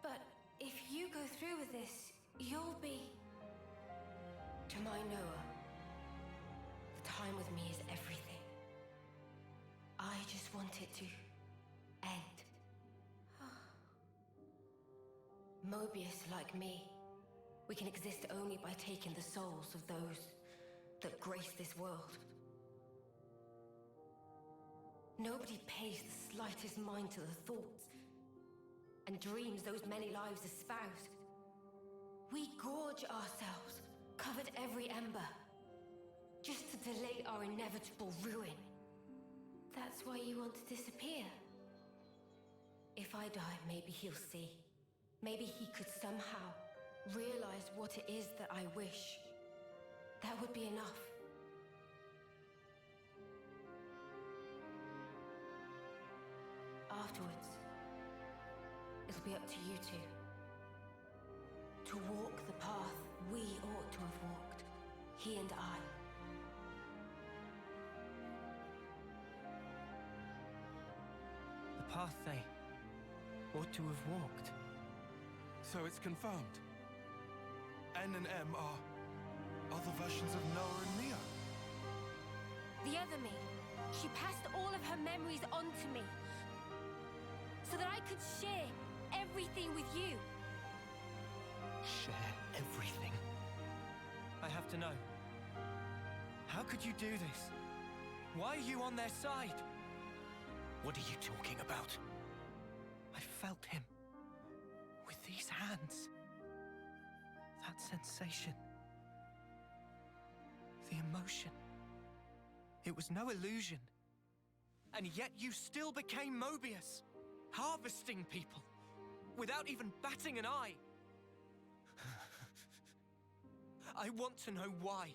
But if you go through with this, you'll be... To my Noah, the time with me is everything. I just want it to end. Mobius, like me, we can exist only by taking the souls of those that grace this world. Nobody pays the slightest mind to the thoughts and dreams those many lives espouse. We gorge ourselves, covered every ember, just to delay our inevitable ruin. That's why you want to disappear. If I die, maybe he'll see. Maybe he could somehow realize what it is that I wish. That would be enough. Afterwards, it'll be up to you two. To walk the path we ought to have walked, he and I. The path they ought to have walked. So it's confirmed. N and M are other versions of Noah and Mio. The other me. She passed all of her memories on to me. So that I could share everything with you. Share everything. I have to know. How could you do this? Why are you on their side? What are you talking about? I felt him. With these hands. That sensation. The emotion. It was no illusion. And yet you still became Mobius. Harvesting people. Without even batting an eye. I want to know why.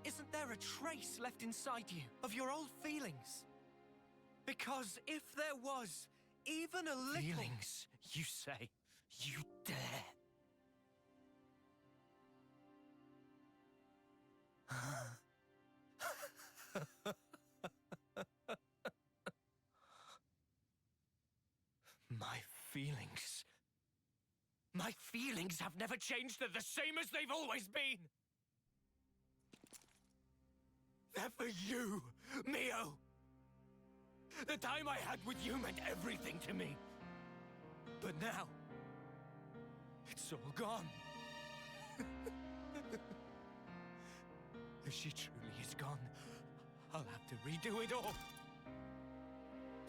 Isn't there a trace left inside you of your old feelings? Because if there was even a little... Feelings, you say? You dare? My feelings... My feelings have never changed. They're the same as they've always been. They're for you, Mio. The time I had with you meant everything to me. But now, it's all gone. If she truly is gone, I'll have to redo it all.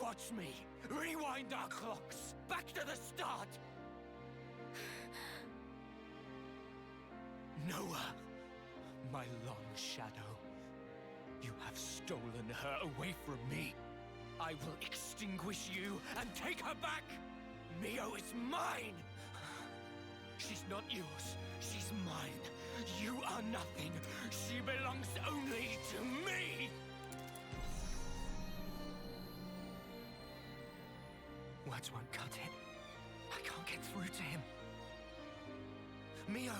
Watch me rewind our clocks back to the start. Noah, my long shadow, you have stolen her away from me. I will extinguish you and take her back. Mio is mine. She's not yours. She's mine. You are nothing. She belongs only to me. Words won't cut it. I can't get through to him. Mio.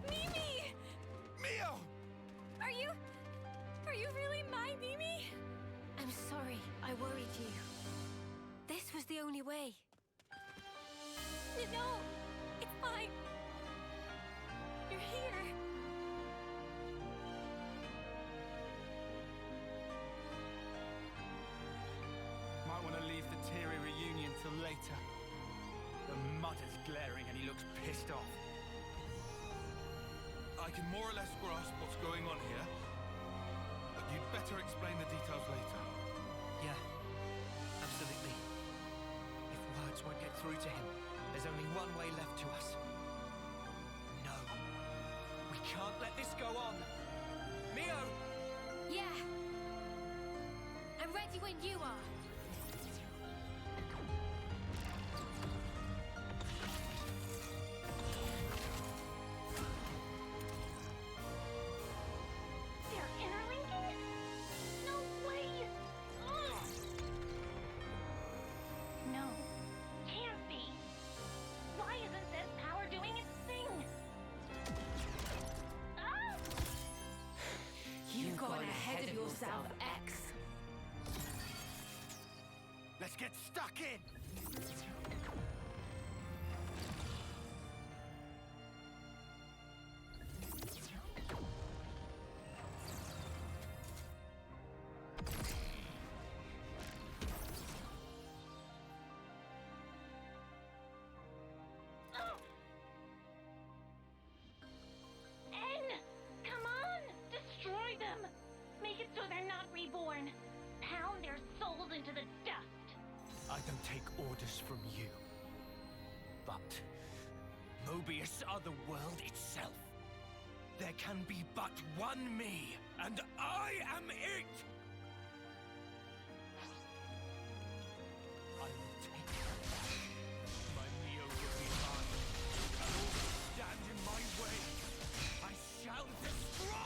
Mimi! Mio! Are you really my Mimi? I'm sorry, I worried you. This was the only way. No, it's fine. You're here. Might want to leave the teary reunion till later. The mud is glaring and he looks pissed off. I can more or less grasp what's going on here. But you'd better explain the details later. Yeah, absolutely. If words won't get through to him, there's only one way left to us. No. We can't let this go on. Mio! Yeah. I'm ready when you are. They're interlinking? No way! Ugh. No, can't be. Why isn't this power doing its thing? Ah! You've gone ahead of yourself, X. Let's get stuck in! N! Come on! Destroy them! Make it so they're not reborn. Pound their souls into the dust. I don't take orders from you. But Mobius are the world itself. There can be but one me, and I am it! I will take her back. My Mio will be mine. And all that stand in my way, I shall destroy!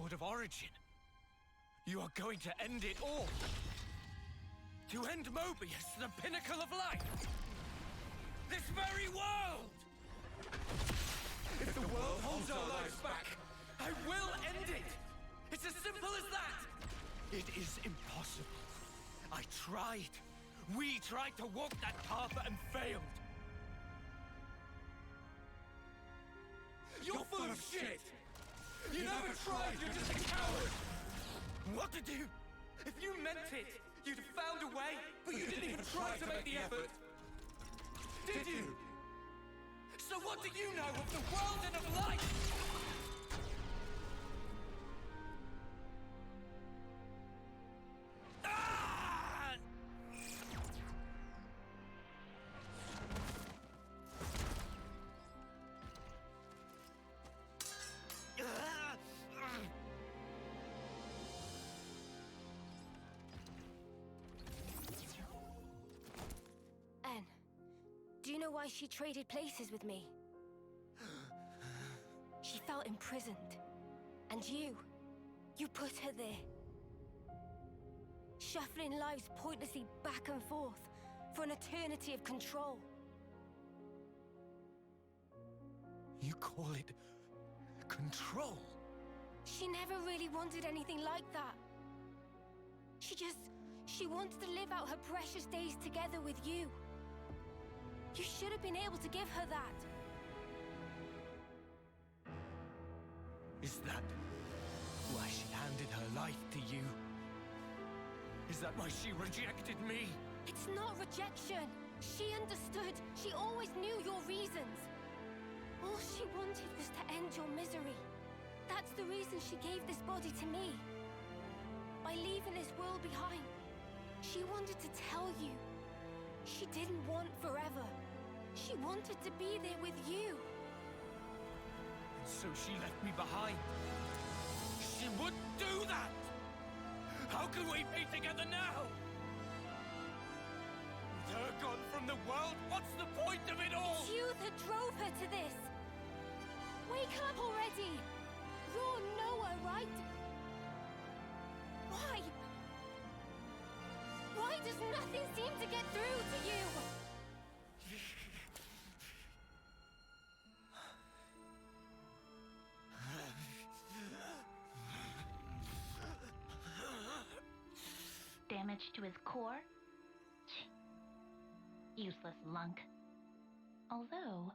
Sword of Origin. You are going to end it all. To end Mobius, the pinnacle of life. This very world! If the world holds our lives back, I will end it! It's as simple as that! It is impossible. I tried. We tried to walk that path and failed. You're full of shit! You never tried, you're just a coward! What to do? If you meant it, you'd have found a way, but you didn't even try to make the effort. Did you? So what do you know of the world and of life? Ah! Anne, do you know why she traded places with me? She felt imprisoned. And you put her there. Shuffling lives pointlessly back and forth for an eternity of control. You call it control? She never really wanted anything like that. She wanted to live out her precious days together with you. You should have been able to give her that. Is that why she handed her life to you? Is that why she rejected me? It's not rejection. She understood. She always knew your reasons. All she wanted was to end your misery. That's the reason she gave this body to me. By leaving this world behind, she wanted to tell you. She didn't want forever. She wanted to be there with you. And so she left me behind. She wouldn't do that! How can we be together now? With her gone from the world, what's the point of it all? It's you that drove her to this. Wake up already! You're Noah, right? Why? Why does nothing seem to get through to you? Damage to his core? Useless lunk. Although,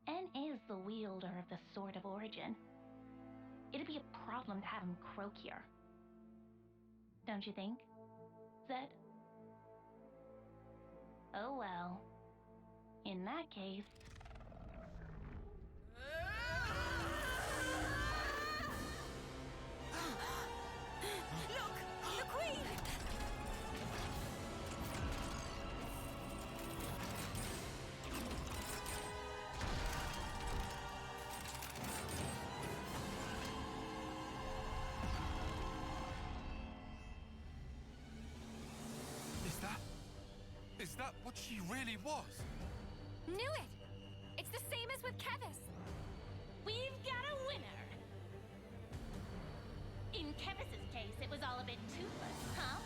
N is the wielder of the Sword of Origin. It'd be a problem to have him croak here. Don't you think, Zed? Oh well. In that case... Look! The Queen! Is that what she really was? Knew it! It's the same as with Kevis. We've got a winner! In Kevis's case, it was all a bit toothless, huh?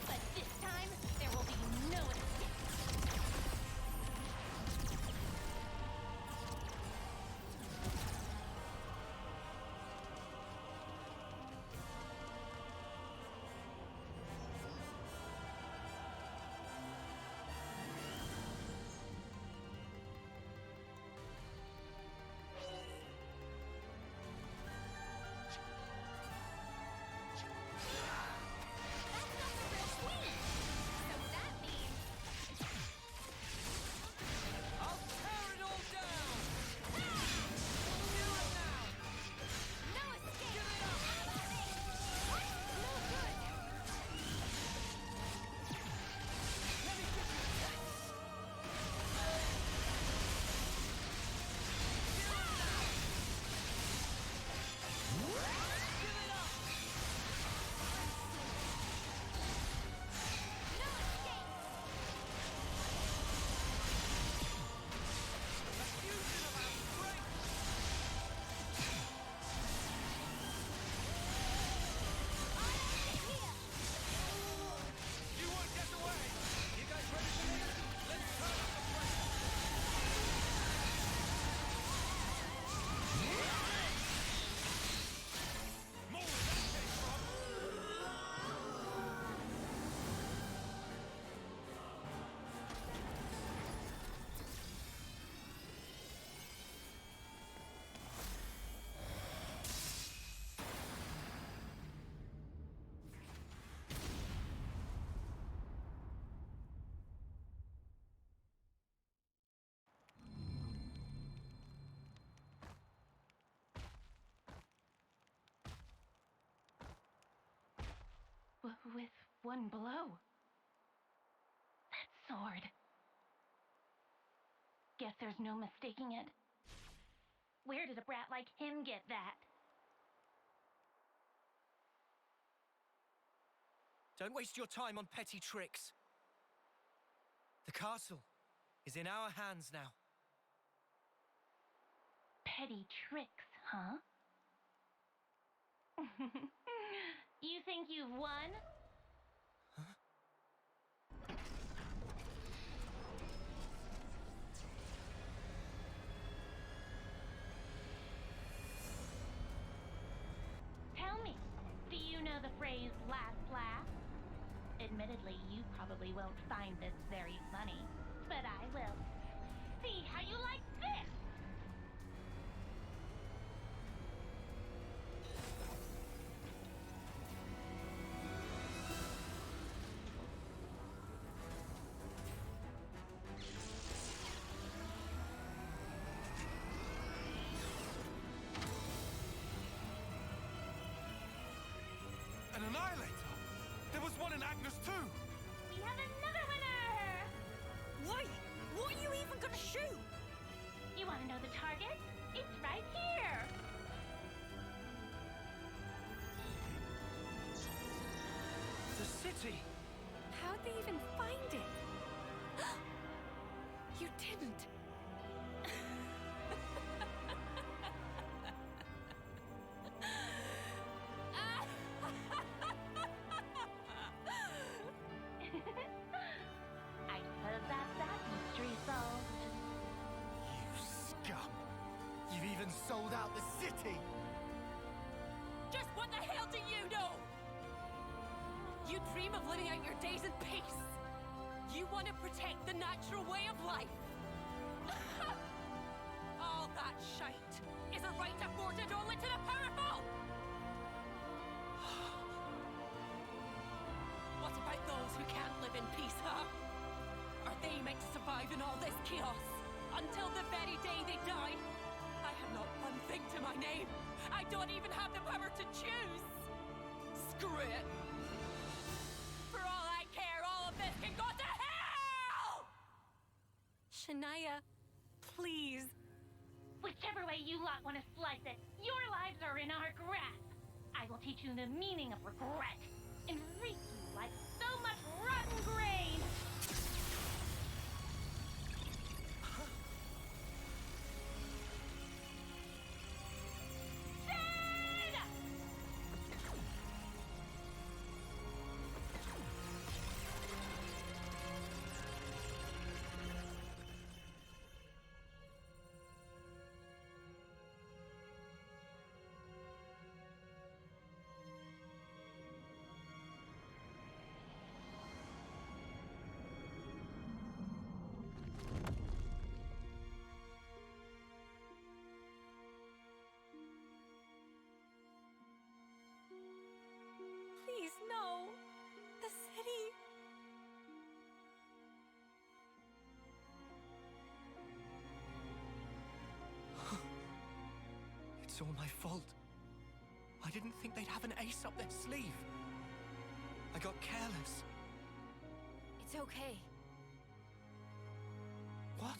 But this time, there will be no escape. with one blow. That sword. Guess there's no mistaking it. Where did a brat like him get that? Don't waste your time on petty tricks. The castle is in our hands now. Petty tricks, huh? You think you've won? Tell me, do you know the phrase last laugh? Admittedly, you probably won't find this very funny, but I will. See how you like this! An Annihilator! There was one in Agnes too! We have another winner! Wait! What are you even gonna shoot? You want to know the target? It's right here! The city! How'd they even find it? You didn't. I suppose that's that mystery solved. You scum! You've even sold out the city! Just what the hell do you know? You dream of living out your days in peace. You want to protect the natural way of life. All that shite is a right afforded only to the powerful. What about those who can't live in peace, huh? Are they meant to survive in all this chaos until the very day they die? I have not one thing to my name. I don't even have the power to choose. Screw it. For all I care, all of this can go to hell! Shania, please. Whichever way you lot want to slice it, your lives are in our grasp. I will teach you the meaning of regret and reap you like so much rotten grain. Please, no. The city. It's all my fault. I didn't think they'd have an ace up their sleeve. I got careless. It's okay. What?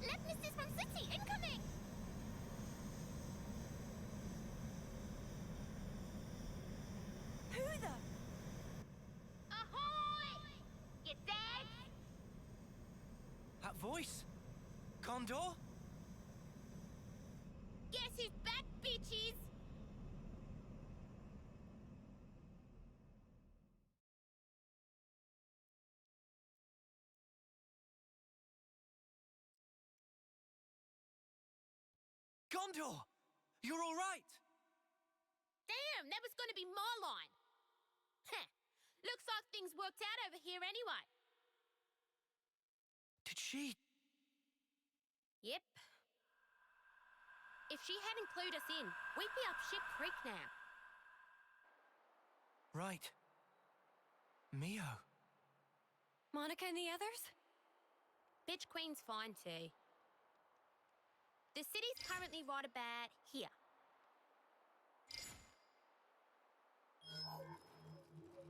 Left missiles from city incoming! Who the? Ahoy! You dead? That voice? Condor? Guess who's back, bitches? Gondor! You're all right! Damn, that was gonna be my line. Heh. Looks like things worked out over here anyway. Did she? Yep. If she hadn't clued us in, we'd be up Ship Creek now. Right. Mio. Monica and the others? Bitch Queen's fine too. The city's currently right about here.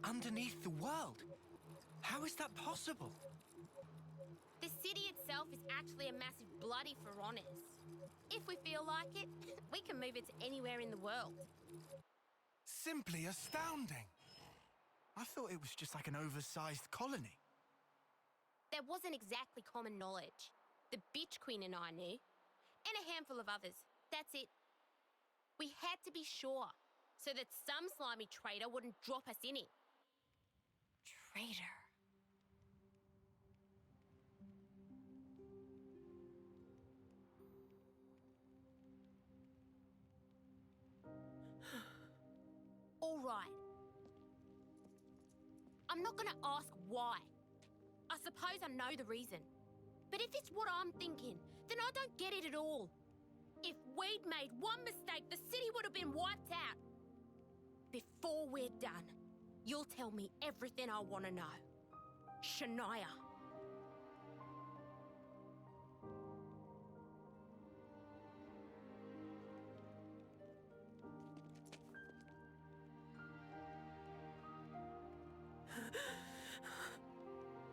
Underneath the world? How is that possible? The city itself is actually a massive bloody Pharaonis. If we feel like it, we can move it to anywhere in the world. Simply astounding. I thought it was just like an oversized colony. That wasn't exactly common knowledge. The Bitch Queen and I knew. And a handful of others. That's it. We had to be sure, so that some slimy traitor wouldn't drop us in it. Traitor. All right. I'm not gonna ask why. I suppose I know the reason. But if it's what I'm thinking, then I don't get it at all. If we'd made one mistake, the city would have been wiped out. Before we're done, you'll tell me everything I want to know. Shania.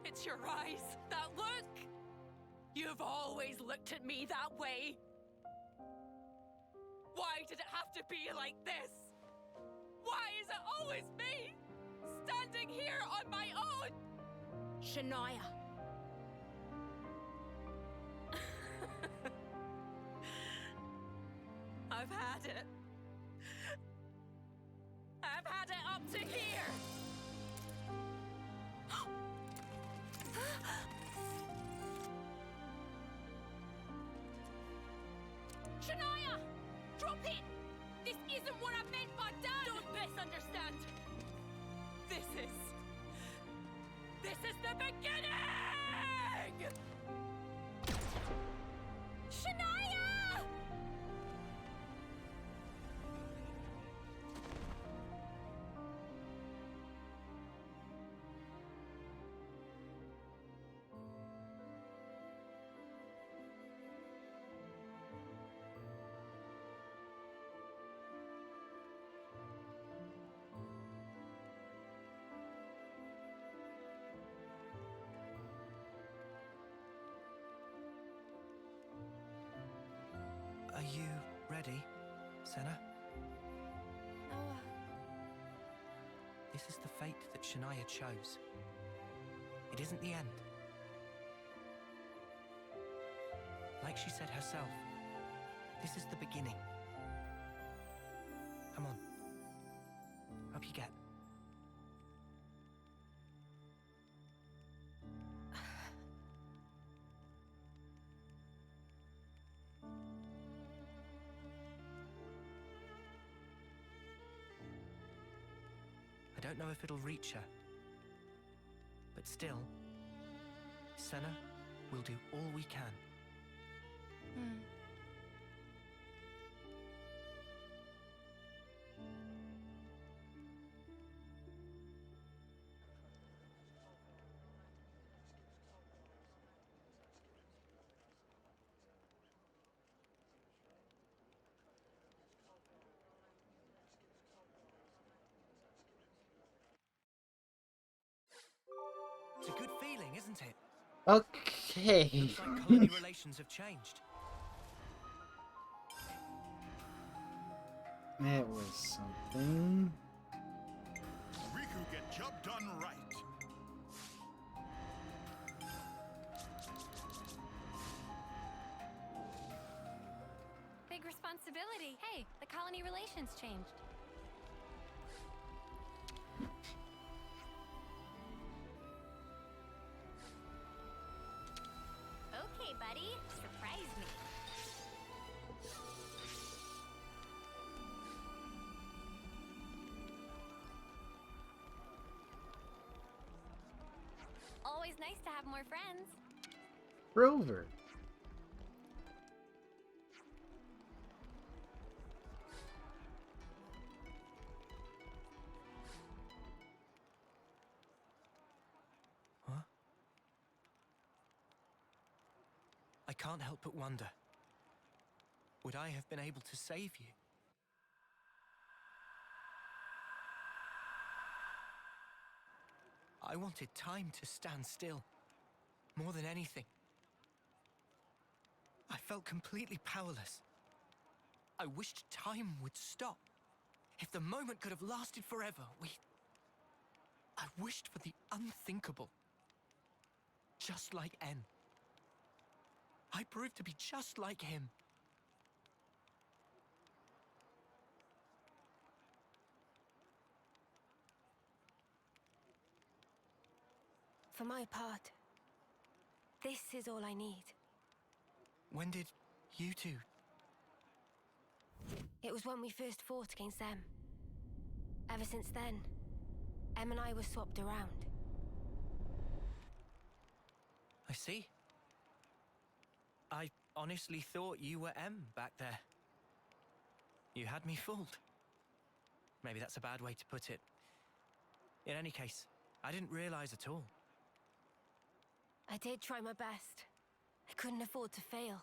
It's your eyes, that look! You've always looked at me that way. Why did it have to be like this? Why is it always me, standing here on my own? Shania. I've had it. I've had it up to here. Shania! Drop it! This isn't what I meant by done! Don't misunderstand. This is the beginning! Shania! Are you ready, Senna? Noah. This is the fate that Shania chose. It isn't the end. Like she said herself, this is the beginning. Come on. Up you get. I don't know if it'll reach her. But still, Senna will do all we can. It's a good feeling, isn't it? Okay. Looks like colony relations have changed. That was something. Riku get job done right. Big responsibility. Hey, the colony relations changed. Okay, buddy. Surprise me. Always nice to have more friends. Rover. can't help but wonder, would I have been able to save you? I wanted time to stand still, more than anything. I felt completely powerless. I wished time would stop. If the moment could have lasted forever, I wished for the unthinkable. Just like N. I proved to be just like him. For my part, this is all I need. When did you two? It was when we first fought against them. Ever since then, Em and I were swapped around. I see. I honestly thought you were M back there. You had me fooled. Maybe that's a bad way to put it. In any case, I didn't realize at all. I did try my best. I couldn't afford to fail.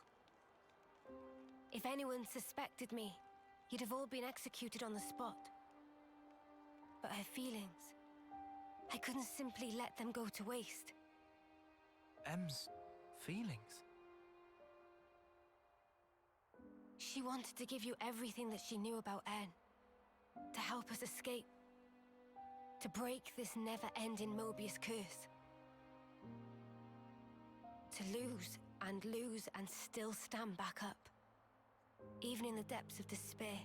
If anyone suspected me, you'd have all been executed on the spot. But her feelings, I couldn't simply let them go to waste. M's feelings? She wanted to give you everything that she knew about N. To help us escape. To break this never-ending Mobius curse. To lose and still stand back up. Even in the depths of despair.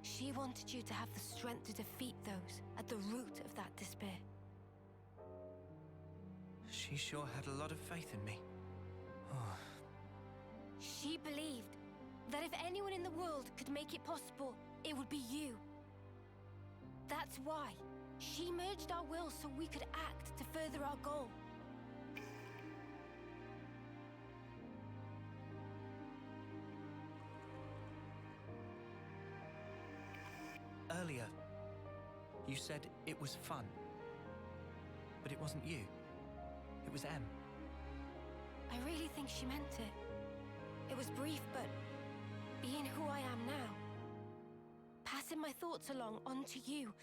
She wanted you to have the strength to defeat those at the root of that despair. She sure had a lot of faith in me. Oh. She believed that if anyone in the world could make it possible, it would be you. That's why she merged our wills so we could act to further our goal. Earlier, you said it was fun. But it wasn't you. It was M. I really think she meant it. It was brief, but being who I am now, passing my thoughts along onto you,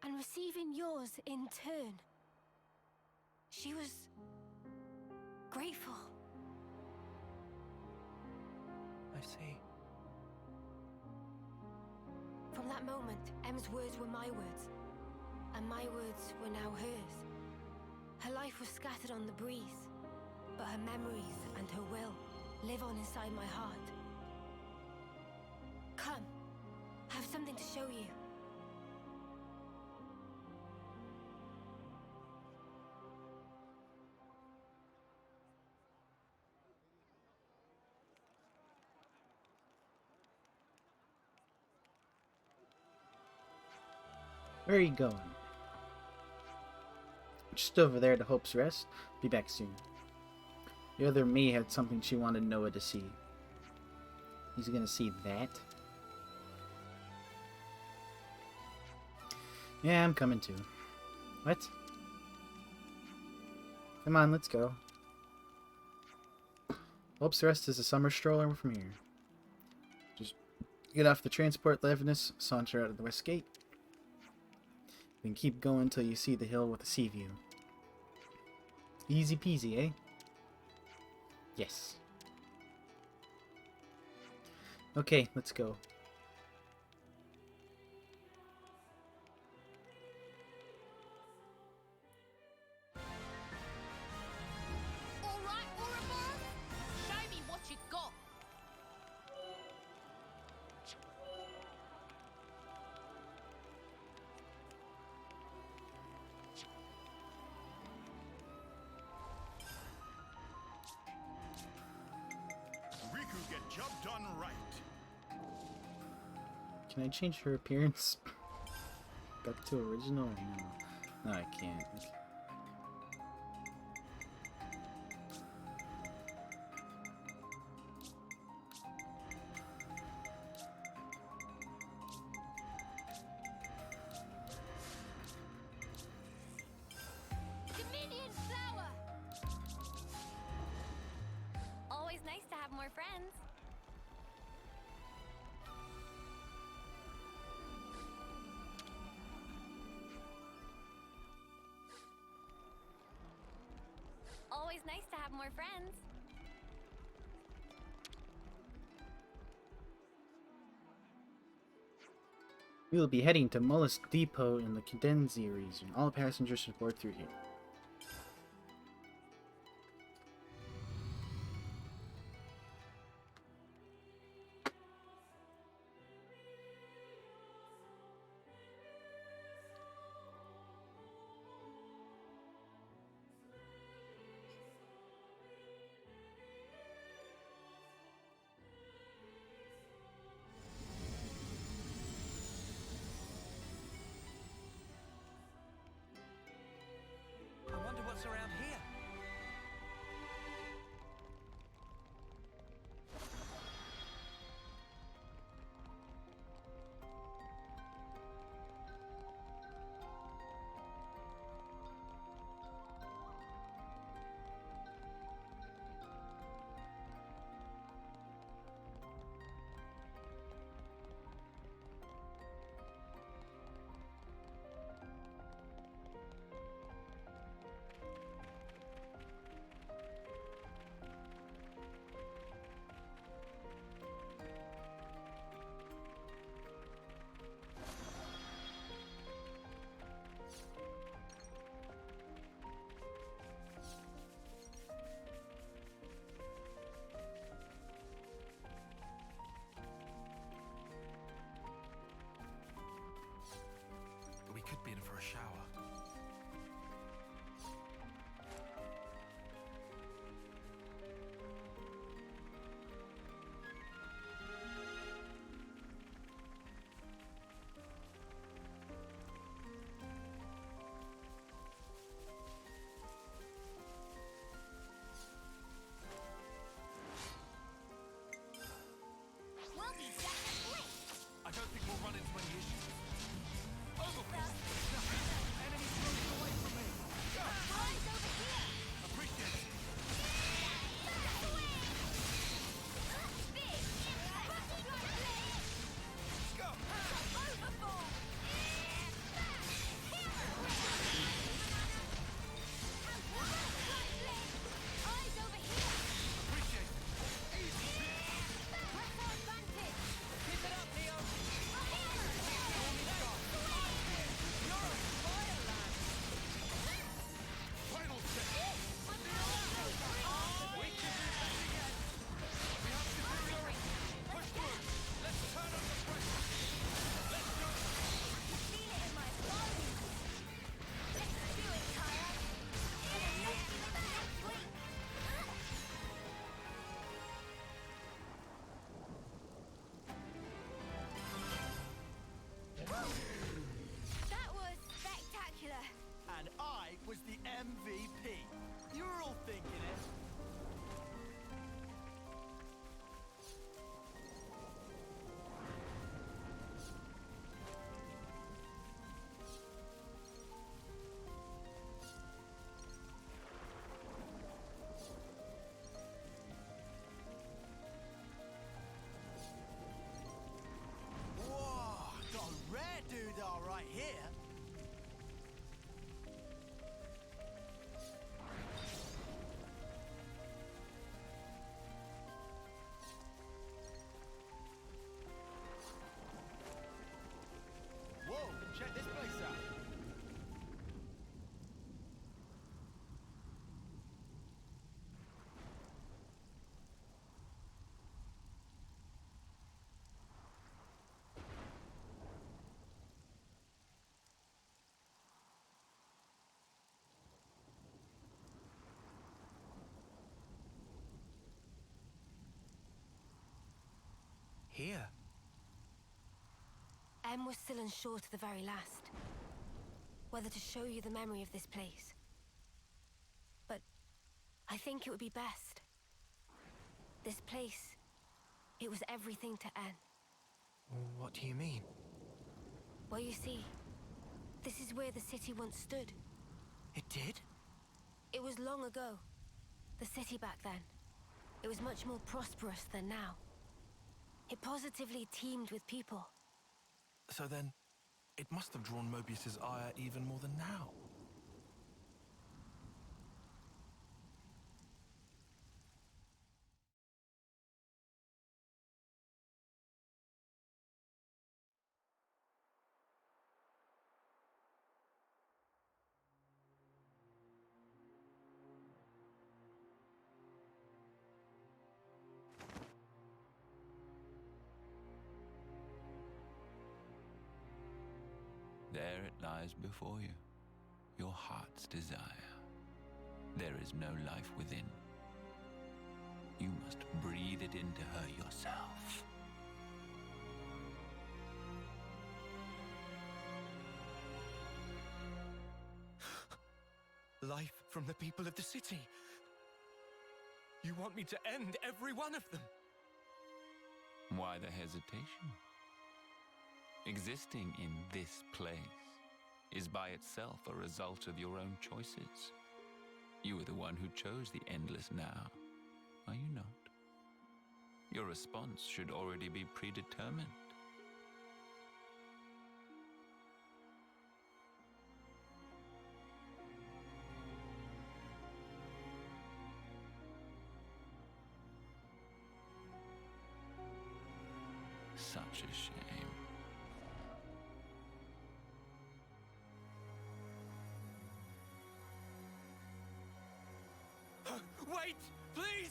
and receiving yours in turn. She was grateful. I see. From that moment, Em's words were my words, and my words were now hers. Her life was scattered on the breeze, but her memories and her will live on inside my heart. Come, I have something to show you. Where are you going? Just over there to Hope's Rest. Be back soon. The other me had something she wanted Noah to see. He's gonna see that? Yeah, I'm coming too. What? Come on, let's go. Hope's Rest is a summer stroller from here. Just get off the transport Levinus, saunter out of the west gate. Then keep going till you see the hill with the sea view. Easy peasy, eh? Yes. Okay, let's go. All right, Ouroboros? Show me what you got. Riku get job done right. Can I change her appearance back to original? No. No, I can't. Dominion flower. more friends. Always nice to have more friends. We will be heading to Mollusk Depot in the Cadenzi region. All passengers should board through here. I wonder what's around here. We could be in for a shower. We'll be set to blink. I don't think we'll run into any issues. Enemy floating away from me! Eyes over here. Appreciate it. Big. Go! Overboard. Eyes over here. Appreciate it. Press our advantage. Keep it up, Leo. Final step. We can do this again! We have superiority! Push through! Let's turn up the pressure! Let's go! Feel it in my bones. Let's do it, Kaya. Next week. That was spectacular. And I was the MVP. You were all thinking it. Whoa, got a rare doodah right here. Whoa, check this place out. Here. Em was still unsure to the very last whether to show you the memory of this place. But I think it would be best. This place, it was everything to En. What do you mean? Well, you see, this is where the city once stood. It did? It was long ago. The city back then. it was much more prosperous than now. It positively teemed with people. So then, it must have drawn Mobius's ire even more than now. There it lies before you, your heart's desire. There is no life within. You must breathe it into her yourself. Life from the people of the city. You want me to end every one of them? Why the hesitation? Existing in this place is by itself a result of your own choices. You are the one who chose the endless now, are you not? Your response should already be predetermined. Such a shame. Wait, please!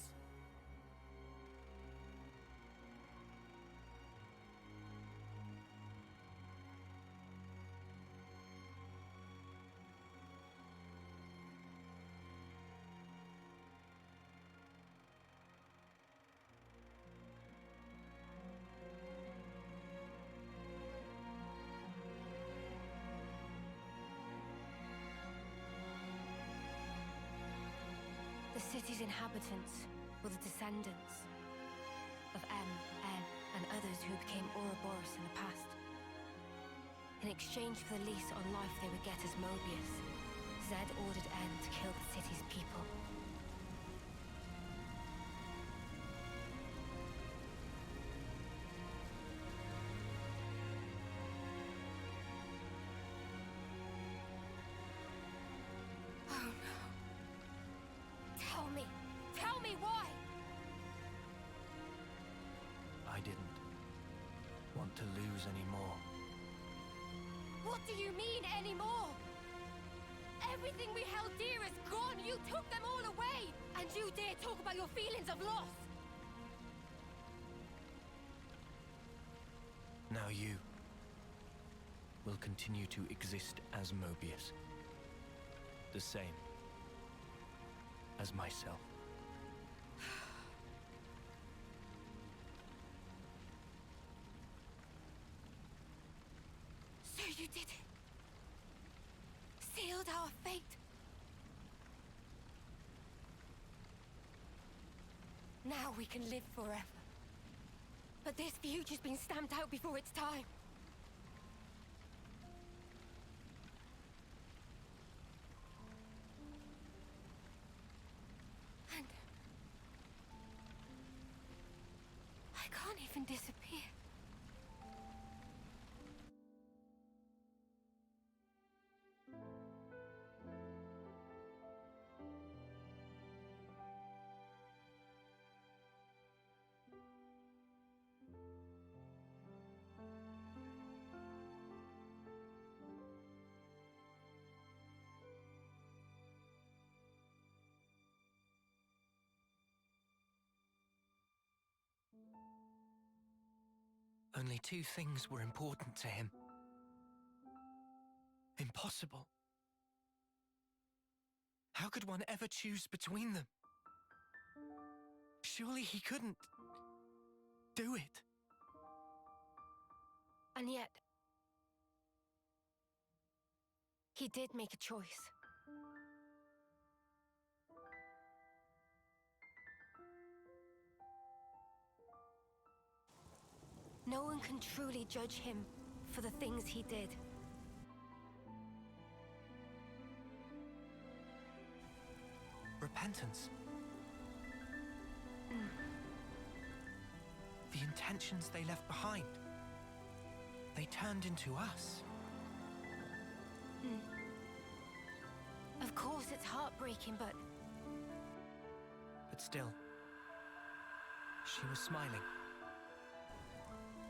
The city's inhabitants were the descendants of M, N, and others who became Ouroboros in the past. In exchange for the lease on life they would get as Mobius, Zed ordered N to kill the city's people. Oh no. Tell me why! I didn't want to lose any more. What do you mean, anymore? Everything we held dear is gone! You took them all away! And you dare talk about your feelings of loss! Now you will continue to exist as Mobius. The same as myself. So you did it. Sealed our fate. Now we can live forever. But this future's been stamped out before its time. And I can't even disappear. Only two things were important to him. Impossible. How could one ever choose between them? Surely he couldn't do it. And yet, he did make a choice. No one can truly judge him for the things he did. Repentance. The intentions they left behind. They turned into us. Of course, it's heartbreaking, but still, she was smiling.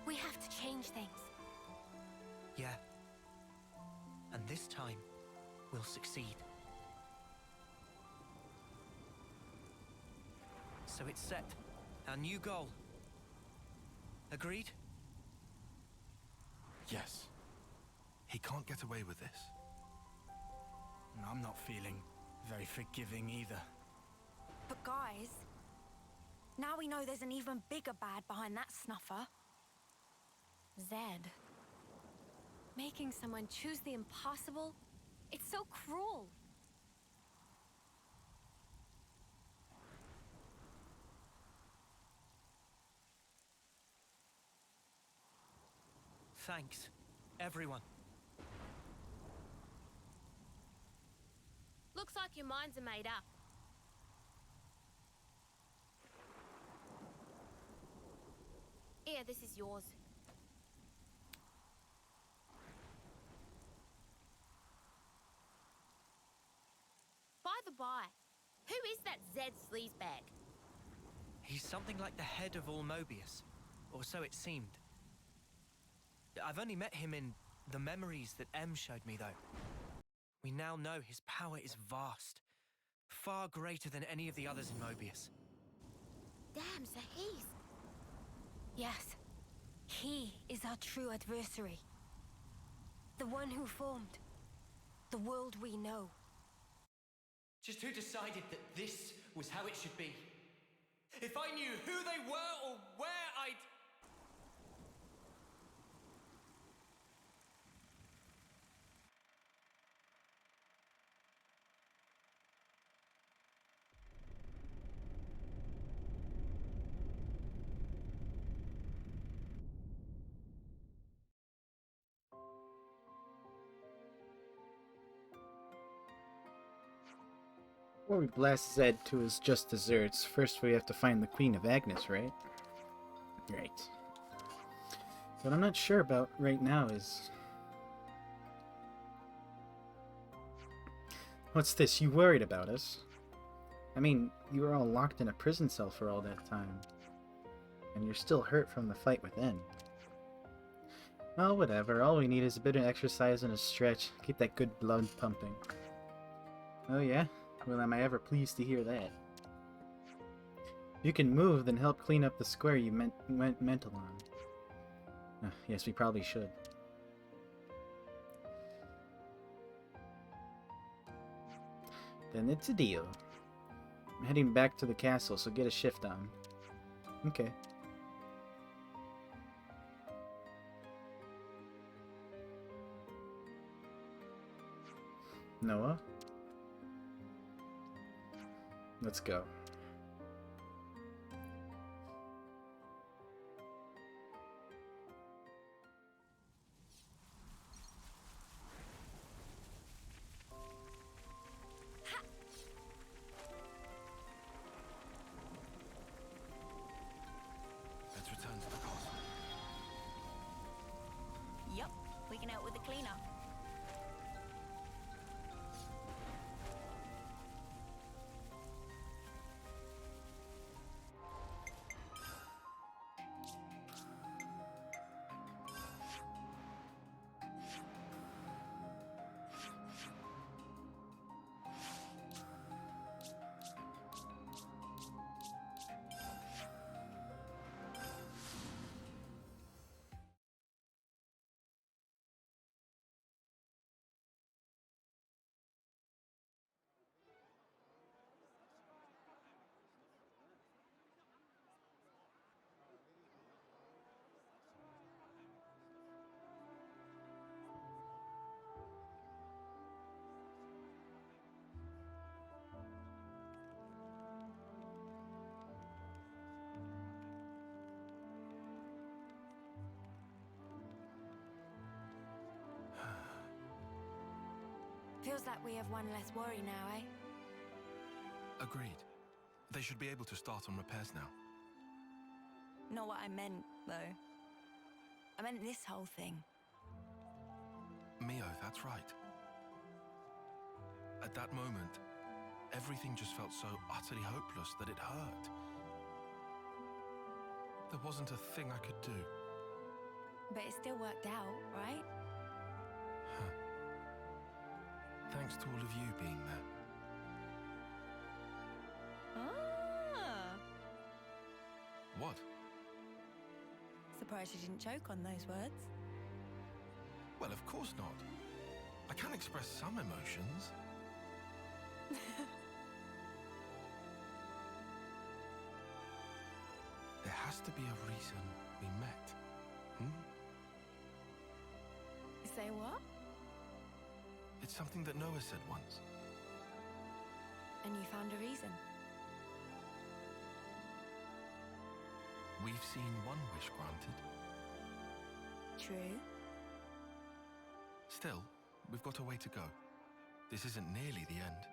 we have to change things. Yeah. And this time, we'll succeed. So it's set. Our new goal. Agreed? Yes. He can't get away with this. I'm not feeling very forgiving either. But guys, now we know there's an even bigger bad behind that snuffer. Zed. Making someone choose the impossible? It's so cruel. Thanks, everyone. Looks like your minds are made up. Here, this is yours. By the by, who is that Zed sleazebag? He's something like the head of all Mobius, or so it seemed. I've only met him in the memories that M showed me, though. We now know his power is vast, far greater than any of the others in Mobius. Damn, so he's... Yes. He is our true adversary. The one who formed the world we know. Just who decided that this was how it should be? If I knew who they were or where I'd... Before we blast Zed to his just desserts, first we have to find the Queen of Agnes, right? Right. What I'm not sure about right now is... What's this? You worried about us? I mean, you were all locked in a prison cell for all that time. And you're still hurt from the fight with N. Well, whatever. All we need is a bit of exercise and a stretch. Keep that good blood pumping. Oh yeah? Well, am I ever pleased to hear that. If you can move, then help clean up the square you went mental on. Yes, we probably should. Then it's a deal. I'm heading back to the castle, so get a shift on. Okay. Noah? Let's go. Let's return to the castle. Yup, we can help with the cleanup. Feels like we have one less worry now, eh? Agreed. They should be able to start on repairs now. Not what I meant, though. I meant this whole thing. Mio, that's right. At that moment, everything just felt so utterly hopeless that it hurt. There wasn't a thing I could do. But it still worked out, right? Thanks to all of you being there. Ah! What? Surprised you didn't choke on those words. Well, of course not. I can express some emotions. There has to be a reason we met. Say what? It's something that Noah said once. And you found a reason. We've seen one wish granted. True. Still, we've got a way to go. This isn't nearly the end.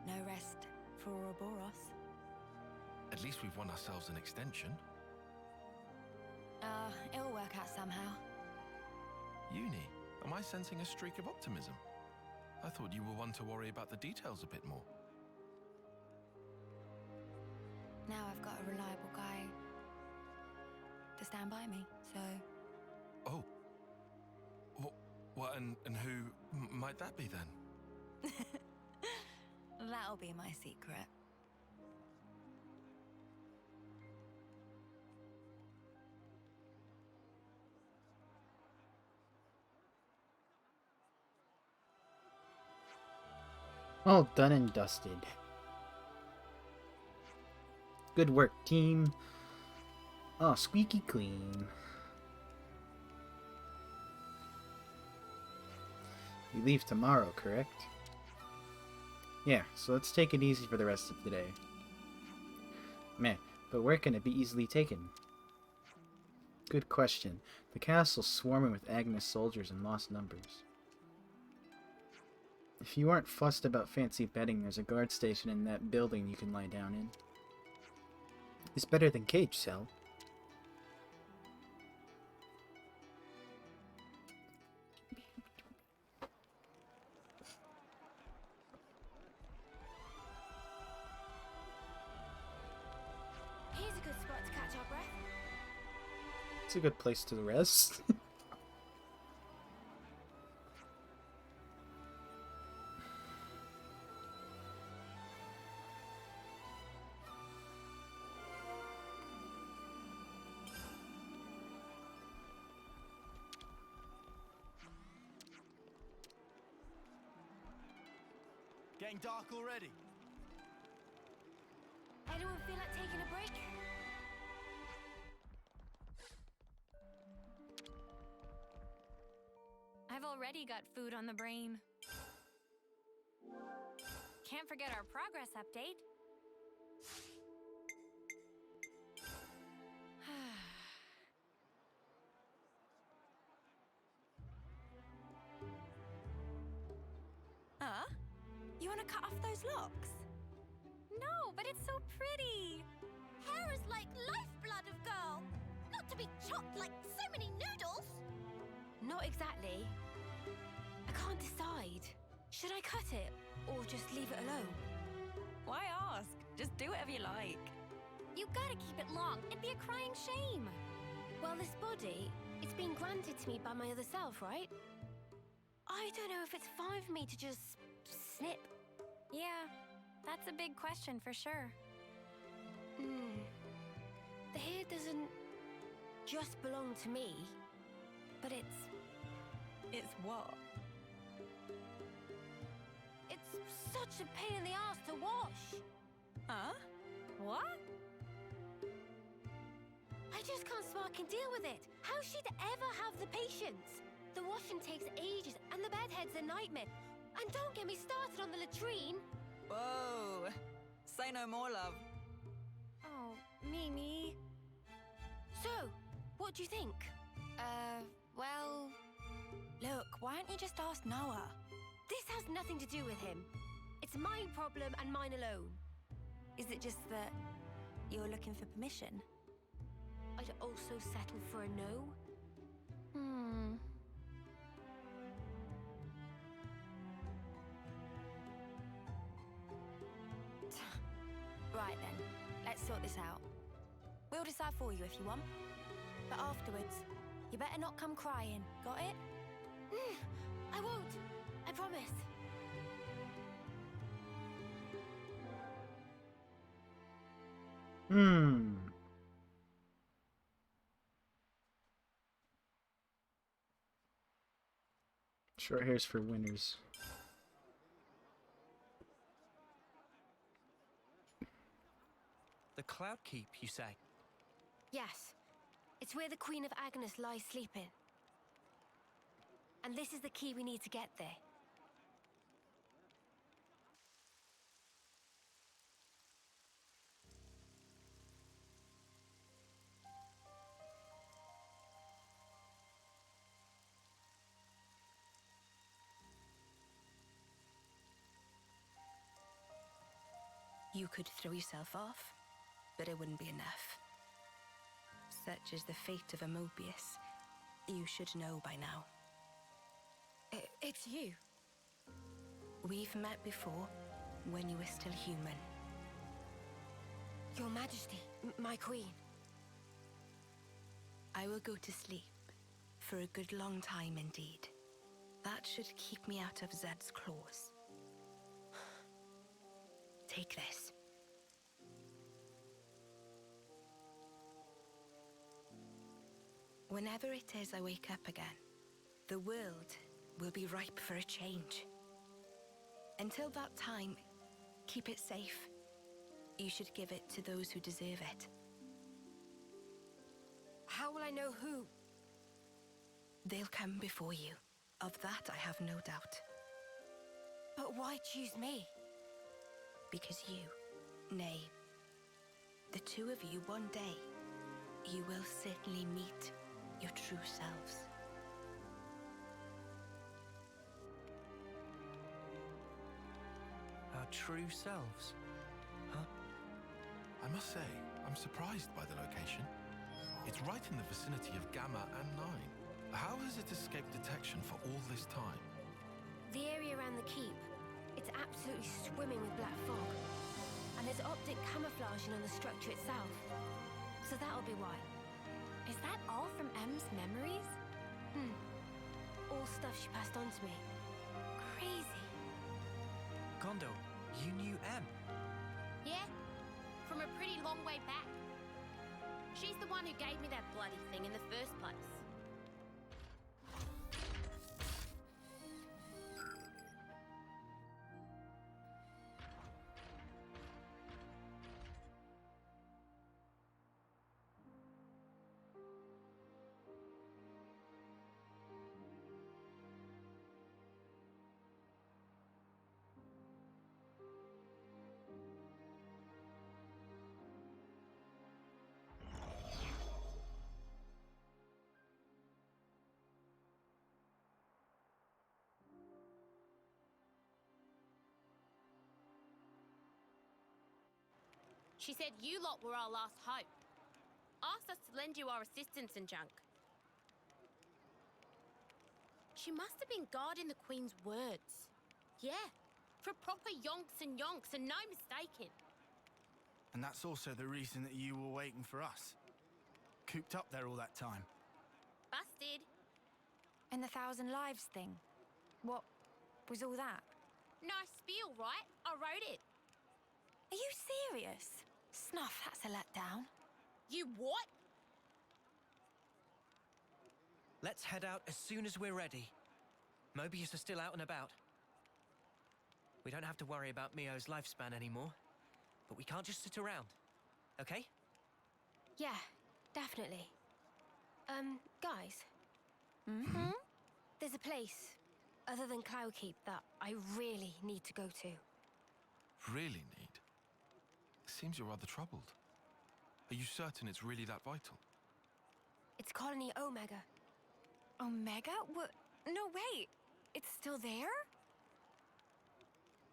No rest for Ouroboros. At least we've won ourselves an extension. It'll work out somehow. Uni, am I sensing a streak of optimism? I thought you were one to worry about the details a bit more. Now I've got a reliable guy to stand by me, so... Oh. What, and who might that be then? That'll be my secret. All done and dusted. Good work, team. Oh, squeaky clean. We leave tomorrow, correct? Yeah, so let's take it easy for the rest of the day. Meh, but where can it be easily taken? Good question. The castle's swarming with Agnes soldiers in lost numbers. If you aren't fussed about fancy bedding, there's a guard station in that building you can lie down in. It's better than cage cell. Here's a good spot to catch our breath. It's a good place to rest. Getting dark already. Anyone feel like taking a break? I've already got food on the brain. Can't forget our progress update. You want to cut off those locks? No, but it's so pretty. Hair is like lifeblood of girl, not to be chopped like so many noodles. Not exactly. I can't decide. Should I cut it or just leave it alone? Why ask? Just do whatever you like. You gotta keep it long. It'd be a crying shame. Well, this body, it's been granted to me by my other self, right? I don't know if it's fine for me to just snip. Yeah, that's a big question for sure. The hair doesn't just belong to me, but it's... It's what? It's such a pain in the ass to wash. Huh? What? I just can't spark and deal with it. How she'd ever have the patience? The washing takes ages, and the bedhead's a nightmare. And don't get me started on the latrine. Whoa. Say no more, love. Oh, Mimi. So, what do you think? Well... Look, why don't you just ask Noah? This has nothing to do with him. It's my problem and mine alone. Is it just that you're looking for permission? I'd also settle for a no. Right then, let's sort this out. We'll decide for you if you want. But afterwards, you better not come crying, got it? I won't. I promise. Short hairs for winners. The Cloud Keep, you say? Yes. It's where the Queen of Agnes lies sleeping. And this is the key we need to get there. You could throw yourself off, but it wouldn't be enough. Such is the fate of a Mobius. You should know by now. It's you. We've met before, when you were still human. Your Majesty, my queen. I will go to sleep, for a good long time indeed. That should keep me out of Zed's claws. Take this. Whenever it is I wake up again, the world will be ripe for a change. Until that time, keep it safe. You should give it to those who deserve it. How will I know who? They'll come before you. Of that I have no doubt. But why choose me? Because you, nay, the two of you one day, you will certainly meet your true selves. Our true selves? Huh? I must say, I'm surprised by the location. It's right in the vicinity of Gamma and 9. How has it escaped detection for all this time? The area around the keep. It's absolutely swimming with black fog. And there's optic camouflaging on the structure itself. So that'll be why. Is that all from M's memories? All stuff she passed on to me. Crazy. Gondo, you knew M? Yeah, from a pretty long way back. She's the one who gave me that bloody thing in the first place. She said you lot were our last hope. Asked us to lend you our assistance and junk. She must have been guarding the Queen's words. Yeah, for proper yonks and no mistaking. And that's also the reason that you were waiting for us. Cooped up there all that time. Busted. And the 1,000 lives thing? What was all that? Nice spiel, right? I wrote it. Are you serious? Snuff, that's a letdown. You what? Let's head out as soon as we're ready. Mobius are still out and about. We don't have to worry about Mio's lifespan anymore. But we can't just sit around, okay? Yeah, definitely. Guys. There's a place, other than Cloudkeep, that I really need to go to. Really need? Seems you're rather troubled. Are you certain it's really that vital? It's Colony Omega. Omega? What? No, wait. It's still there?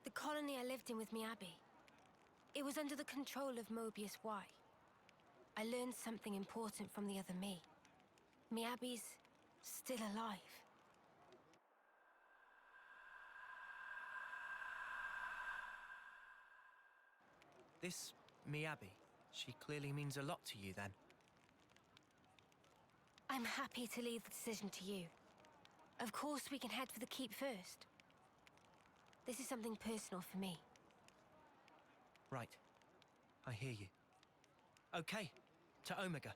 The colony I lived in with me Abby. It was under the control of Mobius Y. I learned something important from the other me. Miyabi's still alive. This Miyabi, she clearly means a lot to you then. I'm happy to leave the decision to you. Of course, we can head for the keep first. This is something personal for me. Right. I hear you. Okay, to Omega.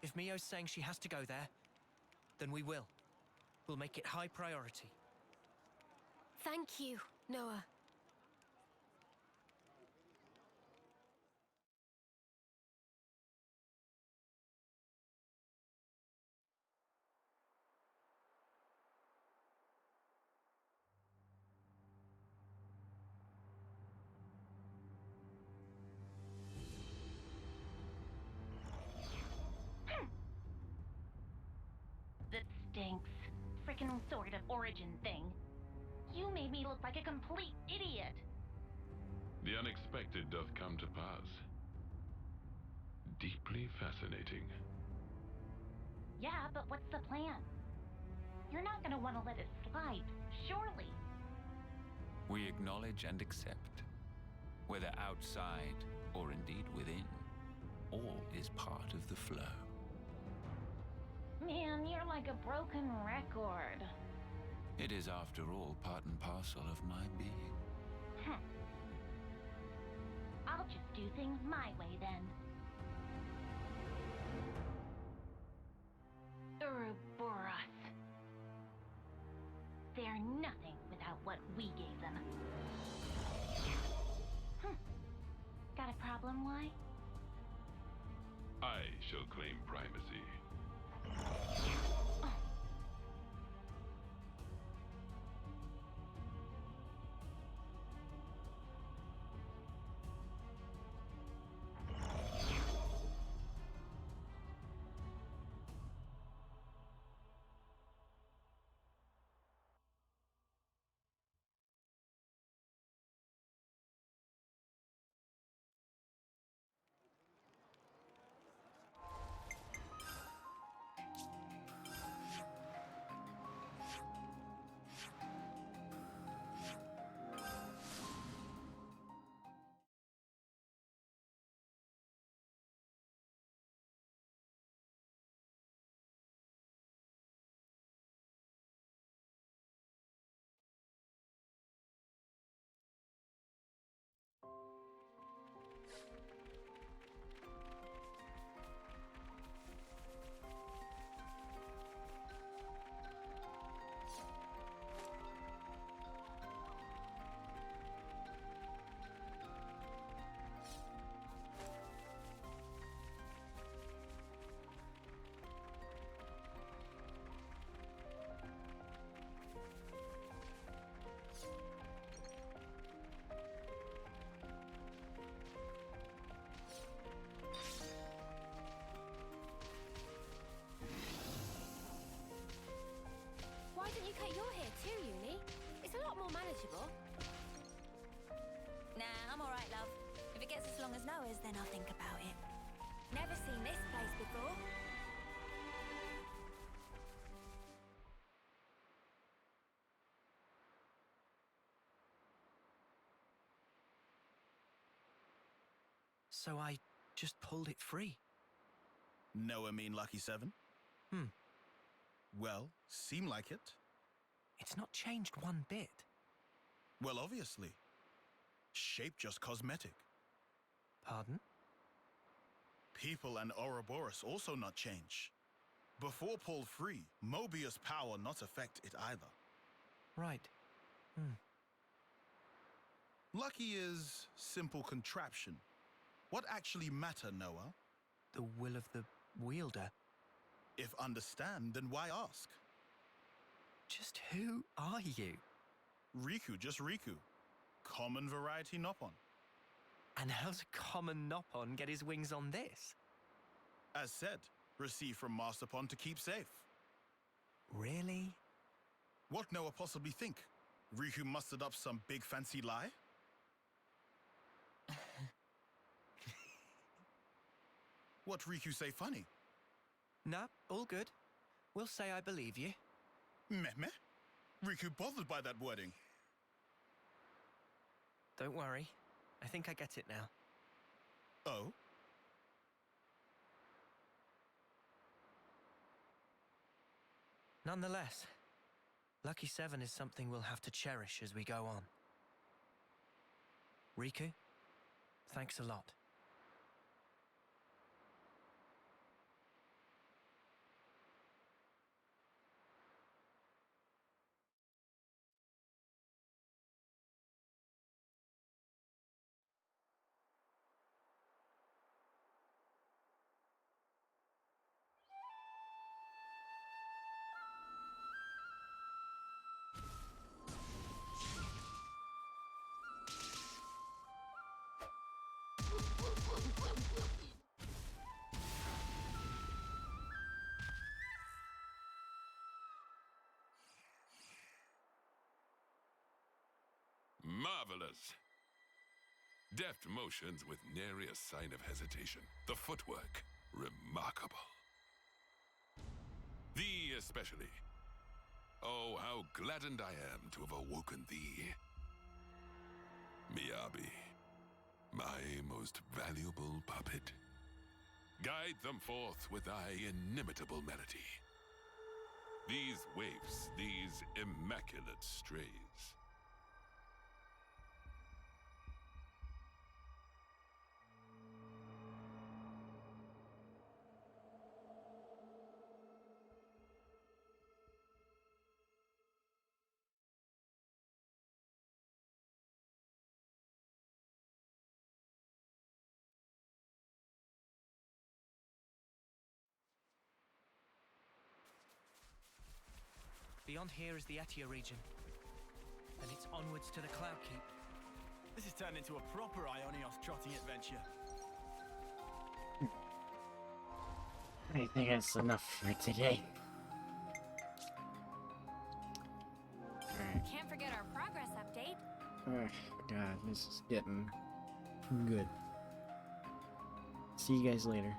If Mio's saying she has to go there, then we will. We'll make it high priority. Thank you, Noah. That stinks. Frickin' Sword of Origin thing. You made me look like a complete idiot. The unexpected doth come to pass. Deeply fascinating. Yeah, but what's the plan? You're not gonna want to let it slide, surely. We acknowledge and accept, whether outside or indeed within, all is part of the flow. Man, you're like a broken record. It is, after all, part and parcel of my being. I'll just do things my way then. Ouroboros. They're nothing without what we gave them. Got a problem, why? I shall claim primacy. Why don't you cut your hair too, Uni? It's a lot more manageable. Nah, I'm alright, love. If it gets as long as Noah's, then I'll think about it. Never seen this place before. So I just pulled it free. Noah mean Lucky 7? Well, seem like it. It's not changed one bit. Well, obviously. Shape just cosmetic. Pardon? People and Ouroboros also not change. Before pull free, Mobius power not affect it either. Right. Lucky is simple contraption. What actually matter, Noah? The will of the wielder. If understand, then why ask? Just who are you? Riku, just Riku. Common variety Noppon. And how's a common Noppon get his wings on this? As said, received from Masterpon to keep safe. Really? What Noah possibly think? Riku mustered up some big fancy lie? What Riku say funny? Nah, all good. We'll say I believe you. Meh? Riku bothered by that wording. Don't worry. I think I get it now. Oh? Nonetheless, Lucky 7 is something we'll have to cherish as we go on. Riku, thanks a lot. Marvelous. Deft motions with nary a sign of hesitation. The footwork, remarkable. Thee especially. Oh, how gladdened I am to have awoken thee. Miyabi, my most valuable puppet. Guide them forth with thy inimitable melody. These waifs, these immaculate strays. Beyond here is the Etia region. And it's onwards to the Cloud Keep. This has turned into a proper Ionios trotting adventure. I think that's enough for today. Alright. Can't forget our progress update. Oh, God, this is getting good. See you guys later.